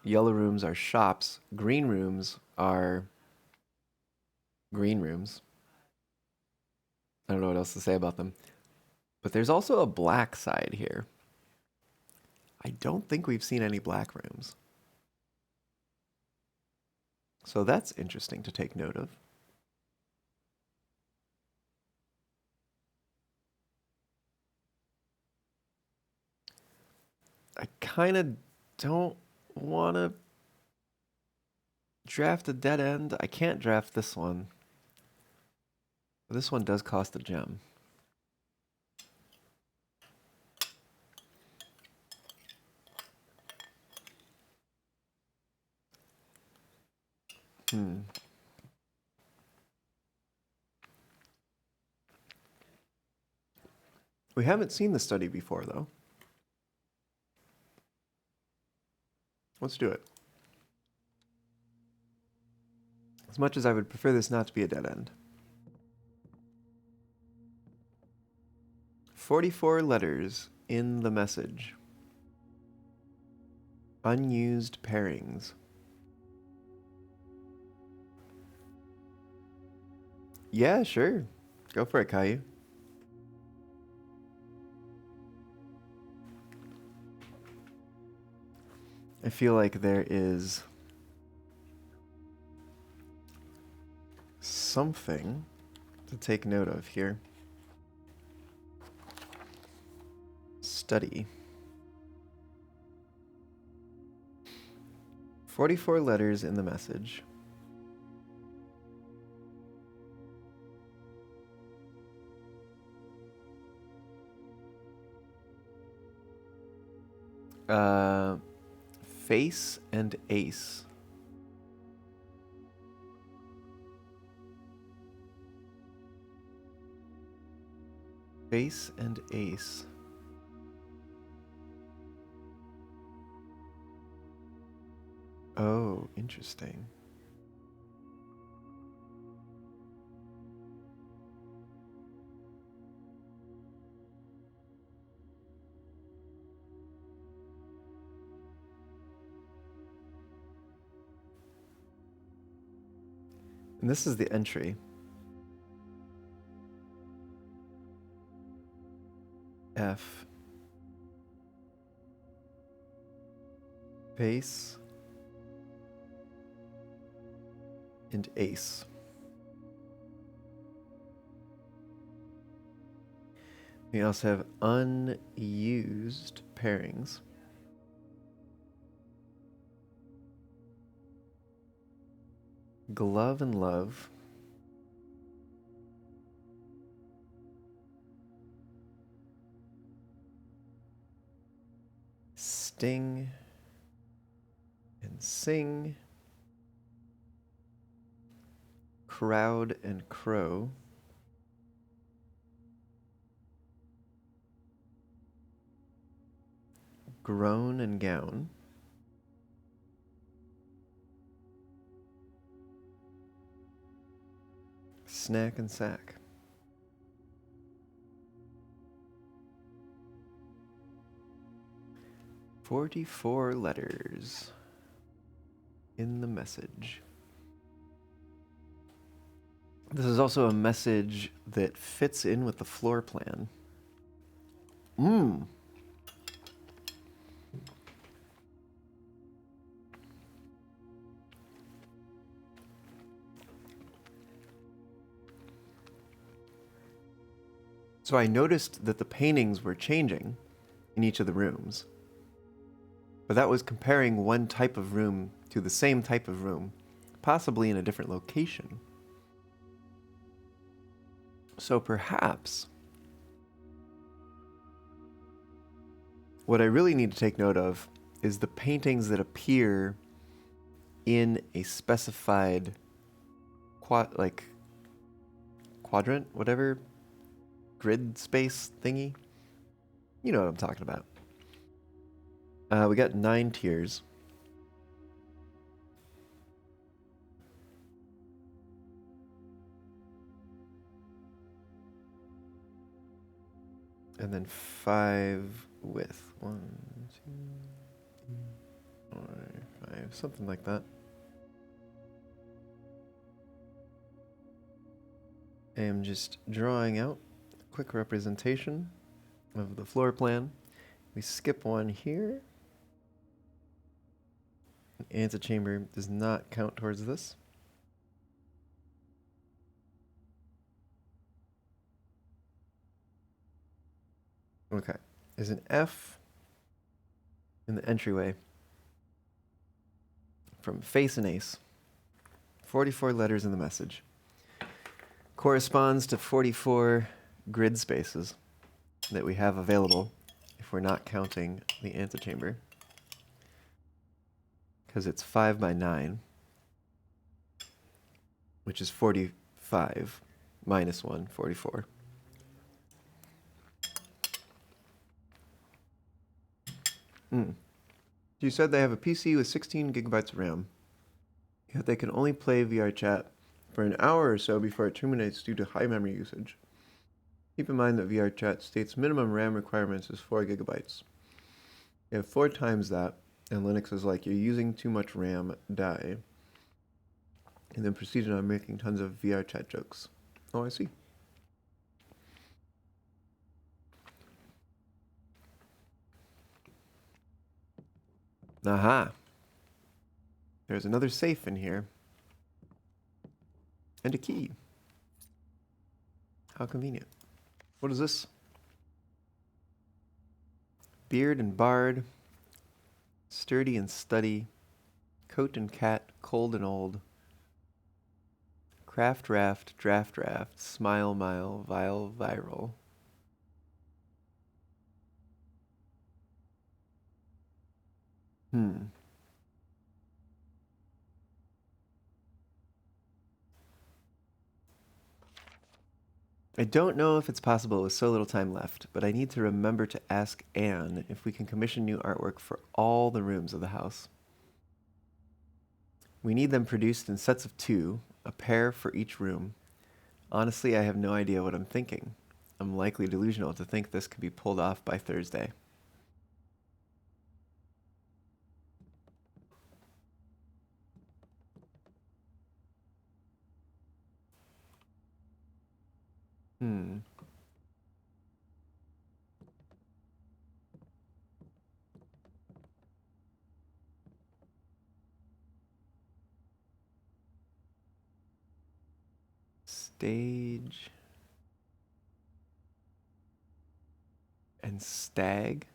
Yellow rooms are shops. Green rooms are green rooms. I don't know what else to say about them. But there's also a black side here. I don't think we've seen any black rooms. So that's interesting to take note of. I kind of don't want to draft a dead end. I can't draft this one. This one does cost a gem. We haven't seen the study before, though. Let's do it. As much as I would prefer this not to be a dead end. 44 letters in the message. Unused pairings. Yeah, sure. Go for it, Caillou. I feel like there is something to take note of here. Study. 44 letters in the message. Face and ace. Face and ace. Oh, interesting. And this is the entry. F. Face. And ace. We also have unused pairings. Glove and love. Sting and sing. Crowd and crow. Groan and gown. Snack and sack. "44 letters in the message." This is also a message that fits in with the floor plan. So I noticed that the paintings were changing in each of the rooms. But that was comparing one type of room to the same type of room, possibly in a different location. So perhaps what I really need to take note of is the paintings that appear in a specified quadrant, whatever, grid space thingy. You know what I'm talking about. We got 9 tiers. And then 5 width. 1, 2, 3, 4, 5, something like that. I am just drawing out a quick representation of the floor plan. We skip one here. An antechamber does not count towards this. Okay. There's an F in the entryway from face and ace. 44 letters in the message. Corresponds to 44 grid spaces that we have available if we're not counting the antechamber. Because it's 5 by 9, which is 45 minus 1, 44. You said they have a PC with 16 gigabytes of RAM, yet they can only play VR chat for an hour or so before it terminates due to high memory usage. Keep in mind that VR chat states minimum RAM requirements is 4 gigabytes. You have 4 times that, and Linux is like, you're using too much RAM, die. And then proceeded on making tons of VR chat jokes. Oh, I see. Aha. There's another safe in here. And a key. How convenient. What is this? Beard and bard. Sturdy and studdy. Coat and cat. Cold and old. Craft raft. Draft raft. Smile mile. Vile viral. I don't know if it's possible with so little time left, but I need to remember to ask Anne if we can commission new artwork for all the rooms of the house. We need them produced in sets of 2, a pair for each room. Honestly, I have no idea what I'm thinking. I'm likely delusional to think this could be pulled off by Thursday. Stage and stag.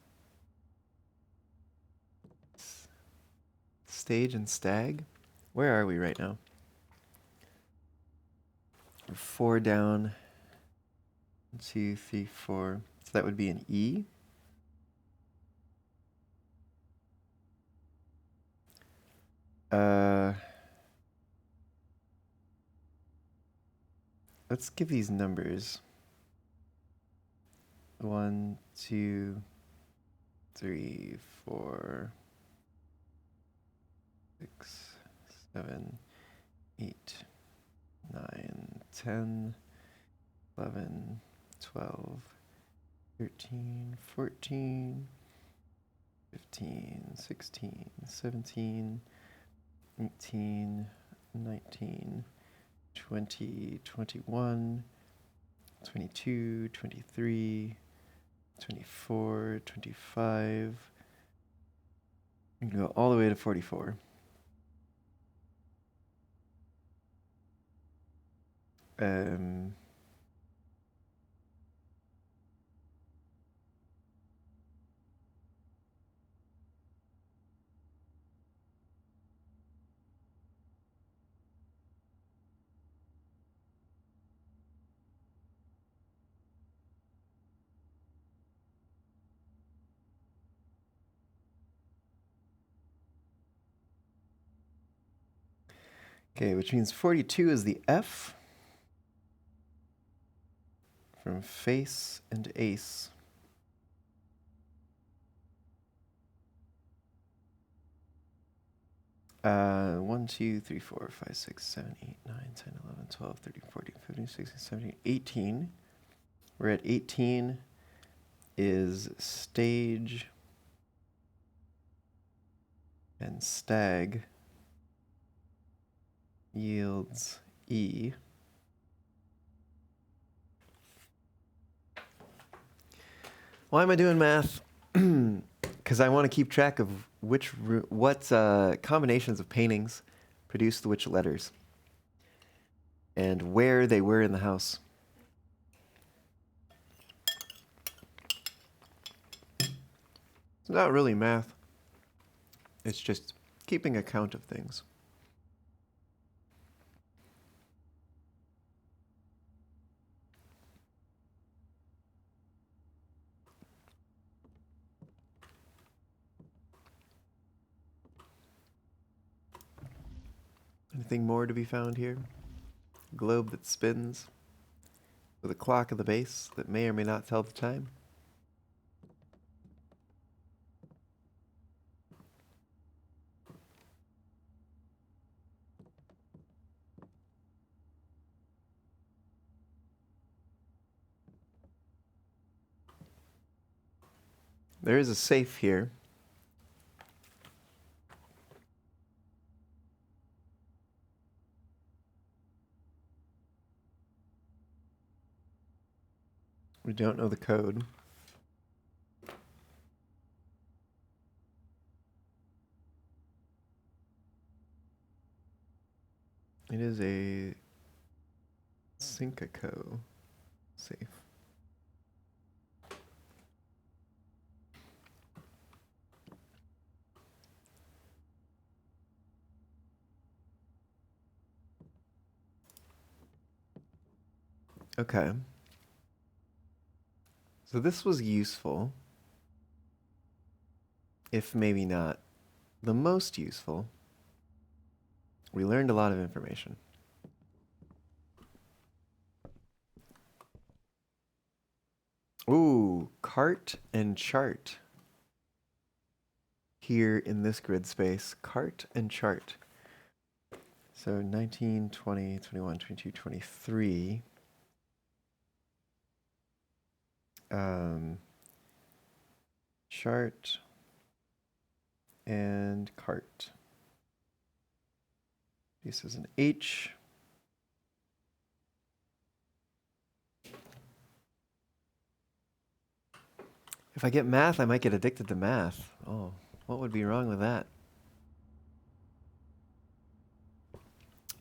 Stage and stag? Where are we right now? We're 4 down. 1, 2, 3, 4. So that would be an E. Let's give these numbers. 1, 2, 3, 4, 6, 7, 8, 9, 10, 11, 12, 13, 14, 15, 16, 17, 18, 19, 20, 21, 22, 23, 24, 25. You can go all the way to 44. Okay, which means 42 is the F from face and ace. Uh, 1, 2, 3, 4, 5, 6, 7, 8, 9, 10, 11, 12, 13, 14, 15, 16, 17, 18. We're at 18 is stage and stag yields E. Why am I doing math? Because I want to keep track of what combinations of paintings produced which letters and where they were in the house. It's not really math. It's just keeping account of things. Anything more to be found here? A globe that spins with a clock at the base that may or may not tell the time. There is a safe here. We don't know the code. It is a Syncaco safe. Okay. So this was useful, if maybe not the most useful. We learned a lot of information. Ooh, cart and chart. Here in this grid space, cart and chart. So 19, 20, 21, 22, 23. Chart and cart. This is an H. If I get math, I might get addicted to math. Oh, what would be wrong with that?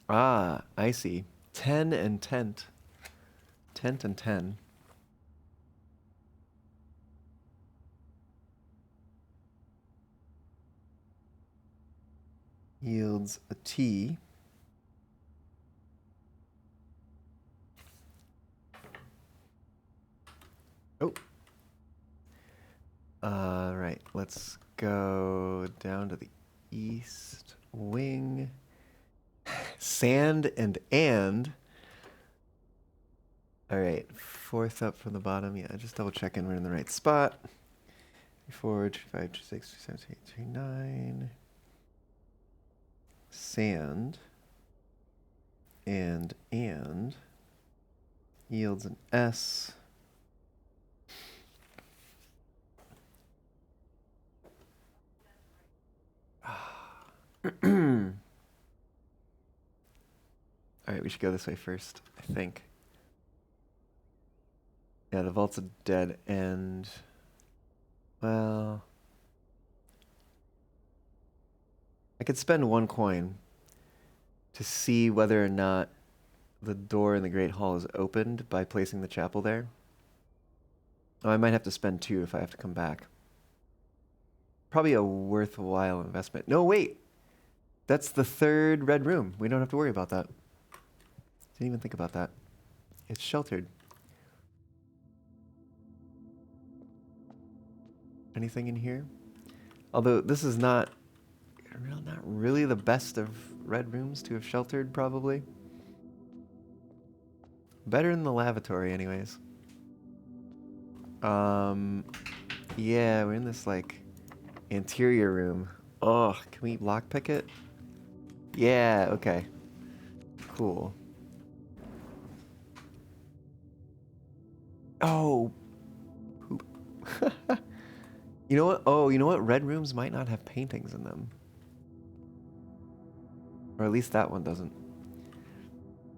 Ah, I see. 10 and tent. Tent and 10. Yields a T. Oh. Right, let's go down to the east wing. Sand and. All right, fourth up from the bottom. Yeah, just double checking we're in the right spot. 4, 2, 5, 2, 6, 2, 7, 8, 2, 9. Sand and Yields an S. Alright, we should go this way first, I think. Yeah, the vault's a dead end. Well, I could spend 1 coin to see whether or not the door in the Great Hall is opened by placing the chapel there. Oh, I might have to spend 2 if I have to come back. Probably a worthwhile investment. No, wait! That's the 3rd red room. We don't have to worry about that. Didn't even think about that. It's sheltered. Anything in here? Although this is not really the best of red rooms to have sheltered, probably. Better than the lavatory, anyways. Yeah, we're in this, like, interior room. Oh, can we lockpick it? Yeah, okay. Cool. Oh. Poop. You know what? Oh, you know what? Red rooms might not have paintings in them. Or at least that one doesn't.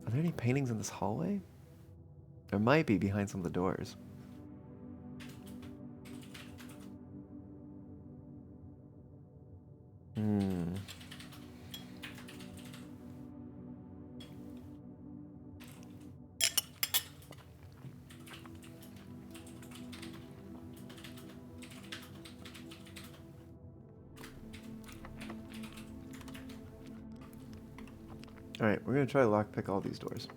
Are there any paintings in this hallway? There might be behind some of the doors. Alright, we're gonna try to lockpick all these doors.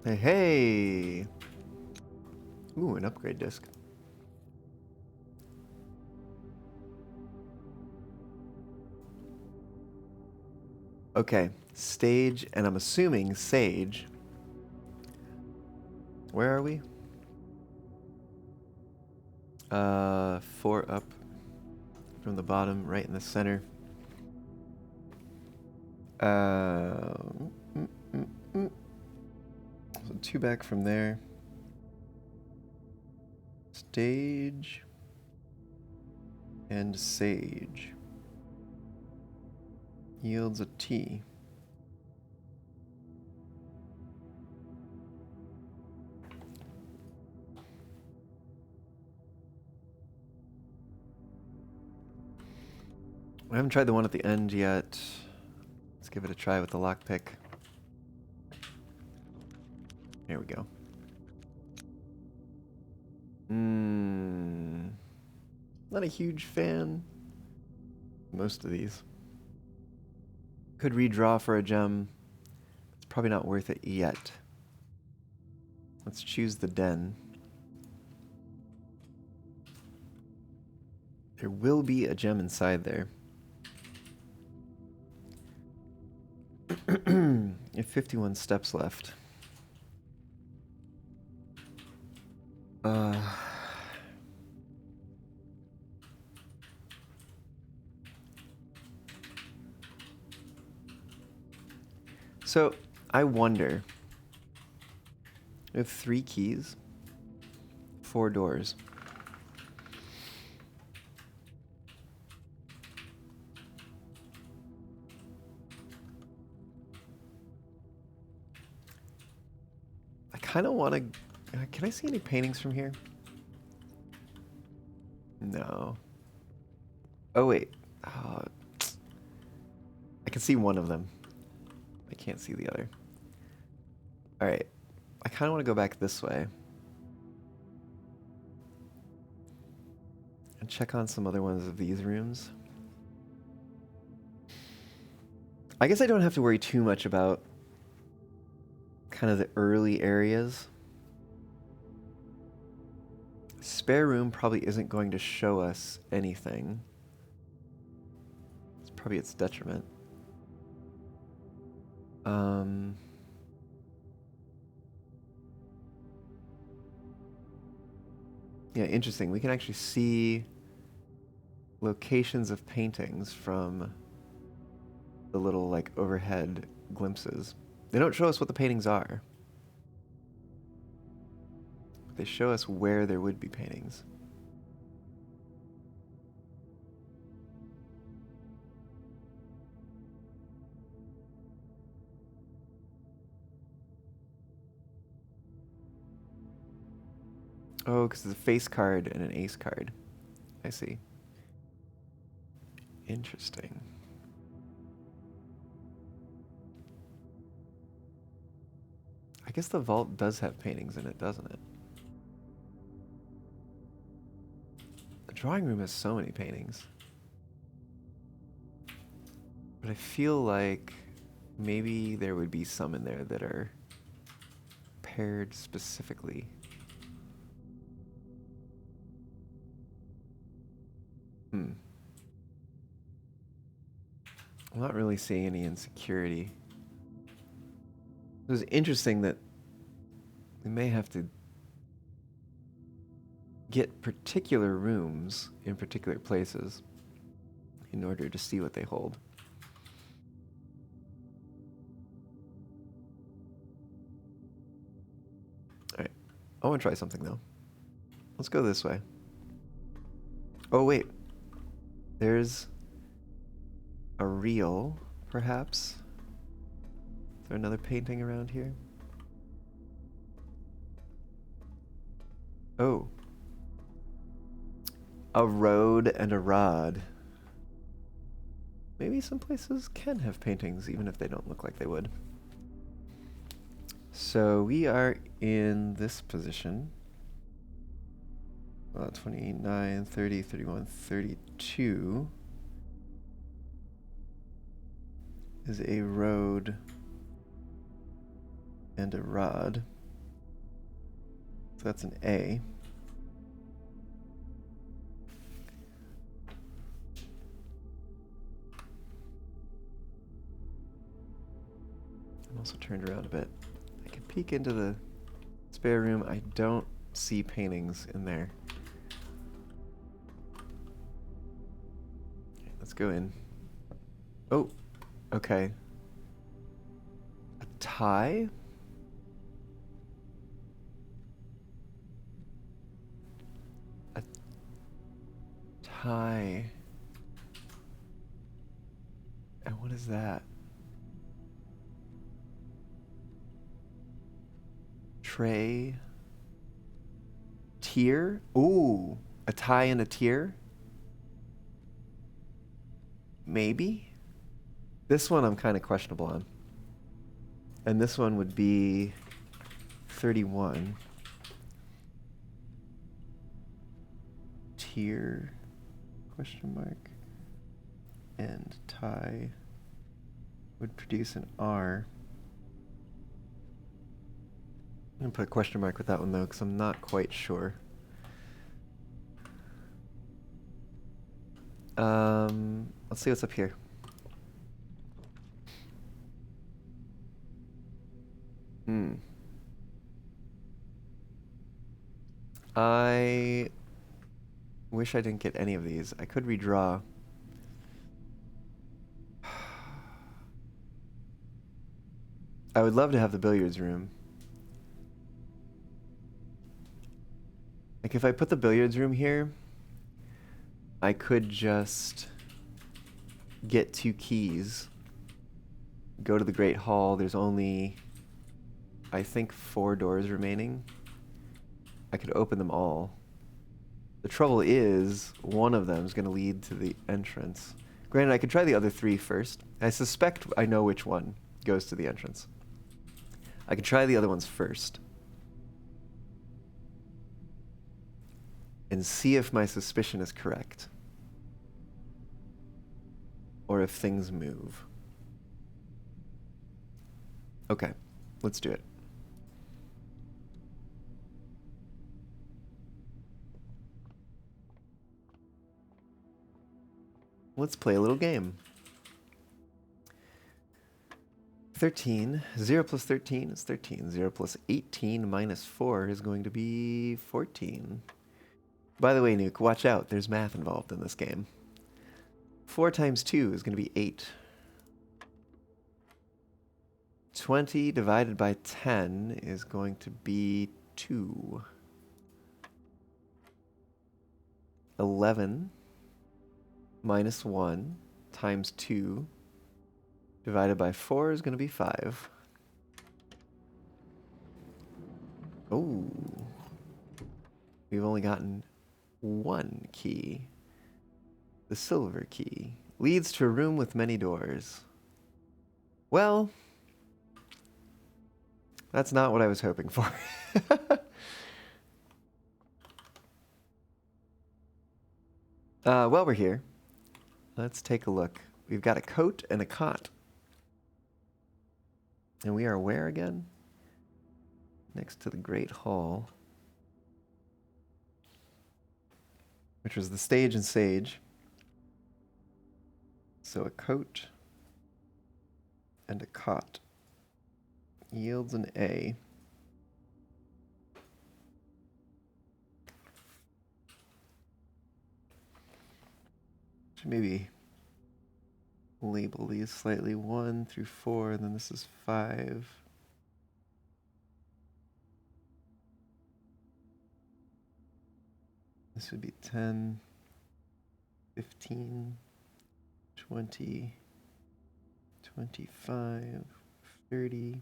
Hey, hey! Ooh, an upgrade disc. Okay, stage, and I'm assuming sage. Where are we? 4 up from the bottom, right in the center. So 2 back from there. Stage and sage. Yields a T. I haven't tried the one at the end yet. Let's give it a try with the lockpick. Here we go. Not a huge fan. Most of these. Could redraw for a gem. It's probably not worth it yet. Let's choose the den. There will be a gem inside there. You have 51 steps left. So, I wonder. We have 3 keys, 4 doors. I kind of want to... Can I see any paintings from here? No. Oh, wait. I can see one of them. I can't see the other. Alright. I kind of want to go back this way. And check on some other ones of these rooms. I guess I don't have to worry too much about kind of the early areas. Spare room probably isn't going to show us anything. It's probably its detriment. Yeah, interesting. We can actually see locations of paintings from the little like overhead glimpses. They don't show us what the paintings are. They show us where there would be paintings. Oh, because it's a face card and an ace card. I see. Interesting. I guess the vault does have paintings in it, doesn't it? The drawing room has so many paintings. But I feel like maybe there would be some in there that are paired specifically. I'm not really seeing any insecurity. It was interesting that we may have to get particular rooms in particular places in order to see what they hold. Alright, I want to try something though. Let's go this way. Oh wait, there's a reel, perhaps? Is there another painting around here? Oh. A road and a rod. Maybe some places can have paintings even if they don't look like they would. So we are in this position. 29, 30, 31, 32 is a road and a rod. So that's an A. I'm also turned around a bit. I can peek into the spare room. I don't see paintings in there. Let's go in. Oh, okay. A tie? A tie. And what is that? Tray. Tier? Ooh, a tie and a tier? Maybe? This one I'm kind of questionable on. And this one would be 31. Tier? Question mark. And tie would produce an R. I'm gonna put a question mark with that one though, because I'm not quite sure. Let's see what's up here. I wish I didn't get any of these. I could redraw. I would love to have the billiards room. Like if I put the billiards room here, I could just get 2 keys, go to the Great Hall. There's only, I think, 4 doors remaining. I could open them all. The trouble is, one of them is going to lead to the entrance. Granted, I could try the other 3 first. I suspect I know which one goes to the entrance. I could try the other ones first. And see if my suspicion is correct. Or if things move. Okay, let's do it. Let's play a little game. 13. 0 plus 13 is 13. 0 plus 18 minus 4 is going to be 14. By the way, Nuke, watch out. There's math involved in this game. 4 times 2 is going to be 8. 20 divided by 10 is going to be 2. 11 minus 1 times 2 divided by 4 is going to be 5. Oh. We've only gotten 1 key. The silver key leads to a room with many doors. Well, that's not what I was hoping for. While we're here, let's take a look. We've got a coat and a cot. And we are where again? Next to the Great Hall. Which was the stage and sage. So a coat and a cot yields an A. Should maybe label these slightly. 1 through 4, and then this is 5. This would be 10, 15, 20, 25, 30,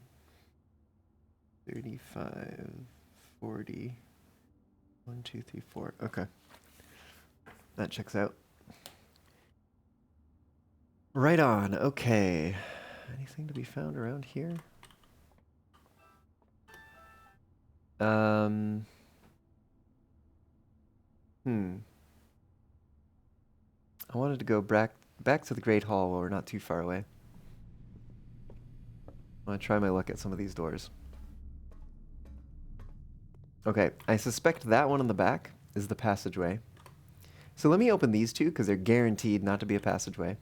35, 40. 1, 2, 3, 4. Okay. That checks out. Right on. Okay. Anything to be found around here? I wanted to go back to the Great Hall while we're not too far away. I want to try my luck at some of these doors. Okay, I suspect that one on the back is the passageway. So let me open these two because they're guaranteed not to be a passageway.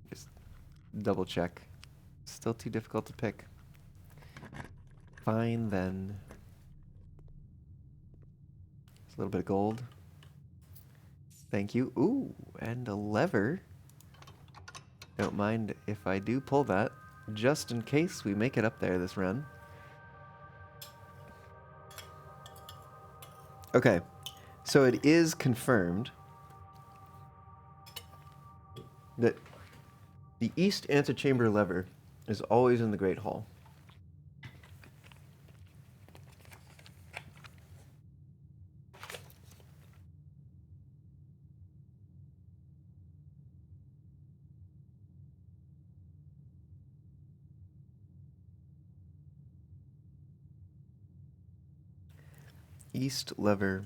Just double check. Still too difficult to pick. Fine then. There's a little bit of gold. Thank you. Ooh, and a lever. Don't mind if I do pull that, just in case we make it up there this run. Okay, so it is confirmed that the east antechamber lever is always in the Great Hall. East lever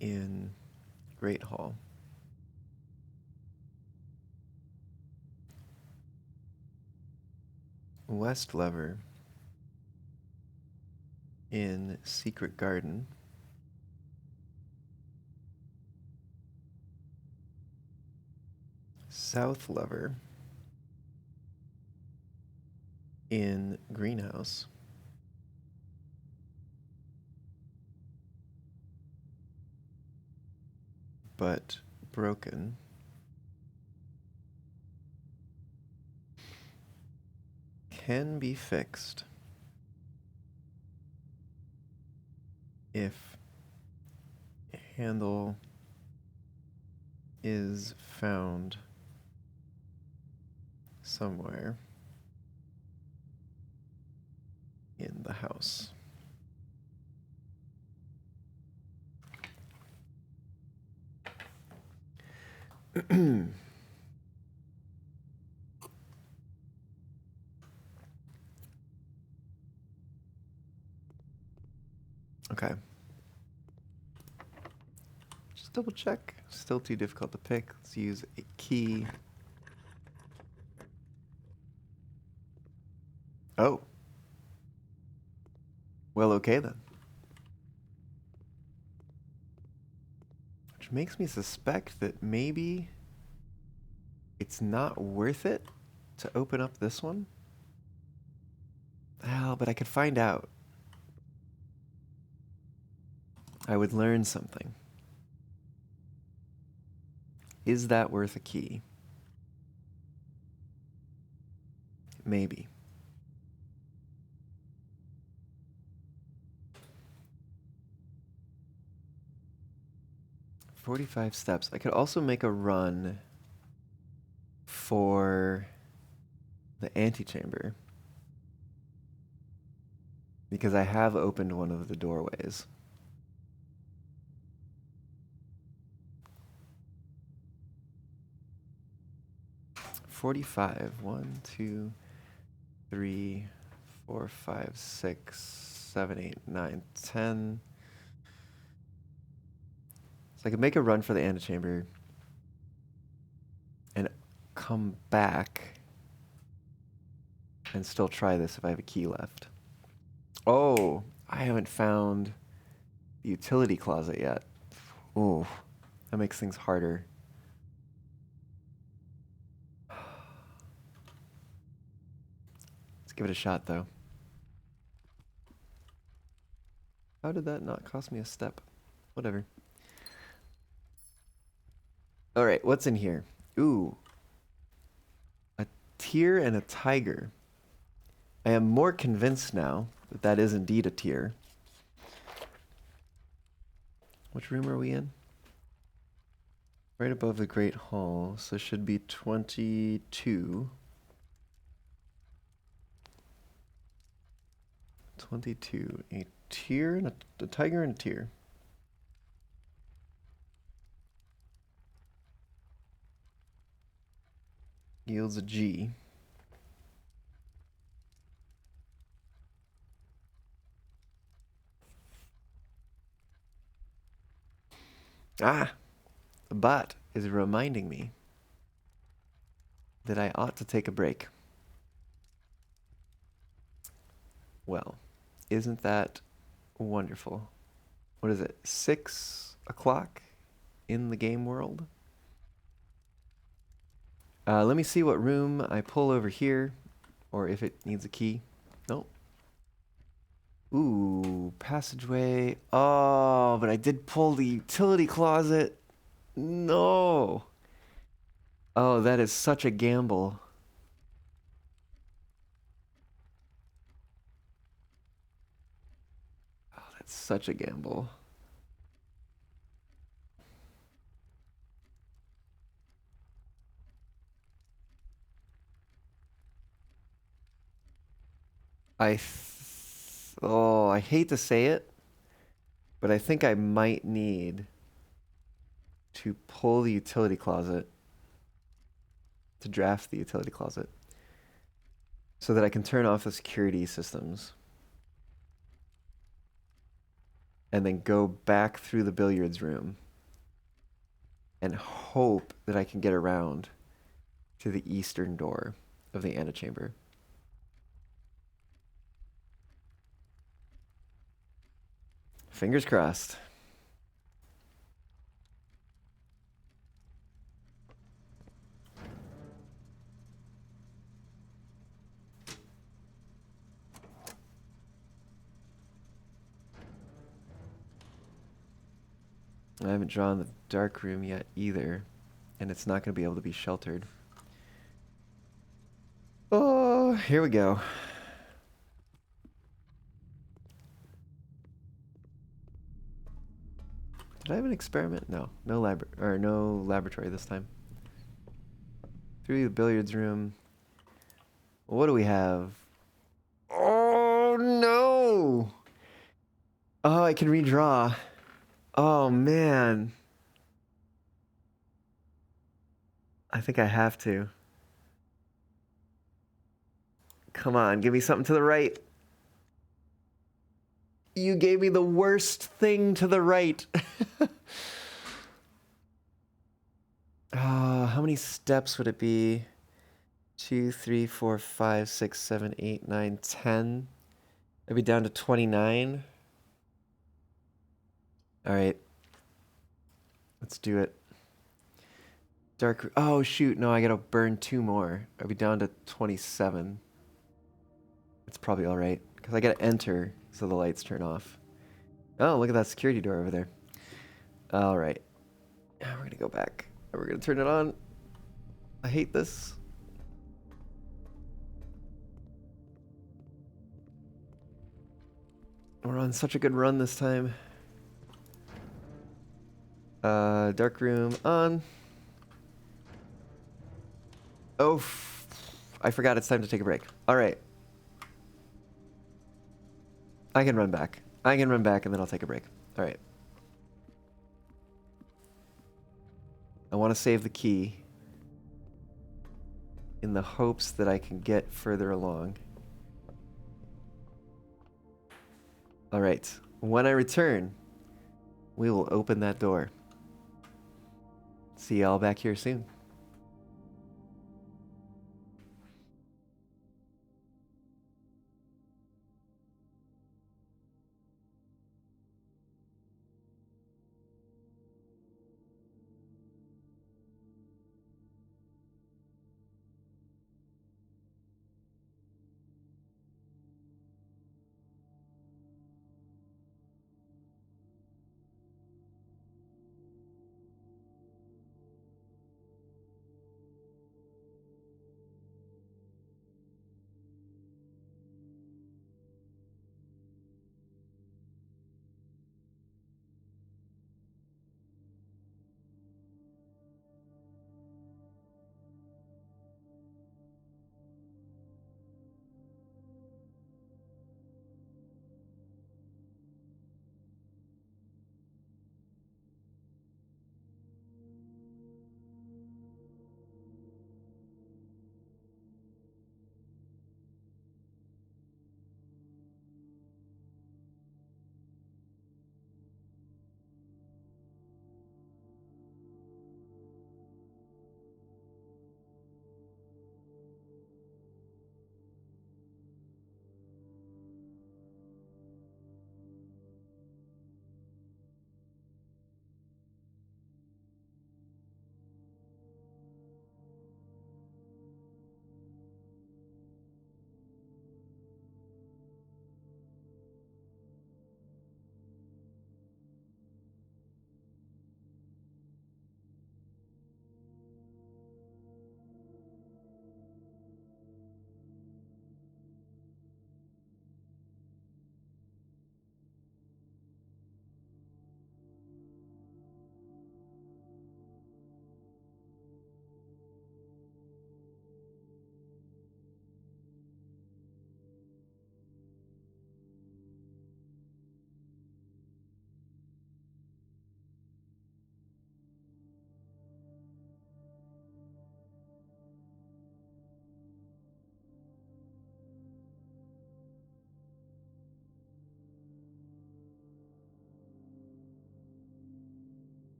in Great Hall. West lever in Secret Garden. South lever in Greenhouse. But broken. Can be fixed if a handle is found somewhere in the house. Okay. Just double check. Still too difficult to pick. Let's use a key. Oh. Well, okay then. Which makes me suspect that maybe it's not worth it to open up this one. Oh, but I could find out. I would learn something. Is that worth a key? Maybe. $45 steps. I could also make a run for the antechamber because I have opened one of the doorways. $45. 1, 2, 3, 4, 5, 6, 7, 8, 9, 10. So I could make a run for the antechamber and come back and still try this if I have a key left. Oh, I haven't found the utility closet yet. Ooh, that makes things harder. Let's give it a shot, though. How did that not cost me a step? Whatever. All right, what's in here? Ooh, a tear and a tiger. I am more convinced now that that is indeed a tear. Which room are we in? Right above the Great Hall, so should be 22. 22. A tear and a tiger and a tear. Yields a G. Ah! The bot is reminding me that I ought to take a break. Well, isn't that wonderful? What is it? 6 o'clock in the game world? Let me see what room I pull over here, or if it needs a key. Nope. Ooh, passageway. Oh, but I did pull the utility closet. No. Oh, that is such a gamble. Oh, that's such a gamble. Oh, I hate to say it, but I think I might need to pull the utility closet, to draft the utility closet, so that I can turn off the security systems and then go back through the billiards room and hope that I can get around to the eastern door of the antechamber. Fingers crossed. I haven't drawn the dark room yet either, and it's not going to be able to be sheltered. Oh, here we go. Did I have an experiment? No, no laboratory this time. Through the billiards room. What do we have? Oh no! Oh, I can redraw. Oh man. I think I have to. Come on, give me something to the right. You gave me the worst thing to the right. How many steps would it be? 2, 3, 4, 5, 6, 7, 8, 9, 10. I'd be down to 29. All right. Let's do it. Dark. Oh, shoot. No, I got to burn 2 more. I'd be down to 27. It's probably all right because I got to enter so the lights turn off. Oh, look at that security door over there. All right. We're going to go back. We're going to turn it on. I hate this. We're on such a good run this time. Dark room on. Oh, I forgot it's time to take a break. All right. I can run back. I can run back and then I'll take a break. All right. I want to save the key in the hopes that I can get further along. All right. When I return, we will open that door. See y'all back here soon.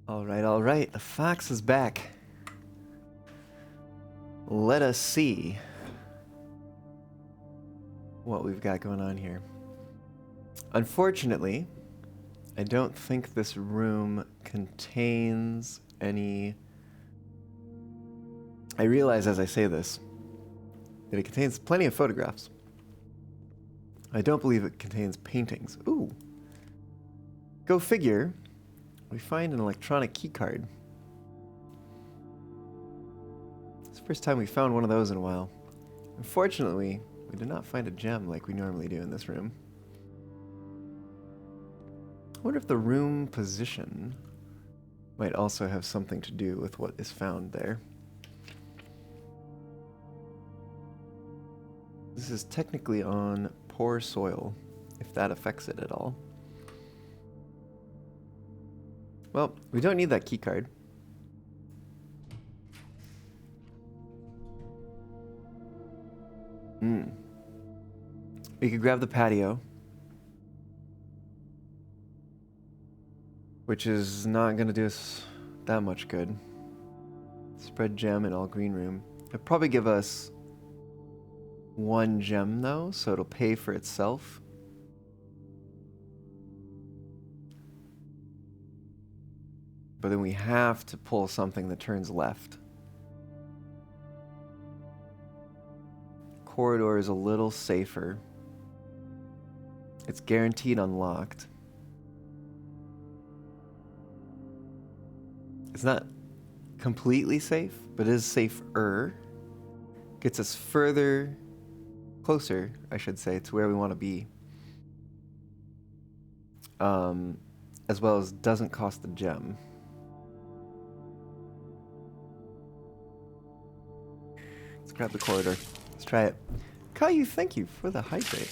All right, all right. The fox is back. Let us see what we've got going on here. Unfortunately, I don't think this room contains any... I realize as I say this, It contains plenty of photographs. I don't believe it contains paintings. Ooh. Go figure. We find an electronic keycard. It's the first time we found one of those in a while. Unfortunately, we did not find a gem like we normally do in this room. I wonder if the room position might also have something to do with what is found there. This is technically on poor soil, if that affects it at all. Well, we don't need that key card. We could grab the patio, which is not going to do us that much good. Spread gem in all green room. It'll probably give us 1 gem though, so it'll pay for itself. But then we have to pull something that turns left. Corridor is a little safer. It's guaranteed unlocked. It's not completely safe, but it is safer. Gets us closer, I should say, to where we want to be. As well as doesn't cost a gem. Let's grab the corridor. Let's try it. Caillou, thank you for the hydrate.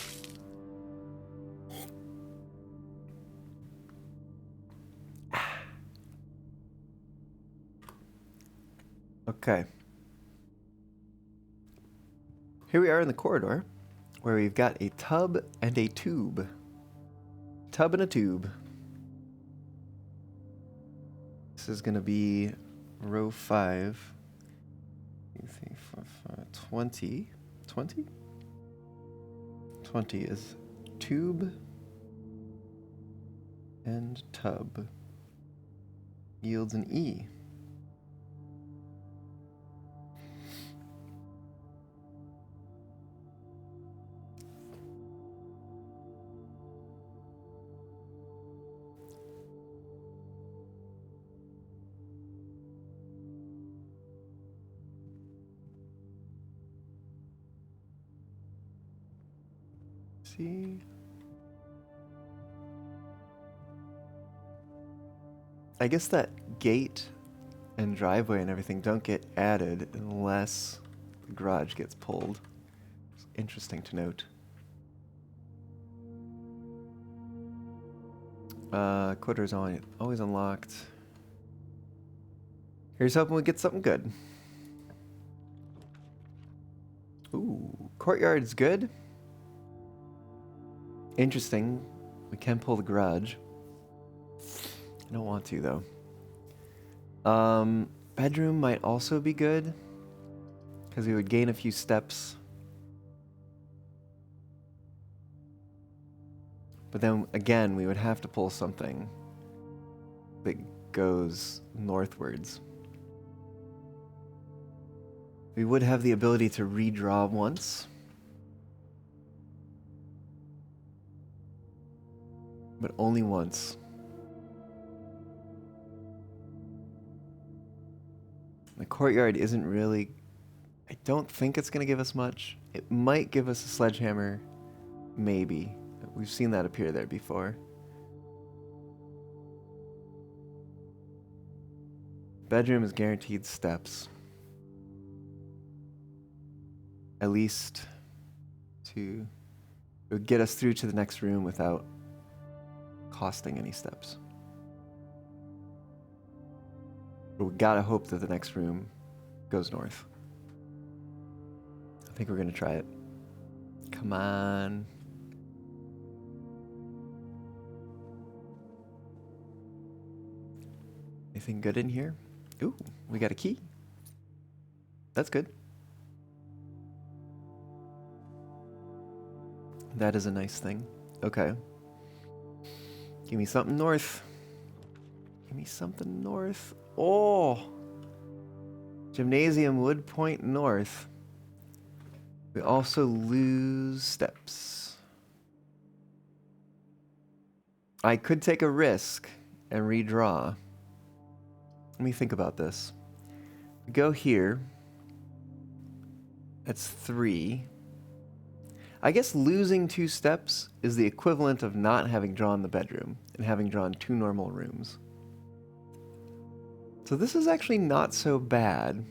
Okay. Here we are in the corridor, where we've got a tub and a tube. Tub and a tube. This is going to be row 5. 2, 3, 4, 5, 20. 20? 20 is tube and tub. Yields an E. See? I guess that gate and driveway and everything don't get added unless the garage gets pulled. It's interesting to note. Quarter's always unlocked. Here's hoping we get something good. Ooh, courtyard's good. Interesting. We can pull the garage. I don't want to though. Bedroom might also be good because we would gain a few steps. But then again, we would have to pull something that goes northwards. We would have the ability to redraw once. But only once. The courtyard isn't really... I don't think it's going to give us much. It might give us a sledgehammer. Maybe. We've seen that appear there before. Bedroom is guaranteed steps. At least to... It would get us through to the next room without costing any steps. But we gotta hope that the next room goes north. I think we're gonna try it. Come on. Anything good in here? Ooh, we got a key. That's good. That is a nice thing. Okay. Give me something north. Give me something north. Oh! Gymnasium would point north. We also lose steps. I could take a risk and redraw. Let me think about this. We go here. That's 3. I guess losing 2 steps is the equivalent of not having drawn the bedroom and having drawn 2 normal rooms. So this is actually not so bad.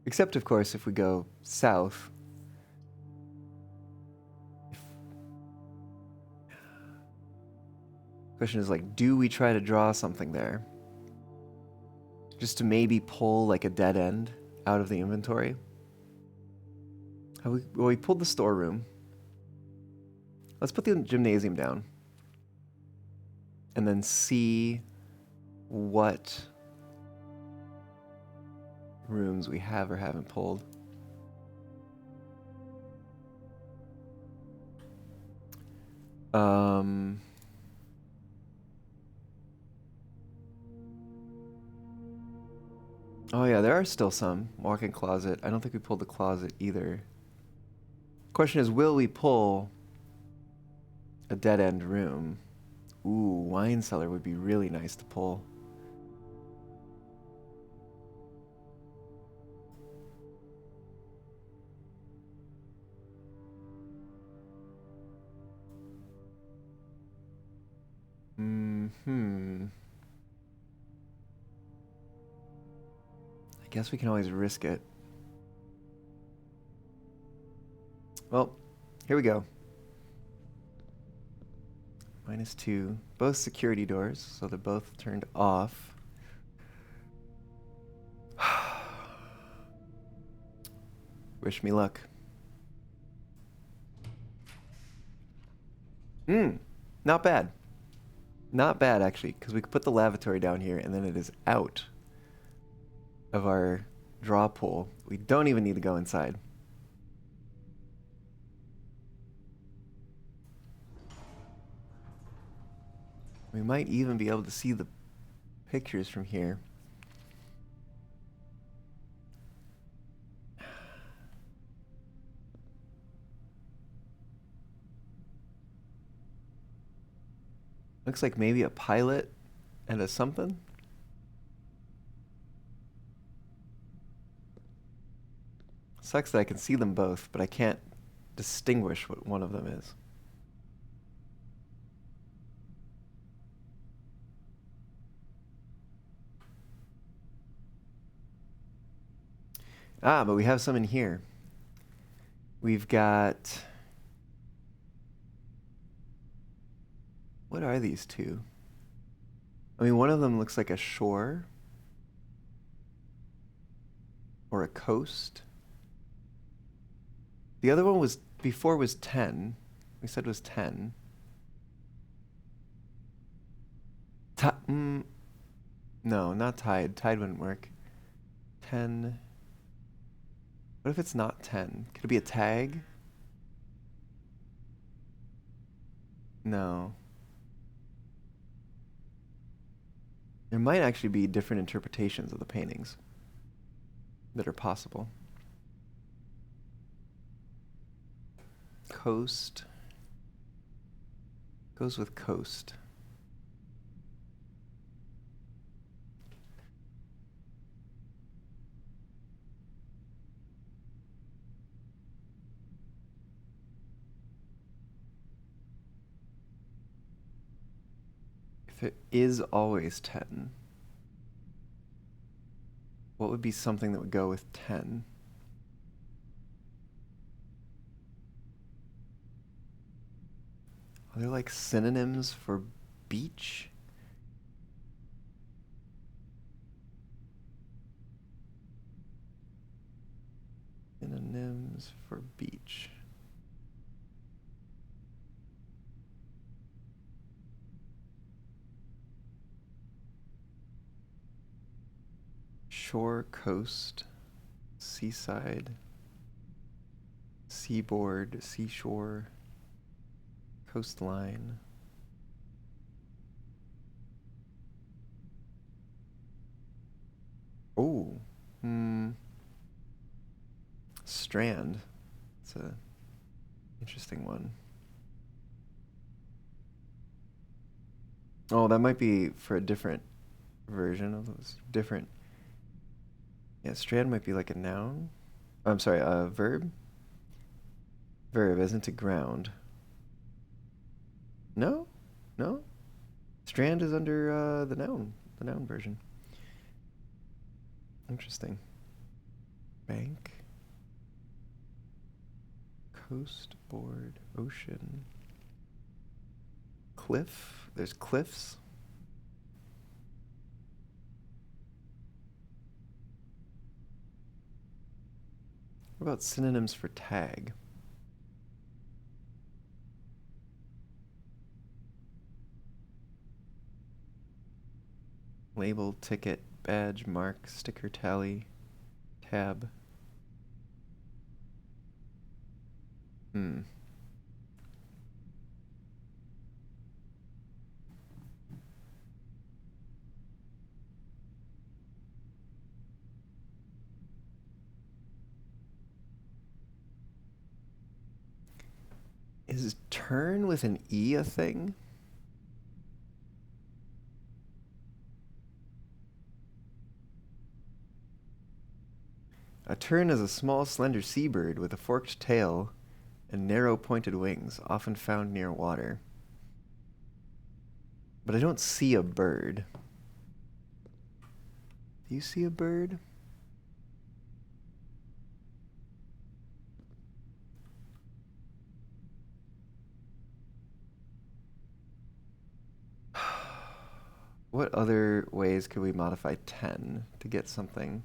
Except, of course, if we go south. Question is like, do we try to draw something there? Just to maybe pull like a dead end out of the inventory? Well, we pulled the storeroom. Let's put the gymnasium down. And then see what rooms we have or haven't pulled. Oh yeah, there are still some. Walk-in closet. I don't think we pulled the closet either. Question is, will we pull a dead-end room? Ooh, wine cellar would be really nice to pull. I guess we can always risk it. Well, here we go. -2. Both security doors, so they're both turned off. Wish me luck. Not bad. Not bad, actually, because we could put the lavatory down here, and then it is out of our draw pool. We don't even need to go inside. We might even be able to see the pictures from here. Looks like maybe a pilot and a something. Sucks that I can see them both, but I can't distinguish what one of them is. Ah, but we have some in here. We've got... What are these two? I mean, one of them looks like a shore. Or a coast. The other one was, before was 10. We said was 10. No, not tide. Tide wouldn't work. 10. What if it's not 10? Could it be a tag? No. There might actually be different interpretations of the paintings that are possible. Coast. Goes with coast. If it is always 10, what would be something that would go with 10? Are there like synonyms for beach? Synonyms for beach. Shore, coast, seaside, seaboard, seashore, coastline. Oh, strand. It's a interesting one. Oh, that might be for a different version of those. Different. Yeah, strand might be like a noun. I'm sorry, a verb? Verb, as into ground. No? No? Strand is under the noun version. Interesting. Bank. Coast, board, ocean. Cliff. There's cliffs. What about synonyms for tag? Label, ticket, badge, mark, sticker, tally, tab. Hmm. Is turn with an E a thing? A tern is a small, slender seabird with a forked tail and narrow, pointed wings, often found near water. But I don't see a bird. Do you see a bird? What other ways could we modify 10 to get something?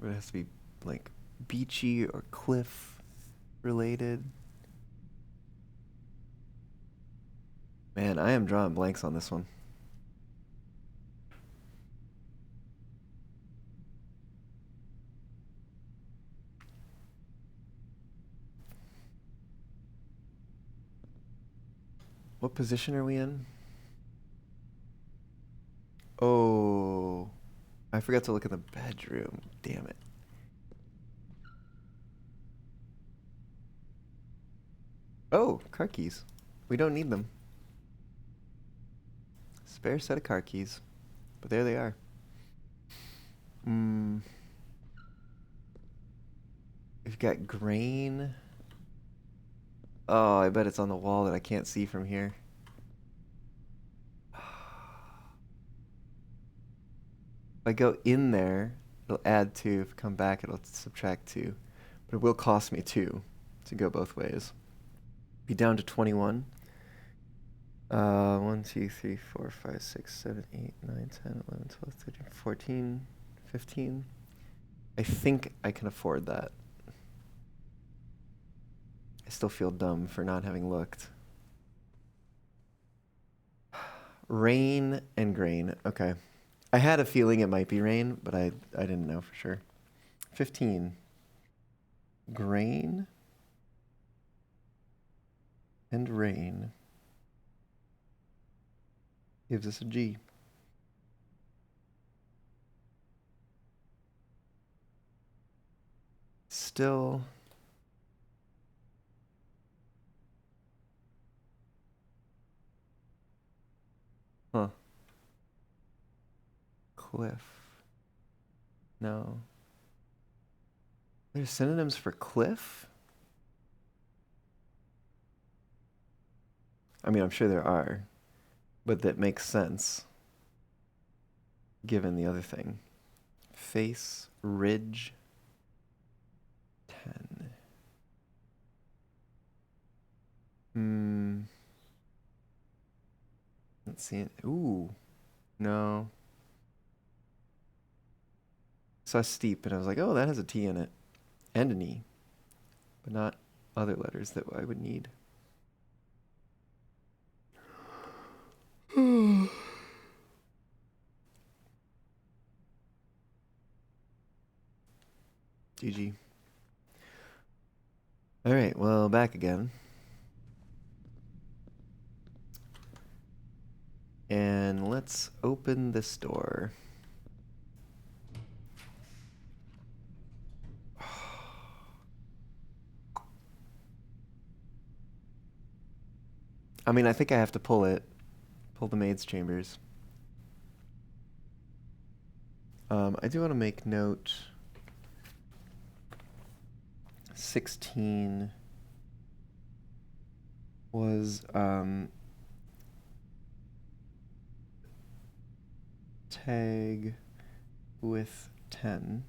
But it has to be like beachy or cliff related. Man, I am drawing blanks on this one. What position are we in? Oh, I forgot to look in the bedroom. Damn it. Oh, car keys. We don't need them. Spare set of car keys. But there they are. We've got grain. Oh, I bet it's on the wall that I can't see from here. If I go in there, it'll add 2. If I come back, it'll subtract 2. But it will cost me 2 to go both ways. Be down to 21. 1, 2, 3, 4, 5, 6, 7, 8, 9, 10, 11, 12, 13, 14, 15. I think I can afford that. I still feel dumb for not having looked. Rain and grain. Okay. I had a feeling it might be rain, but I didn't know for sure. 15. Grain and rain gives us a G. Still cliff. No. There's synonyms for cliff? I mean, I'm sure there are, but that makes sense given the other thing. Face, ridge, 10. Let's see it. Ooh, no. Saw steep, and I was like, oh, that has a T in it. And an E. But not other letters that I would need. GG. All right, well, back again. And let's open this door. I mean, I think I have to pull it. Pull the maid's chambers. I do want to make note. 16 was tag with 10.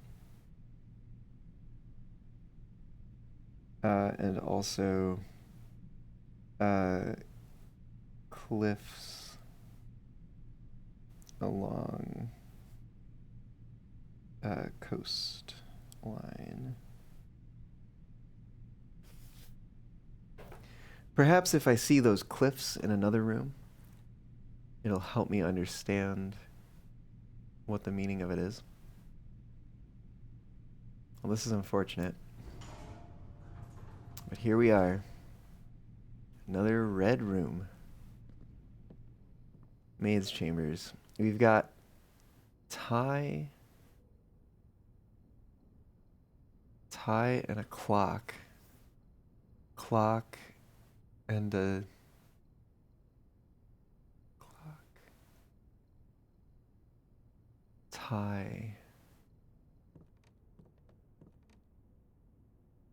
And also cliffs along coastline. Perhaps if I see those cliffs in another room, it'll help me understand what the meaning of it is. Well, this is unfortunate. But here we are. Another red room. Maid's chambers. We've got tie and a clock. Clock and a clock. Tie.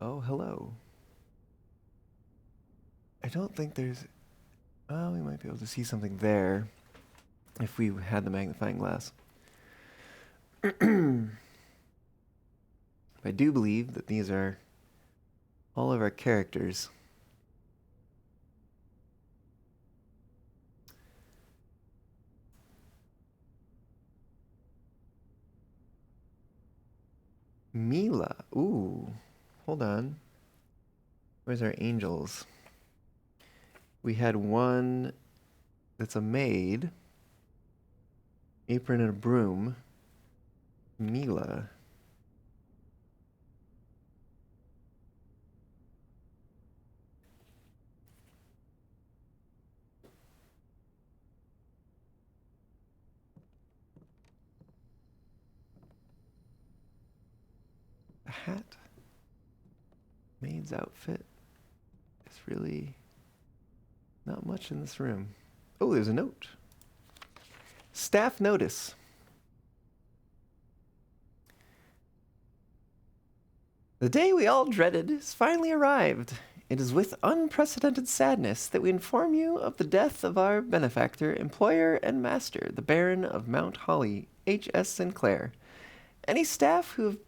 Oh, hello. I don't think there's... Oh, we might be able to see something there if we had the magnifying glass. I do believe that these are all of our characters. Mila. Ooh. Hold on. Where's our angels? We had one that's a maid. Apron and a broom. Mila. A hat. Maid's outfit. It's really not much in this room. Oh, there's a note. Staff notice. The day we all dreaded has finally arrived. It is with unprecedented sadness that we inform you of the death of our benefactor, employer, and master, the Baron of Mount Holly, H.S. Sinclair. Any staff who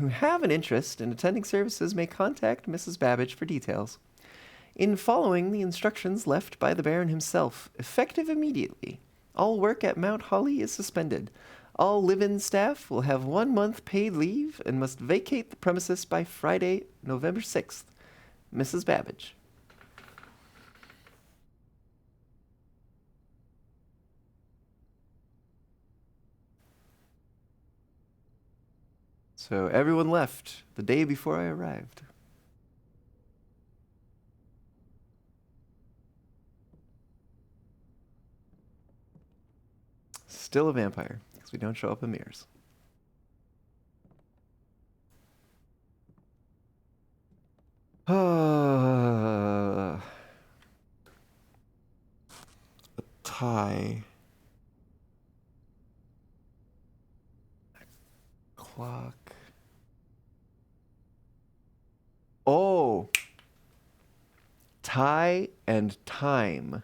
have an interest in attending services may contact Mrs. Babbage for details. In following the instructions left by the Baron himself, effective immediately, all work at Mount Holly is suspended. All live-in staff will have 1 month paid leave and must vacate the premises by Friday, November 6th. Mrs. Babbage. So everyone left the day before I arrived. Still a vampire, because we don't show up in mirrors. A tie. Clock. Oh! Tie and time.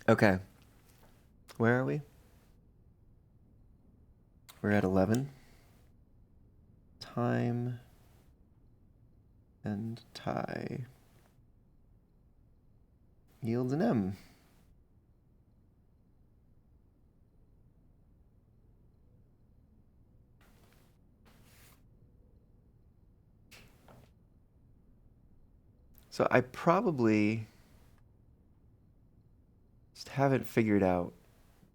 Okay. Where are we? We're at 11. Time and tie yields an M. So I probably just haven't figured out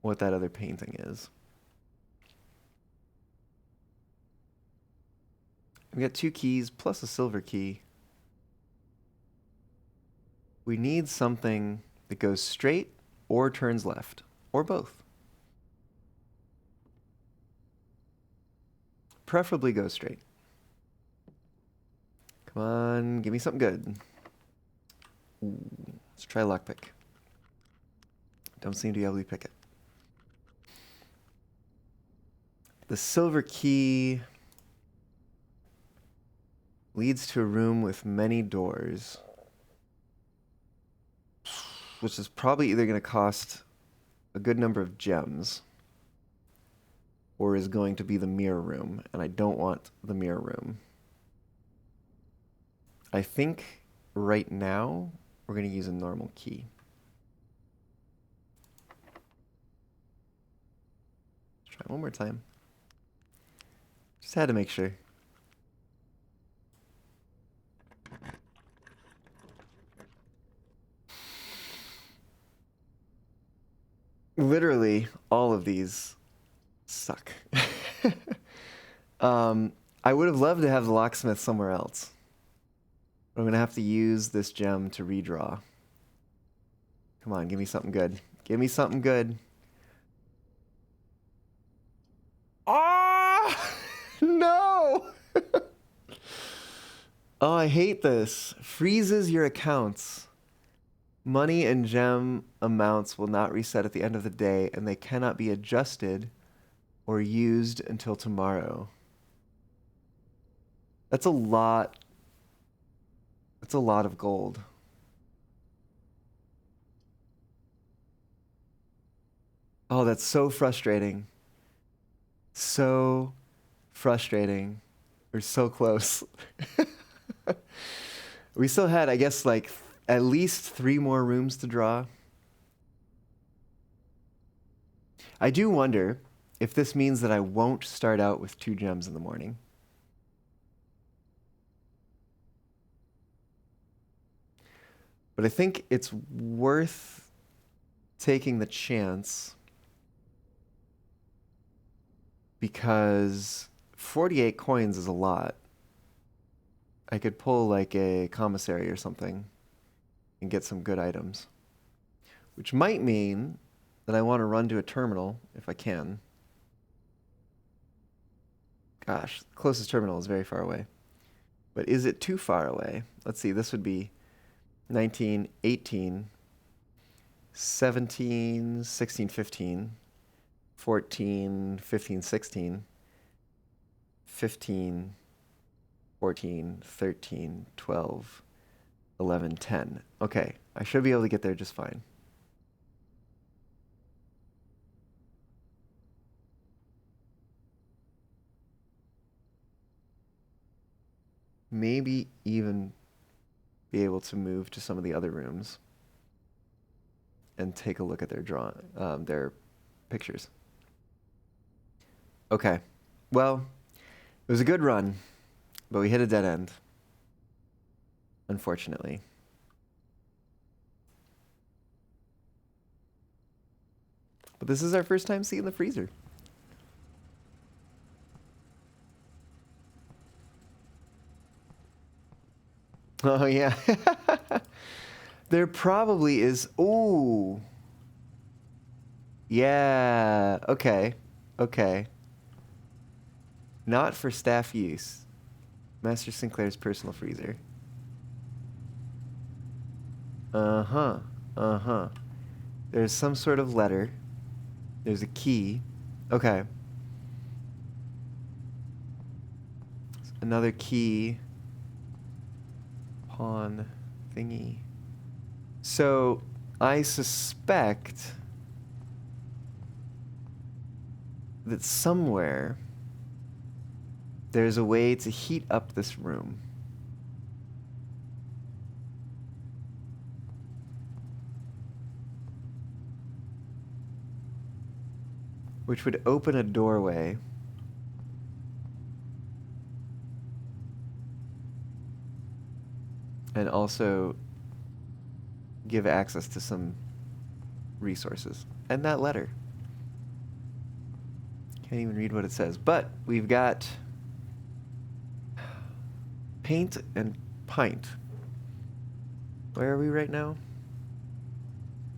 what that other painting is. We got 2 keys plus a silver key. We need something that goes straight or turns left, or both. Preferably go straight. Come on, give me something good. Ooh, let's try lockpick. Don't seem to be able to pick it. The silver key leads to a room with many doors, which is probably either going to cost a good number of gems or is going to be the mirror room, and I don't want the mirror room. I think right now we're going to use a normal key. Let's try one more time. Just had to make sure. Literally, all of these suck. I would have loved to have the locksmith somewhere else. But I'm going to have to use this gem to redraw. Come on, give me something good. Give me something good. Ah! No! Oh, I hate this. Freezes your accounts. Money and gem amounts will not reset at the end of the day, and they cannot be adjusted or used until tomorrow. That's a lot. That's a lot of gold. Oh, that's so frustrating. So frustrating. We're so close. We still had, I guess, like at least 3 more rooms to draw. I do wonder if this means that I won't start out with 2 gems in the morning. But I think it's worth taking the chance because 48 coins is a lot. I could pull like a commissary or something and get some good items, which might mean that I want to run to a terminal if I can. Gosh, the closest terminal is very far away. But is it too far away? Let's see, this would be 19, 18, 17, 16, 15, 14, 15, 16, 15, 14, 13, 12, 11, 10. Okay, I should be able to get there just fine. Maybe even be able to move to some of the other rooms and take a look at their pictures. Okay, well, it was a good run, but we hit a dead end, unfortunately. But this is our first time seeing the freezer. Oh, yeah. There probably is. Ooh. Yeah. Okay. Okay. Not for staff use. Master Sinclair's personal freezer. Uh-huh. Uh-huh. There's some sort of letter. There's a key. Okay. Another key. Pawn thingy. So I suspect that somewhere there's a way to heat up this room. Which would open a doorway and also give access to some resources. And that letter. Can't even read what it says. But we've got paint and pint. Where are we right now?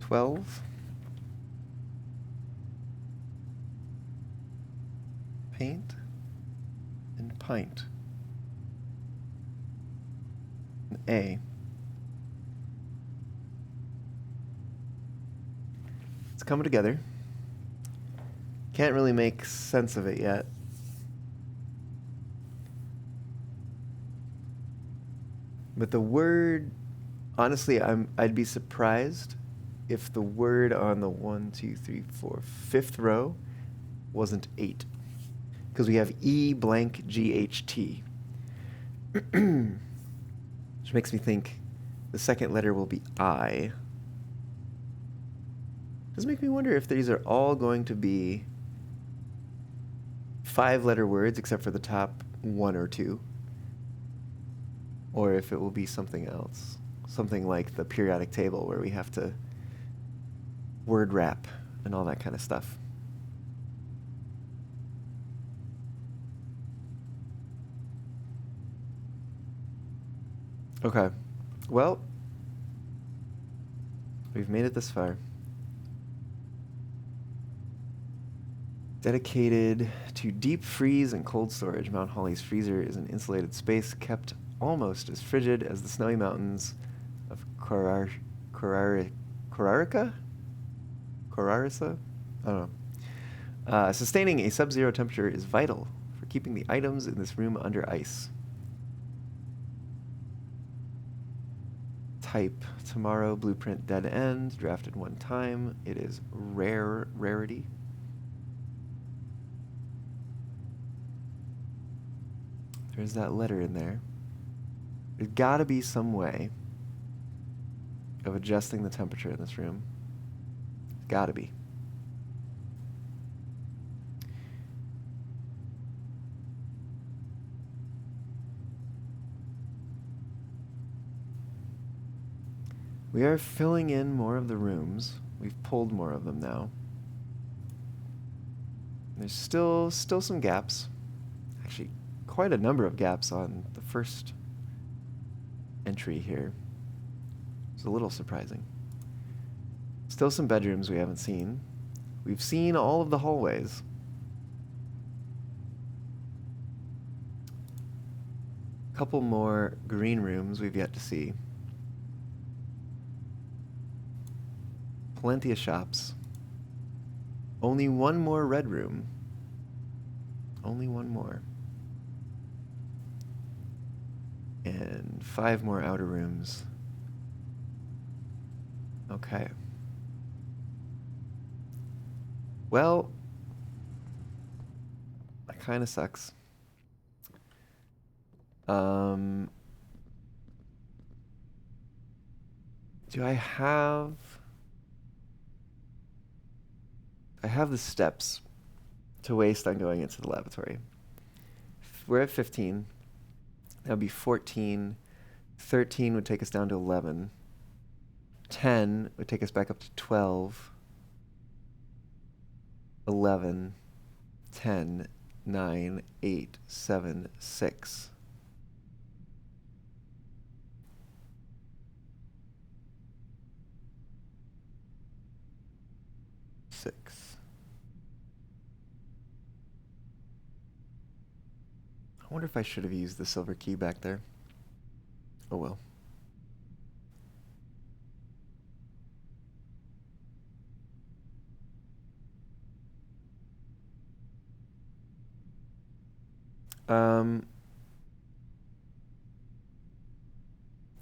12? Paint and pint. An A. It's coming together. Can't really make sense of it yet. But the word, honestly, I'd be surprised if the word on the 1, 2, 3, 4, fifth row wasn't 8. Because we have E blank GHT. Which makes me think the second letter will be I. Does make me wonder if these are all going to be 5-letter words except for the top 1 or 2. Or if it will be something else. Something like the periodic table where we have to word wrap and all that kind of stuff. Okay. Well, we've made it this far. Dedicated to deep freeze and cold storage, Mount Holly's freezer is an insulated space kept almost as frigid as the snowy mountains of Corarica? Corarisa? I don't know. Sustaining a sub-zero temperature is vital for keeping the items in this room under ice. Type, tomorrow, blueprint, dead end, drafted 1 time. It is rarity. There's that letter in there. There's gotta be some way of adjusting the temperature in this room. Gotta be. We are filling in more of the rooms. We've pulled more of them now. There's still some gaps. Actually, quite a number of gaps on the first entry here. It's a little surprising. Still some bedrooms we haven't seen. We've seen all of the hallways. A couple more green rooms we've yet to see. Plenty of shops. Only one more red room. Only one more. And 5 more outer rooms. Okay. Well, that kind of sucks. Do I have the steps to waste on going into the laboratory? We're at 15. That would be 14. 13 would take us down to 11. 10 would take us back up to 12. 11. 10. 9. 8. 7. 6. 6. I wonder if I should have used the silver key back there. Oh well.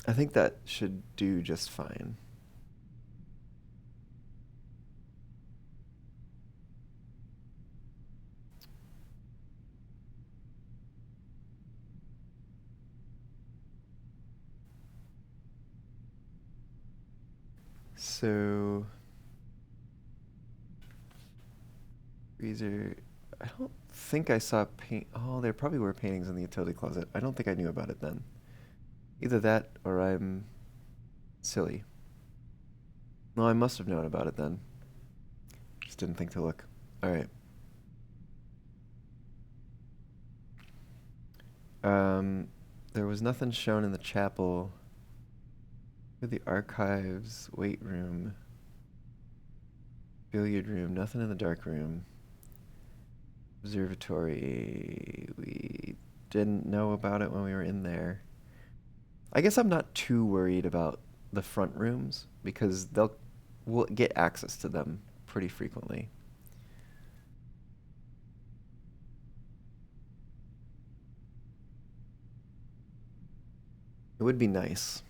I think that should do just fine. So, freezer. I don't think I saw paint. Oh, there probably were paintings in the utility closet. I don't think I knew about it then. Either that or I'm silly. No, I must have known about it then. Just didn't think to look. All right. There was nothing shown in the chapel The archives, weight room, billiard room, nothing in the dark room. Observatory, we didn't know about it when we were in there. I guess I'm not too worried about the front rooms because we'll get access to them pretty frequently. It would be nice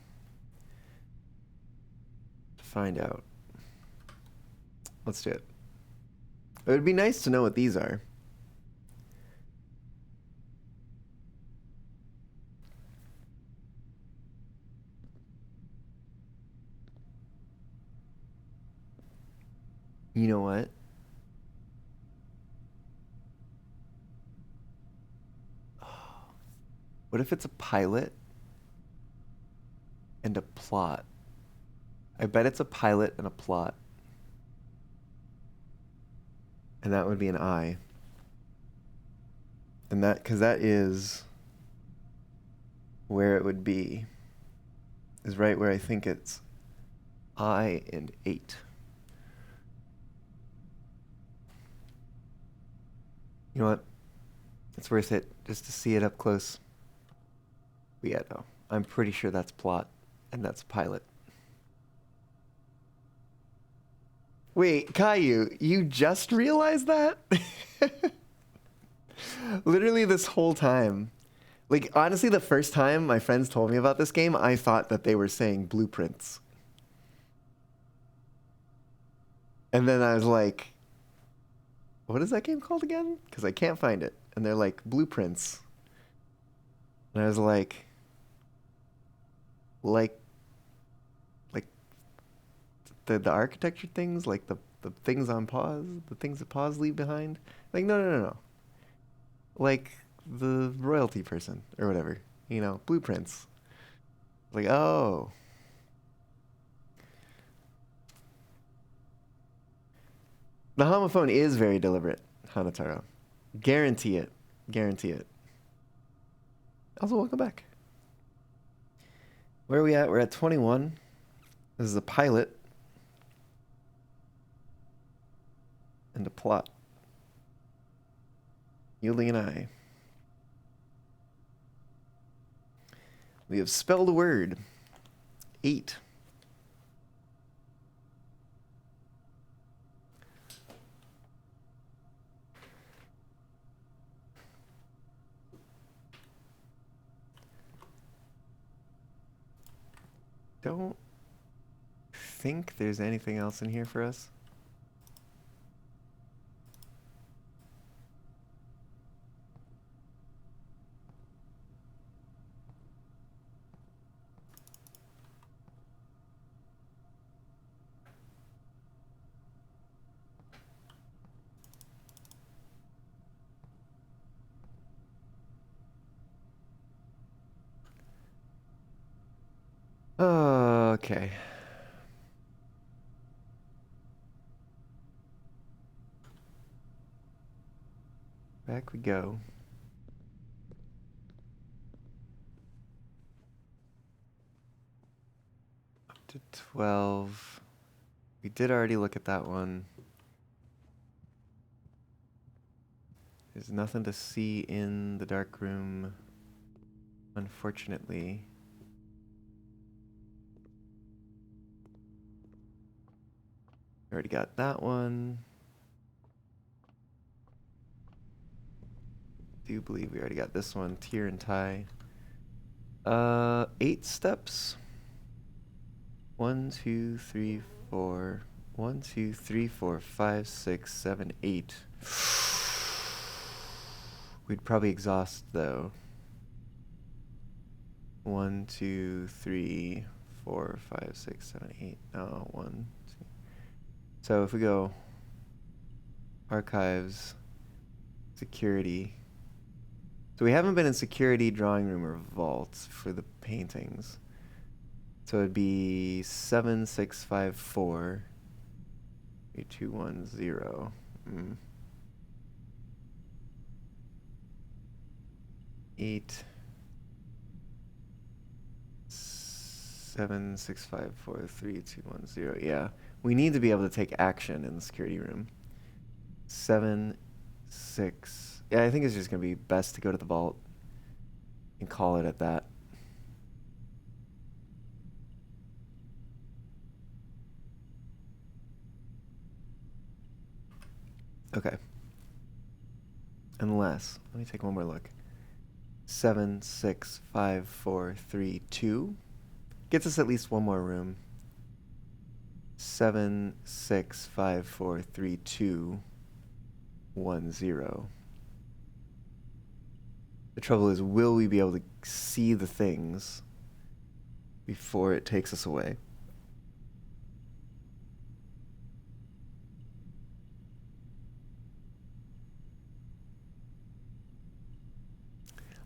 to find out. Let's do it. It would be nice to know what these are. You know what? What if it's a pilot and a plot? I bet it's a pilot and a plot. And that would be an I. And that, because that is where it would be, is right where I think it's I and 8. You know what? It's worth it just to see it up close. But yeah, no. I'm pretty sure that's plot and that's pilot. Wait, Caillou, you just realized that? Literally this whole time. Like, honestly, the first time my friends told me about this game, I thought that they were saying blueprints. And then I was like, what is that game called again? Because I can't find it. And they're like, blueprints. And I was like the architecture things, like the things on paws, the things that paws leave behind. Like, no. Like the royalty person or whatever. You know, blueprints. Like, oh. The homophone is very deliberate, Hanataro. Guarantee it. Guarantee it. Also, welcome back. Where are we at? We're at 21. This is a pilot. And a plot. Yielding an eye. We have spelled a word. 8. Don't think there's anything else in here for us. Okay. Back we go. Up to 12. We did already look at that one. There's nothing to see in the dark room, unfortunately. Already got that one. Do believe we already got this one. Tier and tie. 8 steps. 1, 2, 3, 4. 1, 2, 3, 4, 5, 6, 7, 8. We'd probably exhaust though. 1, 2, 3, 4, 5, 6, 7, 8. No, 1, 2. So if we go archives, security. So we haven't been in security, drawing room, or vault for the paintings. So it'd be 7, 6, 5, 4, 8, 2, 1, 0. 8, 7654321 Yeah. We need to be able to take action in the security room. 7 6. Yeah, I think it's just going to be best to go to the vault and call it at that. Okay. Unless, let me take one more look. 76543 gets us at least one more room. 7654321 The trouble is, will we be able to see the things before it takes us away?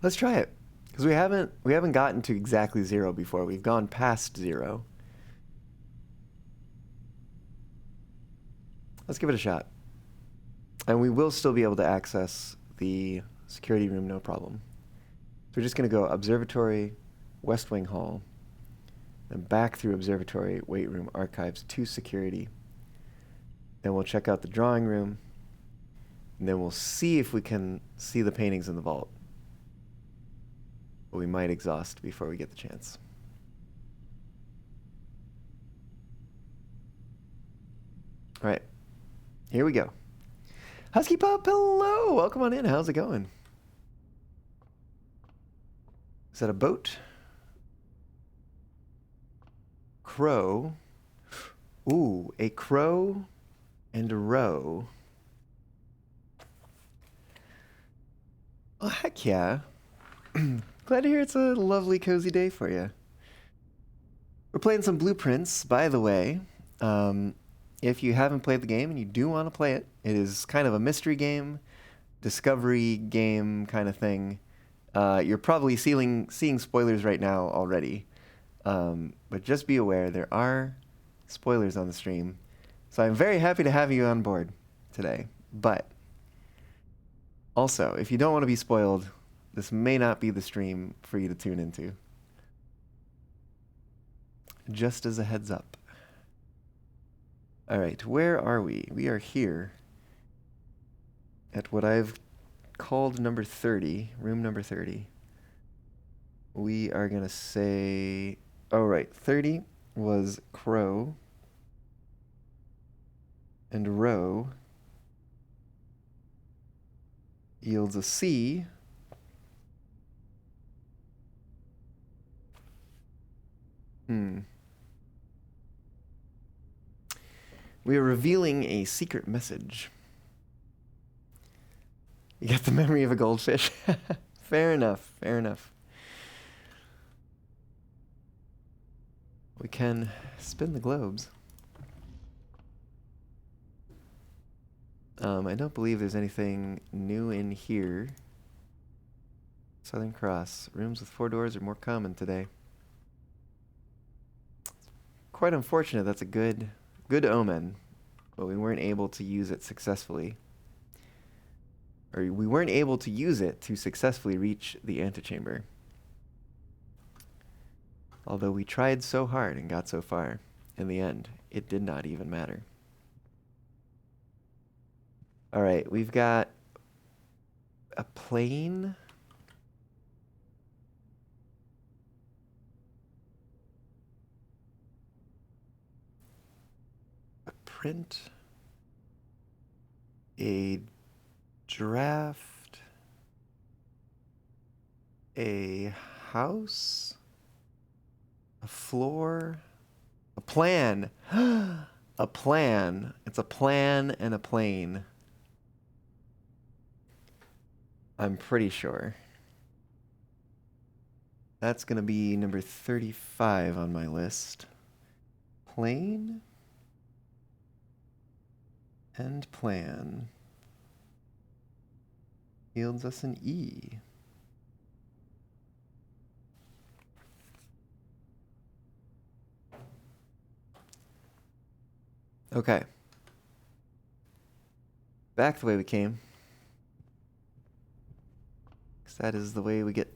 Let's try it, because we haven't gotten to exactly 0 before. We've gone past 0. Let's give it a shot. And we will still be able to access the security room, no problem. So we're just going to go Observatory, West Wing Hall, then back through Observatory, Weight Room, Archives to Security. Then we'll check out the drawing room, and then we'll see if we can see the paintings in the vault. But we might exhaust before we get the chance. All right, here we go. Husky Pup, hello! Welcome on in. How's it going? Is that a boat? Crow. Ooh, a crow and a row. Oh, heck yeah. Glad to hear it's a lovely, cozy day for you. We're playing some Blueprints, by the way. If you haven't played the game and you do want to play it, it is kind of a mystery game, discovery game kind of thing. You're probably seeing spoilers right now already. But just be aware, there are spoilers on the stream. So I'm very happy to have you on board today. But also, if you don't want to be spoiled, this may not be the stream for you to tune into. Just as a heads up. All right, where are we? We are here at what I've called number 30, room number 30. We are going to say, oh, right, 30 was crow and row yields a C. We are revealing a secret message. You got the memory of a goldfish? Fair enough, fair enough. We can spin the globes. I don't believe there's anything new in here. Southern Cross. Rooms with 4 doors are more common today. Quite unfortunate. That's a good omen. But we weren't able to use it successfully. Or we weren't able to use it to successfully reach the antechamber. Although we tried so hard and got so far, in the end, it did not even matter. All right, we've got a plane. A print. A draft. A house. A floor. A plan. A plan. It's a plan and a plane. I'm pretty sure. That's going to be number 35 on my list. Plane and plan yields us an E. Okay. Back the way we came. That is the way we get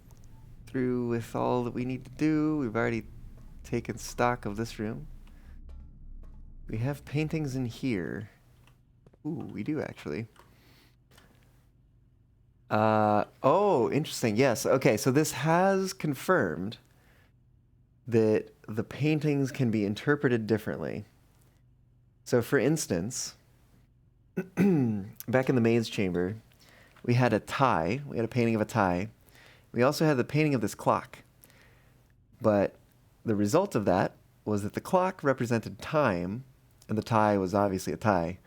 through with all that we need to do. We've already taken stock of this room. We have paintings in here. Ooh, we do actually. Oh, interesting. Yes. Okay, so this has confirmed that the paintings can be interpreted differently. So, for instance, back in the maid's chamber, we had a tie. We had a painting of a tie. We also had the painting of this clock. But the result of that was that the clock represented time, and the tie was obviously a tie.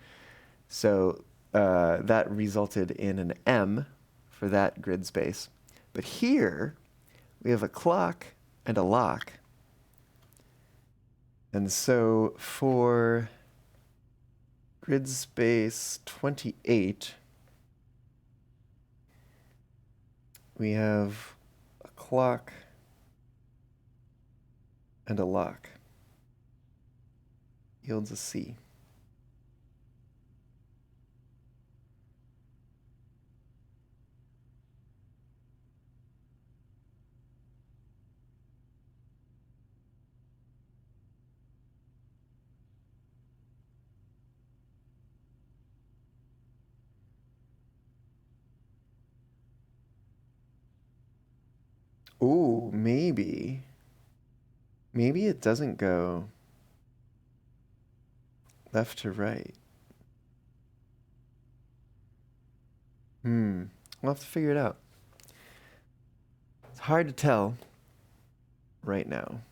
So that resulted in an M for that grid space. But here, we have a clock and a lock. And so for grid space 28, we have a clock and a lock. Yields a C. Ooh, maybe. Maybe it doesn't go left to right. We'll have to figure it out. It's hard to tell right now.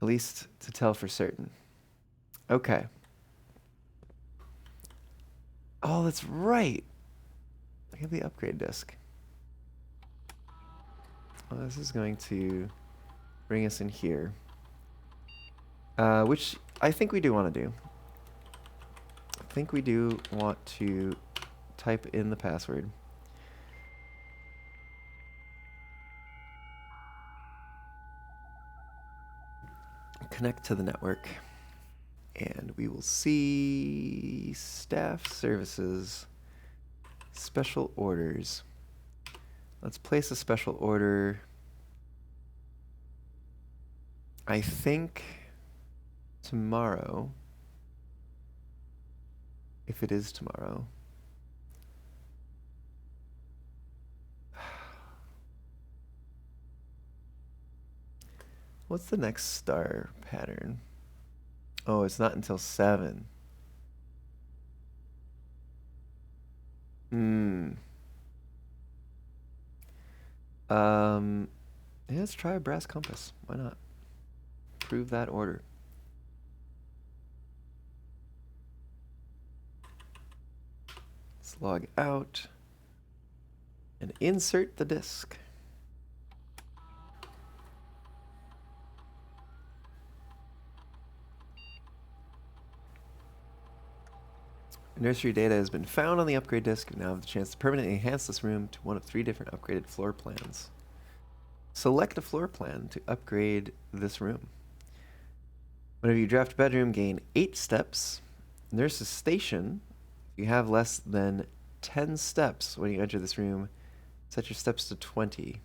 At least to tell for certain. Okay. Oh, that's right. I have the upgrade disc. Well, this is going to bring us in here. Which I think we do want to do. I think we do want to type in the password. Connect to the network. And we will see staff services, special orders. Let's place a special order. I think tomorrow, if it is tomorrow. What's the next star pattern? Oh, it's not until 7. Yeah, let's try a brass compass. Why not? Prove that order. Let's log out and insert the disk. Nursery data has been found on the upgrade disk. We now have the chance to permanently enhance this room to one of 3 different upgraded floor plans. Select a floor plan to upgrade this room. Whenever you draft a bedroom, gain 8 steps. Nurse's station, if you have less than 10 steps when you enter this room, set your steps to 20.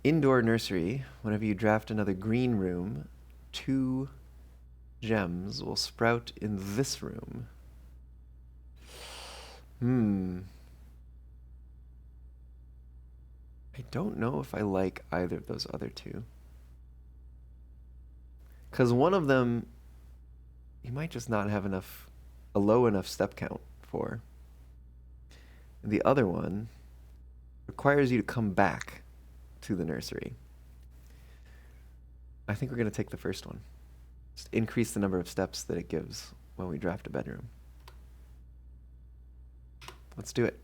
Indoor nursery, whenever you draft another green room, 2 gems will sprout in this room. I don't know if I like either of those other 2. Because one of them, you might just not have a low enough step count for. And the other one requires you to come back to the nursery. I think we're going to take the first one. Just increase the number of steps that it gives when we draft a bedroom. Let's do it.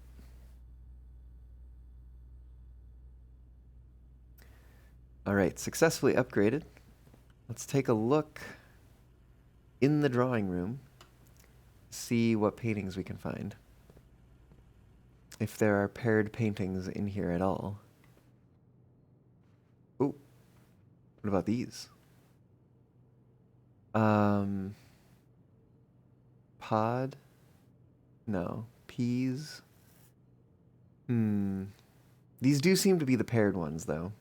All right, successfully upgraded. Let's take a look in the drawing room, see what paintings we can find. If there are paired paintings in here at all. Oh, what about these? Pod? No. Peas? These do seem to be the paired ones, though.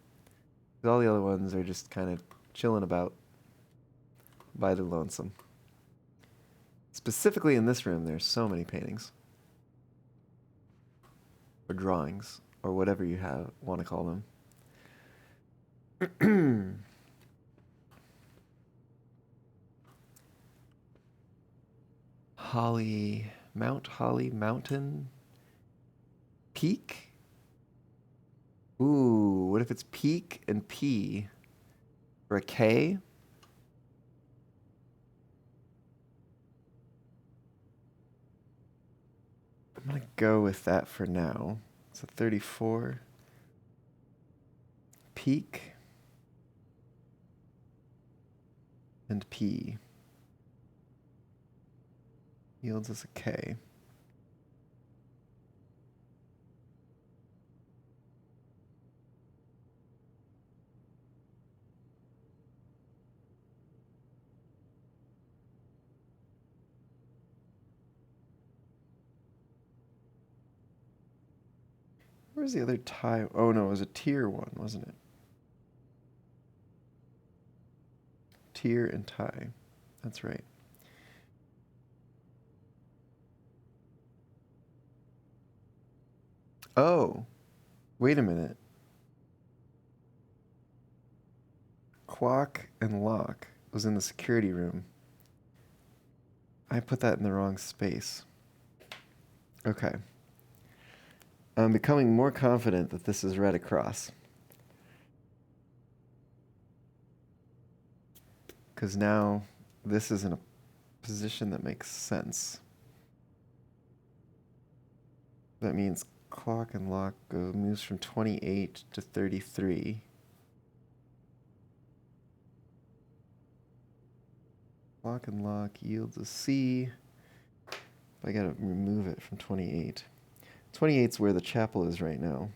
All the other ones are just kind of chilling about by the lonesome. Specifically in this room, there's so many paintings. Or drawings, or whatever you want to call them. Holly Mountain Peak? Ooh, what if it's Peak and P for a K? I'm gonna go with that for now. It's a 34. Peak and P yields us a K. Where's the other tie? Oh no, it was a tier one, wasn't it? Tier and tie. That's right. Oh, wait a minute. Clock and lock was in the security room. I put that in the wrong space. Okay. I'm becoming more confident that this is read across. Because now this is in a position that makes sense. That means clock and lock moves from 28 to 33. Clock and lock yields a C. I gotta remove it from 28. 28 is where the chapel is right now,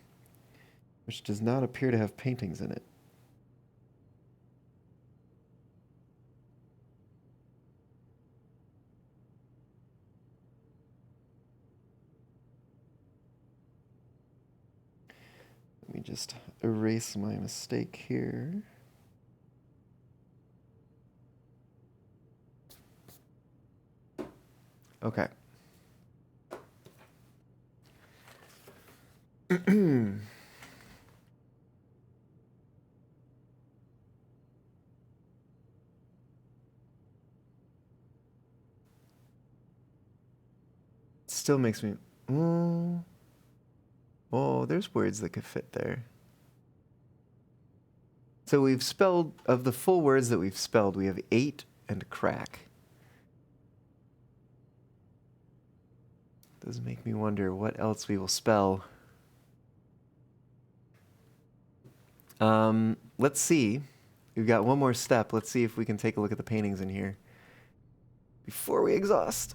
which does not appear to have paintings in it. Let me just erase my mistake here. Okay. Still makes me... Oh, there's words that could fit there. So we've spelled... Of the full words that we've spelled, we have 8 and crack. Does make me wonder what else we will spell. Let's see. We've got one more step. Let's see if we can take a look at the paintings in here before we exhaust.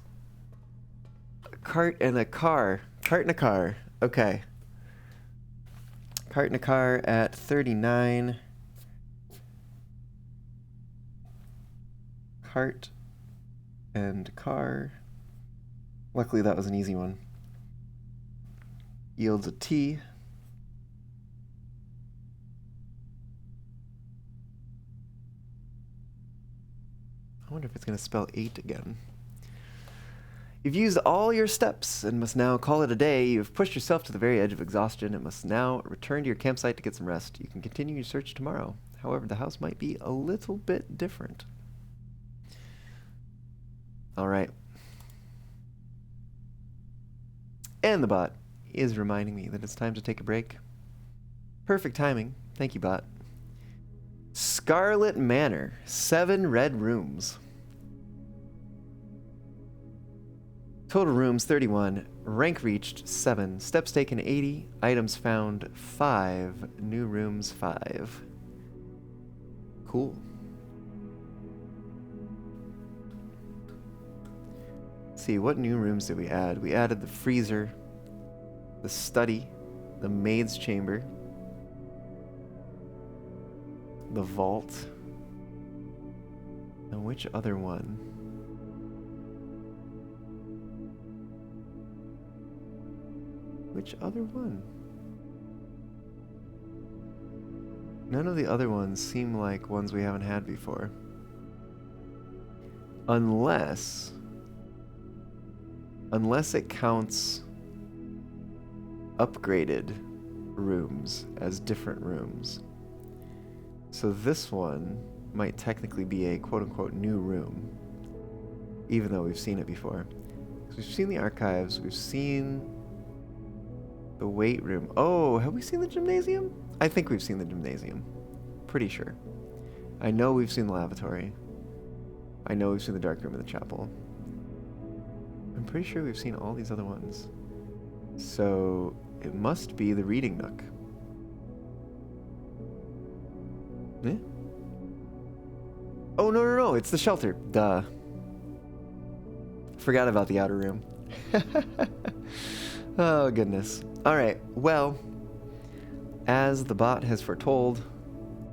A cart and a car. Cart and a car. Okay. Cart and a car at 39. Cart and car. Luckily, that was an easy one. Yields a T. I wonder if it's going to spell 8 again. You've used all your steps and must now call it a day. You've pushed yourself to the very edge of exhaustion and must now return to your campsite to get some rest. You can continue your search tomorrow. However, the house might be a little bit different. All right. And the bot is reminding me that it's time to take a break. Perfect timing. Thank you, bot. Scarlet Manor. 7 red rooms. Total rooms 31. Rank reached 7. Steps taken 80. Items found 5. New rooms 5. Cool. Let's see, what new rooms did we add? We added the freezer, the study, the maid's chamber, the vault. And which other one? Which other one? None of the other ones seem like ones we haven't had before. Unless it counts upgraded rooms as different rooms. So this one might technically be a quote-unquote new room, even though we've seen it before. So we've seen the archives, we've seen the weight room. Oh, have we seen the gymnasium? I think we've seen the gymnasium. Pretty sure. I know we've seen the lavatory. I know we've seen the dark room in the chapel. I'm pretty sure we've seen all these other ones. So it must be the reading nook. Eh? Oh, no, it's the shelter. Duh. Forgot about the outer room. Oh, goodness. Alright, well, as the bot has foretold,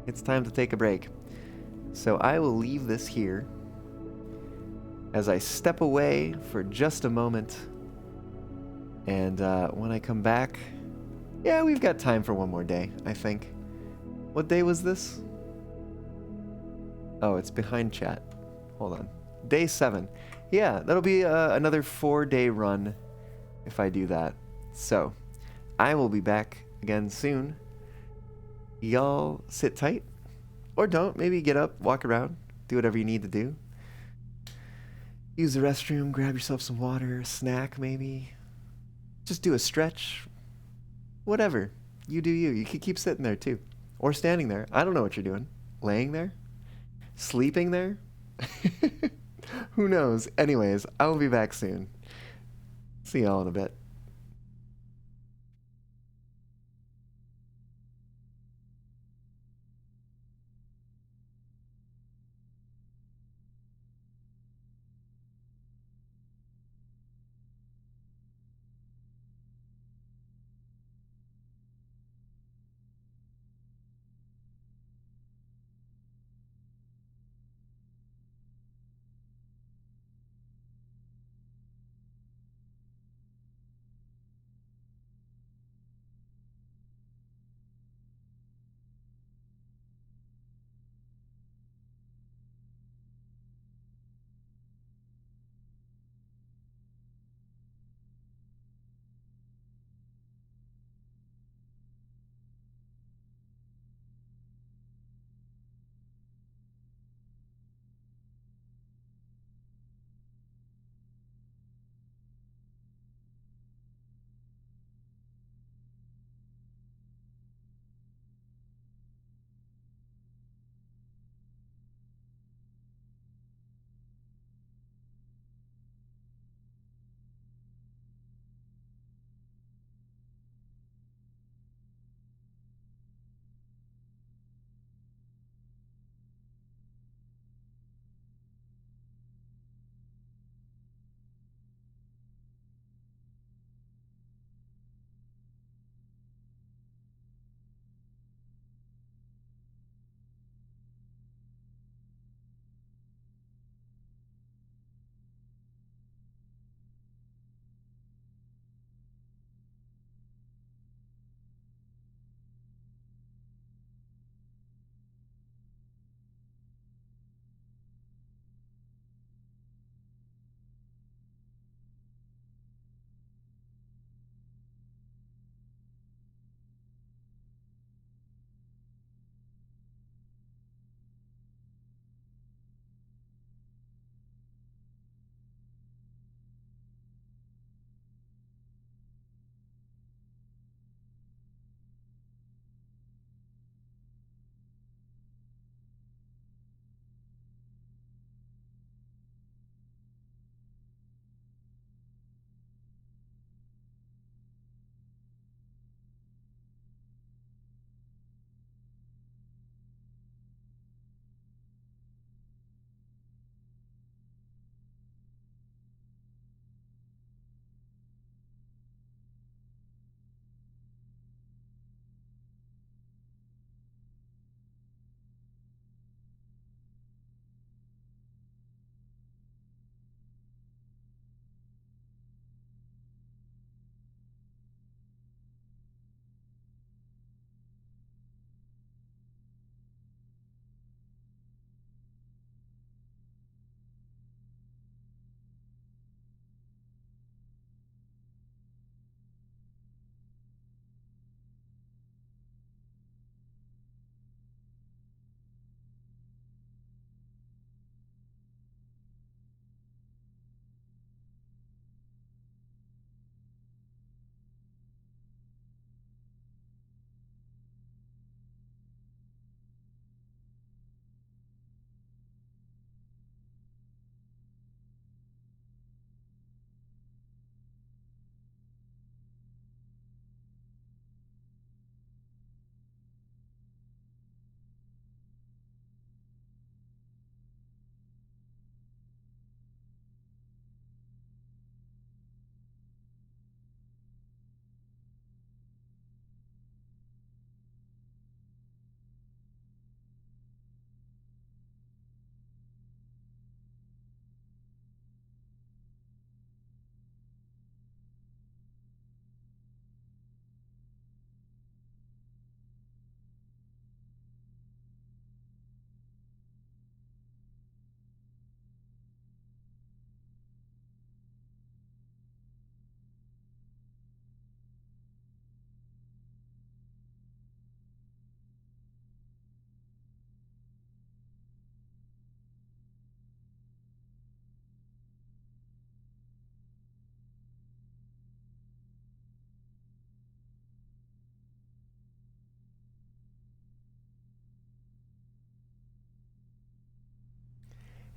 it's time to take a break. So I will leave this here as I step away for just a moment. And when I come back, yeah, we've got time for one more day, I think. What day was this? Oh, it's behind chat. Hold on. Day 7. Yeah, that'll be another 4-day run if I do that. So, I will be back again soon. Y'all sit tight. Or don't. Maybe get up, walk around, do whatever you need to do. Use the restroom, grab yourself some water, a snack maybe. Just do a stretch. Whatever. You do you. You could keep sitting there too. Or standing there. I don't know what you're doing. Laying there? Sleeping there? Who knows? Anyways, I'll be back soon. See y'all in a bit.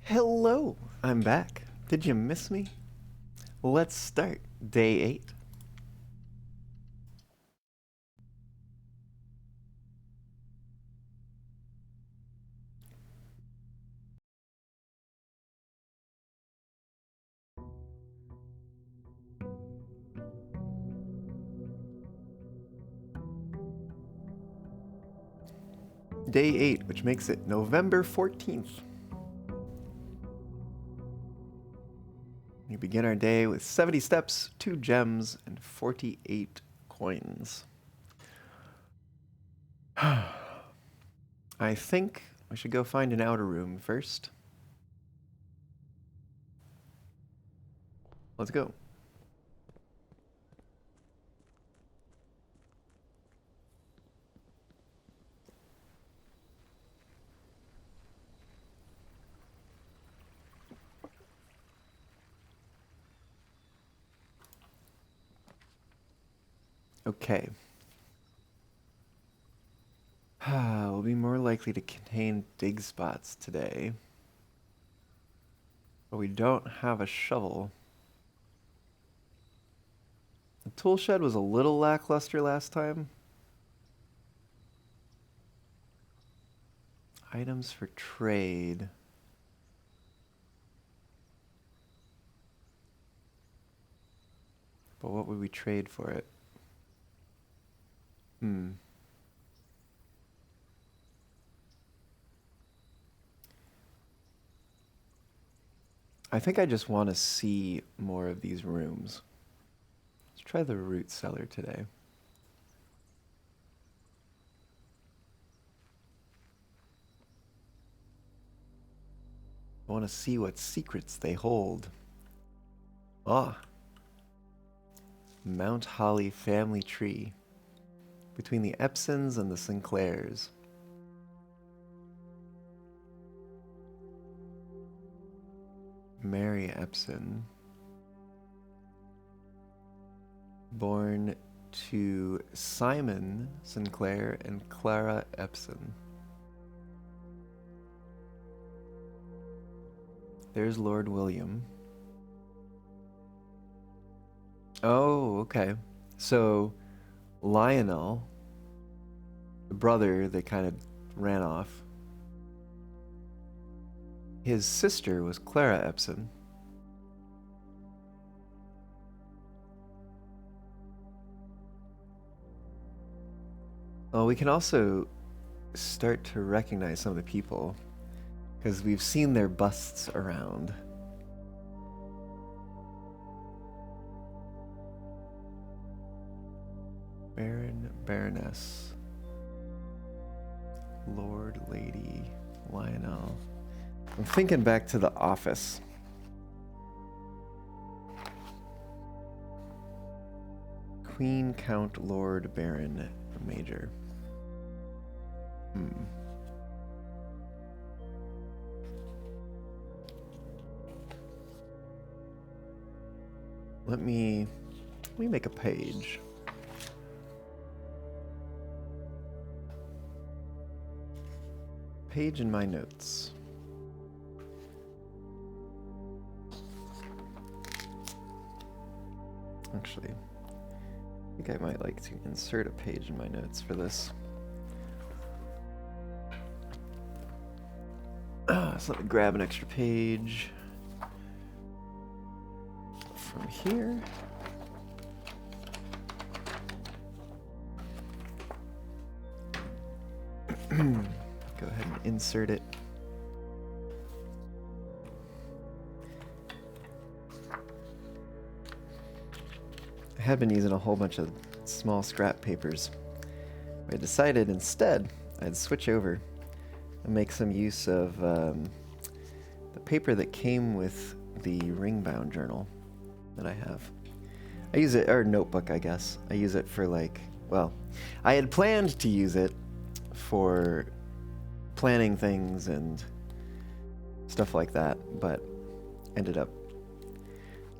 Hello, I'm back. Did you miss me? Let's start day 8. Day 8, which makes it November 14th. We begin our day with 70 steps, 2 gems, and 48 coins. I think we should go find an outer room first. Let's go. Okay. We'll be more likely to contain dig spots today. But we don't have a shovel. The tool shed was a little lackluster last time. Items for trade. But what would we trade for it? I think I just want to see more of these rooms. Let's try the root cellar today. I want to see what secrets they hold. Ah. Mount Holly family tree. Between the Epsons and the Sinclairs. Mary Epson. Born to Simon Sinclair and Clara Epson. There's Lord William. Oh, okay. So, Lionel, the brother that kind of ran off, his sister was Clara Epson. Well, we can also start to recognize some of the people because we've seen their busts around. Baron, Baroness, Lord, Lady, Lionel. I'm thinking back to The Office. Queen, Count, Lord, Baron, Major. Let me make a page. Page in my notes. Actually, I think I might like to insert a page in my notes for this. So let me grab an extra page from here. Go ahead and insert it. I have been using a whole bunch of small scrap papers. I decided instead I'd switch over and make some use of the paper that came with the ring-bound journal that I have. I use it, or notebook, I guess. I use it for well, I had planned to use it for planning things and stuff like that, but ended up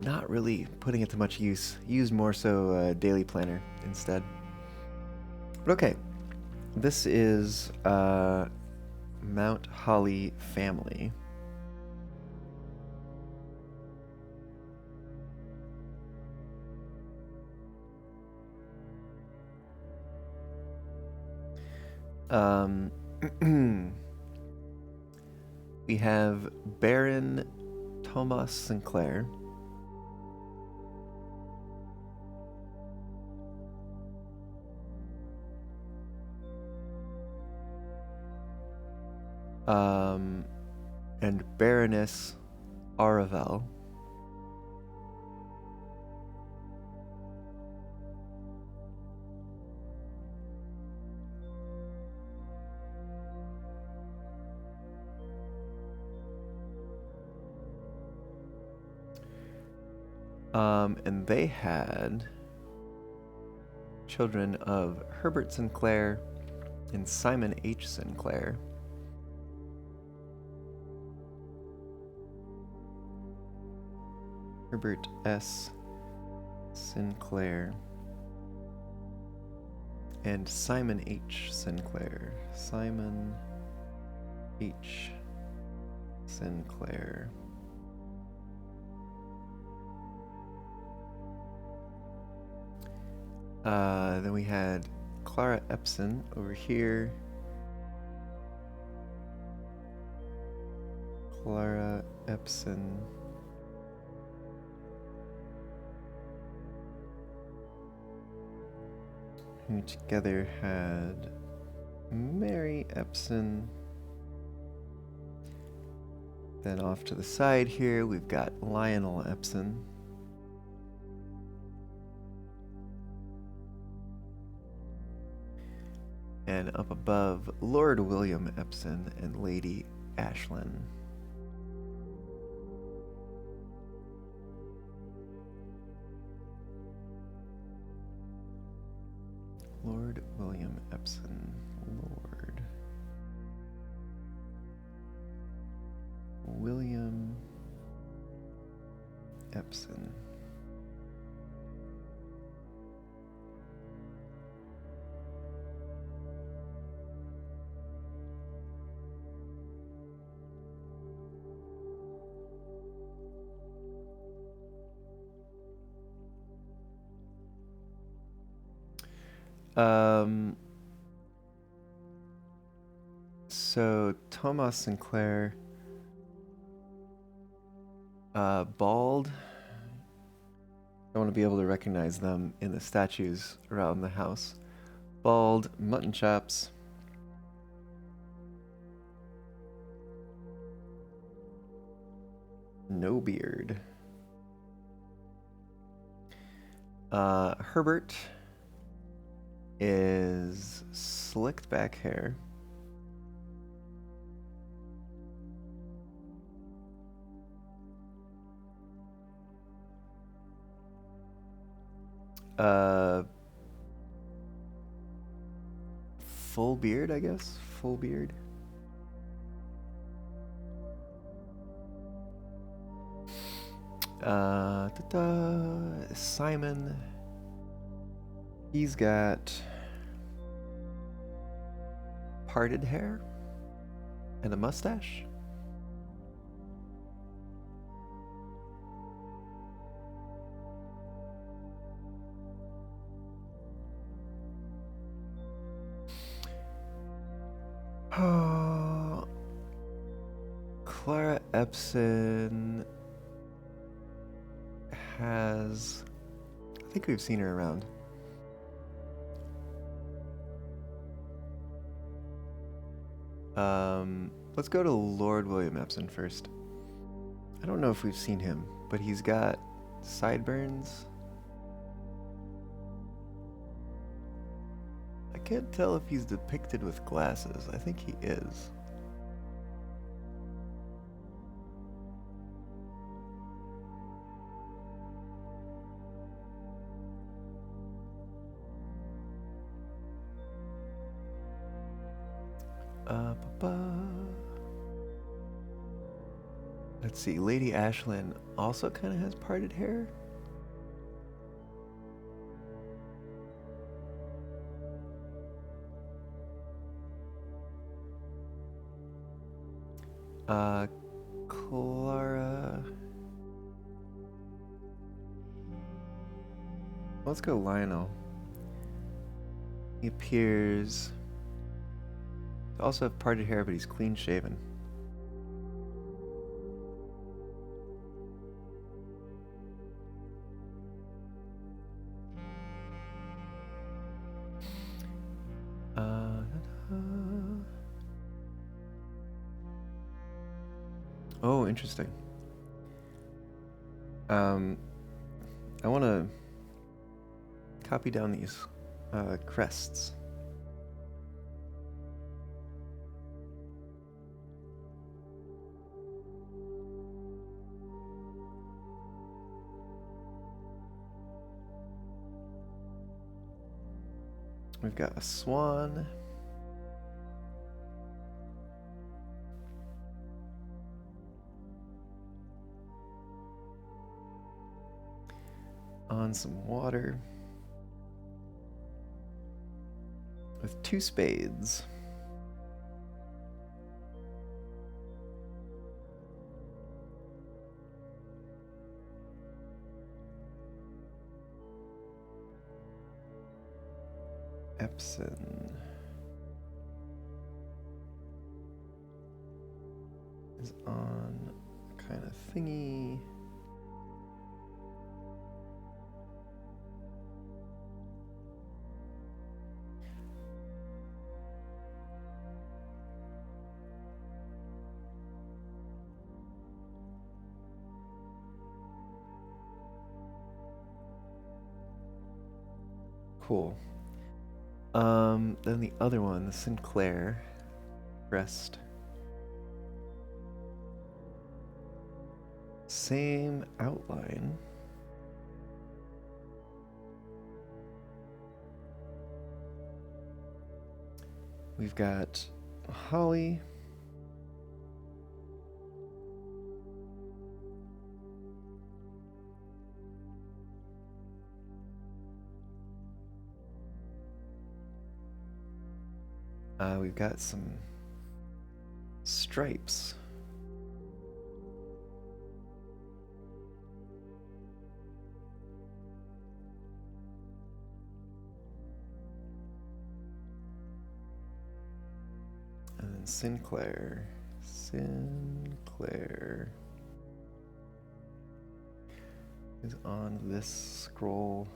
not really putting it to much use. Used more so a daily planner instead. But okay, this is Mount Holly family. Um, we have Baron Thomas Sinclair. And Baroness Aravel. And they had children of Herbert Sinclair and Simon H. Sinclair. Herbert S. Sinclair and Simon H. Sinclair. Simon H. Sinclair. Then we had Clara Epson over here. Clara Epson. Who together had Mary Epson. Then off to the side here, we've got Lionel Epson. And up above, Lord William Epson and Lady Ashlyn. Lord William Epson. Lord William Epson. So Thomas Sinclair, bald. I want to be able to recognize them in the statues around the house. Bald, mutton chops. No beard. Herbert is slicked back hair. Full beard, I guess. Full beard. Simon. He's got parted hair and a mustache. Oh, Clara Epson has... I think we've seen her around. Let's go to Lord William Epson first. I don't know if we've seen him, but he's got sideburns. I can't tell if he's depicted with glasses. I think he is. Let's see, Lady Ashlyn also kind of has parted hair. Clara. Let's go Lionel. He appears Also have parted hair, but he's clean shaven. Oh, interesting. I want to copy down these crests. We've got a swan. On some water. With 2 spades. Epson is on kind of thingy. Cool. Then the other one, the Sinclair crest. Same outline. We've got holly. We've got some stripes. And then Sinclair. Sinclair is on this scroll.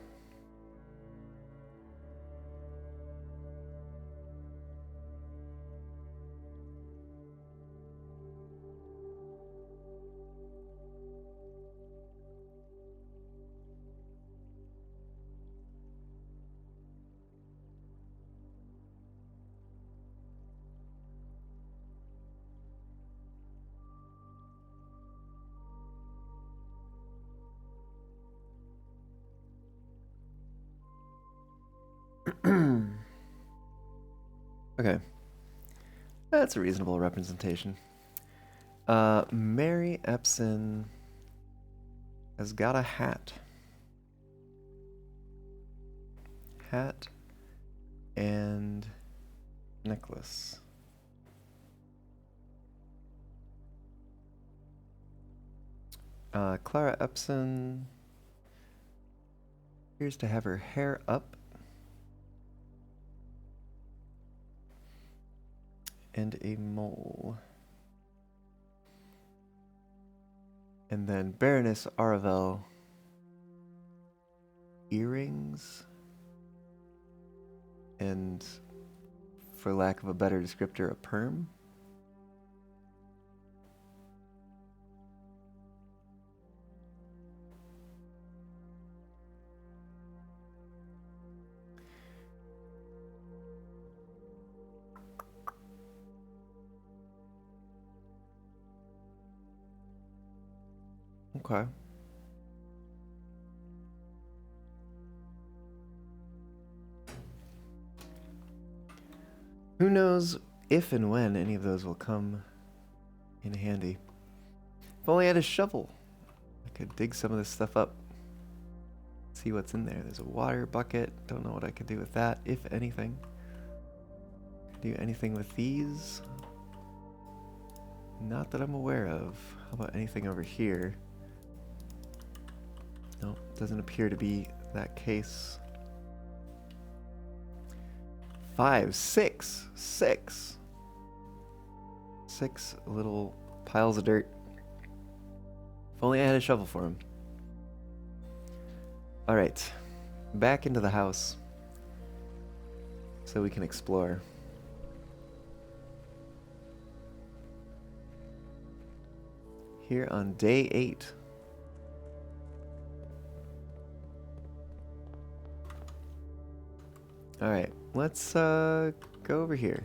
Okay. That's a reasonable representation. Mary Epson has got a hat. Hat and necklace. Clara Epson appears to have her hair up. And a mole. And then Baroness Aravel, earrings, and for lack of a better descriptor, a perm. Okay. Who knows if and when any of those will come in handy. If only I had a shovel, I could dig some of this stuff up. See what's in there. There's a water bucket. Don't know what I could do with that, if anything. Do anything with these? Not that I'm aware of. How about anything over here? No, doesn't appear to be that case. 5, 6, 6. 6 little piles of dirt. If only I had a shovel for him. Alright. Back into the house. So we can explore. Here on day 8. Alright, let's go over here.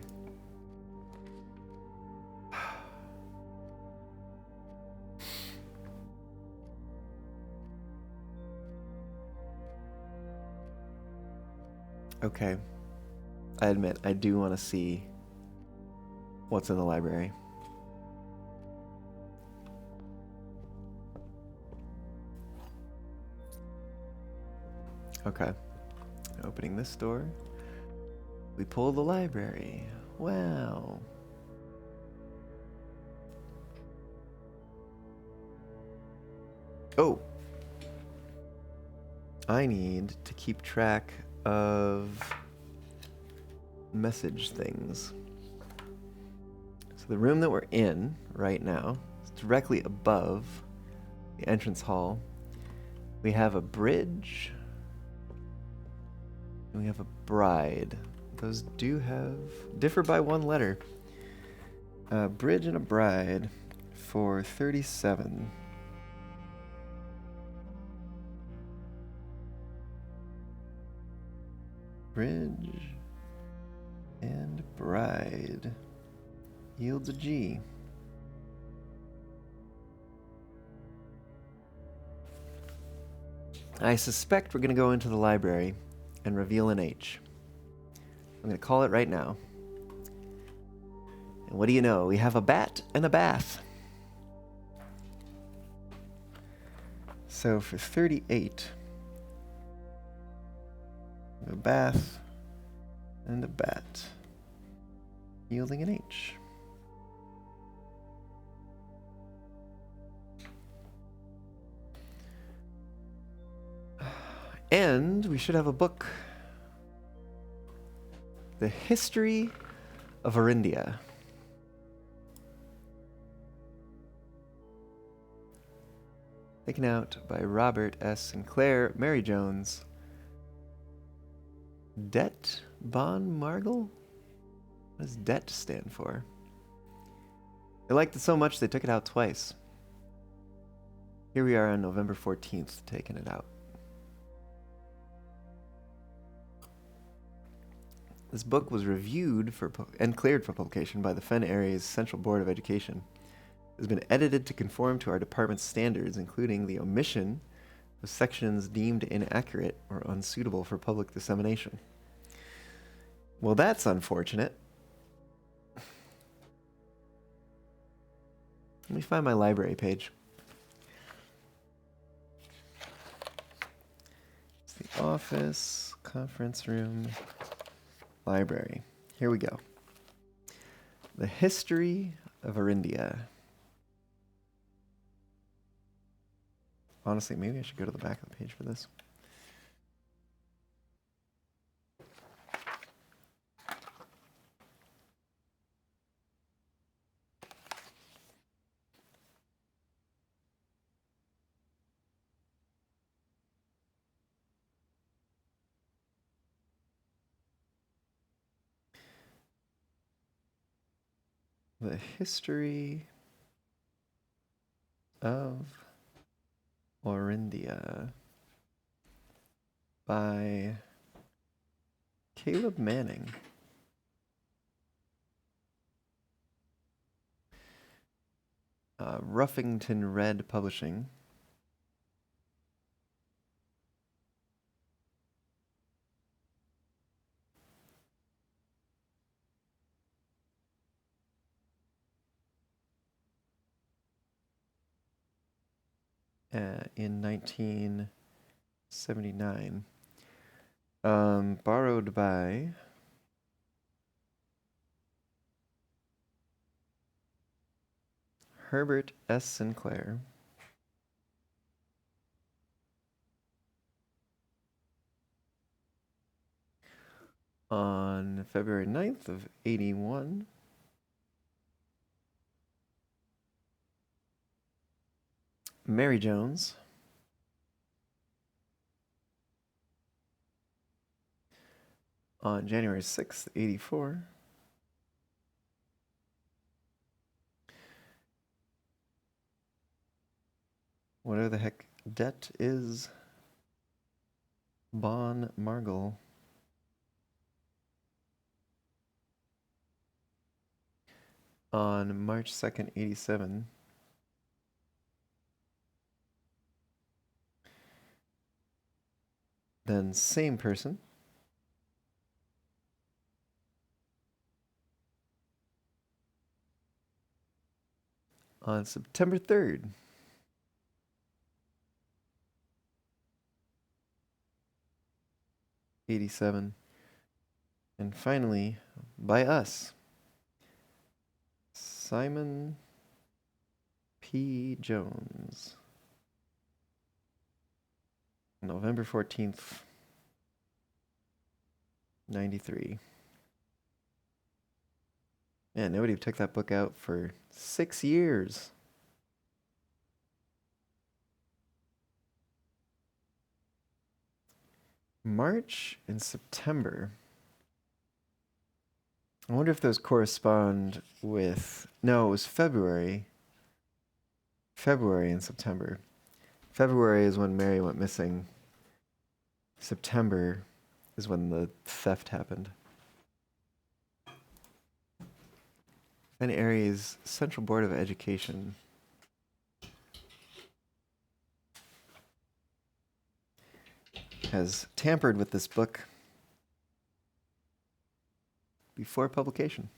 Okay. I admit, I do want to see what's in the library. Okay. Opening this door. We pull the library. Wow. Oh. I need to keep track of message things. So the room that we're in right now is directly above the entrance hall. We have a bridge. And we have a bride. Those differ by 1 letter. A bridge and a bride for 37. Bridge and bride yields a G. I suspect we're going to go into the library and reveal an H. I'm going to call it right now. And what do you know? We have a bat and a bath. So for 38, a bath and a bat, yielding an H. And we should have a book. The History of Arindia. Taken out by Robert S. Sinclair, Mary Jones. Det Bon Margle? What does det stand for? They liked it so much they took it out twice. Here we are on November 14th, taking it out. This book was reviewed and cleared for publication by the Fen Area's Central Board of Education. It has been edited to conform to our department's standards, including the omission of sections deemed inaccurate or unsuitable for public dissemination. Well, that's unfortunate. Let me find my library page. It's the office, conference room, library. Here we go. The History of Arindia. Honestly, maybe I should go to the back of the page for this. The History of Arindia by Caleb Manning. Ruffington Red Publishing. In 1979. Borrowed by Herbert S. Sinclair. On February 9th of 81. Mary Jones. On January 6th, 84. Whatever the heck debt is. Bon Margle. On March 2nd, 87. Then same person. On September 3rd. '87. And finally, by us, Simon P. Jones. November 14th, 93. Man, nobody took that book out for 6 years. March and September. I wonder if those correspond with... No, it was February. February and September. February is when Mary went missing. September is when the theft happened. And Aries Central Board of Education. Has tampered with this book before publication.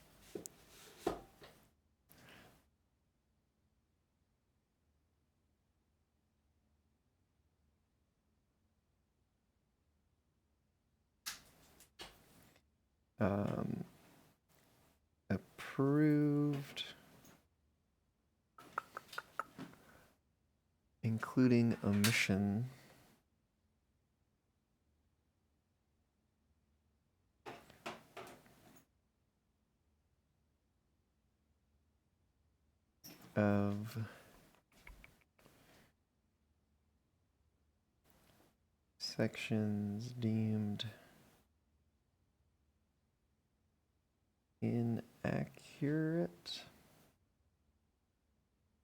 Approved, including omission. Of sections deemed inaccurate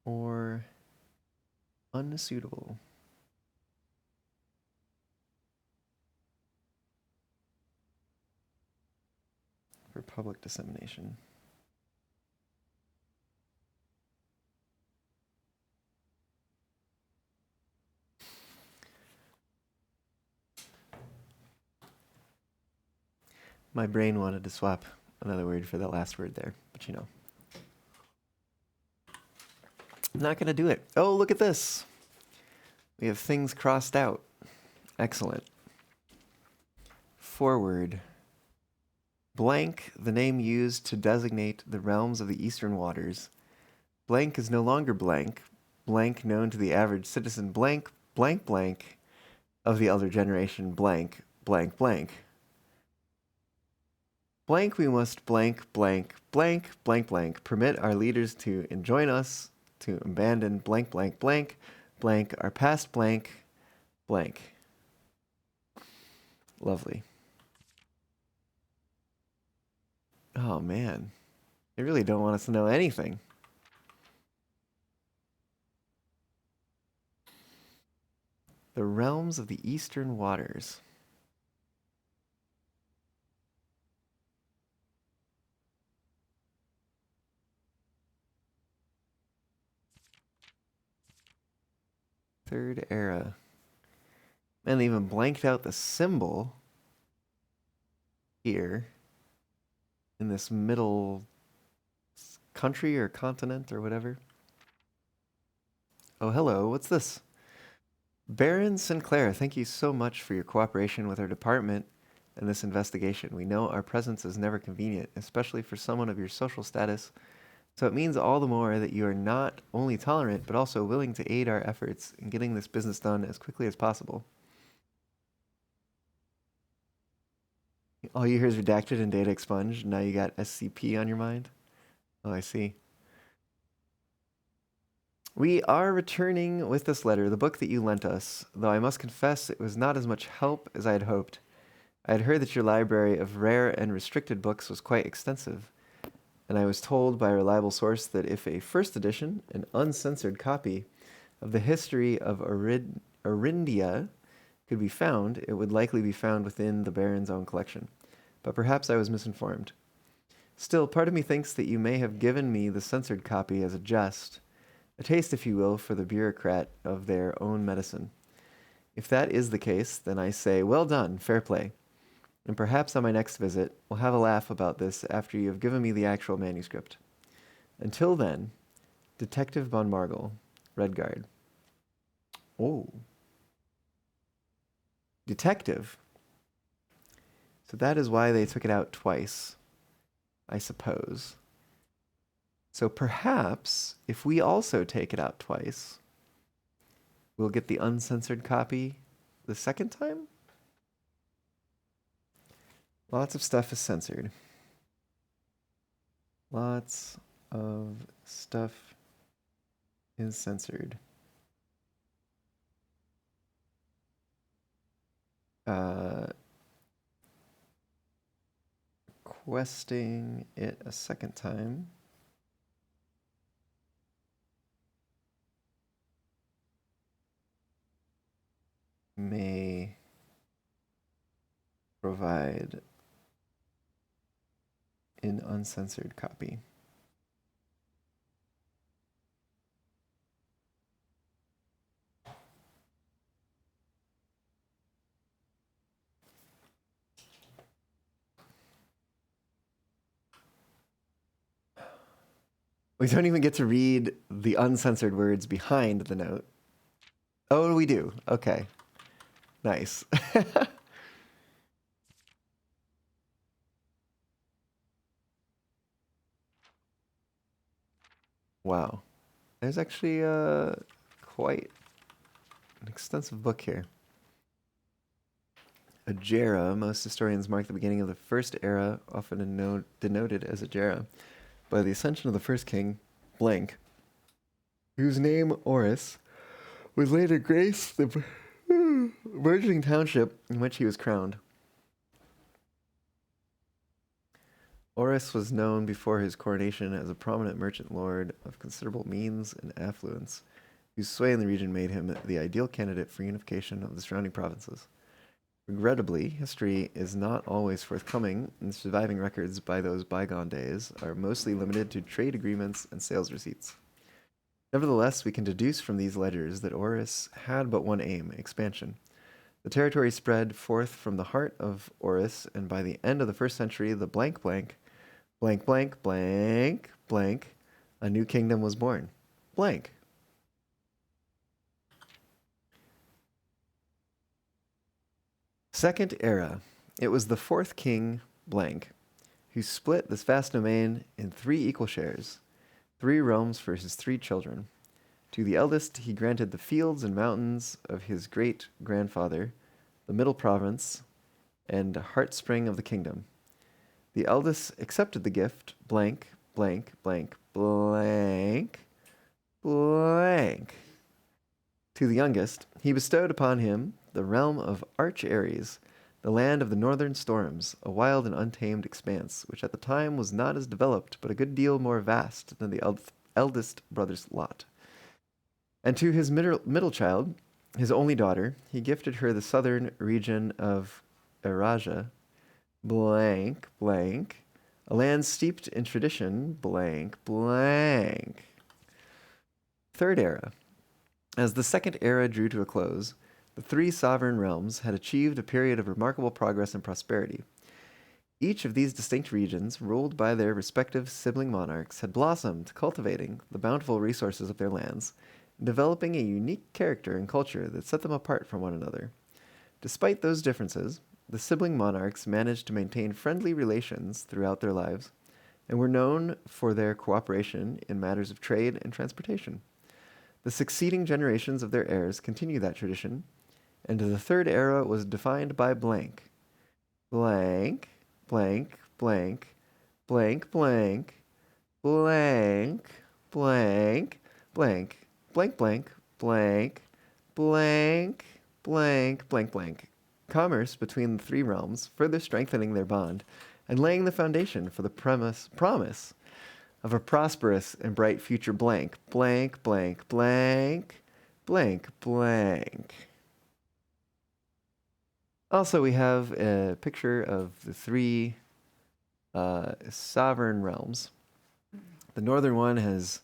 or unsuitable. For public dissemination. My brain wanted to swap another word for the last word there, but you know. I'm not going to do it. Oh, look at this. We have things crossed out. Excellent. Forward. Blank, the name used to designate the realms of the eastern waters. Blank is no longer blank. Blank known to the average citizen. Blank, blank, blank of the elder generation. Blank, blank, blank. Blank we must blank, blank, blank, blank, blank. Permit our leaders to enjoin us to abandon blank, blank, blank, blank, our past blank, blank. Lovely. Oh, man. They really don't want us to know anything. The realms of the eastern waters. Third era. And they even blanked out the symbol here in this middle country or continent or whatever. Oh, hello. What's this? Baron Sinclair, thank you so much for your cooperation with our department in this investigation. We know our presence is never convenient, especially for someone of your social status. So it means all the more that you are not only tolerant, but also willing to aid our efforts in getting this business done as quickly as possible. All you hear is redacted and data expunged. Now you got SCP on your mind? Oh, I see. We are returning with this letter, the book that you lent us, though I must confess it was not as much help as I had hoped. I had heard that your library of rare and restricted books was quite extensive, and I was told by a reliable source that if a first edition, an uncensored copy of the history of Arindia could be found, it would likely be found within the Baron's own collection. But perhaps I was misinformed. Still, part of me thinks that you may have given me the censored copy as a jest, a taste, if you will, for the bureaucrat of their own medicine. If that is the case, then I say, well done, fair play. And perhaps on my next visit, we'll have a laugh about this after you have given me the actual manuscript. Until then, Detective von Margle, Redguard. Oh. Detective? So that is why they took it out twice, I suppose. So perhaps, if we also take it out twice, we'll get the uncensored copy the second time? Lots of stuff is censored. Lots of stuff is censored. Requesting it a second time. May provide an uncensored copy. We don't even get to read the uncensored words behind the note. Oh, we do. Okay. Nice. Wow. There's actually quite an extensive book here. Agera. Most historians mark the beginning of the first era, often denoted as Agera, by the ascension of the first king, blank, whose name, Oris, would later grace the burgeoning township in which he was crowned. Oris was known before his coronation as a prominent merchant lord of considerable means and affluence, whose sway in the region made him the ideal candidate for unification of the surrounding provinces. Regrettably, history is not always forthcoming, and surviving records by those bygone days are mostly limited to trade agreements and sales receipts. Nevertheless, we can deduce from these ledgers that Oris had but one aim, expansion. The territory spread forth from the heart of Oris, and by the end of the first century, the blank blank, blank blank blank blank, a new kingdom was born. Blank. Second era. It was the fourth king, blank, who split this vast domain in 3 equal shares, 3 realms for his 3 children. To the eldest he granted the fields and mountains of his great-grandfather, the middle province, and heartspring of the kingdom. The eldest accepted the gift, blank, blank, blank, blank, blank. To the youngest, he bestowed upon him the realm of Arch Ares, the land of the northern storms, a wild and untamed expanse, which at the time was not as developed, but a good deal more vast than the eldest brother's lot. And to his middle child, his only daughter, he gifted her the southern region of Eraja, blank, blank, a land steeped in tradition, blank, blank. Third era. As the second era drew to a close, the 3 sovereign realms had achieved a period of remarkable progress and prosperity. Each of these distinct regions, ruled by their respective sibling monarchs, had blossomed, cultivating the bountiful resources of their lands, and developing a unique character and culture that set them apart from one another. Despite those differences, the sibling monarchs managed to maintain friendly relations throughout their lives, and were known for their cooperation in matters of trade and transportation. The succeeding generations of their heirs continue that tradition, and the third era was defined by blank, blank, blank, blank, blank, blank, blank, blank, blank, blank blank blank blank blank blank blank. Commerce between the three realms, further strengthening their bond and laying the foundation for the promise of a prosperous and bright future blank blank blank blank blank blank. Also, we have a picture of the three sovereign realms. The northern one has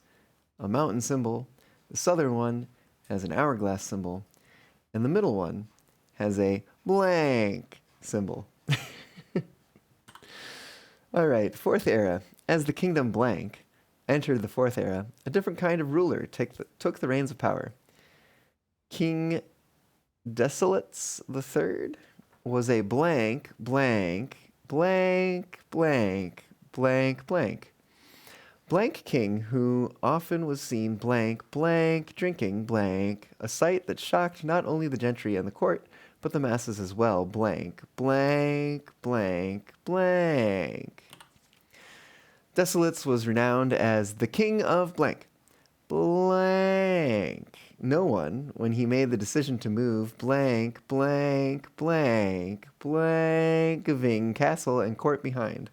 a mountain symbol, the southern one has an hourglass symbol, and the middle one has a blank symbol. All right, fourth era. As the kingdom blank entered the fourth era, a different kind of ruler took the reins of power. King Desolates III was a blank, blank, blank, blank, blank, blank. Blank king who often was seen blank, blank, drinking blank, a sight that shocked not only the gentry and the court, but the masses as well. Blank, blank, blank, blank. Desolates was renowned as the king of blank, blank. No one, when he made the decision to move blank, blank, blank, blankving castle and court behind.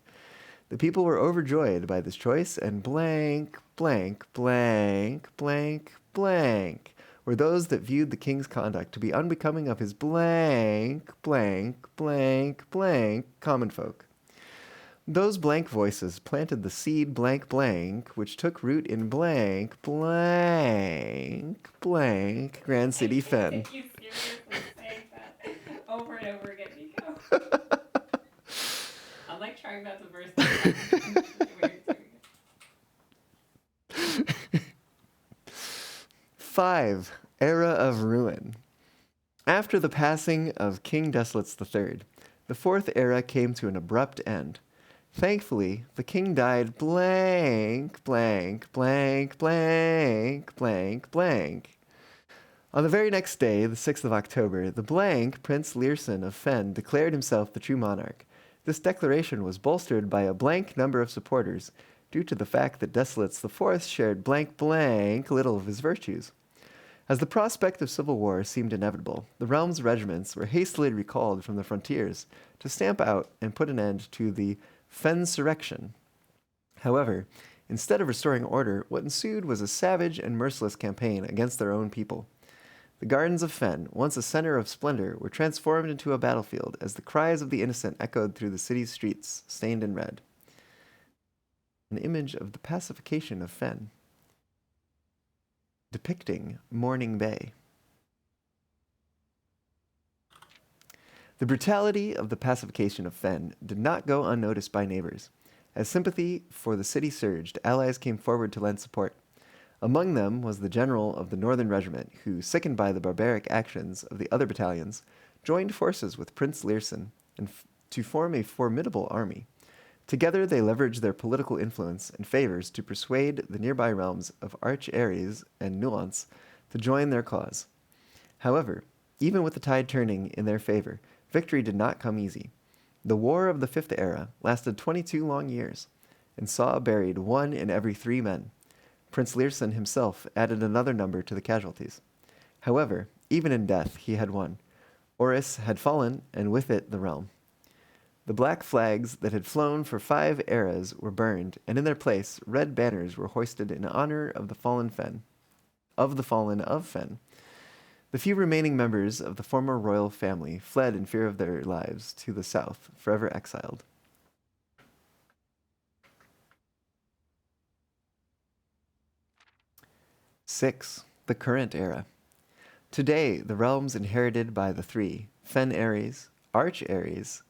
The people were overjoyed by this choice, and blank, blank, blank, blank, blank were those that viewed the king's conduct to be unbecoming of his blank, blank, blank, blank common folk. Those blank voices planted the seed blank blank, which took root in blank, blank, blank, Grand City Fen. You seriously saying that over and over again, Nico. I'm like trying not to burst out. 5. Era of Ruin. After the passing of King Desolates III, the fourth era came to an abrupt end. Thankfully, the king died blank, blank, blank, blank, blank, blank. On the very next day, the 6th of October, the blank Prince Learson of Fen declared himself the true monarch. This declaration was bolstered by a blank number of supporters, due to the fact that Desolates IV shared blank blank little of his virtues. As the prospect of civil war seemed inevitable, the realm's regiments were hastily recalled from the frontiers to stamp out and put an end to the Fensurrection. However, instead of restoring order, what ensued was a savage and merciless campaign against their own people. The gardens of Fen, once a center of splendor, were transformed into a battlefield as the cries of the innocent echoed through the city's streets, stained in red. An image of the pacification of Fen, depicting Morning Bay. The brutality of the pacification of Fen did not go unnoticed by neighbors. As sympathy for the city surged, allies came forward to lend support. Among them was the general of the Northern Regiment, who, sickened by the barbaric actions of the other battalions, joined forces with Prince Learson to form a formidable army. Together they leveraged their political influence and favors to persuade the nearby realms of Arch Ares and Nuance to join their cause. However, even with the tide turning in their favor, victory did not come easy. The War of the Fifth Era lasted 22 long years and saw buried 1 in every 3 men. Prince Learson himself added another number to the casualties. However, even in death, he had won. Oris had fallen, and with it the realm. The black flags that had flown for 5 eras were burned, and in their place, red banners were hoisted in honor of the fallen of Fen. The few remaining members of the former royal family fled in fear of their lives to the south, forever exiled. Six, the current era. Today, the realms inherited by the 3, Fen Ares, Arch Ares,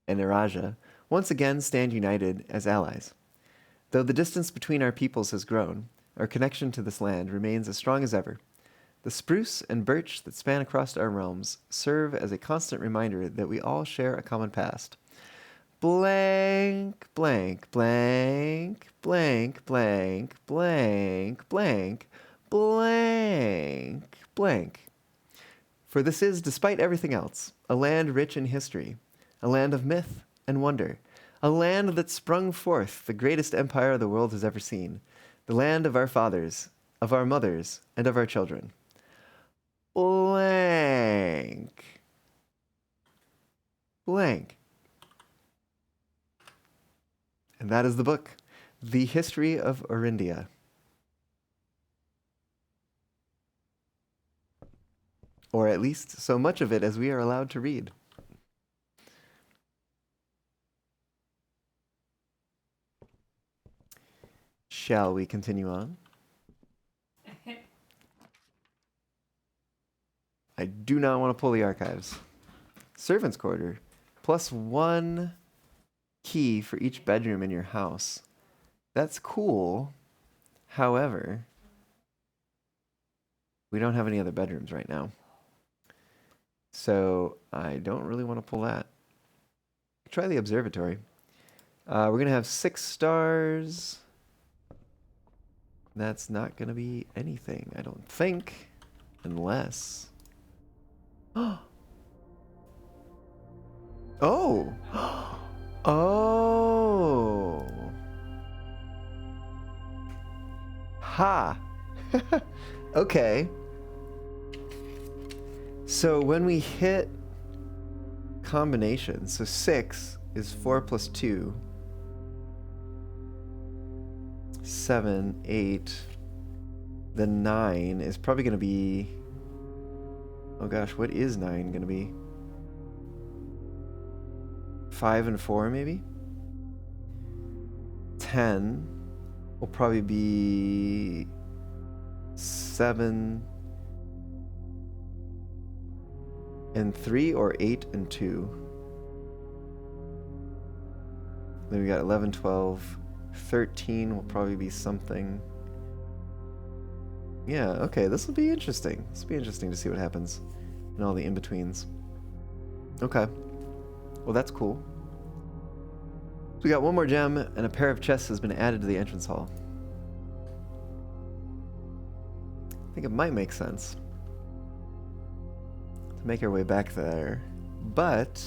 and Iraja, once again stand united as allies. Though the distance between our peoples has grown, our connection to this land remains as strong as ever. The spruce and birch that span across our realms serve as a constant reminder that we all share a common past. Blank, blank, blank, blank, blank, blank, blank, blank, blank. For this is, despite everything else, a land rich in history, a land of myth and wonder, a land that sprung forth the greatest empire the world has ever seen, the land of our fathers, of our mothers and of our children. Blank. Blank. And that is the book, The History of Orindia. Or at least so much of it as we are allowed to read. Shall we continue on? I do not want to pull the archives. Servant's quarter. +1 key for each bedroom in your house. That's cool. However, we don't have any other bedrooms right now. So I don't really want to pull that. Try the observatory. We're going to have 6 stars. That's not going to be anything, I don't think. Unless... Oh! Oh! Ha! Okay. So when we hit combinations, so 6 is 4 plus 2. 7, 8. The 9 is probably going to be... Oh gosh, what is 9 going to be? 5 and 4 maybe? 10 will probably be 7 and 3 or 8 and 2. Then we got 11, 12, 13 will probably be something. Yeah, okay, this will be interesting. This will be interesting to see what happens in all the in-betweens. Okay. Well, that's cool. So we got one more gem, and a pair of chests has been added to the entrance hall. I think it might make sense to make our way back there. But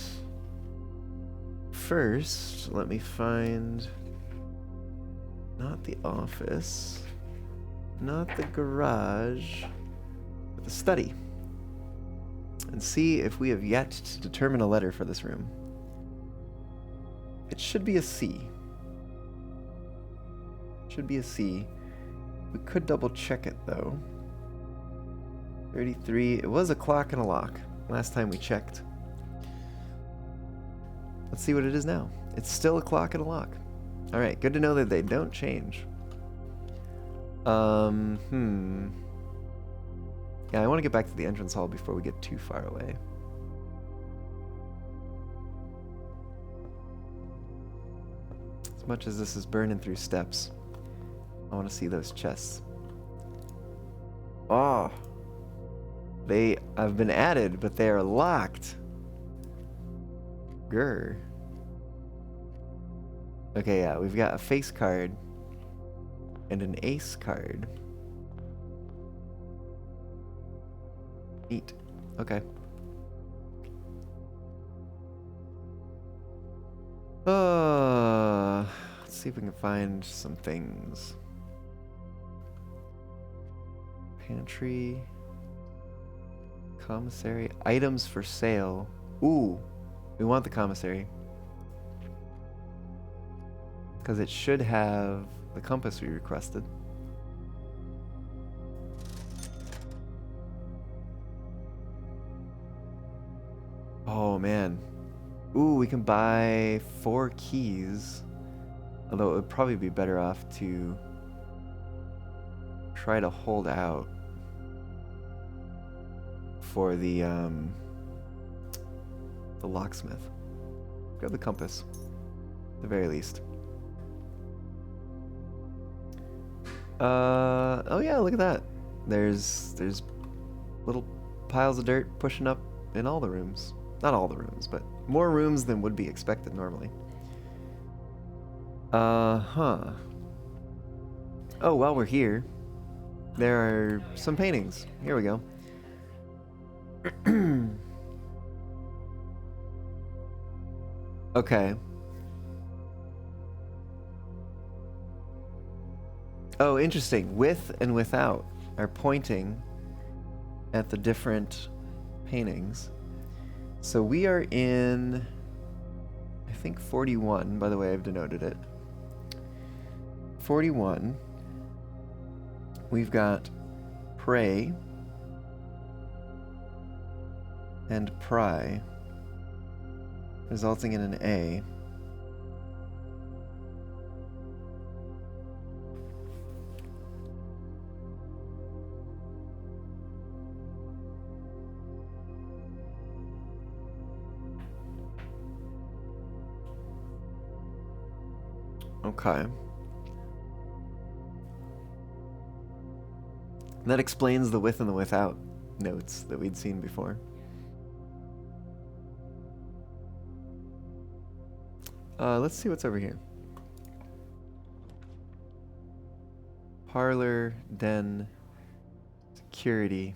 first, let me find not the office, not the garage, but the study. And see if we have yet to determine a letter for this room. It should be a C. Should be a C. We could double check it though. 33. It was a clock and a lock last time we checked. Let's see what it is now. It's still a clock and a lock. Alright, good to know that they don't change. Yeah, I want to get back to the entrance hall before we get too far away. As much as this is burning through steps, I want to see those chests. Oh! They have been added, but they are locked. Grr. Okay, yeah, we've got a face card and an ace card. Neat. Okay. Let's see if we can find some things. Pantry. Commissary. Items for sale. Ooh. We want the commissary. Because it should have the compass we requested. Oh man. Ooh, we can buy 4 keys. Although it would probably be better off to try to hold out for the locksmith. Grab the compass, at the very least. Oh yeah, look at that. There's little piles of dirt pushing up in all the rooms. Not all the rooms, but more rooms than would be expected normally. Oh, while we're here, there are some paintings. Here we go. Okay. Oh, interesting. With and without are pointing at the different paintings. So we are in, I think, 41. By the way, I've denoted it. 41. We've got pray and pry, resulting in an A. Okay. That explains the with and the without notes that we'd seen before. Let's see what's over here. Parlor, den, security.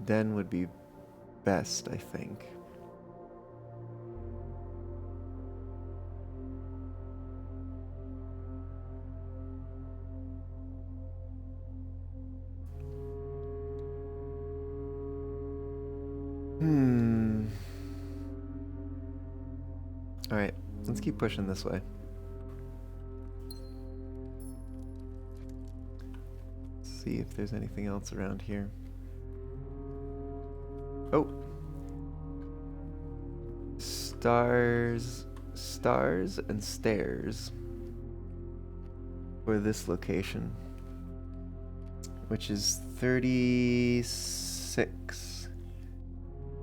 Den would be best, I think. Alright, let's keep pushing this way. See if there's anything else around here. Oh! Stars and stairs for this location, which is 36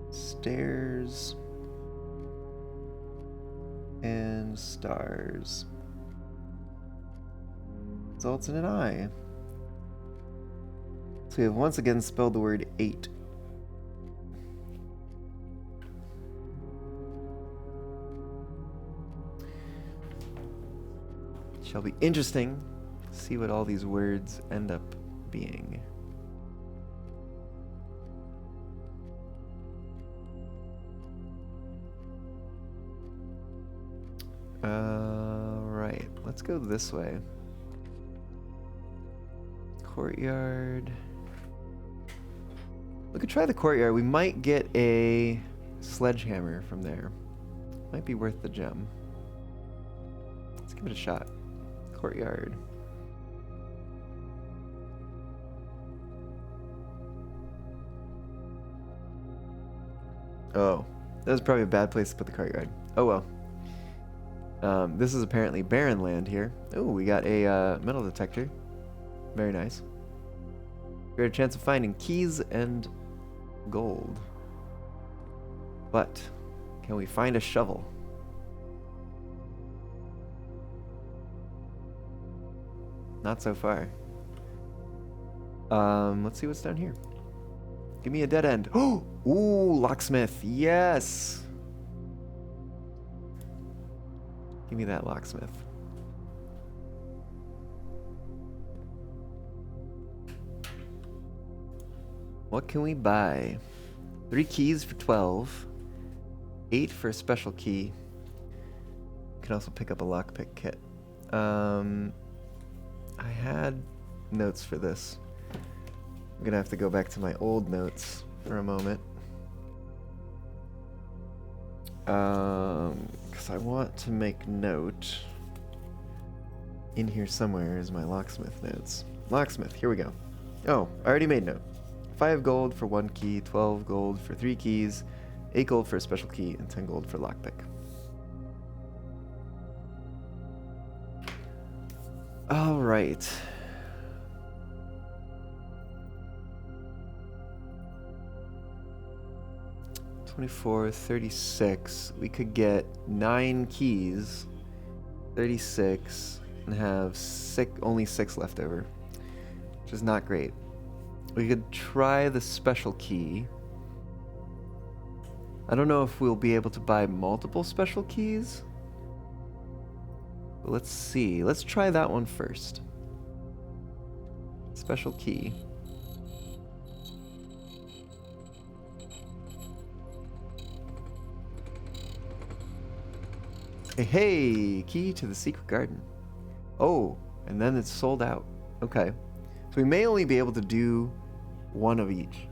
stairs and stars. Results in an I. So we have once again spelled the word 8. Shall be interesting to see what all these words end up being. Right, let's go this way. Courtyard. We could try the courtyard. We might get a sledgehammer from there. Might be worth the gem. Let's give it a shot. Courtyard. Oh, that was probably a bad place to put the courtyard. Oh well. This is apparently barren land here. Oh, we got a metal detector. Very nice. Greater chance of finding keys and gold. But can we find a shovel? Not so far. Let's see what's down here. Give me a dead end. Oh, ooh, locksmith. Yes. Give me that locksmith. What can we buy? 3 keys for 12. 8 for a special key. Can also pick up a lockpick kit. I had notes for this. I'm gonna have to go back to my old notes for a moment. Because I want to make note. In here somewhere is my locksmith notes. Locksmith, here we go. Oh, I already made note. 5 gold for 1 key, 12 gold for 3 keys, 8 gold for a special key, and 10 gold for lockpick. All right. $24, $36. We could get 9 keys, 36, and have only 6 left over, which is not great. We could try the special key. I don't know if we'll be able to buy multiple special keys. But let's see. Let's try that one first. Special key. Hey, key to the secret garden. Oh, and then it's sold out. Okay. So we may only be able to do one of each.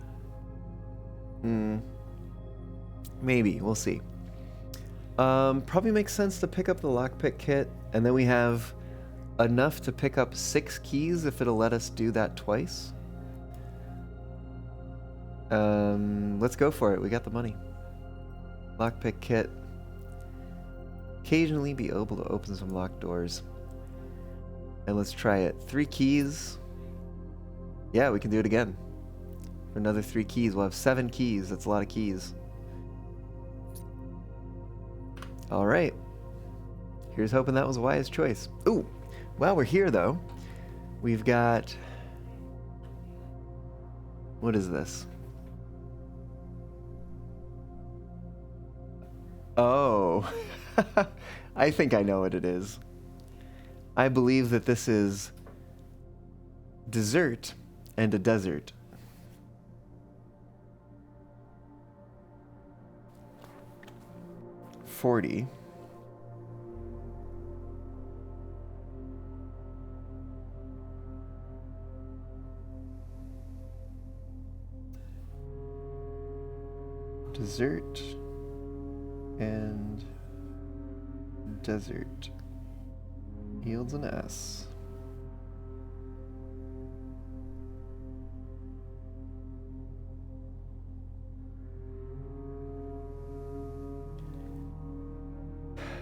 Maybe. We'll see. Probably makes sense to pick up the lockpick kit, and then we have enough to pick up 6 keys if it'll let us do that twice. Let's go for it. We got the money. Lockpick kit. Occasionally be able to open some locked doors. And let's try it. 3 keys. Yeah, we can do it again. For another 3 keys. We'll have 7 keys. That's a lot of keys. Alright. Here's hoping that was a wise choice. Ooh! While we're here, though, we've got... What is this? Oh. I think I know what it is. I believe that this is dessert and a desert. $40. Dessert and desert yields an S.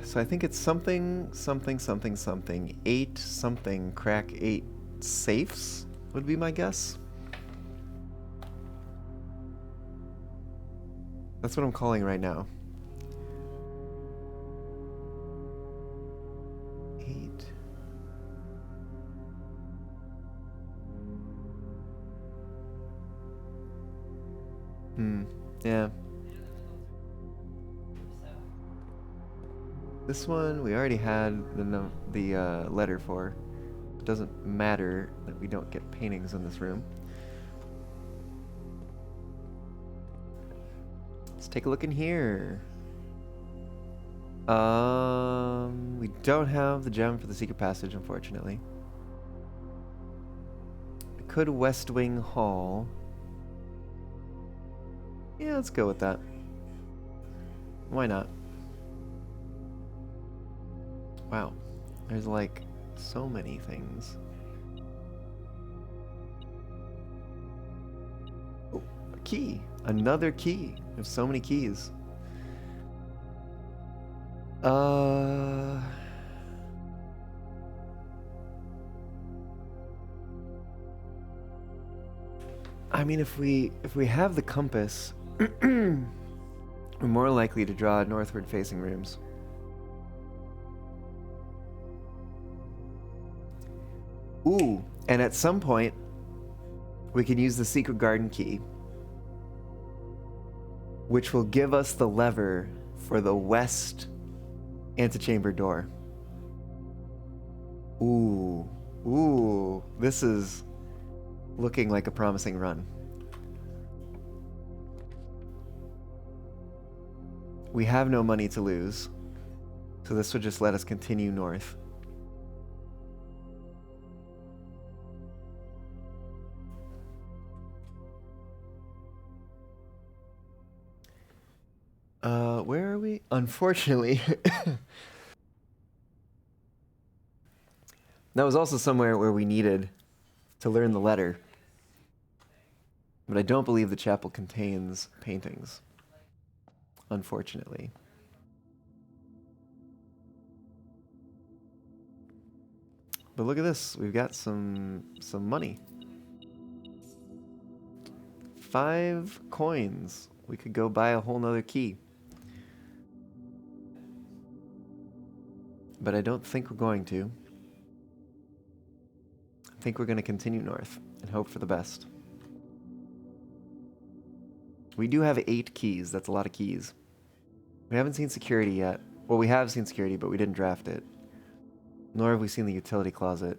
So I think it's something, 8 something, crack 8 safes would be my guess. That's what I'm calling right now. 8. Yeah. This one we already had the letter for. It doesn't matter that we don't get paintings in this room. Let's take a look in here. We don't have the gem for the secret passage, unfortunately. We could West Wing Hall. Yeah, let's go with that. Why not? Wow, there's like so many things. Oh, a key. Another key. There's so many keys. I mean, if we have the compass, we're more likely to draw northward facing rooms. Ooh, and at some point, we can use the secret garden key, which will give us the lever for the west antechamber door. Ooh, this is looking like a promising run. We have no money to lose, so this would just let us continue north. Where are we? Unfortunately, that was also somewhere where we needed to learn the letter. But I don't believe the chapel contains paintings, unfortunately. But look at this, we've got some money. 5 coins. We could go buy a whole nother key. But I don't think we're going to. I think we're going to continue north and hope for the best. We do have 8 keys. That's a lot of keys. We haven't seen security yet. Well, we have seen security, but we didn't draft it. Nor have we seen the utility closet.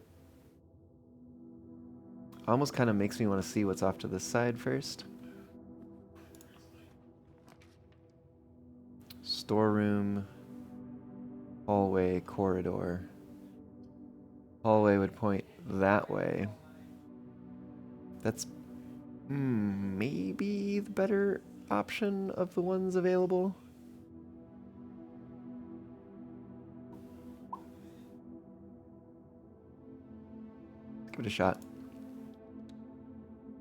Almost kind of makes me want to see what's off to this side first. Storeroom, hallway, corridor, hallway would point that way. That's maybe the better option of the ones available. Give it a shot.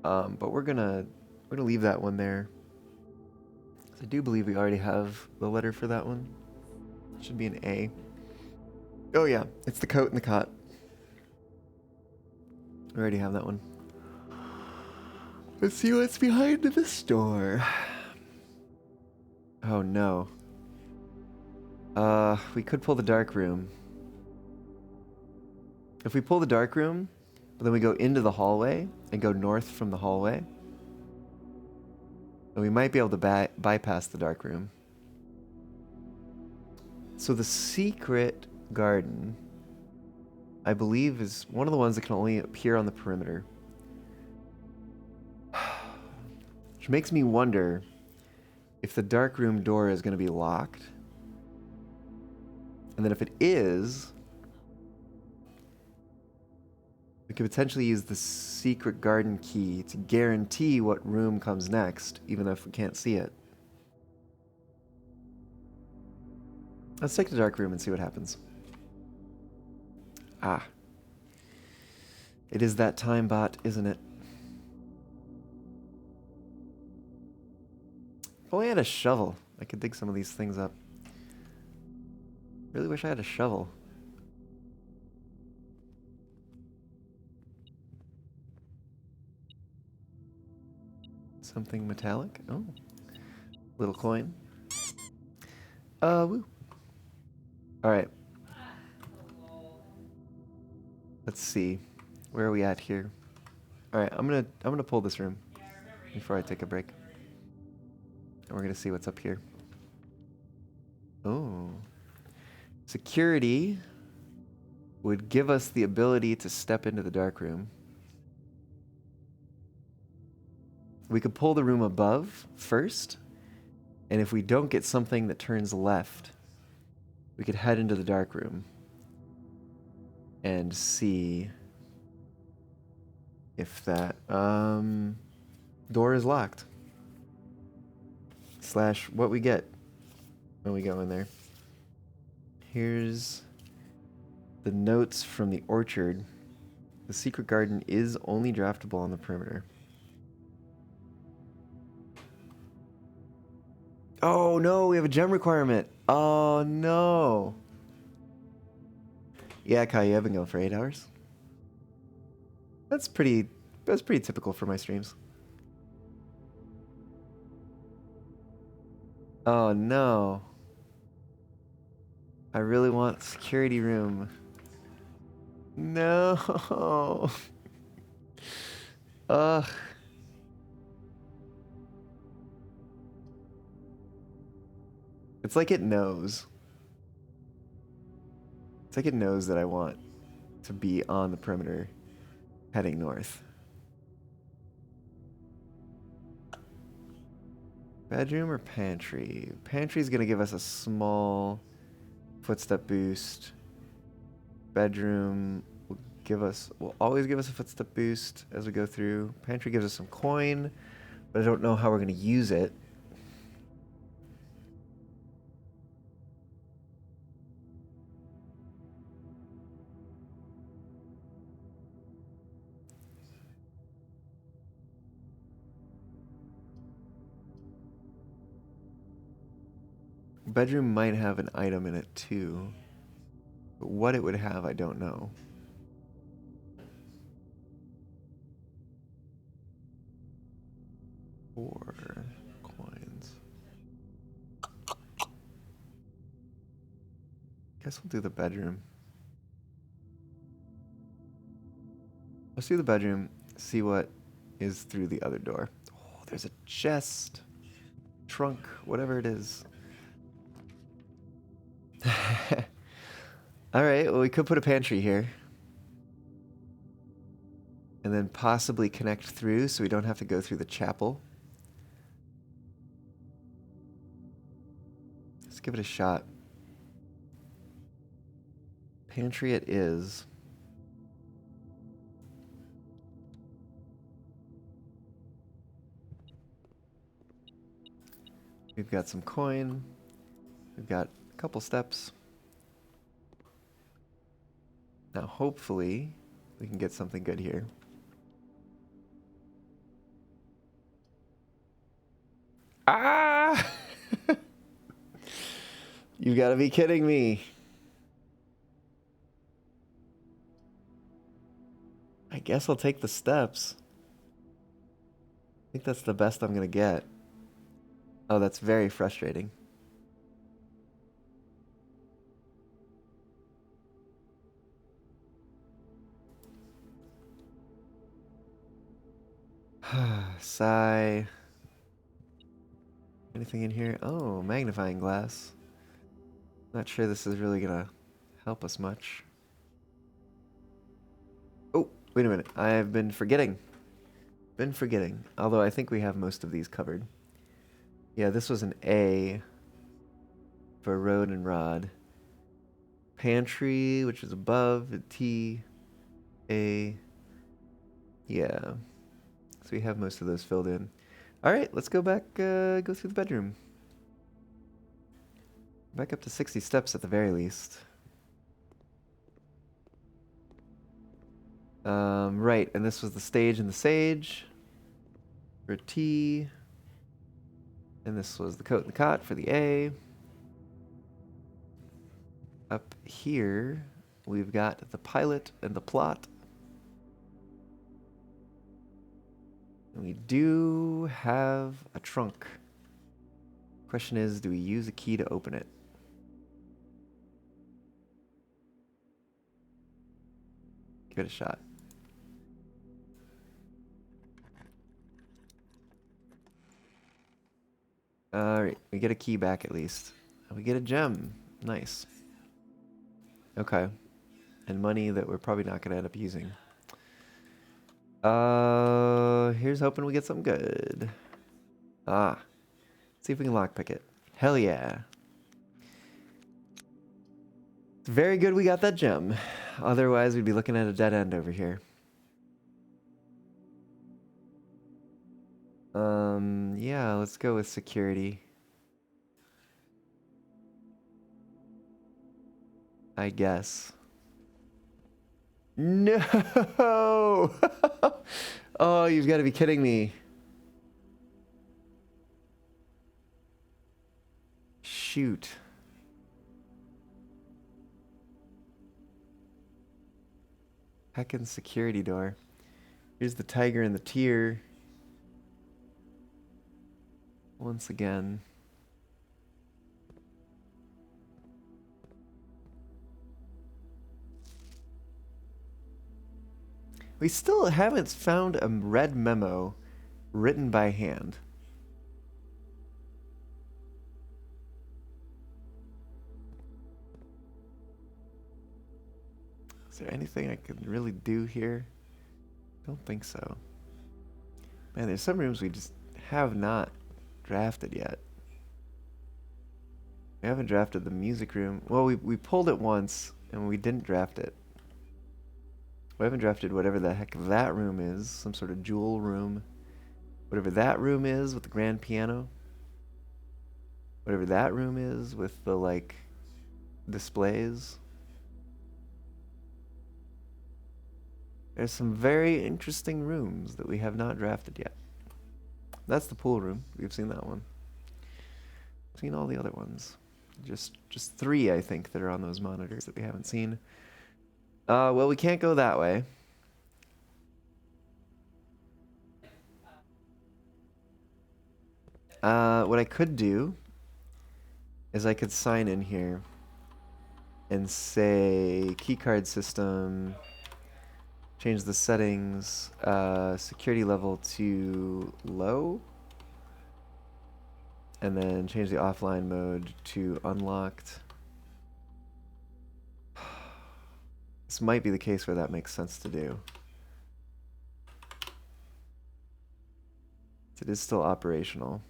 But we're gonna leave that one there. I do believe we already have the letter for that one. It should be an A. Oh yeah, it's the coat and the cot. We already have that one. Let's see what's behind this door. Oh no. We could pull the dark room. If we pull the dark room, but then we go into the hallway and go north from the hallway, then we might be able to bypass the dark room. So the secret garden, I believe, is one of the ones that can only appear on the perimeter. Which makes me wonder if the dark room door is going to be locked. And then if it is, we could potentially use the secret garden key to guarantee what room comes next, even if we can't see it. Let's take the dark room and see what happens. Ah. It is that time bot, isn't it? If only I had a shovel, I could dig some of these things up. Really wish I had a shovel. Something metallic? Oh. Little coin. Woo. Alright. Let's see. Where are we at here? Alright, I'm gonna pull this room before I take a break. And we're gonna see what's up here. Oh. Security would give us the ability to step into the dark room. We could pull the room above first, and if we don't get something that turns left, we could head into the dark room and see if that door is locked. / what we get when we go in there. Here's the notes from the orchard. The secret garden is only draftable on the perimeter. Oh no, we have a gem requirement. Oh no. Yeah, Kai, I've been going for 8 hours. That's pretty typical for my streams. Oh no. I really want security room. No. Ugh. It's like it knows. It's like it knows that I want to be on the perimeter heading north. Bedroom or pantry? Pantry's gonna give us a small footstep boost. Bedroom will always give us a footstep boost as we go through. Pantry gives us some coin, but I don't know how we're gonna use it. Bedroom might have an item in it too, but what it would have, I don't know. Four coins. Guess we'll do the bedroom. Let's do the bedroom, see what is through the other door. Oh, there's a chest, trunk, whatever it is. Alright, well, we could put a pantry here. And then possibly connect through so we don't have to go through the chapel. Let's give it a shot. Pantry it is. We've got some coin. We've got a couple steps. Now, hopefully, we can get something good here. Ah! You gotta be kidding me. I guess I'll take the steps. I think that's the best I'm gonna get. Oh, that's very frustrating. Sigh. Anything in here? Oh, magnifying glass. Not sure this is really gonna help us much. Oh, wait a minute. I've been forgetting. Although I think we have most of these covered. Yeah, this was an A for road and rod. Pantry, which is above, T, A. Yeah. So we have most of those filled in. All right, let's go back, go through the bedroom. Back up to 60 steps at the very least. Right, and this was the stage and the sage for T. And this was the coat and the cot for the A. Up here, we've got the pilot and the plot. And we do have a trunk. Question is, do we use a key to open it? Give it a shot. Alright, we get a key back at least. And we get a gem. Nice. Okay. And money that we're probably not going to end up using. Here's hoping we get something good. Ah. See if we can lockpick it. Hell yeah. It's very good we got that gem. Otherwise, we'd be looking at a dead end over here. Yeah, let's go with security. I guess. No! Oh, you've got to be kidding me. Shoot. Heckin' security door. Here's the tiger and the tear. Once again. We still haven't found a red memo written by hand. Is there anything I could really do here? Don't think so. Man, there's some rooms we just have not drafted yet. We haven't drafted the music room. Well, we pulled it once and we didn't draft it. We haven't drafted whatever the heck that room is. Some sort of jewel room. Whatever that room is with the grand piano. Whatever that room is with the, like, displays. There's some very interesting rooms that we have not drafted yet. That's the pool room. We've seen that one. We've seen all the other ones. Just 3, I think, that are on those monitors that we haven't seen. Well, we can't go that way. What I could do is I could sign in here and say keycard system, change the settings, security level to low, and then change the offline mode to unlocked. This might be the case where that makes sense to do. It is still operational.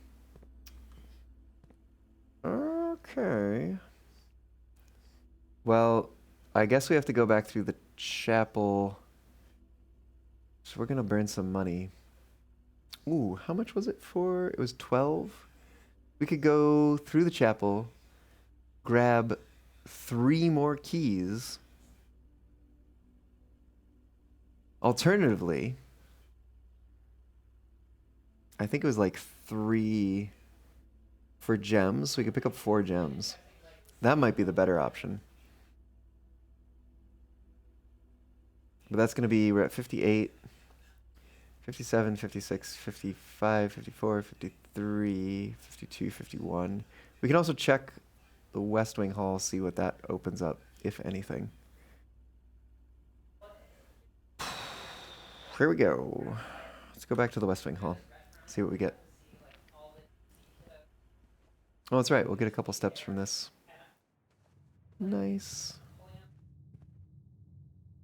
Okay. Well, I guess we have to go back through the chapel. So we're gonna burn some money. Ooh, how much was it for? It was 12. We could go through the chapel, grab 3 more keys. Alternatively, I think it was like 3 for gems. So we could pick up 4 gems. That might be the better option. But that's going to be, we're at 58, 57, 56, 55, 54, 53, 52, 51. We can also check the West Wing Hall, see what that opens up, if anything. Here we go. Let's go back to the West Wing Hall, see what we get. Oh, that's right. We'll get a couple steps from this. Nice.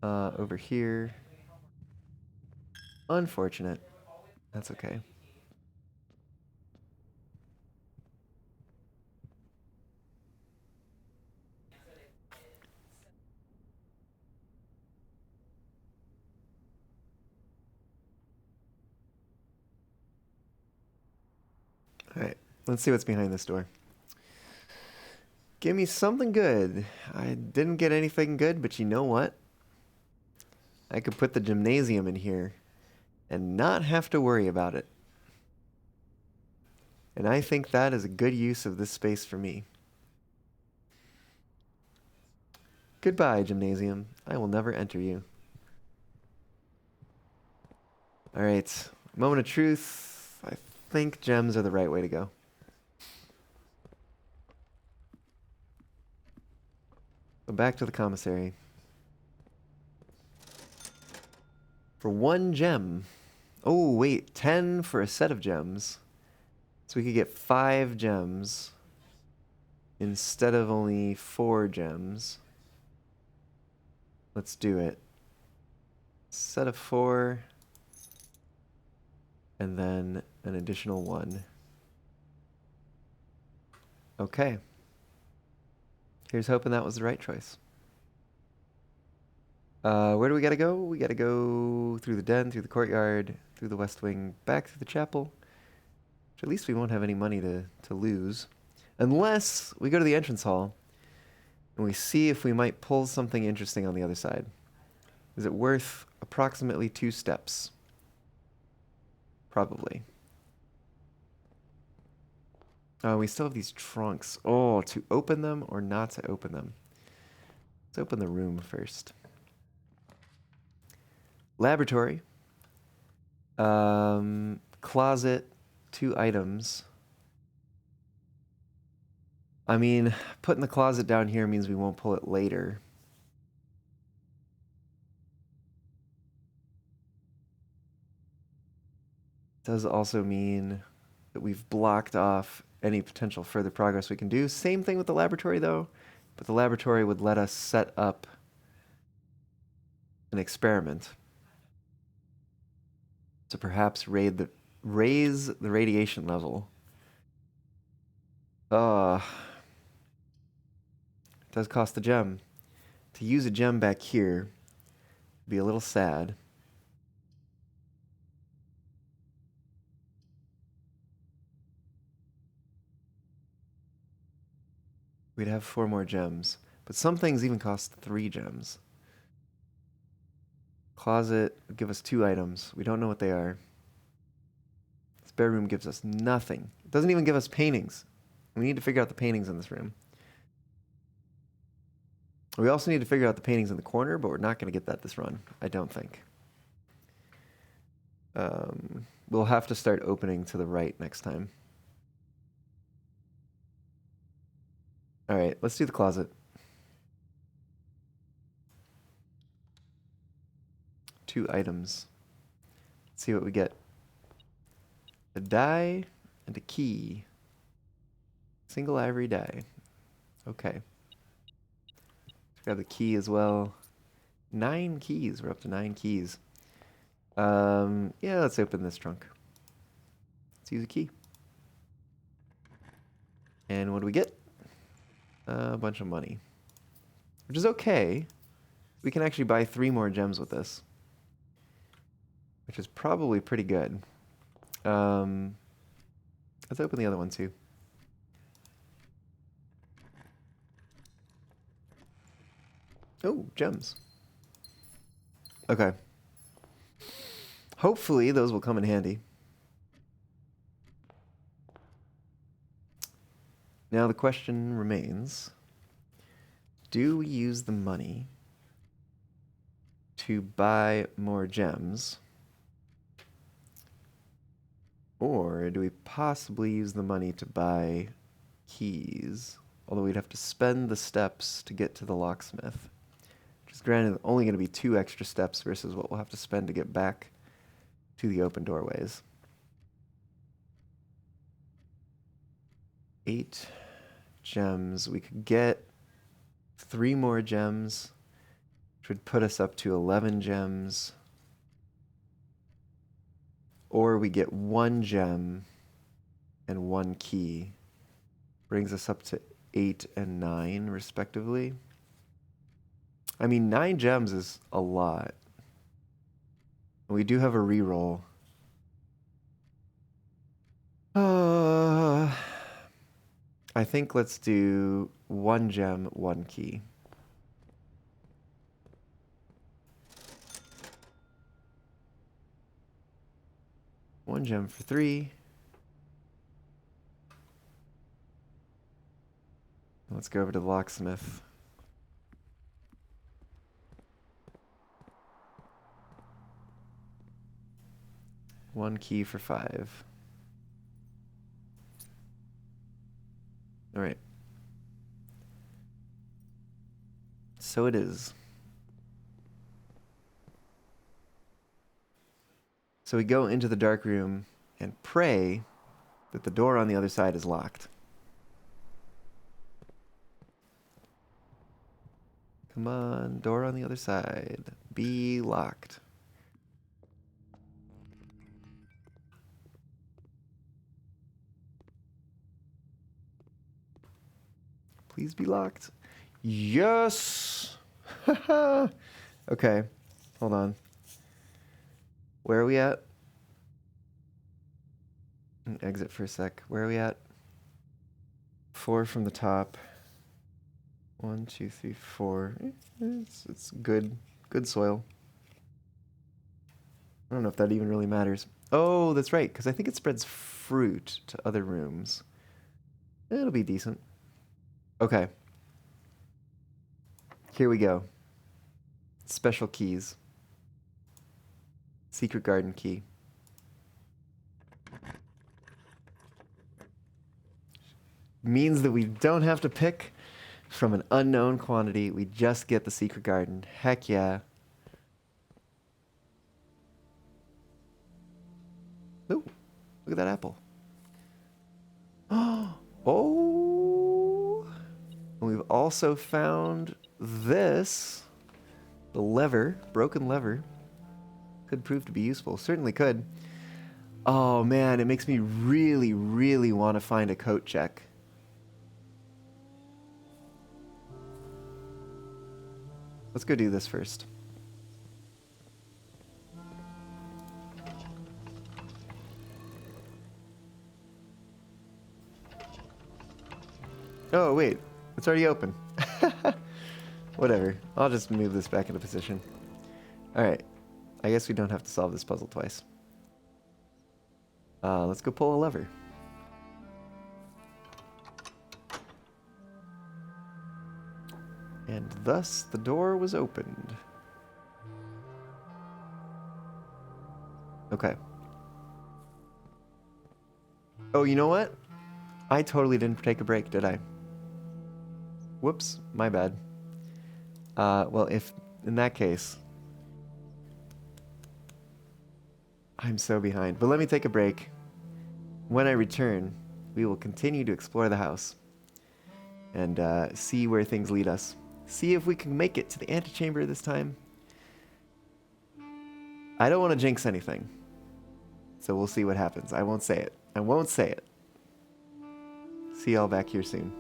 Over here. Unfortunate. That's okay. Alright, let's see what's behind this door. Give me something good. I didn't get anything good, but you know what? I could put the gymnasium in here and not have to worry about it. And I think that is a good use of this space for me. Goodbye, gymnasium. I will never enter you. Alright, moment of truth. I think gems are the right way to go. So back to the commissary. For 1 gem. Oh, wait, 10 for a set of gems. So we could get 5 gems instead of only 4 gems. Let's do it. Set of 4. And then an additional 1. Okay. Here's hoping that was the right choice. Where do we gotta go? We gotta go through the den, through the courtyard, through the west wing, back through the chapel. Which at least we won't have any money to lose. Unless we go to the entrance hall and we see if we might pull something interesting on the other side. Is it worth approximately 2 steps? Probably. We still have these trunks. Oh, to open them or not to open them? Let's open the room first. Laboratory. Closet. 2 items. I mean, putting the closet down here means we won't pull it later. Does also mean that we've blocked off any potential further progress we can do. Same thing with the laboratory, though. But the laboratory would let us set up an experiment to perhaps raise the radiation level. It does cost a gem. To use a gem back here would be a little sad. We'd have 4 more gems. But some things even cost 3 gems. Closet would give us 2 items. We don't know what they are. Spare room gives us nothing. It doesn't even give us paintings. We need to figure out the paintings in this room. We also need to figure out the paintings in the corner, but we're not going to get that this run, I don't think. We'll have to start opening to the right next time. All right, let's do the closet. 2 items. Let's see what we get. A die and a key. Single ivory die. Okay. Let's grab the key as well. 9 keys. We're up to 9 keys. Yeah, let's open this trunk. Let's use a key. And what do we get? A bunch of money. Which is okay. We can actually buy 3 more gems with this. Which is probably pretty good. Let's open the other one too. Oh, gems. Okay. Hopefully those will come in handy. Now the question remains, do we use the money to buy more gems? Or do we possibly use the money to buy keys? Although we'd have to spend the steps to get to the locksmith. Which is granted only going to be 2 extra steps versus what we'll have to spend to get back to the open doorways. 8 gems. We could get 3 more gems, which would put us up to 11 gems. Or we get 1 gem and 1 key. Brings us up to 8 and 9, respectively. I mean, 9 gems is a lot. We do have a reroll. I think let's do 1 gem, 1 key. One gem for 3. Let's go over to the locksmith. One key for 5. All right. So it is. So we go into the dark room and pray that the door on the other side is locked. Come on, door on the other side. Be locked. Please be locked. Yes! Okay, hold on. Where are we at? Exit for a sec. Where are we at? 4 from the top. 1, 2, 3, 4. It's good soil. I don't know if that even really matters. Oh, that's right, because I think it spreads fruit to other rooms. It'll be decent. Okay. Here we go. Special keys. Secret garden key. Means that we don't have to pick from an unknown quantity. We just get the secret garden. Heck yeah. Ooh, look at that apple. Oh! And we've also found this. The lever, broken lever. Could prove to be useful. Certainly could. Oh man, it makes me really, really want to find a coat check. Let's go do this first. Oh, wait. It's already open. Whatever. I'll just move this back into position. Alright. I guess we don't have to solve this puzzle twice. Let's go pull a lever. And thus the door was opened. Okay. Oh, you know what? I totally didn't take a break, did I? Whoops, my bad. Well, if in that case, I'm so behind. But let me take a break. When I return, we will continue to explore the house and see where things lead us. See if we can make it to the antechamber this time. I don't want to jinx anything, so we'll see what happens. I won't say it. I won't say it. See y'all back here soon.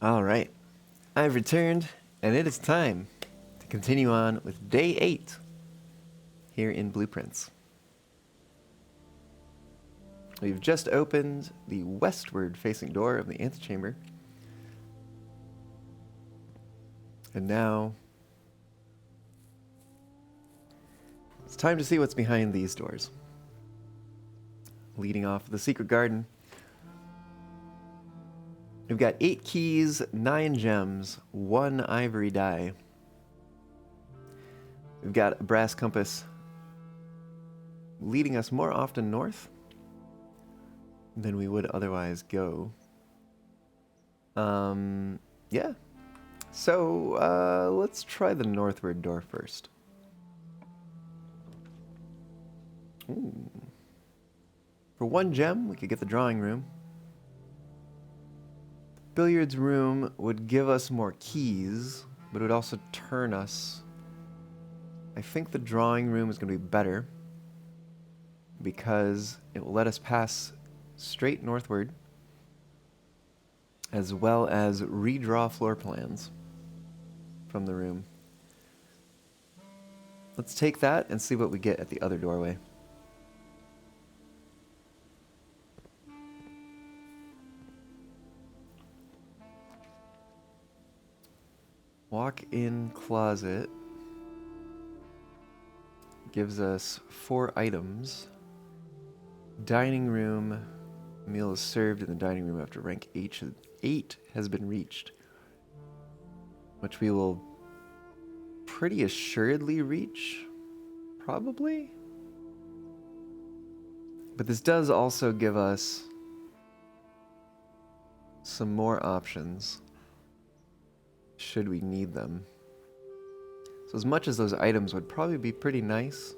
All right. I've returned, and it is time to continue on with day 8 here in Blueprints. We've just opened the westward facing door of the antechamber. And now it's time to see what's behind these doors. Leading off the secret garden, we've got 8 keys, 9 gems, 1 ivory die. We've got a brass compass leading us more often north than we would otherwise go. Yeah. So, let's try the northward door first. Ooh. For 1 gem, we could get the drawing room. Billiards room would give us more keys, but it would also turn us. I think the drawing room is going to be better because it will let us pass straight northward, as well as redraw floor plans from the room. Let's take that and see what we get at the other doorway. Walk-in closet gives us 4 items. Dining room. Meal is served in the dining room after rank 8 has been reached, which we will pretty assuredly reach, probably. But this does also give us some more options should we need them. So as much as those items would probably be pretty nice,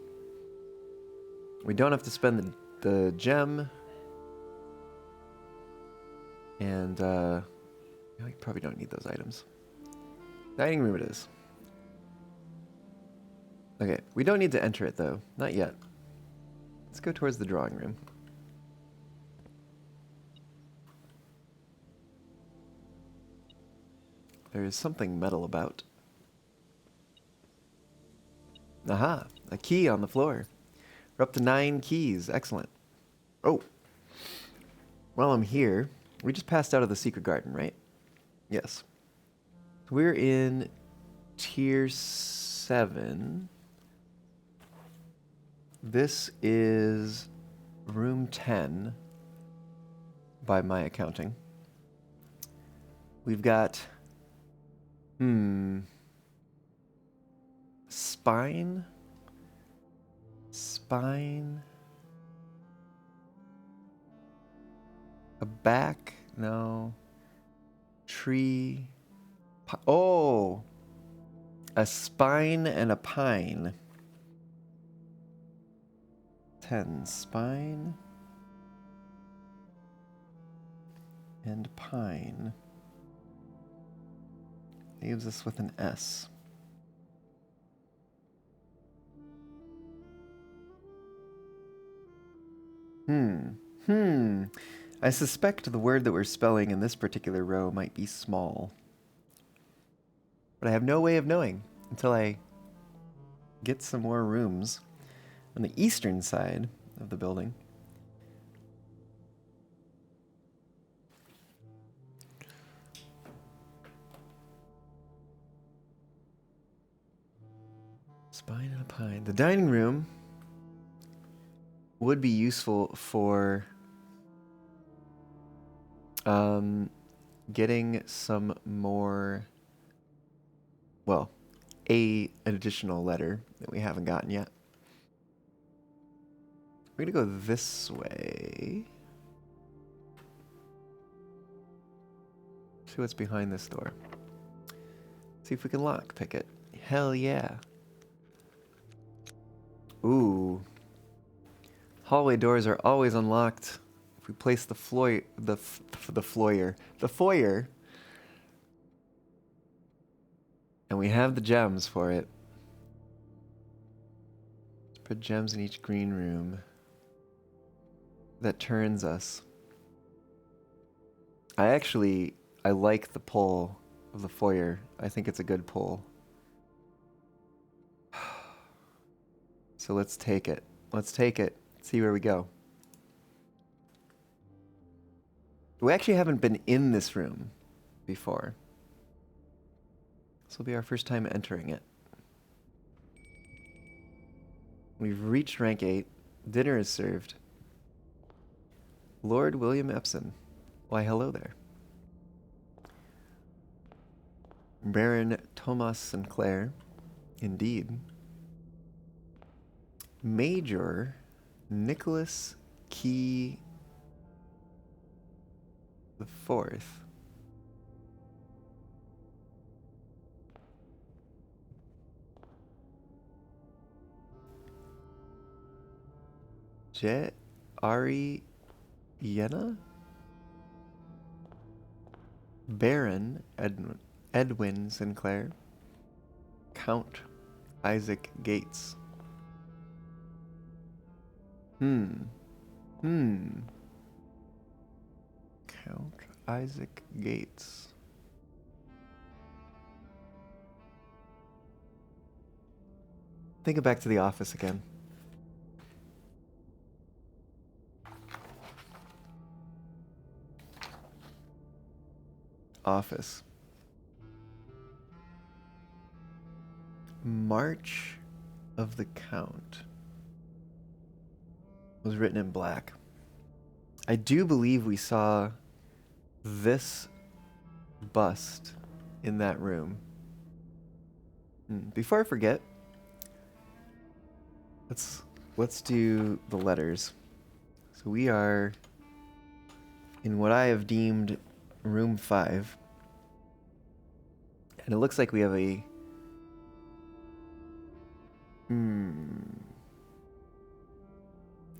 we don't have to spend the gem, and we probably don't need those items. Dining room it is. Okay, we don't need to enter it though, not yet. Let's go towards the drawing room. There is something metal about. Aha, a key on the floor. We're up to 9 keys, excellent. Oh, while I'm here, we just passed out of the secret garden, right? Yes. We're in tier 7. This is room 10 by my accounting. We've got spine, a back, no, tree, oh, a spine and a pine. 10, spine and pine. Leaves us with an S. I suspect the word that we're spelling in this particular row might be small. But I have no way of knowing until I get some more rooms on the eastern side of the building. Spine and a pine. The dining room would be useful for getting some more, well, an additional letter that we haven't gotten yet. We're gonna go this way. See what's behind this door. See if we can lockpick it. Hell yeah. Ooh. Hallway doors are always unlocked if we place the foyer, and we have the gems for it. Let's put gems in each green room. That turns us. I I like the pull of the foyer. I think it's a good pull. So let's take it. Let's take it. See where we go. We actually haven't been in this room before. This will be our first time entering it. We've reached rank 8. Dinner is served. Lord William Epson. Why, hello there. Baron Thomas Sinclair. Indeed. Major Nicholas Key the Fourth. Je Ari Yena? Baron Edwin Sinclair. Count Isaac Gates. Count Isaac Gates. Think it back to the office again. Office. March of the Count was written in black. I do believe we saw this bust in that room. Before I forget, let's do the letters. So we are in what I have deemed room 5. And it looks like we have a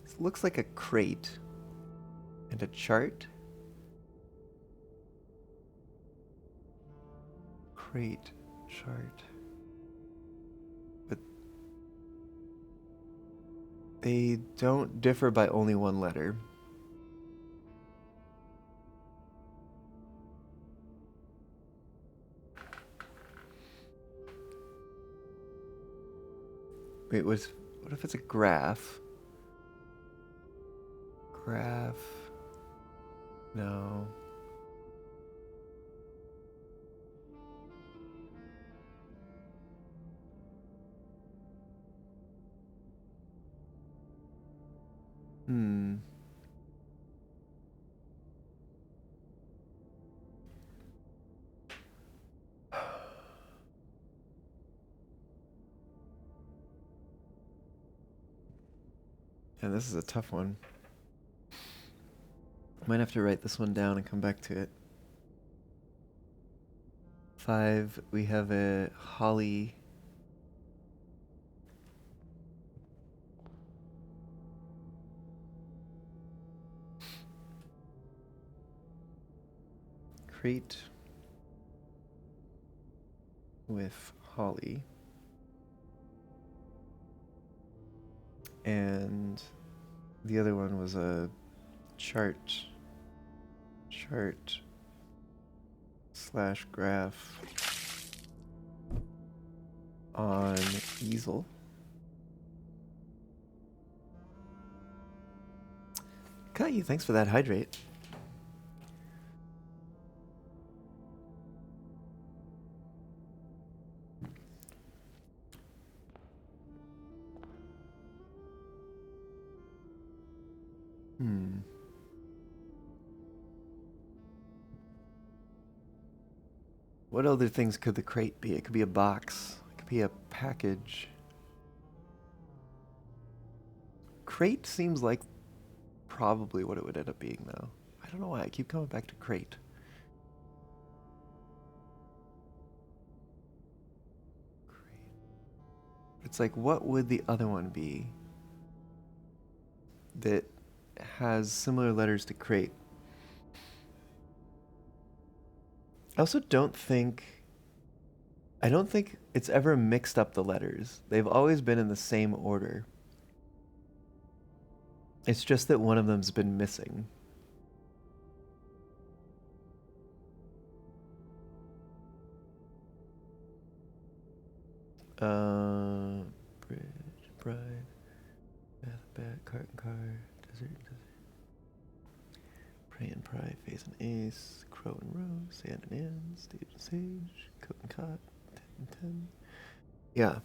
This looks like a crate and a chart. Crate, chart. But they don't differ by only one letter. Wait, what if it's a graph? Graph. No. And this is a tough one. Might have to write this one down and come back to it. 5, we have a holly. Crate with holly. And the other one was a chart / graph on easel. Got you. Thanks for that hydrate. What other things could the crate be? It could be a box. It could be a package. Crate seems like probably what it would end up being, though. I don't know why I keep coming back to crate. It's like, what would the other one be that has similar letters to crate? I also don't think it's ever mixed up the letters. They've always been in the same order. It's just that one of them's been missing. Bridge, bride, bath, bat, cart and car, desert, prey and pry, face and ace, crow and rose, sand and Ann, stage and sage, coat and cot, 10 and 10. Yeah.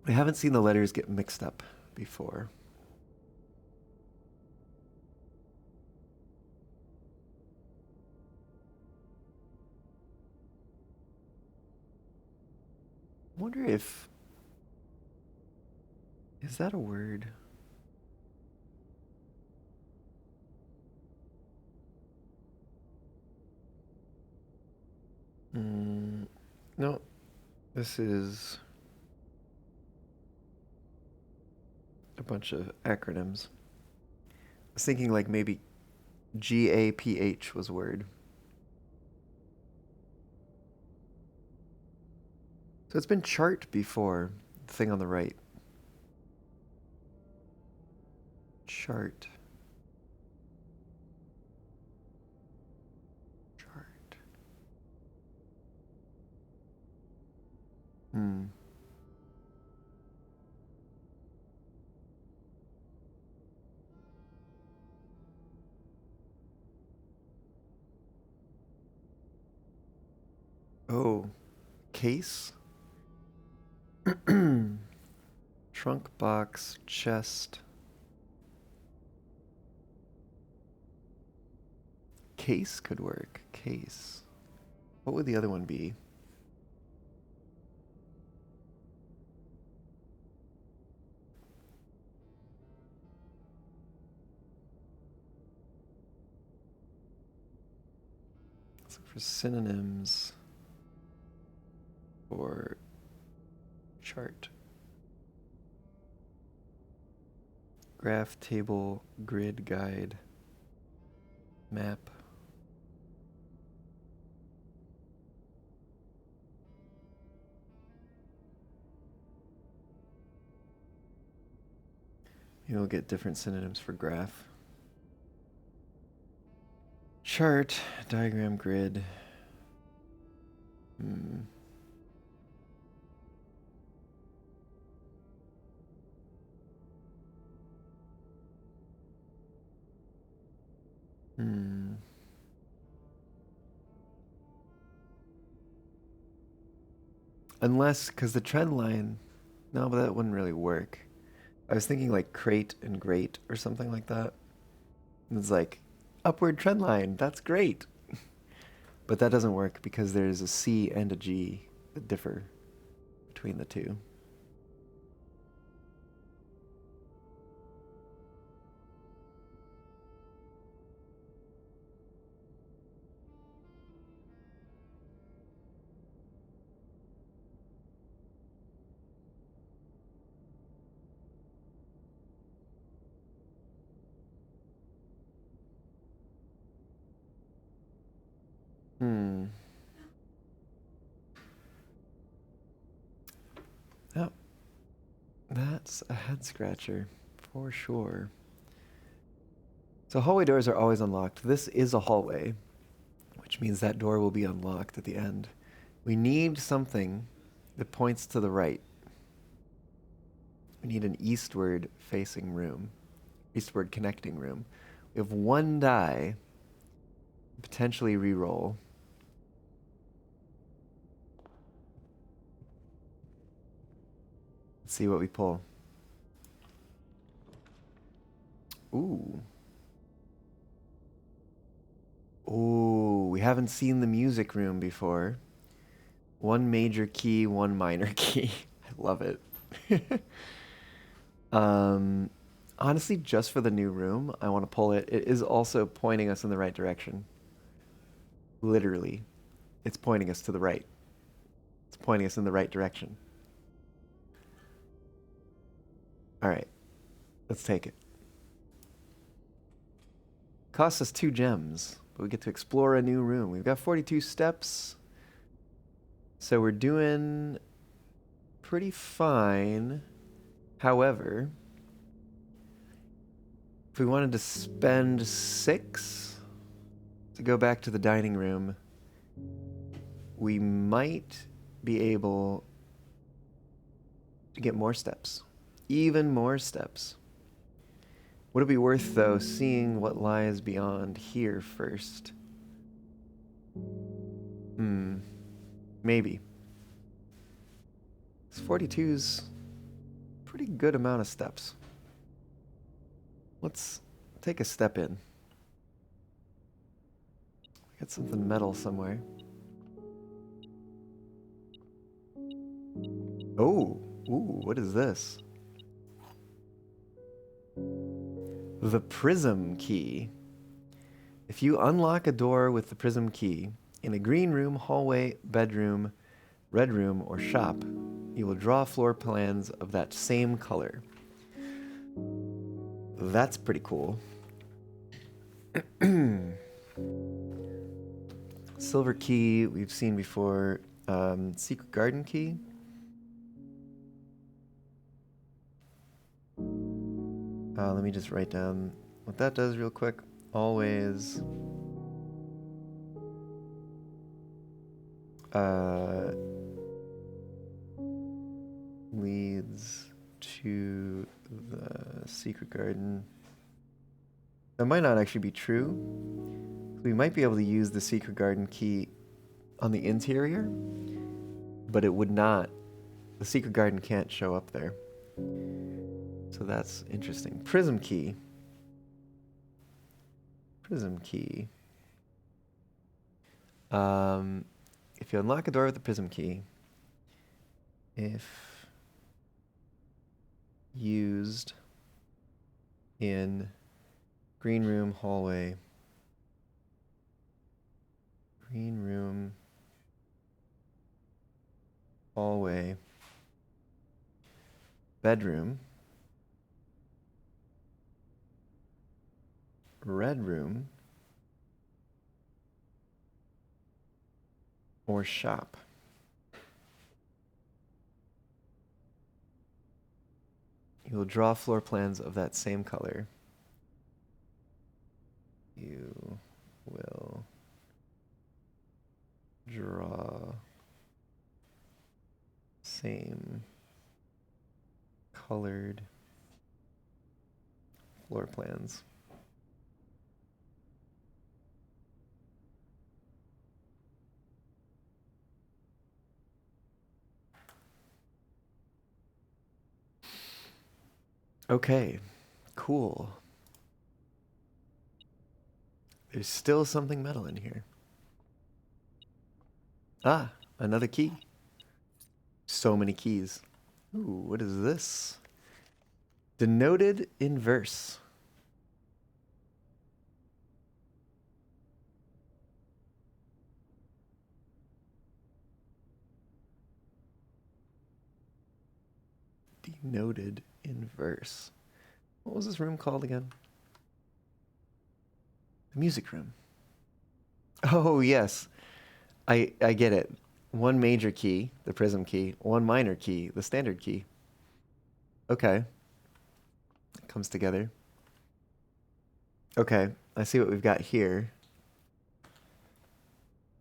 I haven't seen the letters get mixed up before. I wonder if... Is that a word? No. This is a bunch of acronyms. I was thinking like maybe GAPH was a word. So it's been chart before, the thing on the right. Chart. Chart. Oh, case? Trunk, box, chest. Case could work. Case. What would the other one be? Let's look for synonyms for chart. Graph, table, grid, guide, map. You'll get different synonyms for graph. Chart, diagram, grid. Unless, because the trend line, no, but that wouldn't really work. I was thinking like crate and great or something like that. And it's like, upward trend line, that's great. But that doesn't work because there's a C and a G that differ between the two. Oh, that's a head scratcher for sure. So hallway doors are always unlocked. This is a hallway, which means that door will be unlocked at the end. We need something that points to the right. We need an eastward facing room, eastward connecting room. We have one die, potentially re-roll. Let's see what we pull. Ooh. Ooh, we haven't seen the music room before. One major key, one minor key. I love it. Honestly, just for the new room, I want to pull it. It is also pointing us in the right direction. Literally. It's pointing us to the right. It's pointing us in the right direction. All right. Let's take it. Costs us 2 gems, but we get to explore a new room. We've got 42 steps. So we're doing pretty fine. However, if we wanted to spend 6 to go back to the dining room, we might be able to get more steps. Even more steps. Would it be worth, though, seeing what lies beyond here first? Maybe. This 42's a pretty good amount of steps. Let's take a step in. Get something metal somewhere. Oh, ooh, what is this? The prism key. If you unlock a door with the prism key in a green room, hallway, bedroom, red room, or shop, you will draw floor plans of that same color. That's pretty cool. Silver key, we've seen before. Secret garden key. Let me just write down what that does real quick. Always leads to the secret garden. That might not actually be true. We might be able to use the secret garden key on the interior, but it would not. The secret garden can't show up there. So that's interesting. Prism key. Prism key. If you unlock a door with the prism key, if used in green room, hallway, green room, hallway, bedroom, red room, or shop. You will draw floor plans of that same color. You will draw same colored floor plans. Okay, cool. There's still something metal in here. Ah, another key. So many keys. Ooh, what is this? Denoted in verse. Denoted in verse. What was this room called again? The music room. Oh, yes. I get it. One major key, the prism key. One minor key, the standard key. Okay. It comes together. Okay, I see what we've got here.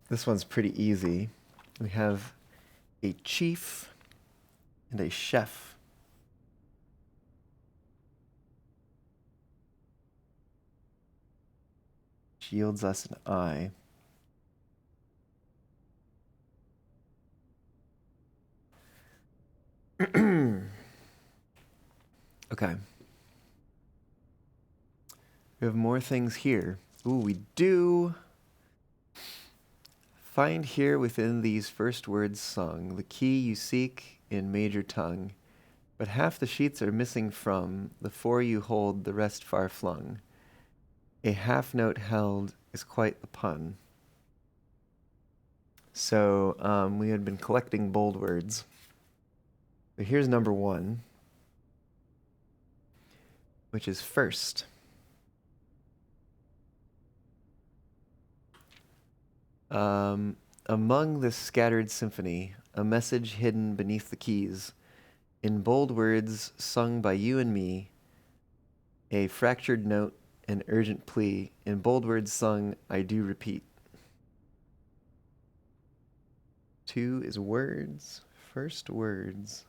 This one's pretty easy. We have a chief and a chef. Which yields us an eye. Okay. We have more things here. Ooh, we do. Find here within these first words sung the key you seek in major tongue, but half the sheets are missing from the four you hold, the rest far flung. A half note held is quite the pun. So we had been collecting bold words. So here's number one, which is first. Among this scattered symphony, a message hidden beneath the keys, in bold words sung by you and me, a fractured note, an urgent plea, in bold words sung, I do repeat. 2 is words. First words.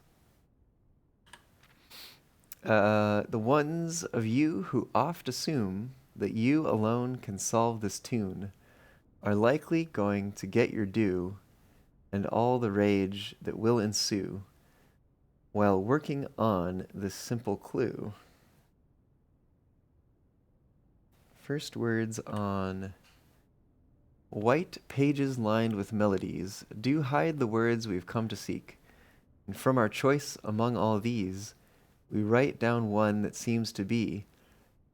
The ones of you who oft assume that you alone can solve this tune are likely going to get your due and all the rage that will ensue while working on this simple clue. First words on white pages lined with melodies do hide the words we've come to seek, and from our choice among all these, we write down one that seems to be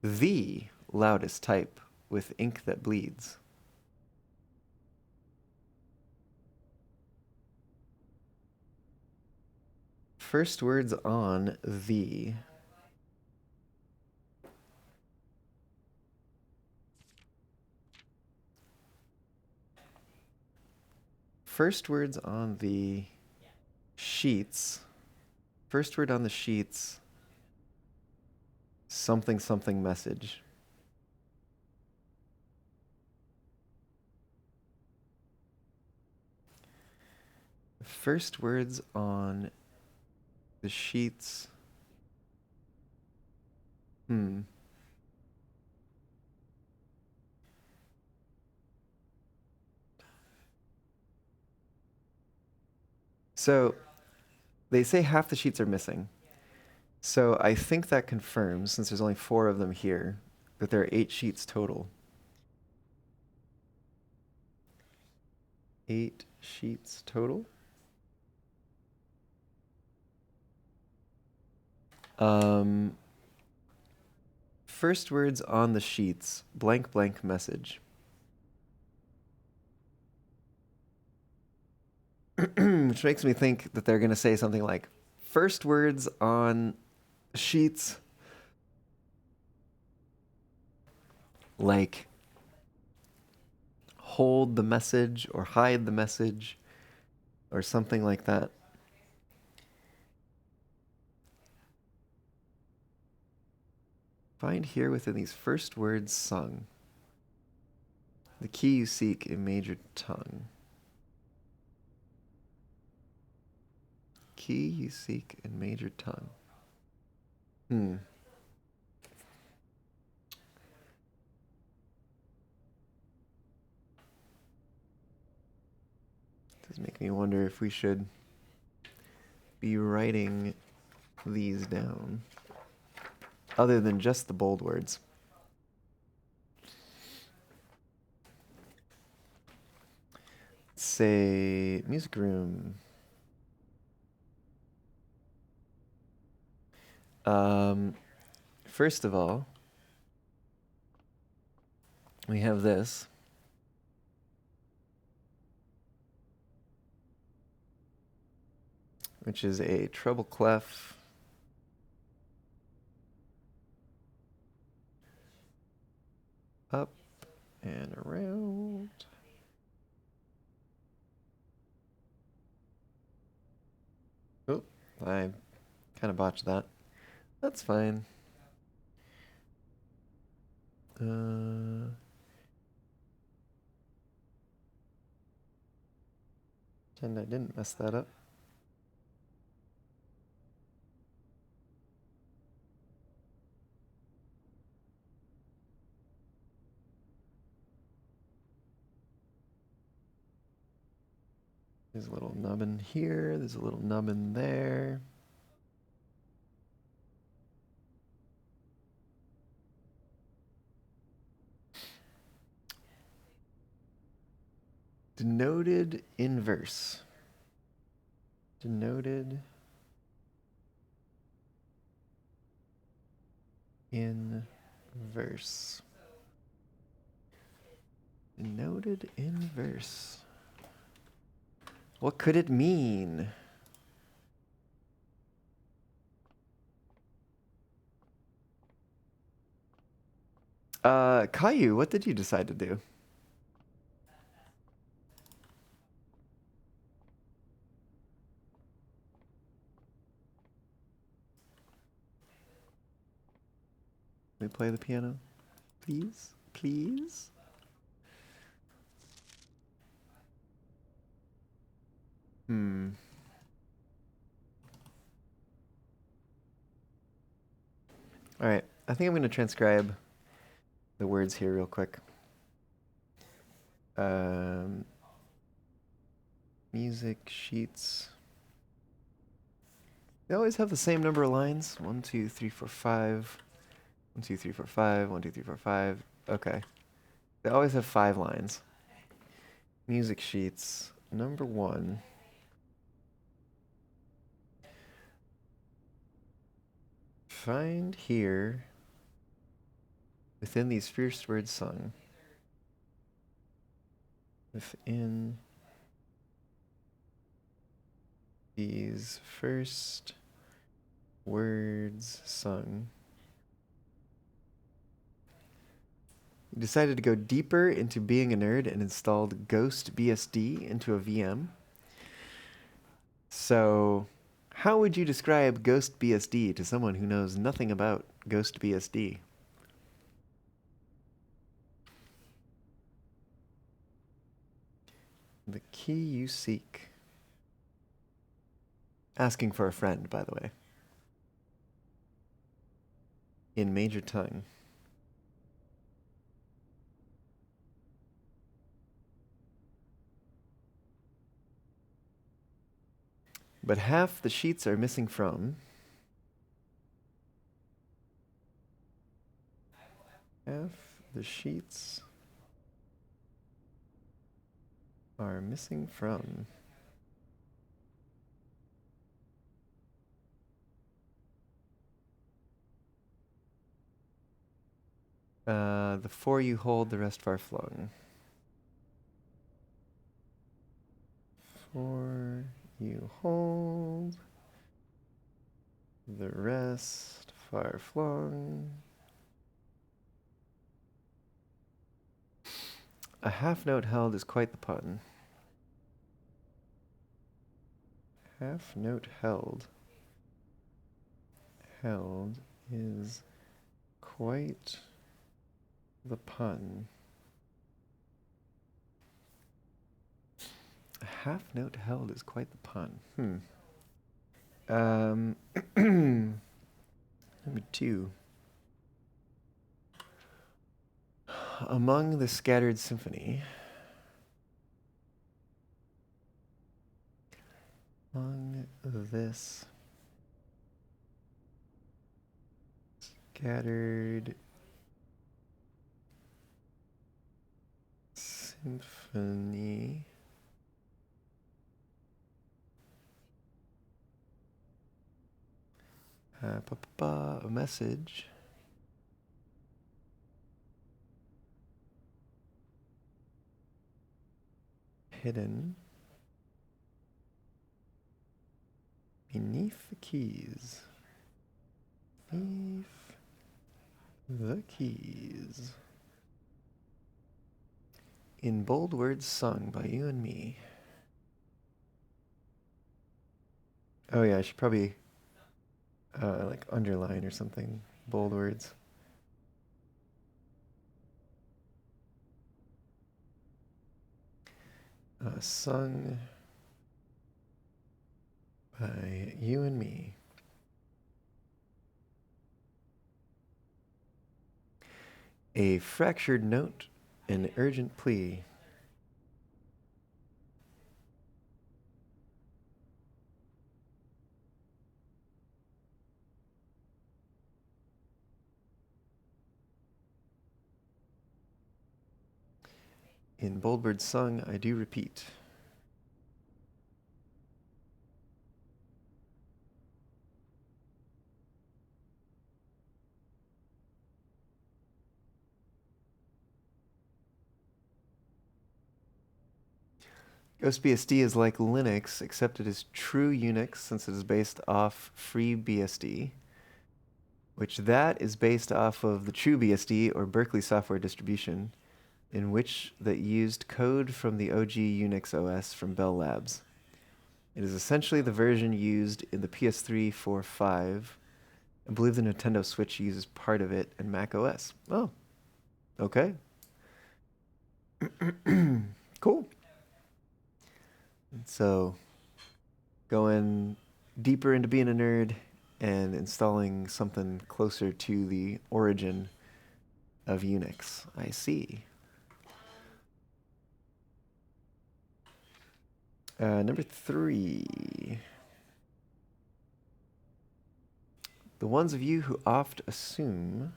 the loudest type with ink that bleeds. First words on the. First words on the sheets. First word on the sheets. Something something message. First words on the sheets. So they say half the sheets are missing. So I think that confirms, since there's only 4 of them here, that there are 8 sheets total. 8 sheets total. First words on the sheets, blank blank message. Which makes me think that they're going to say something like, first words on sheets, like hold the message or hide the message or something like that. Find here within these first words sung the key you seek in major tongue. Key you seek in major tongue. Does make me wonder if we should be writing these down, other than just the bold words. Say music room. First of all, we have this. Which is a treble clef. Up and around. Oh, I kind of botched that. That's fine. Pretend I didn't mess that up. There's a little nubbin here. There's a little nubbin there. Denoted inverse. Denoted inverse. Denoted inverse. What could it mean? Caillou, what did you decide to do? Let me play the piano, please, please. Hmm. All right. I think I'm going to transcribe the words here real quick. Music sheets. They always have the same number of lines. 1, 2, 3, 4, 5. 1, 2, 3, 4, 5. 1, 2, 3, 4, 5. Okay. They always have 5 lines. Music sheets. Number 1. Find here within these first words sung. Within these first words sung. You decided to go deeper into being a nerd and installed Ghost BSD into a VM. So, how would you describe Ghost BSD to someone who knows nothing about Ghost BSD? The key you seek. Asking for a friend, by the way. In major tongue. But half the sheets are missing from. Half the sheets are missing from. The 4 you hold, the rest far flung. 4 you hold, the rest far flung. A half note held is quite the pun. Half note held. Held is quite the pun. A half note held is quite the pun. Number 2. Among the scattered symphony. Among this scattered symphony. A message. Hidden beneath the keys. Beneath the keys. In bold words sung by you and me. Oh yeah, I should probably like underline or something. Bold words. Sung by you and me. A fractured note, an urgent plea. In bold words sung, I do repeat. GhostBSD is like Linux, except it is true Unix since it is based off FreeBSD, which that is based off of the TrueBSD or Berkeley software distribution, in which that used code from the OG Unix OS from Bell Labs. It is essentially the version used in the PS3, 4, 5. I believe the Nintendo Switch uses part of it, and Mac OS. Oh, okay. Cool. So, going deeper into being a nerd and installing something closer to the origin of Unix. I see. Number 3. The ones of you who oft assume.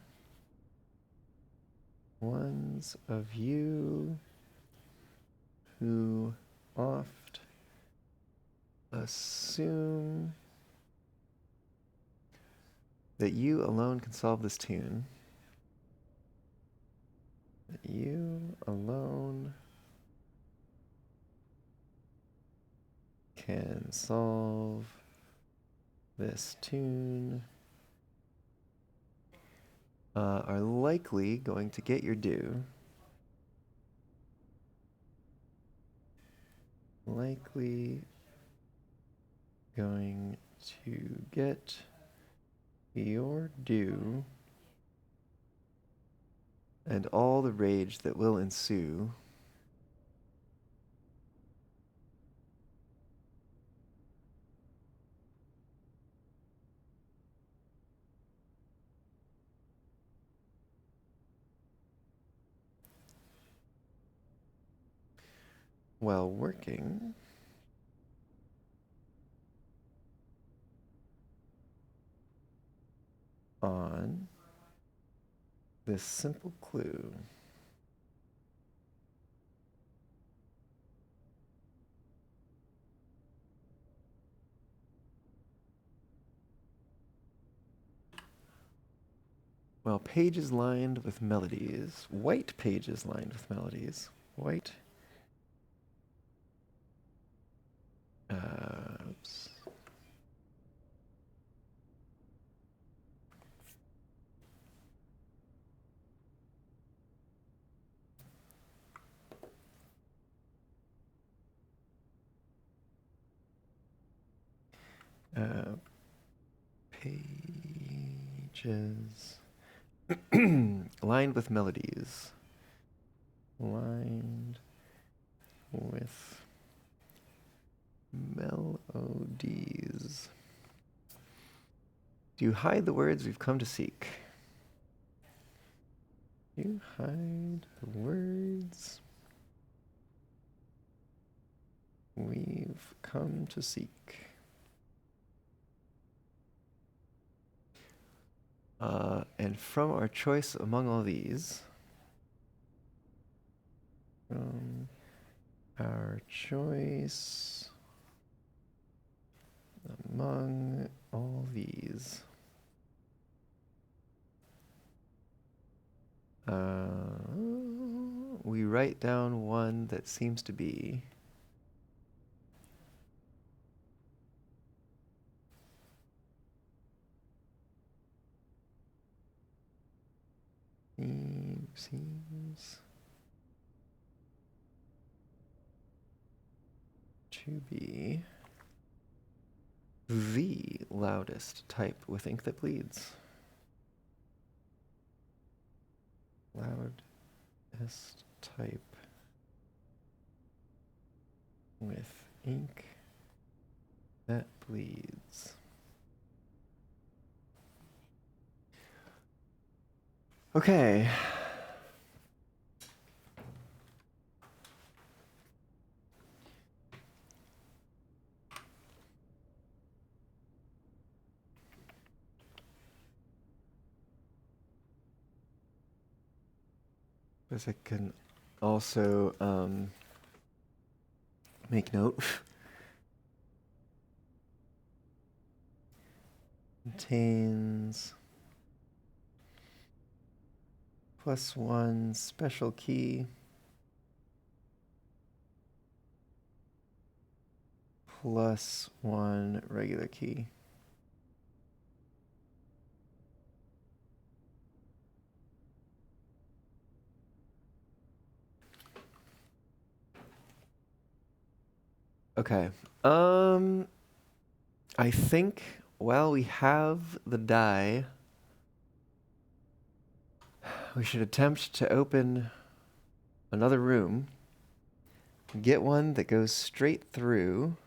Ones of you who oft assume that you alone can solve this tune. That you alone can solve this tune are likely going to get your due. Likely going to get your due and all the rage that will ensue. While working on this simple clue. While pages lined with melodies, white pages lined with melodies, white, oops. Pages lined with melodies. Lined with melodies. Do you hide the words we've come to seek? Do you hide the words we've come to seek? And from our choice among all these, from our choice among all these, we write down one that seems to be seems to be the loudest type with ink that bleeds. Loudest type with ink that bleeds. Okay. As I can also make note. Contains +1 special key +1 regular key. Okay. I think while we have the die, we should attempt to open another room, get one that goes straight through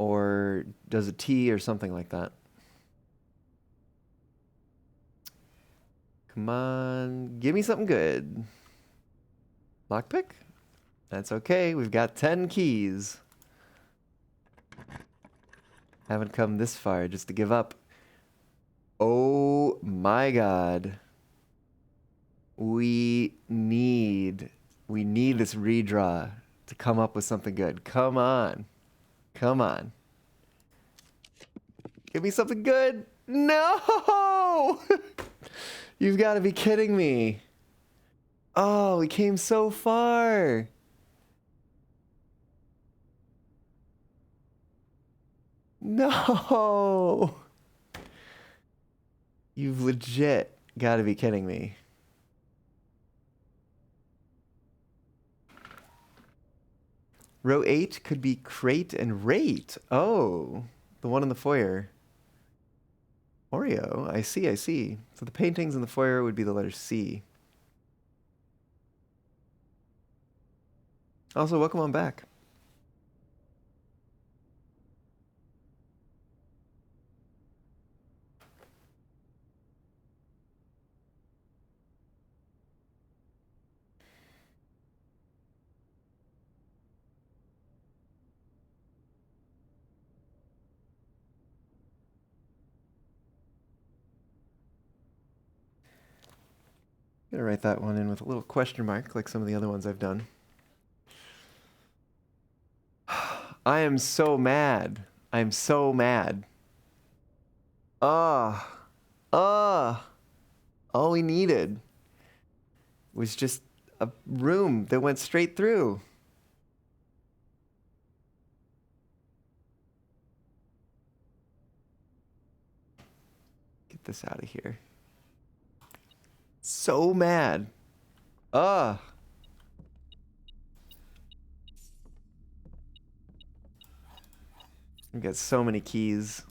or does a T or something like that. Come on, give me something good. Lockpick? That's okay, we've got 10 keys. Haven't come this far just to give up. Oh my god. We need this redraw to come up with something good. Come on. Come on. Give me something good. No! You've got to be kidding me. Oh, we came so far. No. You've legit got to be kidding me. Row 8 could be crate and rate. Oh, the one in the foyer. Oreo, I see, I see. So the paintings in the foyer would be the letter C. Also, welcome on back. Gonna write that one in with a little question mark, like some of the other ones I've done. I am so mad. I am so mad. Ah, all we needed was just a room that went straight through. Get this out of here. So mad. Ah. We've got so many keys.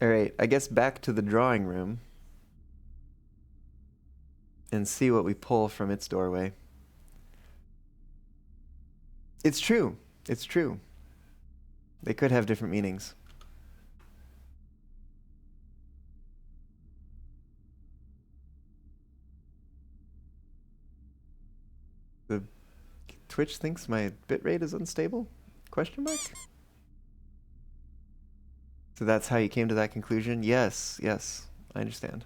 All right, I guess back to the drawing room and see what we pull from its doorway. It's true. It's true. They could have different meanings. The Twitch thinks my bitrate is unstable? Question mark? So that's how you came to that conclusion? Yes, yes, I understand.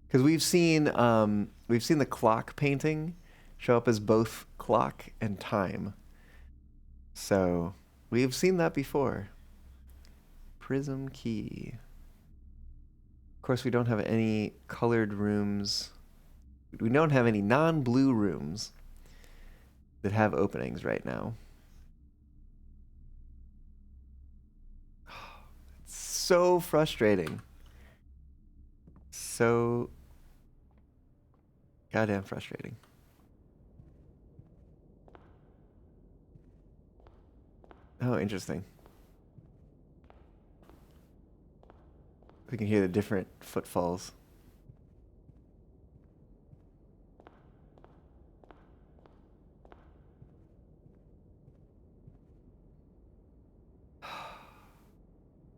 Because we've seen the clock painting show up as both clock and time. So we've seen that before. Prism key. Of course, we don't have any colored rooms. We don't have any non-blue rooms that have openings right now. It's so frustrating. So goddamn frustrating. Oh, interesting. We can hear the different footfalls.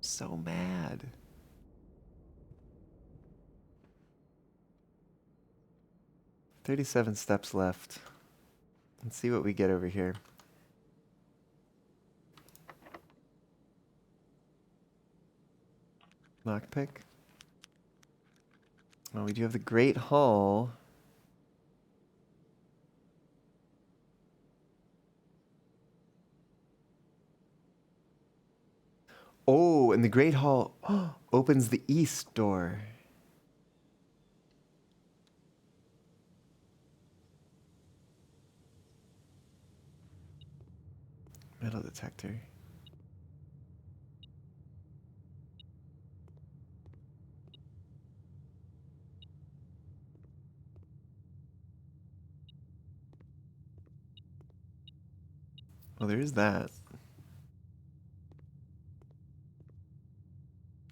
So mad. "37 steps left. Let's see what we get over here. Lockpick. Well, we do have the Great Hall. Oh, and the Great Hall opens the east door. Metal detector. Well, there is that.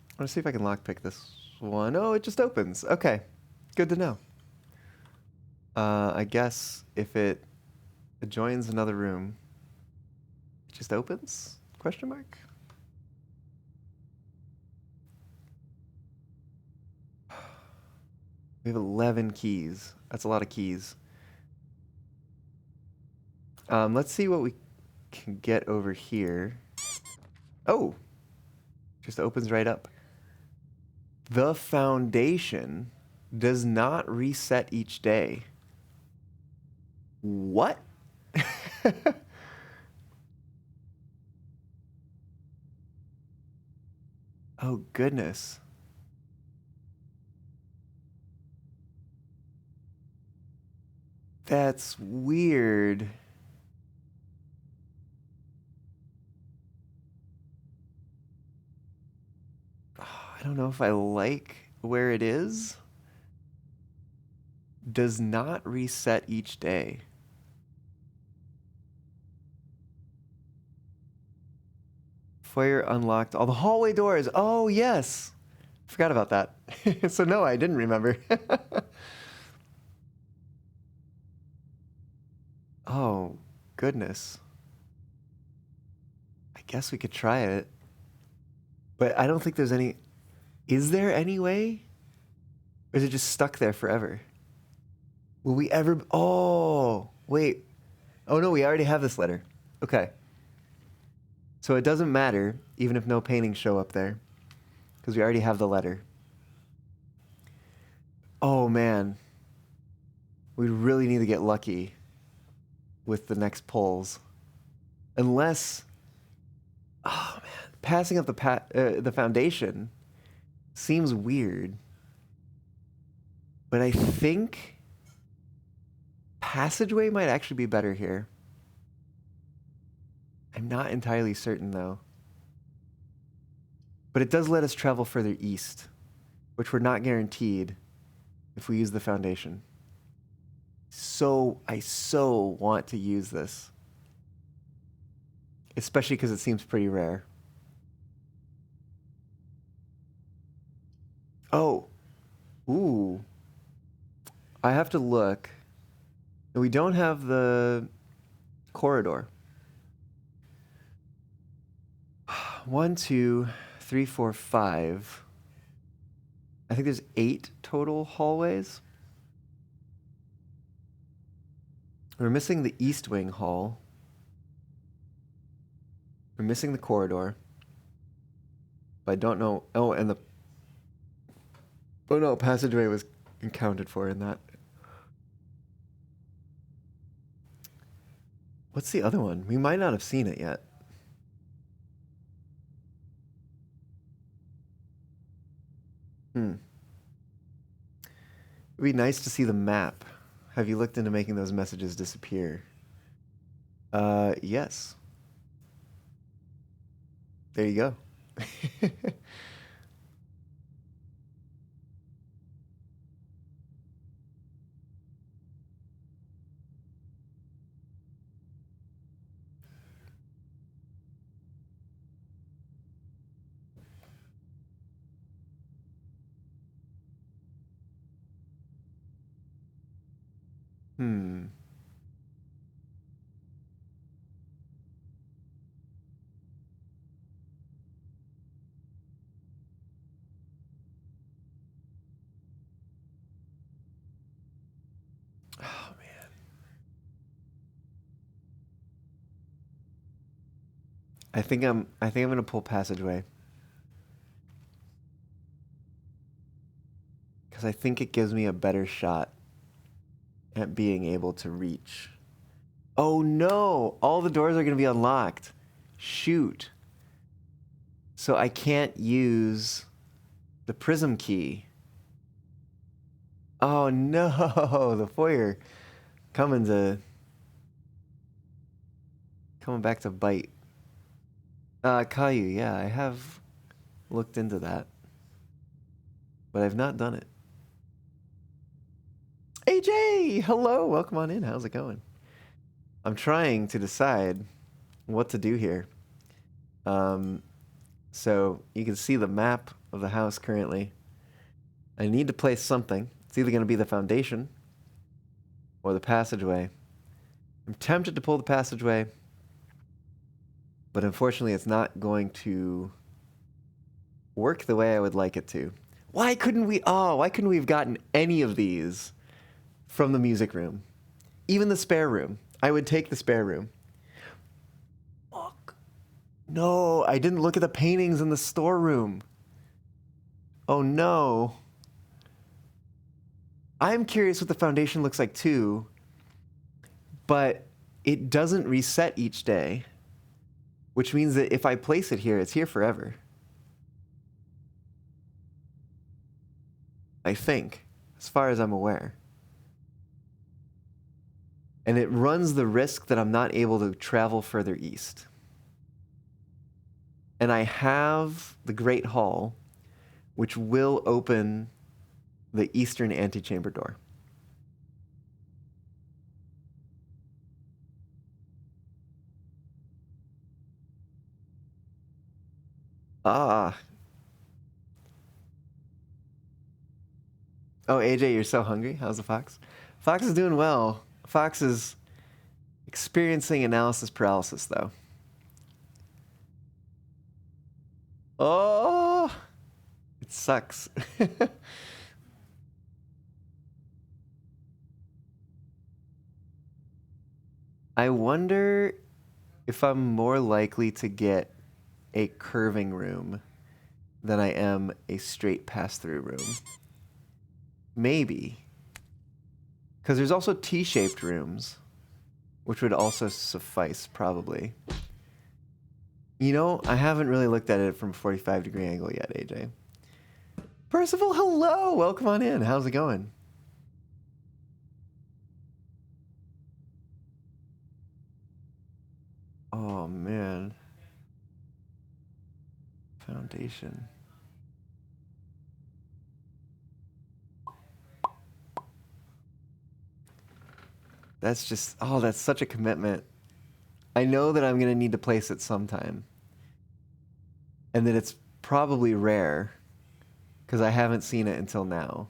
I want to see if I can lockpick this one. Oh, it just opens. Okay. Good to know. I guess if it joins another room, it just opens? Question mark? We have 11 keys. That's a lot of keys. Let's see what we can get over here. Oh, just opens right up. The foundation does not reset each day. What? Oh, goodness. That's weird. I don't know if I like where it is. Does not reset each day. Foyer unlocked all the hallway doors. Oh, yes. Forgot about that. So, no, I didn't remember. Oh, goodness. I guess we could try it. But I don't think there's any. Is there any way? Or is it just stuck there forever? Will we ever. Oh, wait. Oh, no, we already have this letter. Okay. So it doesn't matter, even if no paintings show up there, because we already have the letter. Oh, man. We really need to get lucky with the next polls. Unless. Oh, man. Passing up the foundation seems weird. But I think passageway might actually be better here. I'm not entirely certain, though. But it does let us travel further east, which we're not guaranteed if we use the foundation. I so want to use this. Especially because it seems pretty rare. Oh. Ooh. I have to look. We don't have the corridor. 1, 2, 3, 4, 5. I think there's 8 total hallways. We're missing the East Wing hall. We're missing the corridor. But I don't know. Oh, and the. Oh no, passageway was accounted for in that. What's the other one? We might not have seen it yet. It'd be nice to see the map. Have you looked into making those messages disappear? Yes. There you go. Hmm. Oh man. I think I'm gonna pull passageway. Because I think it gives me a better shot at being able to reach. Oh no! All the doors are gonna be unlocked. Shoot. So I can't use the prism key. Oh no! The foyer coming back to bite. Caillou, yeah, I have looked into that. But I've not done it. AJ, hello, welcome on in. How's it going? I'm trying to decide what to do here. So you can see the map of the house currently. I need to place something. It's either going to be the foundation or the passageway. I'm tempted to pull the passageway, but unfortunately it's not going to work the way I would like it to. Why couldn't we have gotten any of these from the music room? Even the spare room. I would take the spare room. Fuck. No, I didn't look at the paintings in the storeroom. Oh no. I'm curious what the foundation looks like too, but it doesn't reset each day, which means that if I place it here, it's here forever. I think, as far as I'm aware. And it runs the risk that I'm not able to travel further east. And I have the Great Hall, which will open the eastern antechamber door. Ah. Oh, AJ, you're so hungry? How's the fox? Fox is doing well. Fox is experiencing analysis paralysis, though. Oh, it sucks. I wonder if I'm more likely to get a curving room than I am a straight pass-through room. Maybe. Because there's also T-shaped rooms, which would also suffice, probably. You know, I haven't really looked at it from a 45-degree angle yet, AJ. Percival, hello! Welcome on in. How's it going? Oh, man. Foundation. That's just, oh, that's such a commitment. I know that I'm going to need to place it sometime. And that it's probably rare, because I haven't seen it until now.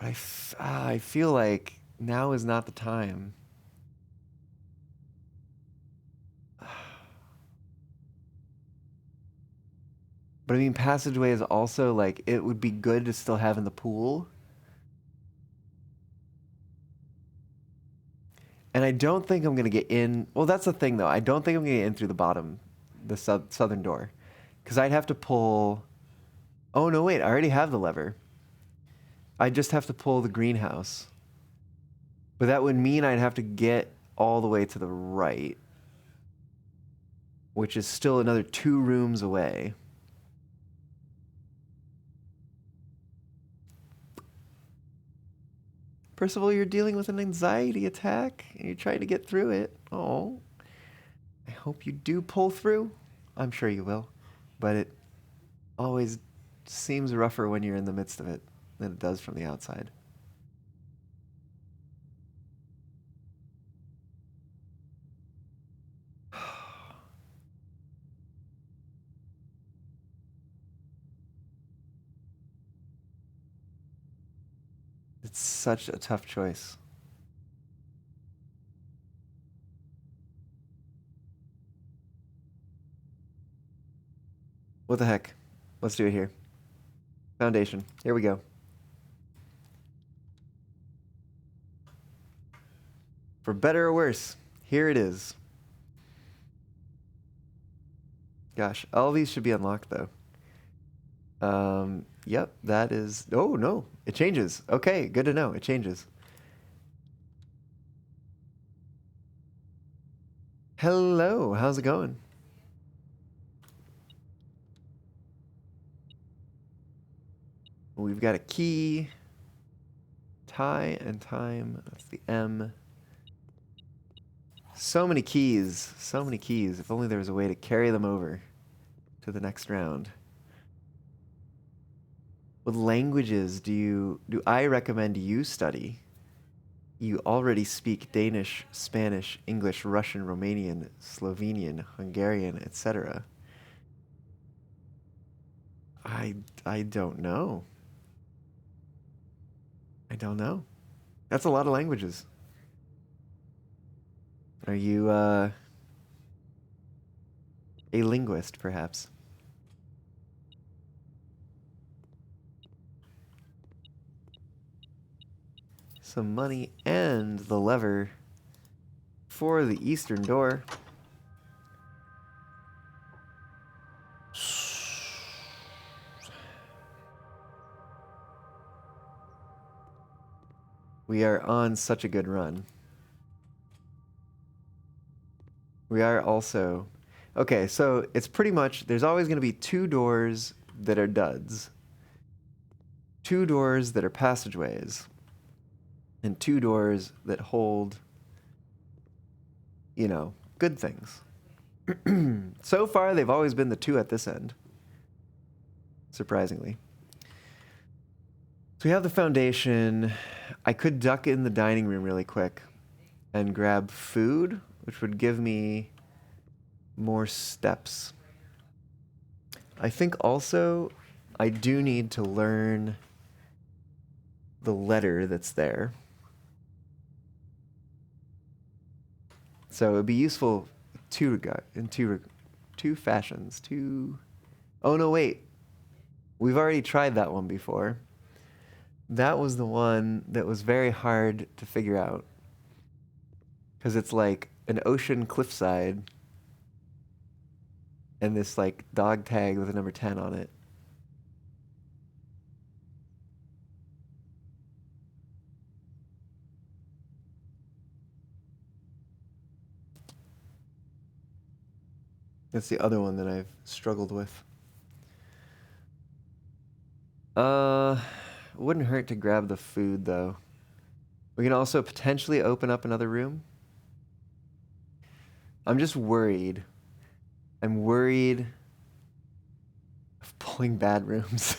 But I feel like now is not the time. But I mean, passageway is also like, it would be good to still have in the pool. And I don't think I'm going to get in. Well, that's the thing, though. I don't think I'm going to get in through the bottom, the southern door. Because I'd have to pull. Oh, no, wait. I already have the lever. I just have to pull the greenhouse. But that would mean I'd have to get all the way to the right, which is still another 2 rooms away. Percival, you're dealing with an anxiety attack, and you're trying to get through it. Oh. I hope you do pull through. I'm sure you will. But it always seems rougher when you're in the midst of it than it does from the outside. It's such a tough choice. What the heck? Let's do it here. Foundation. Here we go. For better or worse, here it is. Gosh, all these should be unlocked, though. Yep, that is... Oh, no. It changes. Okay, good to know. It changes. Hello. How's it going? We've got a key. Tie and time. That's the M. So many keys. So many keys. If only there was a way to carry them over to the next round. What languages do I recommend you study? You already speak Danish, Spanish, English, Russian, Romanian, Slovenian, Hungarian, etc. I don't know. I don't know. That's a lot of languages. Are you a linguist, perhaps? Some money and the lever for the eastern door. We are on such a good run. We are also... Okay, so it's pretty much... There's always going to be 2 doors that are duds. 2 doors that are passageways. And 2 doors that hold, you know, good things. So far, they've always been the 2 at this end. Surprisingly. So we have the foundation. I could duck in the dining room really quick and grab food, which would give me more steps. I think also I do need to learn the letter that's there. So it would be useful in two fashions. Oh no, wait. We've already tried that one before. That was the one that was very hard to figure out. Because it's like an ocean cliffside and this like dog tag with a number 10 on it. That's the other one that I've struggled with. Wouldn't hurt to grab the food though. We can also potentially open up another room. I'm just worried. I'm worried of pulling bad rooms.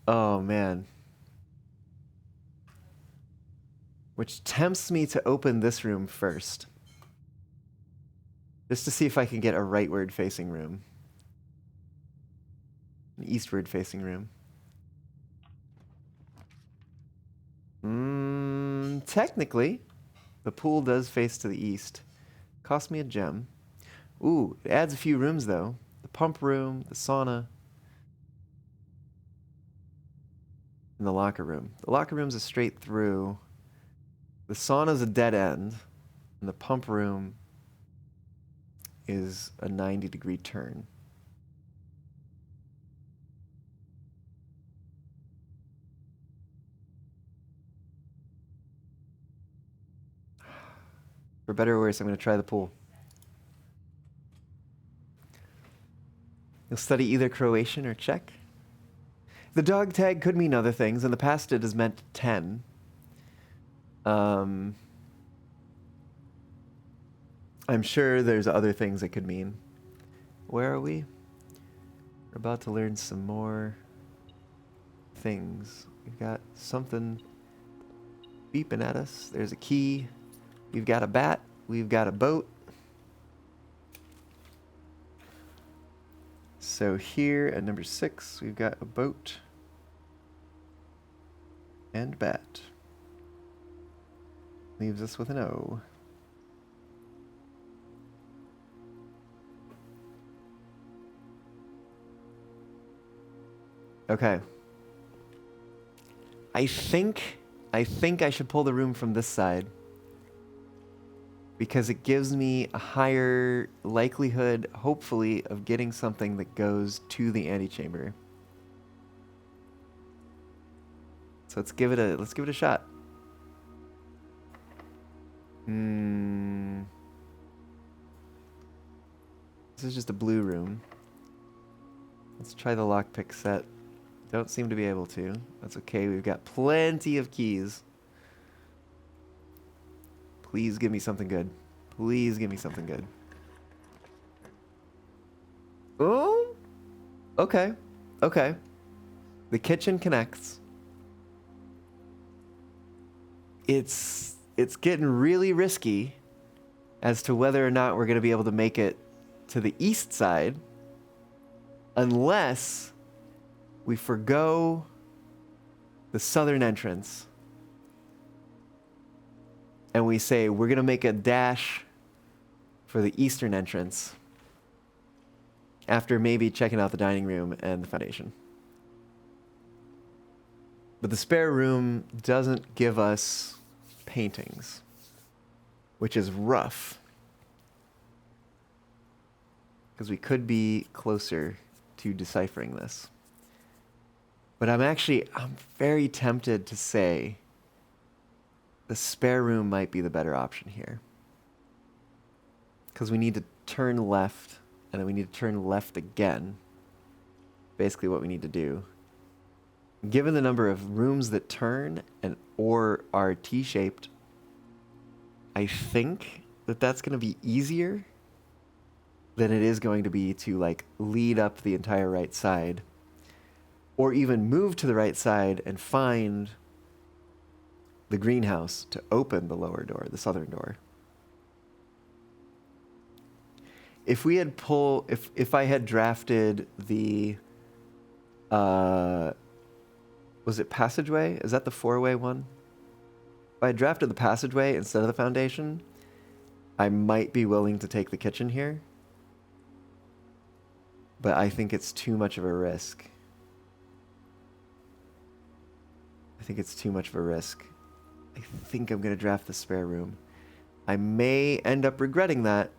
Oh man. Which tempts me to open this room first. Just to see if I can get a rightward facing room. An eastward facing room. Technically, the pool does face to the east. Cost me a gem. Ooh, it adds a few rooms though. The pump room, the sauna, and the locker room. The locker room's a straight through. The sauna's a dead end. And the pump room is a 90-degree turn. For better or worse, I'm going to try the pool. You'll study either Croatian or Czech. The dog tag could mean other things. In the past, it has meant 10. I'm sure there's other things it could mean. Where are we? We're about to learn some more things. We've got something beeping at us. There's a key. We've got a bat. We've got a boat. So here at number 6, we've got a boat and bat. Leaves us with an O. Okay. I think I should pull the room from this side. Because it gives me a higher likelihood, hopefully, of getting something that goes to the antechamber. So let's give it a shot. This is just a blue room. Let's try the lockpick set. Don't seem to be able to. That's okay, we've got plenty of keys. Please give me something good. Please give me something good. Oh, okay, okay. The kitchen connects. It's getting really risky as to whether or not we're going to be able to make it to the east side unless we forgo the southern entrance and we say we're going to make a dash for the eastern entrance after maybe checking out the dining room and the foundation. But the spare room doesn't give us paintings, which is rough because we could be closer to deciphering this. But I'm very tempted to say the spare room might be the better option here. Because we need to turn left, and then we need to turn left again. Basically what we need to do. Given the number of rooms that turn or are T-shaped, I think that that's going to be easier than it is going to be to like lead up the entire right side. Or even move to the right side and find the greenhouse to open the lower door, the southern door. If I had drafted the, was it passageway? Is that the 4-way one? If I had drafted the passageway instead of the foundation, I might be willing to take the kitchen here. But I think it's too much of a risk. I think I'm going to draft the spare room. I may end up regretting that.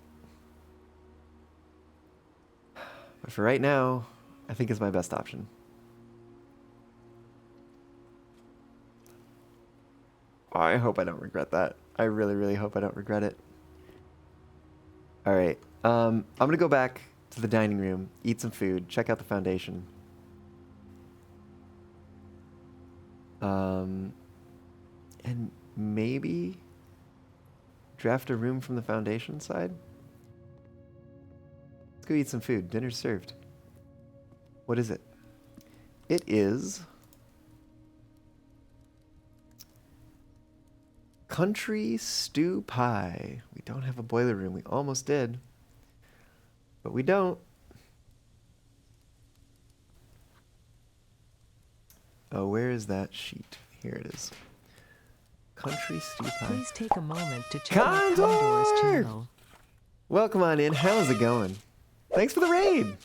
But for right now, I think it's my best option. I hope I don't regret that. I really, really hope I don't regret it. All right. I'm going to go back to the dining room, eat some food, check out the foundation. And maybe draft a room from the foundation side. Let's go eat some food. Dinner's served. What is it? It is country stew pie. We don't have a boiler room. We almost did, but we don't. Oh, where is that sheet? Here it is. Country stew pie. Please take a moment to check out Condor's channel. Welcome on in. How's it going? Thanks for the raid.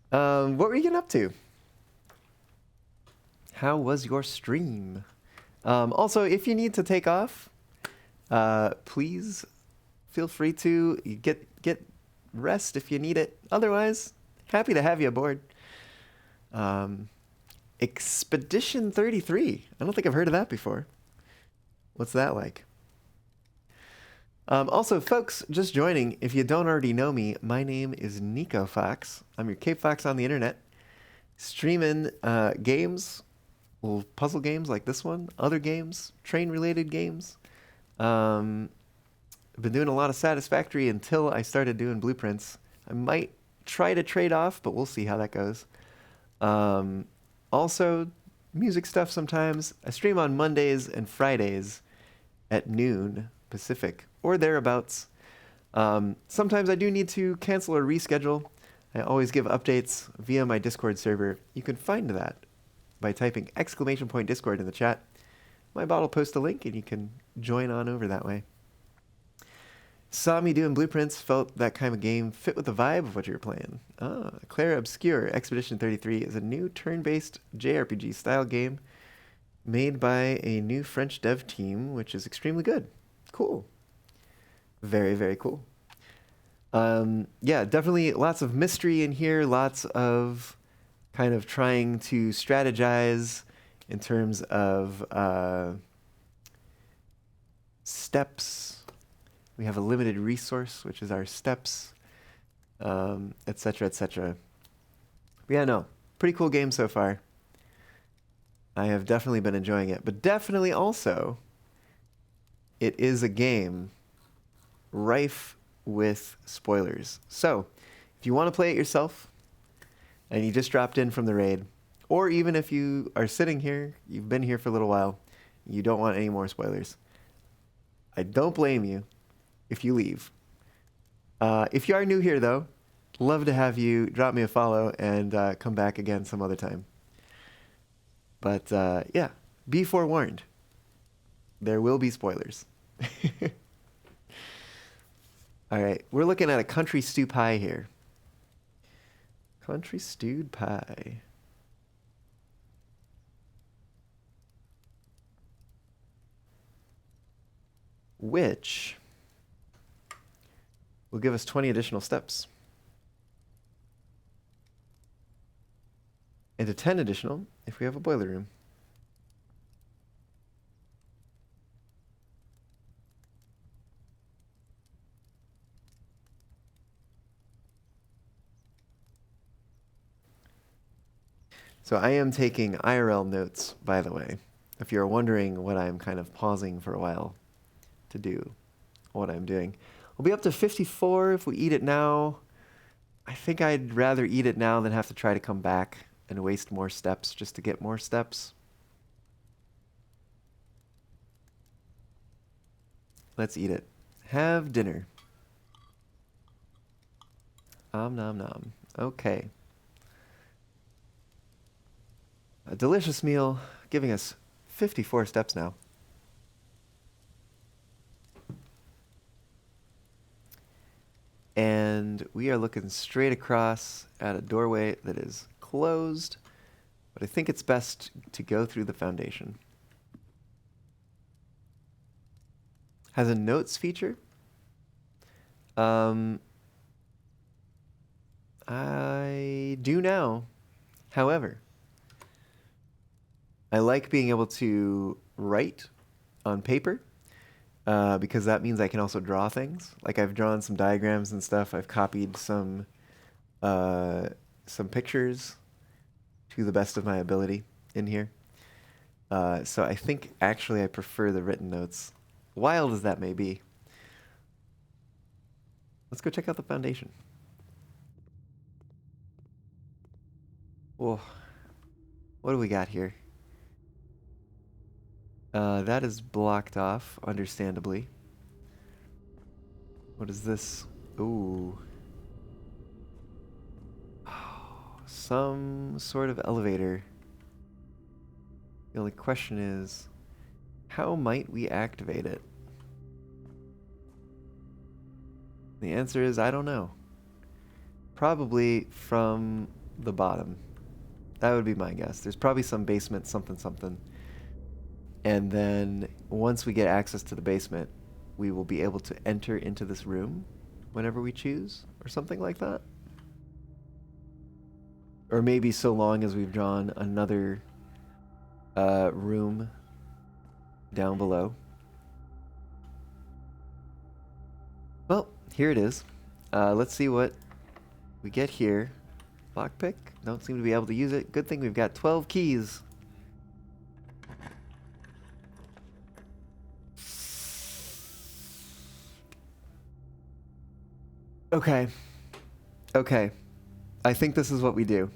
What were you getting up to? How was your stream? Also, if you need to take off, please feel free to get rest if you need it. Otherwise, happy to have you aboard. Expedition 33. I don't think I've heard of that before. What's that like? Also, folks, just joining, if you don't already know me, my name is Nico Fox. I'm your Cape Fox on the internet, streaming games, little puzzle games like this one, other games, train-related games. I've been doing a lot of Satisfactory until I started doing blueprints. I might try to trade off, but we'll see how that goes. Also, music stuff sometimes. I stream on Mondays and Fridays at noon Pacific or thereabouts. Sometimes I do need to cancel or reschedule. I always give updates via my Discord server. You can find that by typing !Discord in the chat. My bot will post a link and you can join on over that way. Saw me doing blueprints, felt that kind of game fit with the vibe of what you were playing. Claire Obscure Expedition 33 is a new turn-based JRPG style game made by a new French dev team, which is extremely good. Cool. Very, very cool. Yeah, definitely lots of mystery in here, lots of kind of trying to strategize in terms of steps. We have a limited resource, which is our steps, et cetera, et cetera. But yeah, no, pretty cool game so far. I have definitely been enjoying it, but definitely also, it is a game rife with spoilers. So, if you want to play it yourself, and you just dropped in from the raid, or even if you are sitting here, you've been here for a little while, you don't want any more spoilers, I don't blame you if you leave. If you are new here, though, love to have you drop me a follow and come back again some other time. But yeah, be forewarned. There will be spoilers. All right, we're looking at a country stew pie here. Country stewed pie. Which will give us 20 additional steps. And to 10 additional if we have a boiler room. So I am taking IRL notes, by the way, if you're wondering what I'm kind of pausing for a while to do, what I'm doing. We'll be up to 54 if we eat it now. I think I'd rather eat it now than have to try to come back and waste more steps just to get more steps. Let's eat it. Have dinner. Om nom nom. Okay. A delicious meal, giving us 54 steps now. And we are looking straight across at a doorway that is closed, but I think it's best to go through the foundation. Has a notes feature. I do now. However, I like being able to write on paper because that means I can also draw things. Like I've drawn some diagrams and stuff. I've copied some pictures to the best of my ability in here. So I think actually I prefer the written notes, wild as that may be. Let's go check out the foundation. Whoa. What do we got here? That is blocked off, understandably. What is this? Ooh. Oh, some sort of elevator. The only question is, how might we activate it? The answer is, I don't know. Probably from the bottom. That would be my guess. There's probably some basement something. And then once we get access to the basement, we will be able to enter into this room whenever we choose, or something like that. Or maybe so long as we've drawn another room down below. Well, here it is. Let's see what we get here. Lockpick. Don't seem to be able to use it. Good thing we've got 12 keys. Okay. I think this is what we do.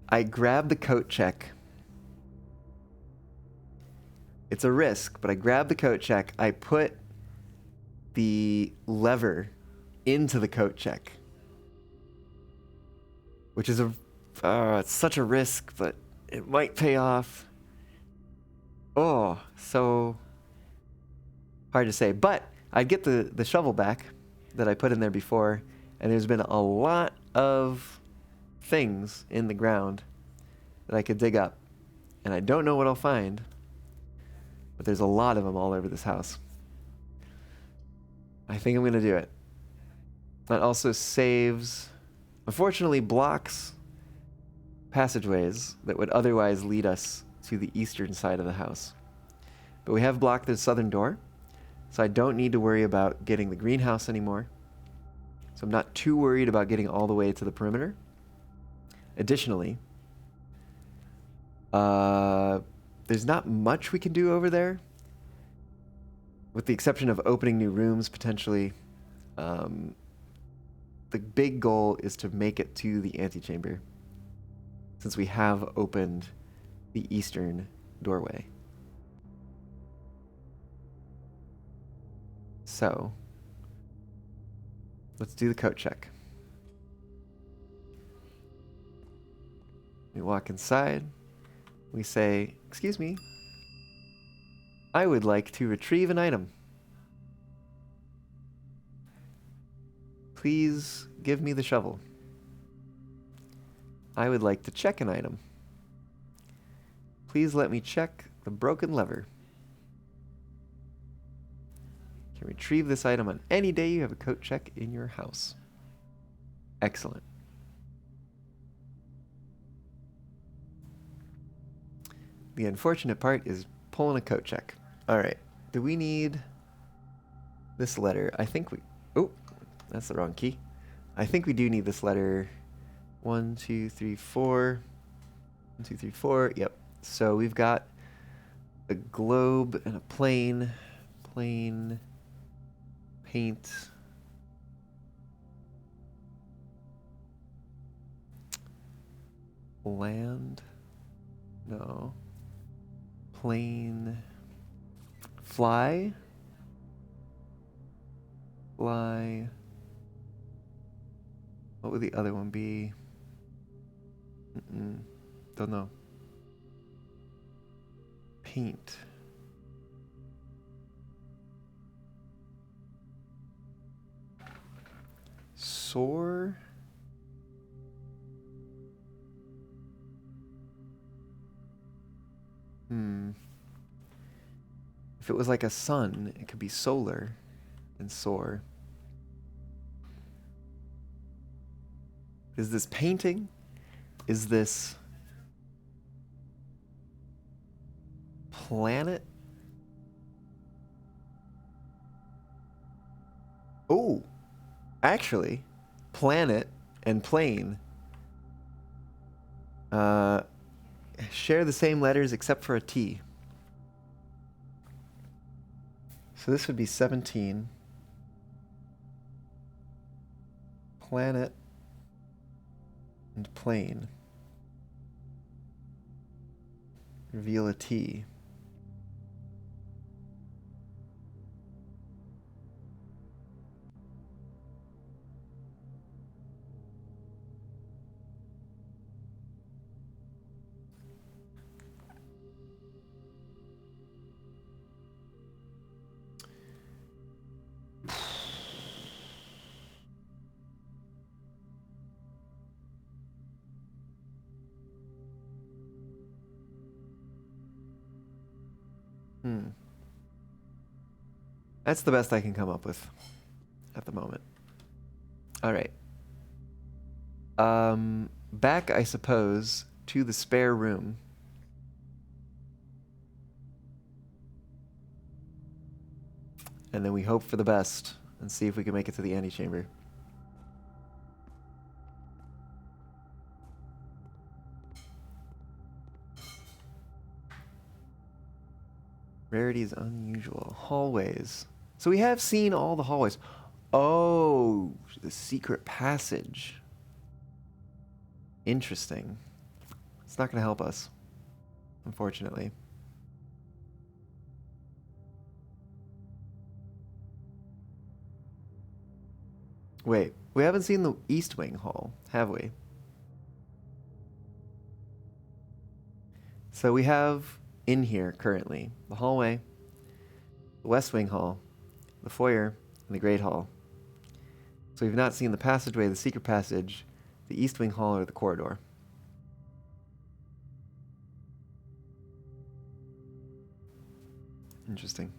I grab the coat check. It's a risk, but I grab the coat check. I put the lever into the coat check, which is it's such a risk, but it might pay off. Oh, so hard to say. But I'd get the shovel back that I put in there before, and there's been a lot of things in the ground that I could dig up, and I don't know what I'll find, but there's a lot of them all over this house. I think I'm going to do it. That also saves, unfortunately, blocks passageways that would otherwise lead us to the eastern side of the house. But we have blocked the southern door, so I don't need to worry about getting the greenhouse anymore. So I'm not too worried about getting all the way to the perimeter. Additionally, there's not much we can do over there, with the exception of opening new rooms, potentially. The big goal is to make it to the antechamber, since we have opened the eastern doorway. So, let's do the coat check. We walk inside. we say, "Excuse me, I would like to retrieve an item. Please give me the shovel. I would like to check an item. Please let me check the broken lever. Can retrieve this item on any day you have a coat check in your house." Excellent. The unfortunate part is pulling a coat check. All right. Do we need this letter? I think we... Oh, that's the wrong key. I think we do need this letter. 1, 2, 3, 4. 1, 2, 3, 4. Yep. So we've got a globe and a plane. Plane. Paint. Land. No. Plane. Fly. Fly. What would the other one be? Don't know. Paint. Soar. If it was like a sun, it could be solar and soar. Is this painting? Is this planet? Oh, actually, planet and plane share the same letters except for a T. So this would be 17. Planet and plane. Reveal a T. That's the best I can come up with at the moment. All right. Back, I suppose, to the spare room. And then we hope for the best and see if we can make it to the antechamber. Rarity is unusual. Hallways. So we have seen all the hallways. Oh, the secret passage. Interesting. It's not going to help us, unfortunately. Wait, we haven't seen the East Wing Hall, have we? So we have in here currently the hallway, the West Wing Hall, the foyer, and the Great Hall. So we've not seen the passageway, the secret passage, the East Wing Hall, or the corridor. Interesting.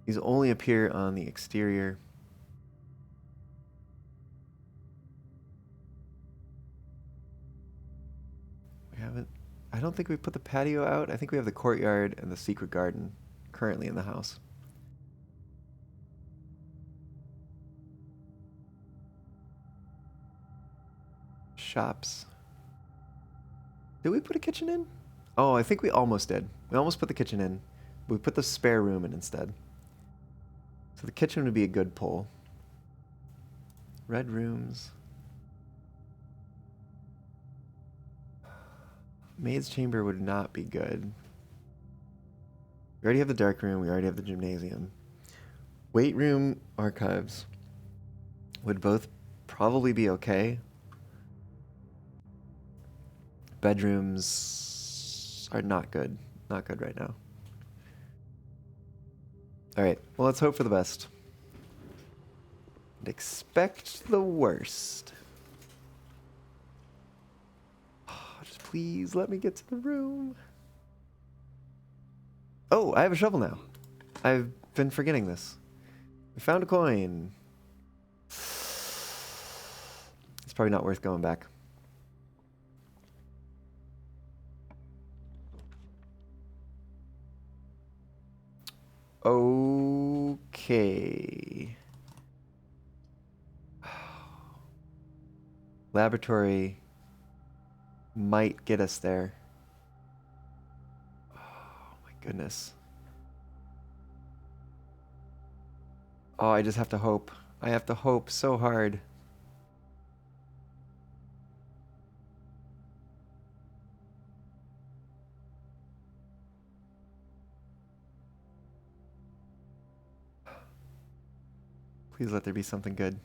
These only appear on the exterior. We haven't... I don't think we put the patio out. I think we have the courtyard and the secret garden currently in the house. Shops. Did we put a kitchen in? Oh, I think we almost did. We almost put the kitchen in. We put the spare room in instead. So the kitchen would be a good pull. Red rooms. Maid's chamber would not be good. We already have the dark room. We already have the gymnasium. Weight room, archives would both probably be okay. Bedrooms, are not good. Not good right now. Alright, well, let's hope for the best. And expect the worst. Just please let me get to the room. Oh, I have a shovel now. I've been forgetting this. We found a coin. It's probably not worth going back. Okay. Laboratory might get us there. Oh my goodness. Oh, I just have to hope. I have to hope so hard. Please let there be something good.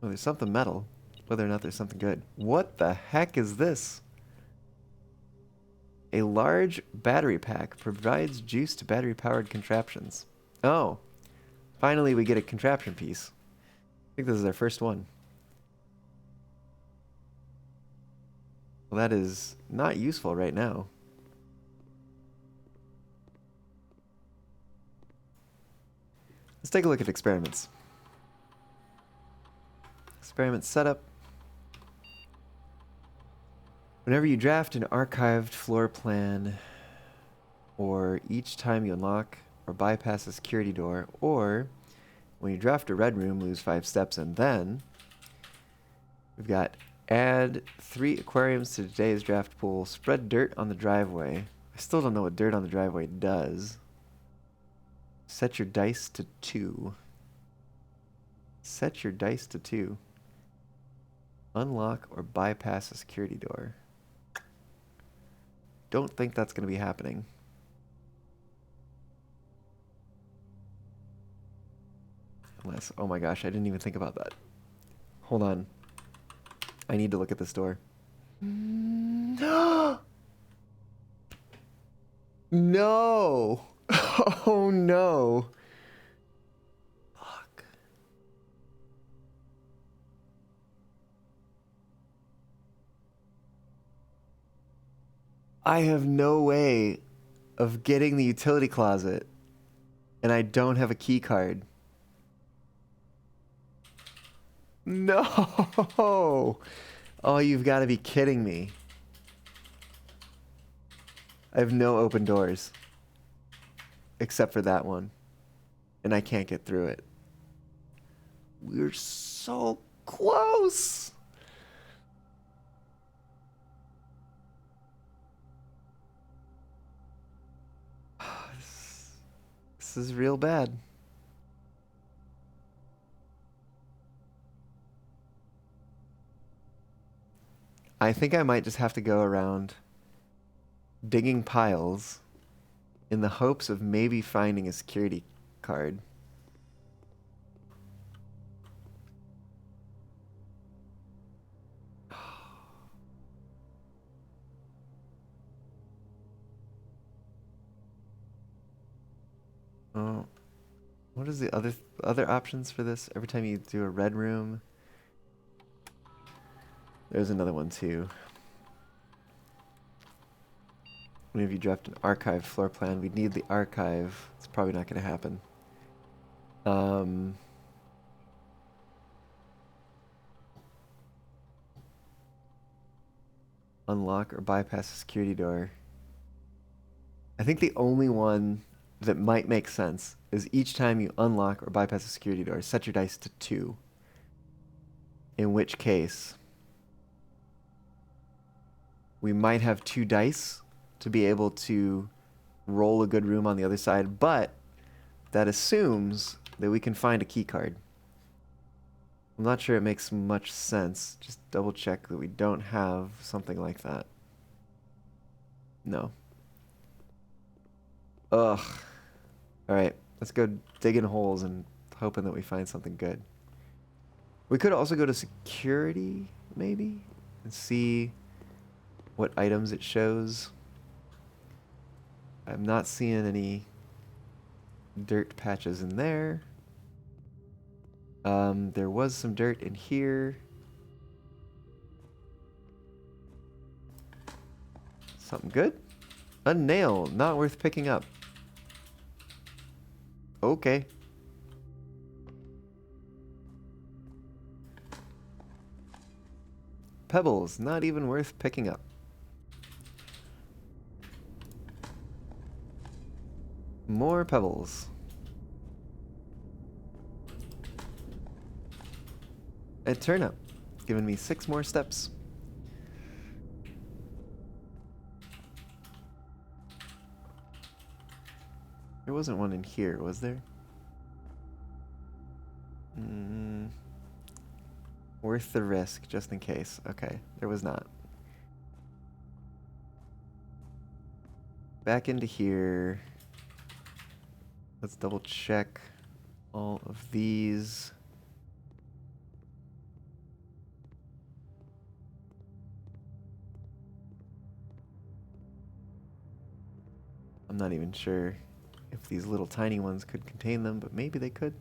Oh, there's something metal. Whether or not there's something good. What the heck is this? A large battery pack provides juice to battery-powered contraptions. Oh. Finally, we get a contraption piece. I think this is our first one. Well, that is not useful right now. Let's take a look at experiments. Experiment setup. Whenever you draft an archived floor plan, or each time you unlock or bypass a security door, or when you draft a red room, lose 5 steps, and then we've got add 3 aquariums to today's draft pool, spread dirt on the driveway. I still don't know what dirt on the driveway does. Set your dice to 2. Set your dice to 2. Unlock or bypass a security door. Don't think that's going to be happening. Unless, oh my gosh, I didn't even think about that. Hold on. I need to look at this door. No! No! Oh no! Fuck. I have no way of getting the utility closet, and I don't have a key card. No! Oh, you've got to be kidding me. I have no open doors. Except for that one. And I can't get through it. We're so close! This is real bad. I think I might just have to go around digging piles in the hopes of maybe finding a security card. Oh, what is the other options for this? Every time you do a red room, there's another one too. Whenever you draft an archive floor plan, we'd need the archive. It's probably not going to happen. Unlock or bypass a security door. I think the only one that might make sense is each time you unlock or bypass a security door, set your dice to 2. In which case, we might have 2 dice to be able to roll a good room on the other side, but that assumes that we can find a key card. I'm not sure it makes much sense. Just double check that we don't have something like that. No. Ugh. Alright, let's go digging holes and hoping that we find something good. We could also go to security, maybe, and see what items it shows. I'm not seeing any dirt patches in there. There was some dirt in here. Something good? A nail, not worth picking up. Okay. Pebbles, not even worth picking up. More pebbles. A turnip, giving me 6 more steps. There wasn't one in here, was there? Worth the risk, just in case. Okay, there was not. Back into here. Let's double check all of these. I'm not even sure if these little tiny ones could contain them, but maybe they could.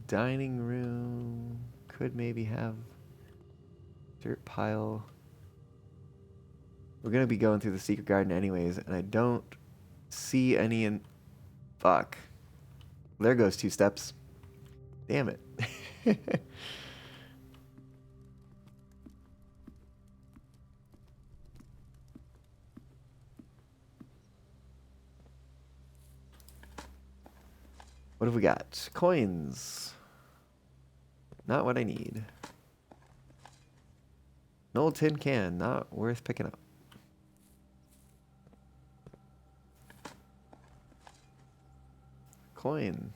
Dining room could maybe have dirt pile. We're gonna be going through the secret garden anyways, and I don't see any in... Fuck. There goes 2 steps. Damn it. What have we got? Coins. Not what I need. An old tin can, not worth picking up. Coin.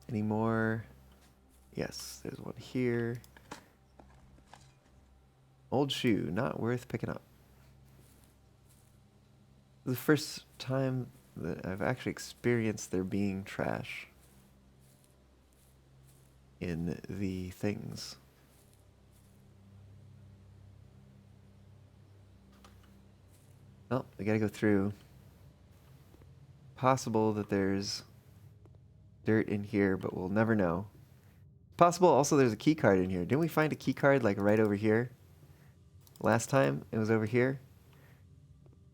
Any more? Yes, there's one here. Old shoe, not worth picking up. This is the first time that I've actually experienced there being trash in the things. Oh, we gotta go through. Possible that there's dirt in here, but we'll never know. Possible also there's a key card in here. Didn't we find a key card like right over here? Last time it was over here?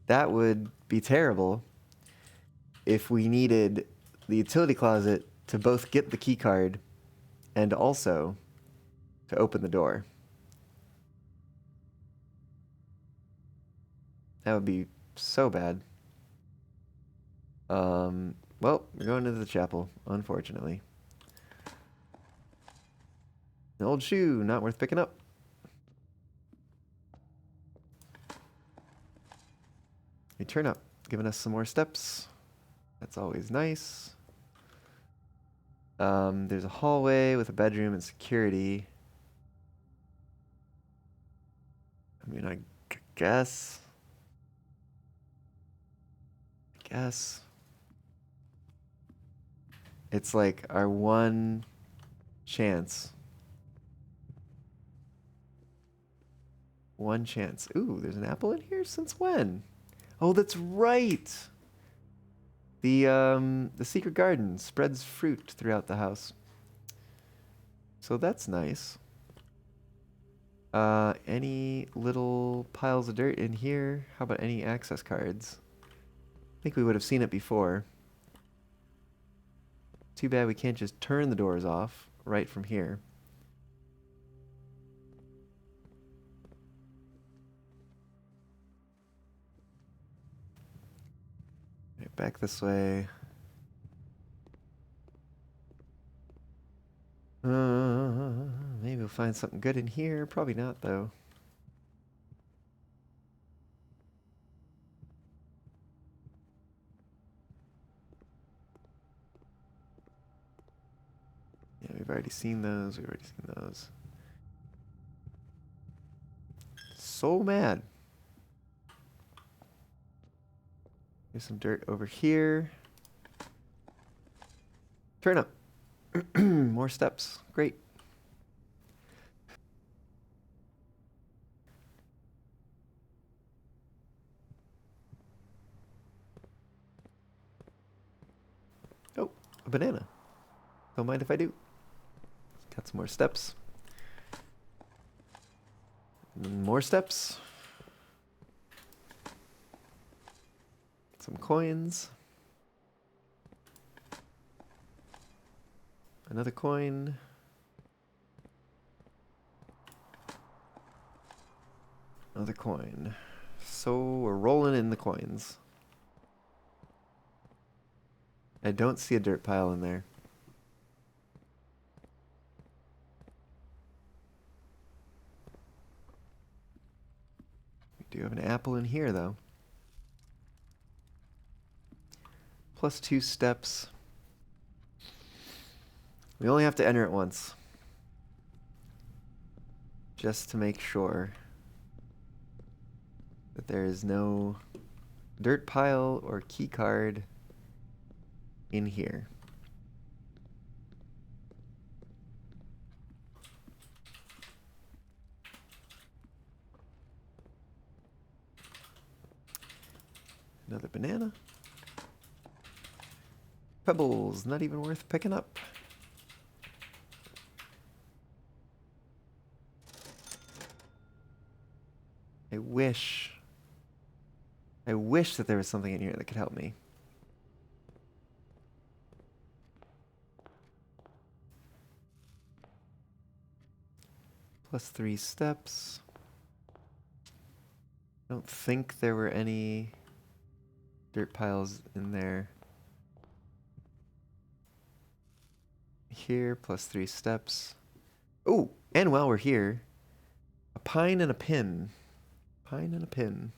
That would be terrible if we needed the utility closet to both get the key card and also to open the door. That would be so bad. Well, we're going into the chapel, unfortunately. An old shoe, not worth picking up. A turn up, giving us some more steps. That's always nice. There's a hallway with a bedroom and security. I mean, I guess. It's like our one chance. One chance. Ooh, there's an apple in here? Since when? Oh, that's right. The secret garden spreads fruit throughout the house. So that's nice. Any little piles of dirt in here? How about any access cards? I think we would have seen it before. Too bad we can't just turn the doors off right from here. Right, back this way. Maybe we'll find something good in here. Probably not, though. Yeah, we've already seen those. So mad. There's some dirt over here. Turn up. More steps. Great. Oh, a banana. Don't mind if I do. Got some more steps. And more steps. Some coins. Another coin. Another coin. So we're rolling in the coins. I don't see a dirt pile in there. We do have an apple in here, though. Plus 2 steps. We only have to enter it once. Just to make sure that there is no dirt pile or key card in here. Another banana. Pebbles, not even worth picking up. I wish that there was something in here that could help me. Plus 3 steps. I don't think there were any dirt piles in there. Here, plus 3 steps. Oh, and while we're here, a pine and a pin. Pine and a pin.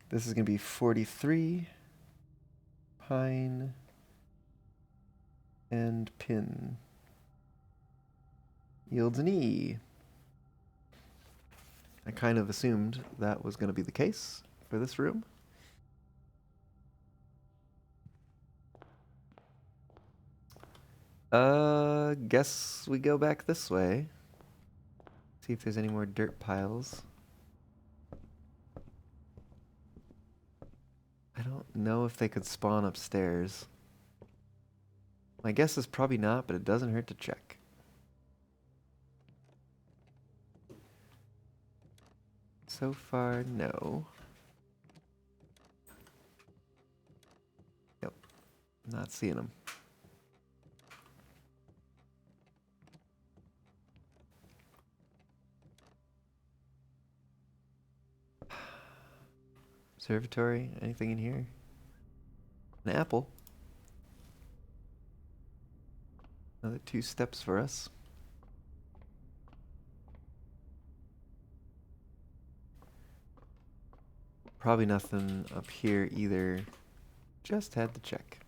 This is going to be 43. Pine and pin. Yields an E. I kind of assumed that was going to be the case for this room. Guess we go back this way. See if there's any more dirt piles. I don't know if they could spawn upstairs. My guess is probably not, but it doesn't hurt to check. So far, no. Yep. Not seeing them. Observatory, anything in here? An apple. Another 2 steps for us. Probably nothing up here either. Just had to check.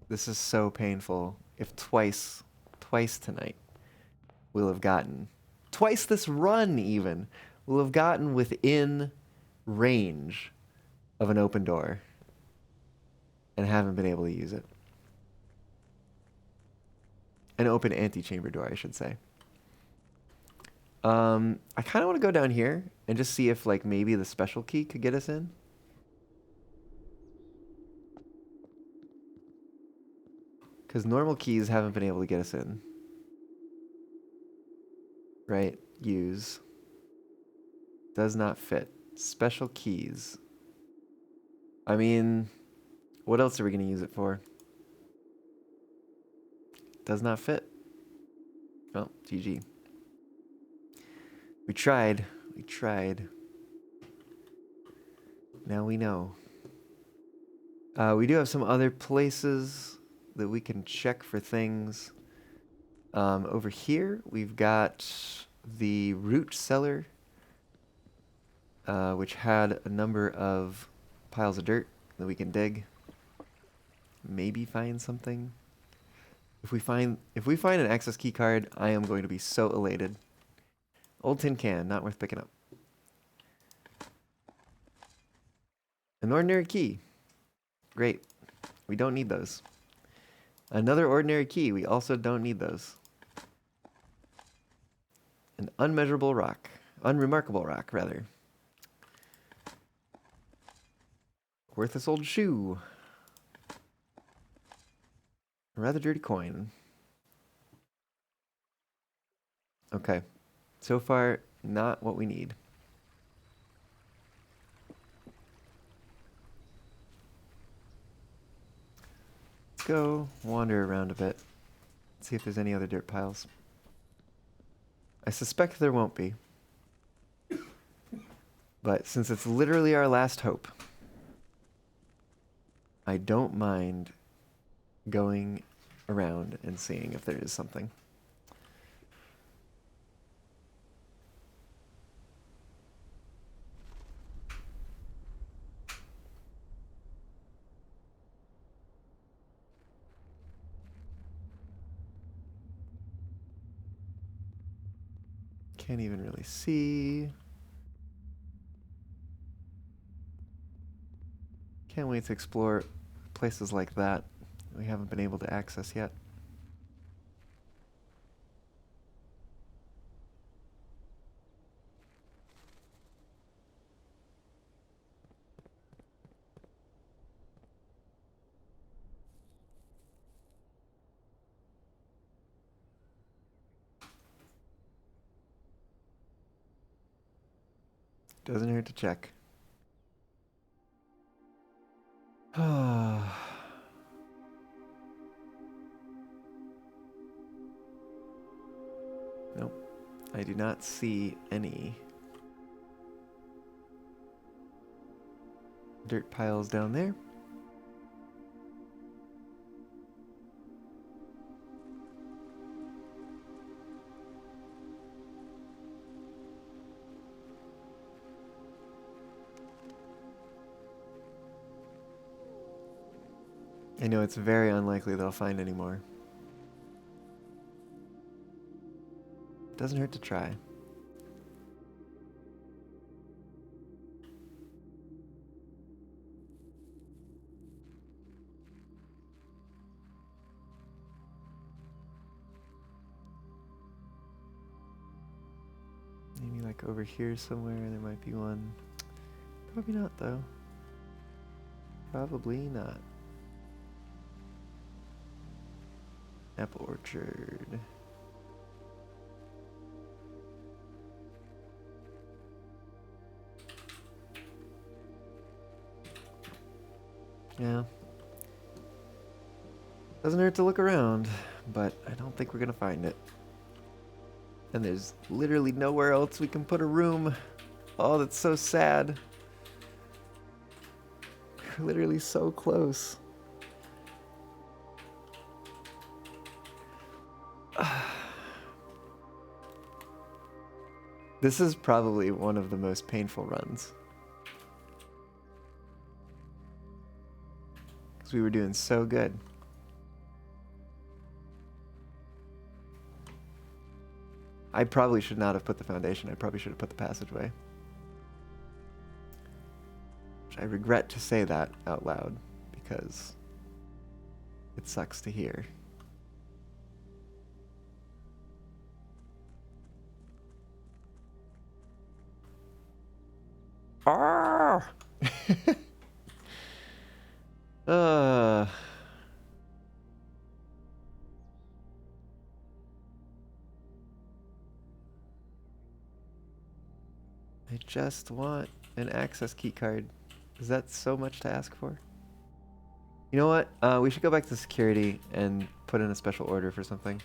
This is so painful. If twice tonight, we'll have gotten, twice this run even, we'll have gotten within range of an open door and haven't been able to use it. An open antechamber door, I should say. I kind of want to go down here and just see if like maybe the special key could get us in. Because normal keys haven't been able to get us in. Right? Use. Does not fit. Special keys. I mean, what else are we going to use it for? Does not fit. Well, GG. We tried. We tried. Now we know. We do have some other places that we can check for things. Over here, we've got the root cellar, which had a number of piles of dirt that we can dig. Maybe find something. If we find an access key card, I am going to be so elated. Old tin can, not worth picking up. An ordinary key. Great. We don't need those. Another ordinary key. We also don't need those. An unmeasurable rock. Unremarkable rock, rather. Worthless old shoe. A rather dirty coin. Okay. So far, not what we need. Let's go wander around a bit. See if there's any other dirt piles. I suspect there won't be. But since it's literally our last hope, I don't mind going around and seeing if there is something. Can't even really see. Can't wait to explore places like that we haven't been able to access yet. Doesn't hurt to check. Nope. I do not see any dirt piles down there. I know it's very unlikely they'll find any more. Doesn't hurt to try. Maybe like over here somewhere there might be one. Probably not though. Probably not. Apple orchard. Yeah. Doesn't hurt to look around, but I don't think we're gonna find it. And there's literally nowhere else we can put a room. Oh, that's so sad. We're literally so close. This is probably one of the most painful runs. Because we were doing so good. I probably should not have put the foundation. I probably should have put the passageway. Which I regret to say that out loud because it sucks to hear. Ah! uh. I just want an access key card. Is that so much to ask for? You know what? We should go back to security and put in a special order for something.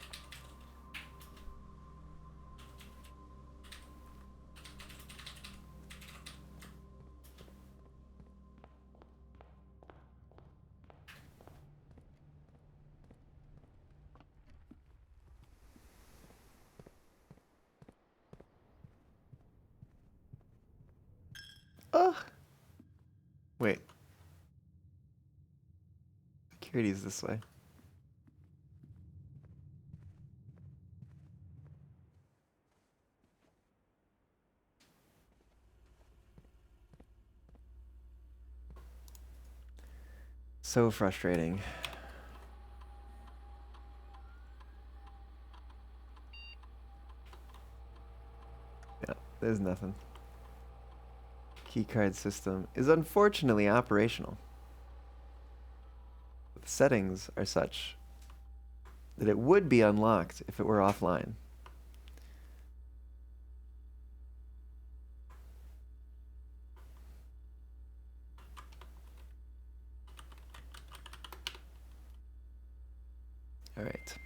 Oh! Wait. Security's this way. So frustrating. Yeah, there's nothing. Keycard system is unfortunately operational. The settings are such that it would be unlocked if it were offline. All right.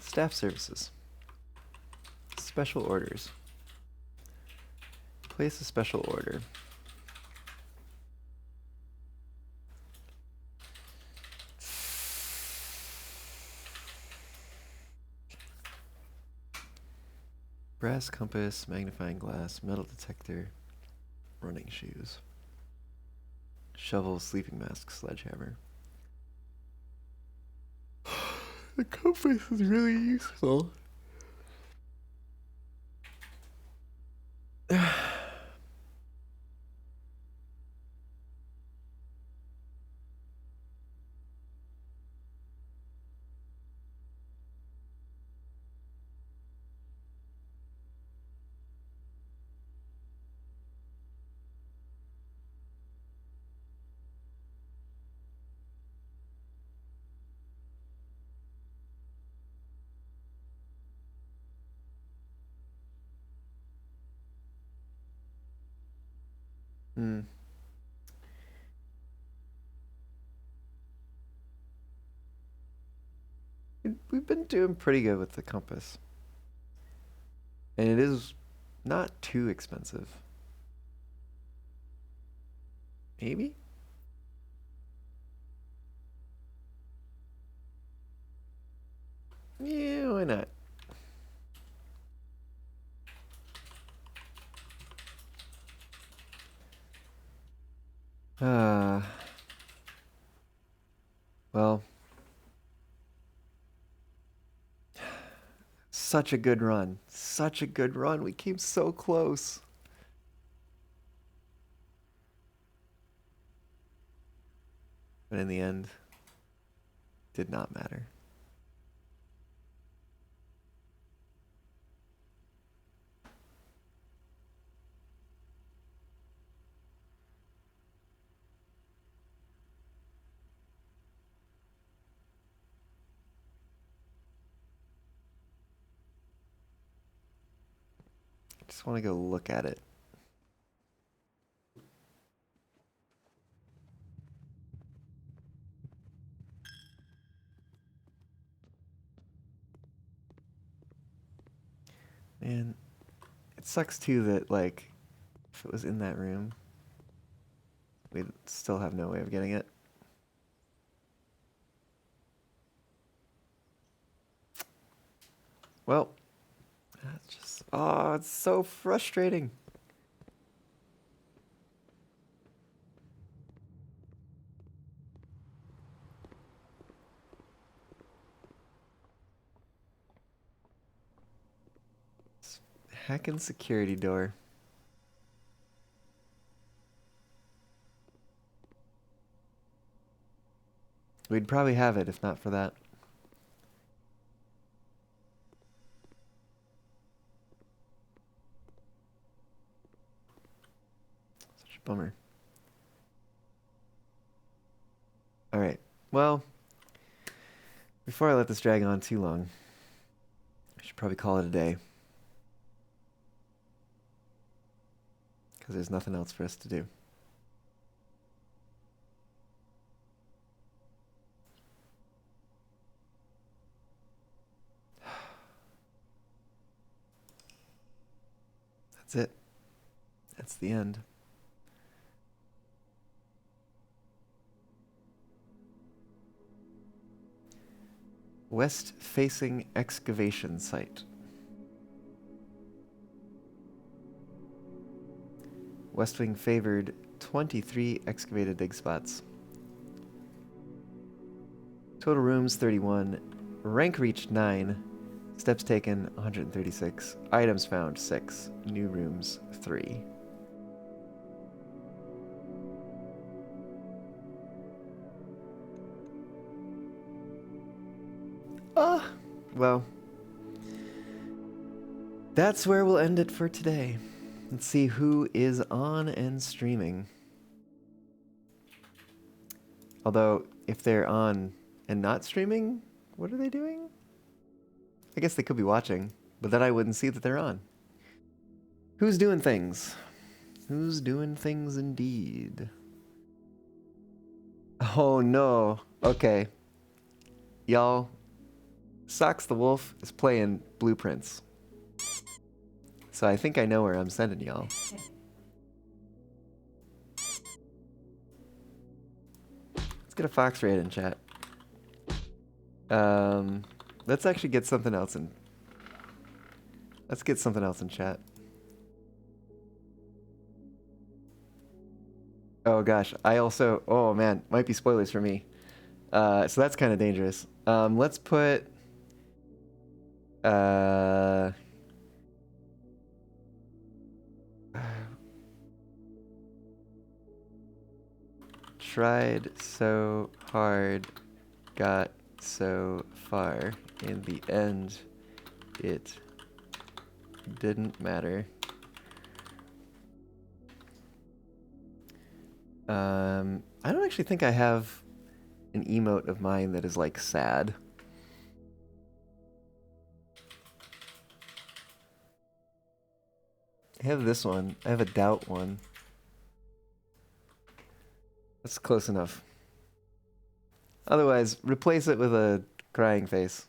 Staff services. Special orders. Place a special order. Brass compass, magnifying glass, metal detector, running shoes. Shovel, sleeping mask, sledgehammer. The compass is really useful. Hmm. We've been doing pretty good with the compass. And it is not too expensive. Maybe? Yeah, why not? Well, such a good run. Such a good run. We came so close. But in the end, did not matter. Just want to go look at it. Man, it sucks too that, like, if it was in that room, we'd still have no way of getting it. Well, that's just, oh, it's so frustrating. Hacking security door. We'd probably have it if not for that. Such a bummer. Alright, well, before I let this drag on too long, I should probably call it a day. Because there's nothing else for us to do. That's it. That's the end. West-facing excavation site. West wing favored 23 excavated dig spots. Total rooms 31. Rank reached 9. Steps taken 136. Items found 6. New rooms 3. Well, that's where we'll end it for today. Let's see who is on and streaming. Although, if they're on and not streaming, what are they doing? I guess they could be watching, but then I wouldn't see that they're on. Who's doing things? Who's doing things indeed? Oh no. Okay. Y'all, Socks the Wolf is playing Blueprints. So I think I know where I'm sending y'all. Let's get a fox raid in chat. Let's actually get something else in. Let's get something else in chat. Oh gosh, I also, oh man, might be spoilers for me. So that's kind of dangerous. Let's put, tried so hard, got so far. In the end, it didn't matter. I don't actually think I have an emote of mine that is like sad. I have this one. I have a doubt one. That's close enough. Otherwise, replace it with a crying face.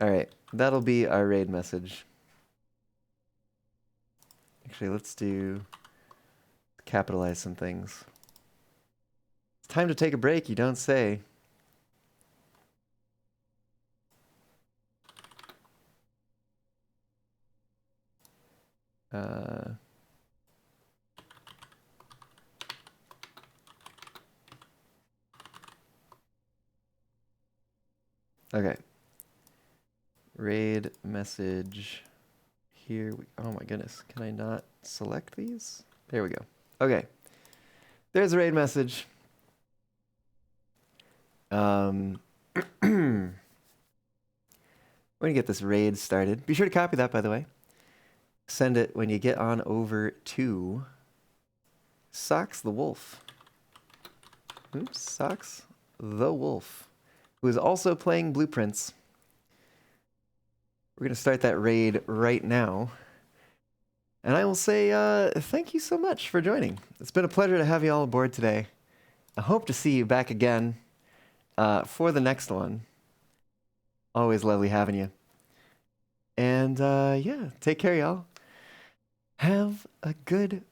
Alright, that'll be our raid message. Actually, let's capitalize some things. It's time to take a break, you don't say. Okay. Raid message. Here we, oh my goodness, can I not select these? There we go. Okay. There's a raid message. We're gonna get this raid started. Be sure to copy that, by the way. Send it when you get on over to Socks the Wolf. Oops, Socks the Wolf, who is also playing Blueprints. We're going to start that raid right now. And I will say thank you so much for joining. It's been a pleasure to have you all aboard today. I hope to see you back again for the next one. Always lovely having you. And yeah, take care, y'all. Have a good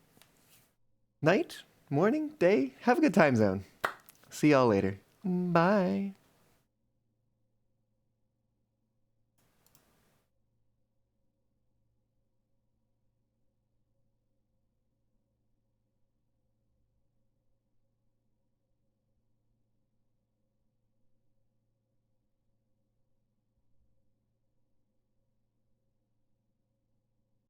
night, morning, day. Have a good time zone. See y'all later. Bye.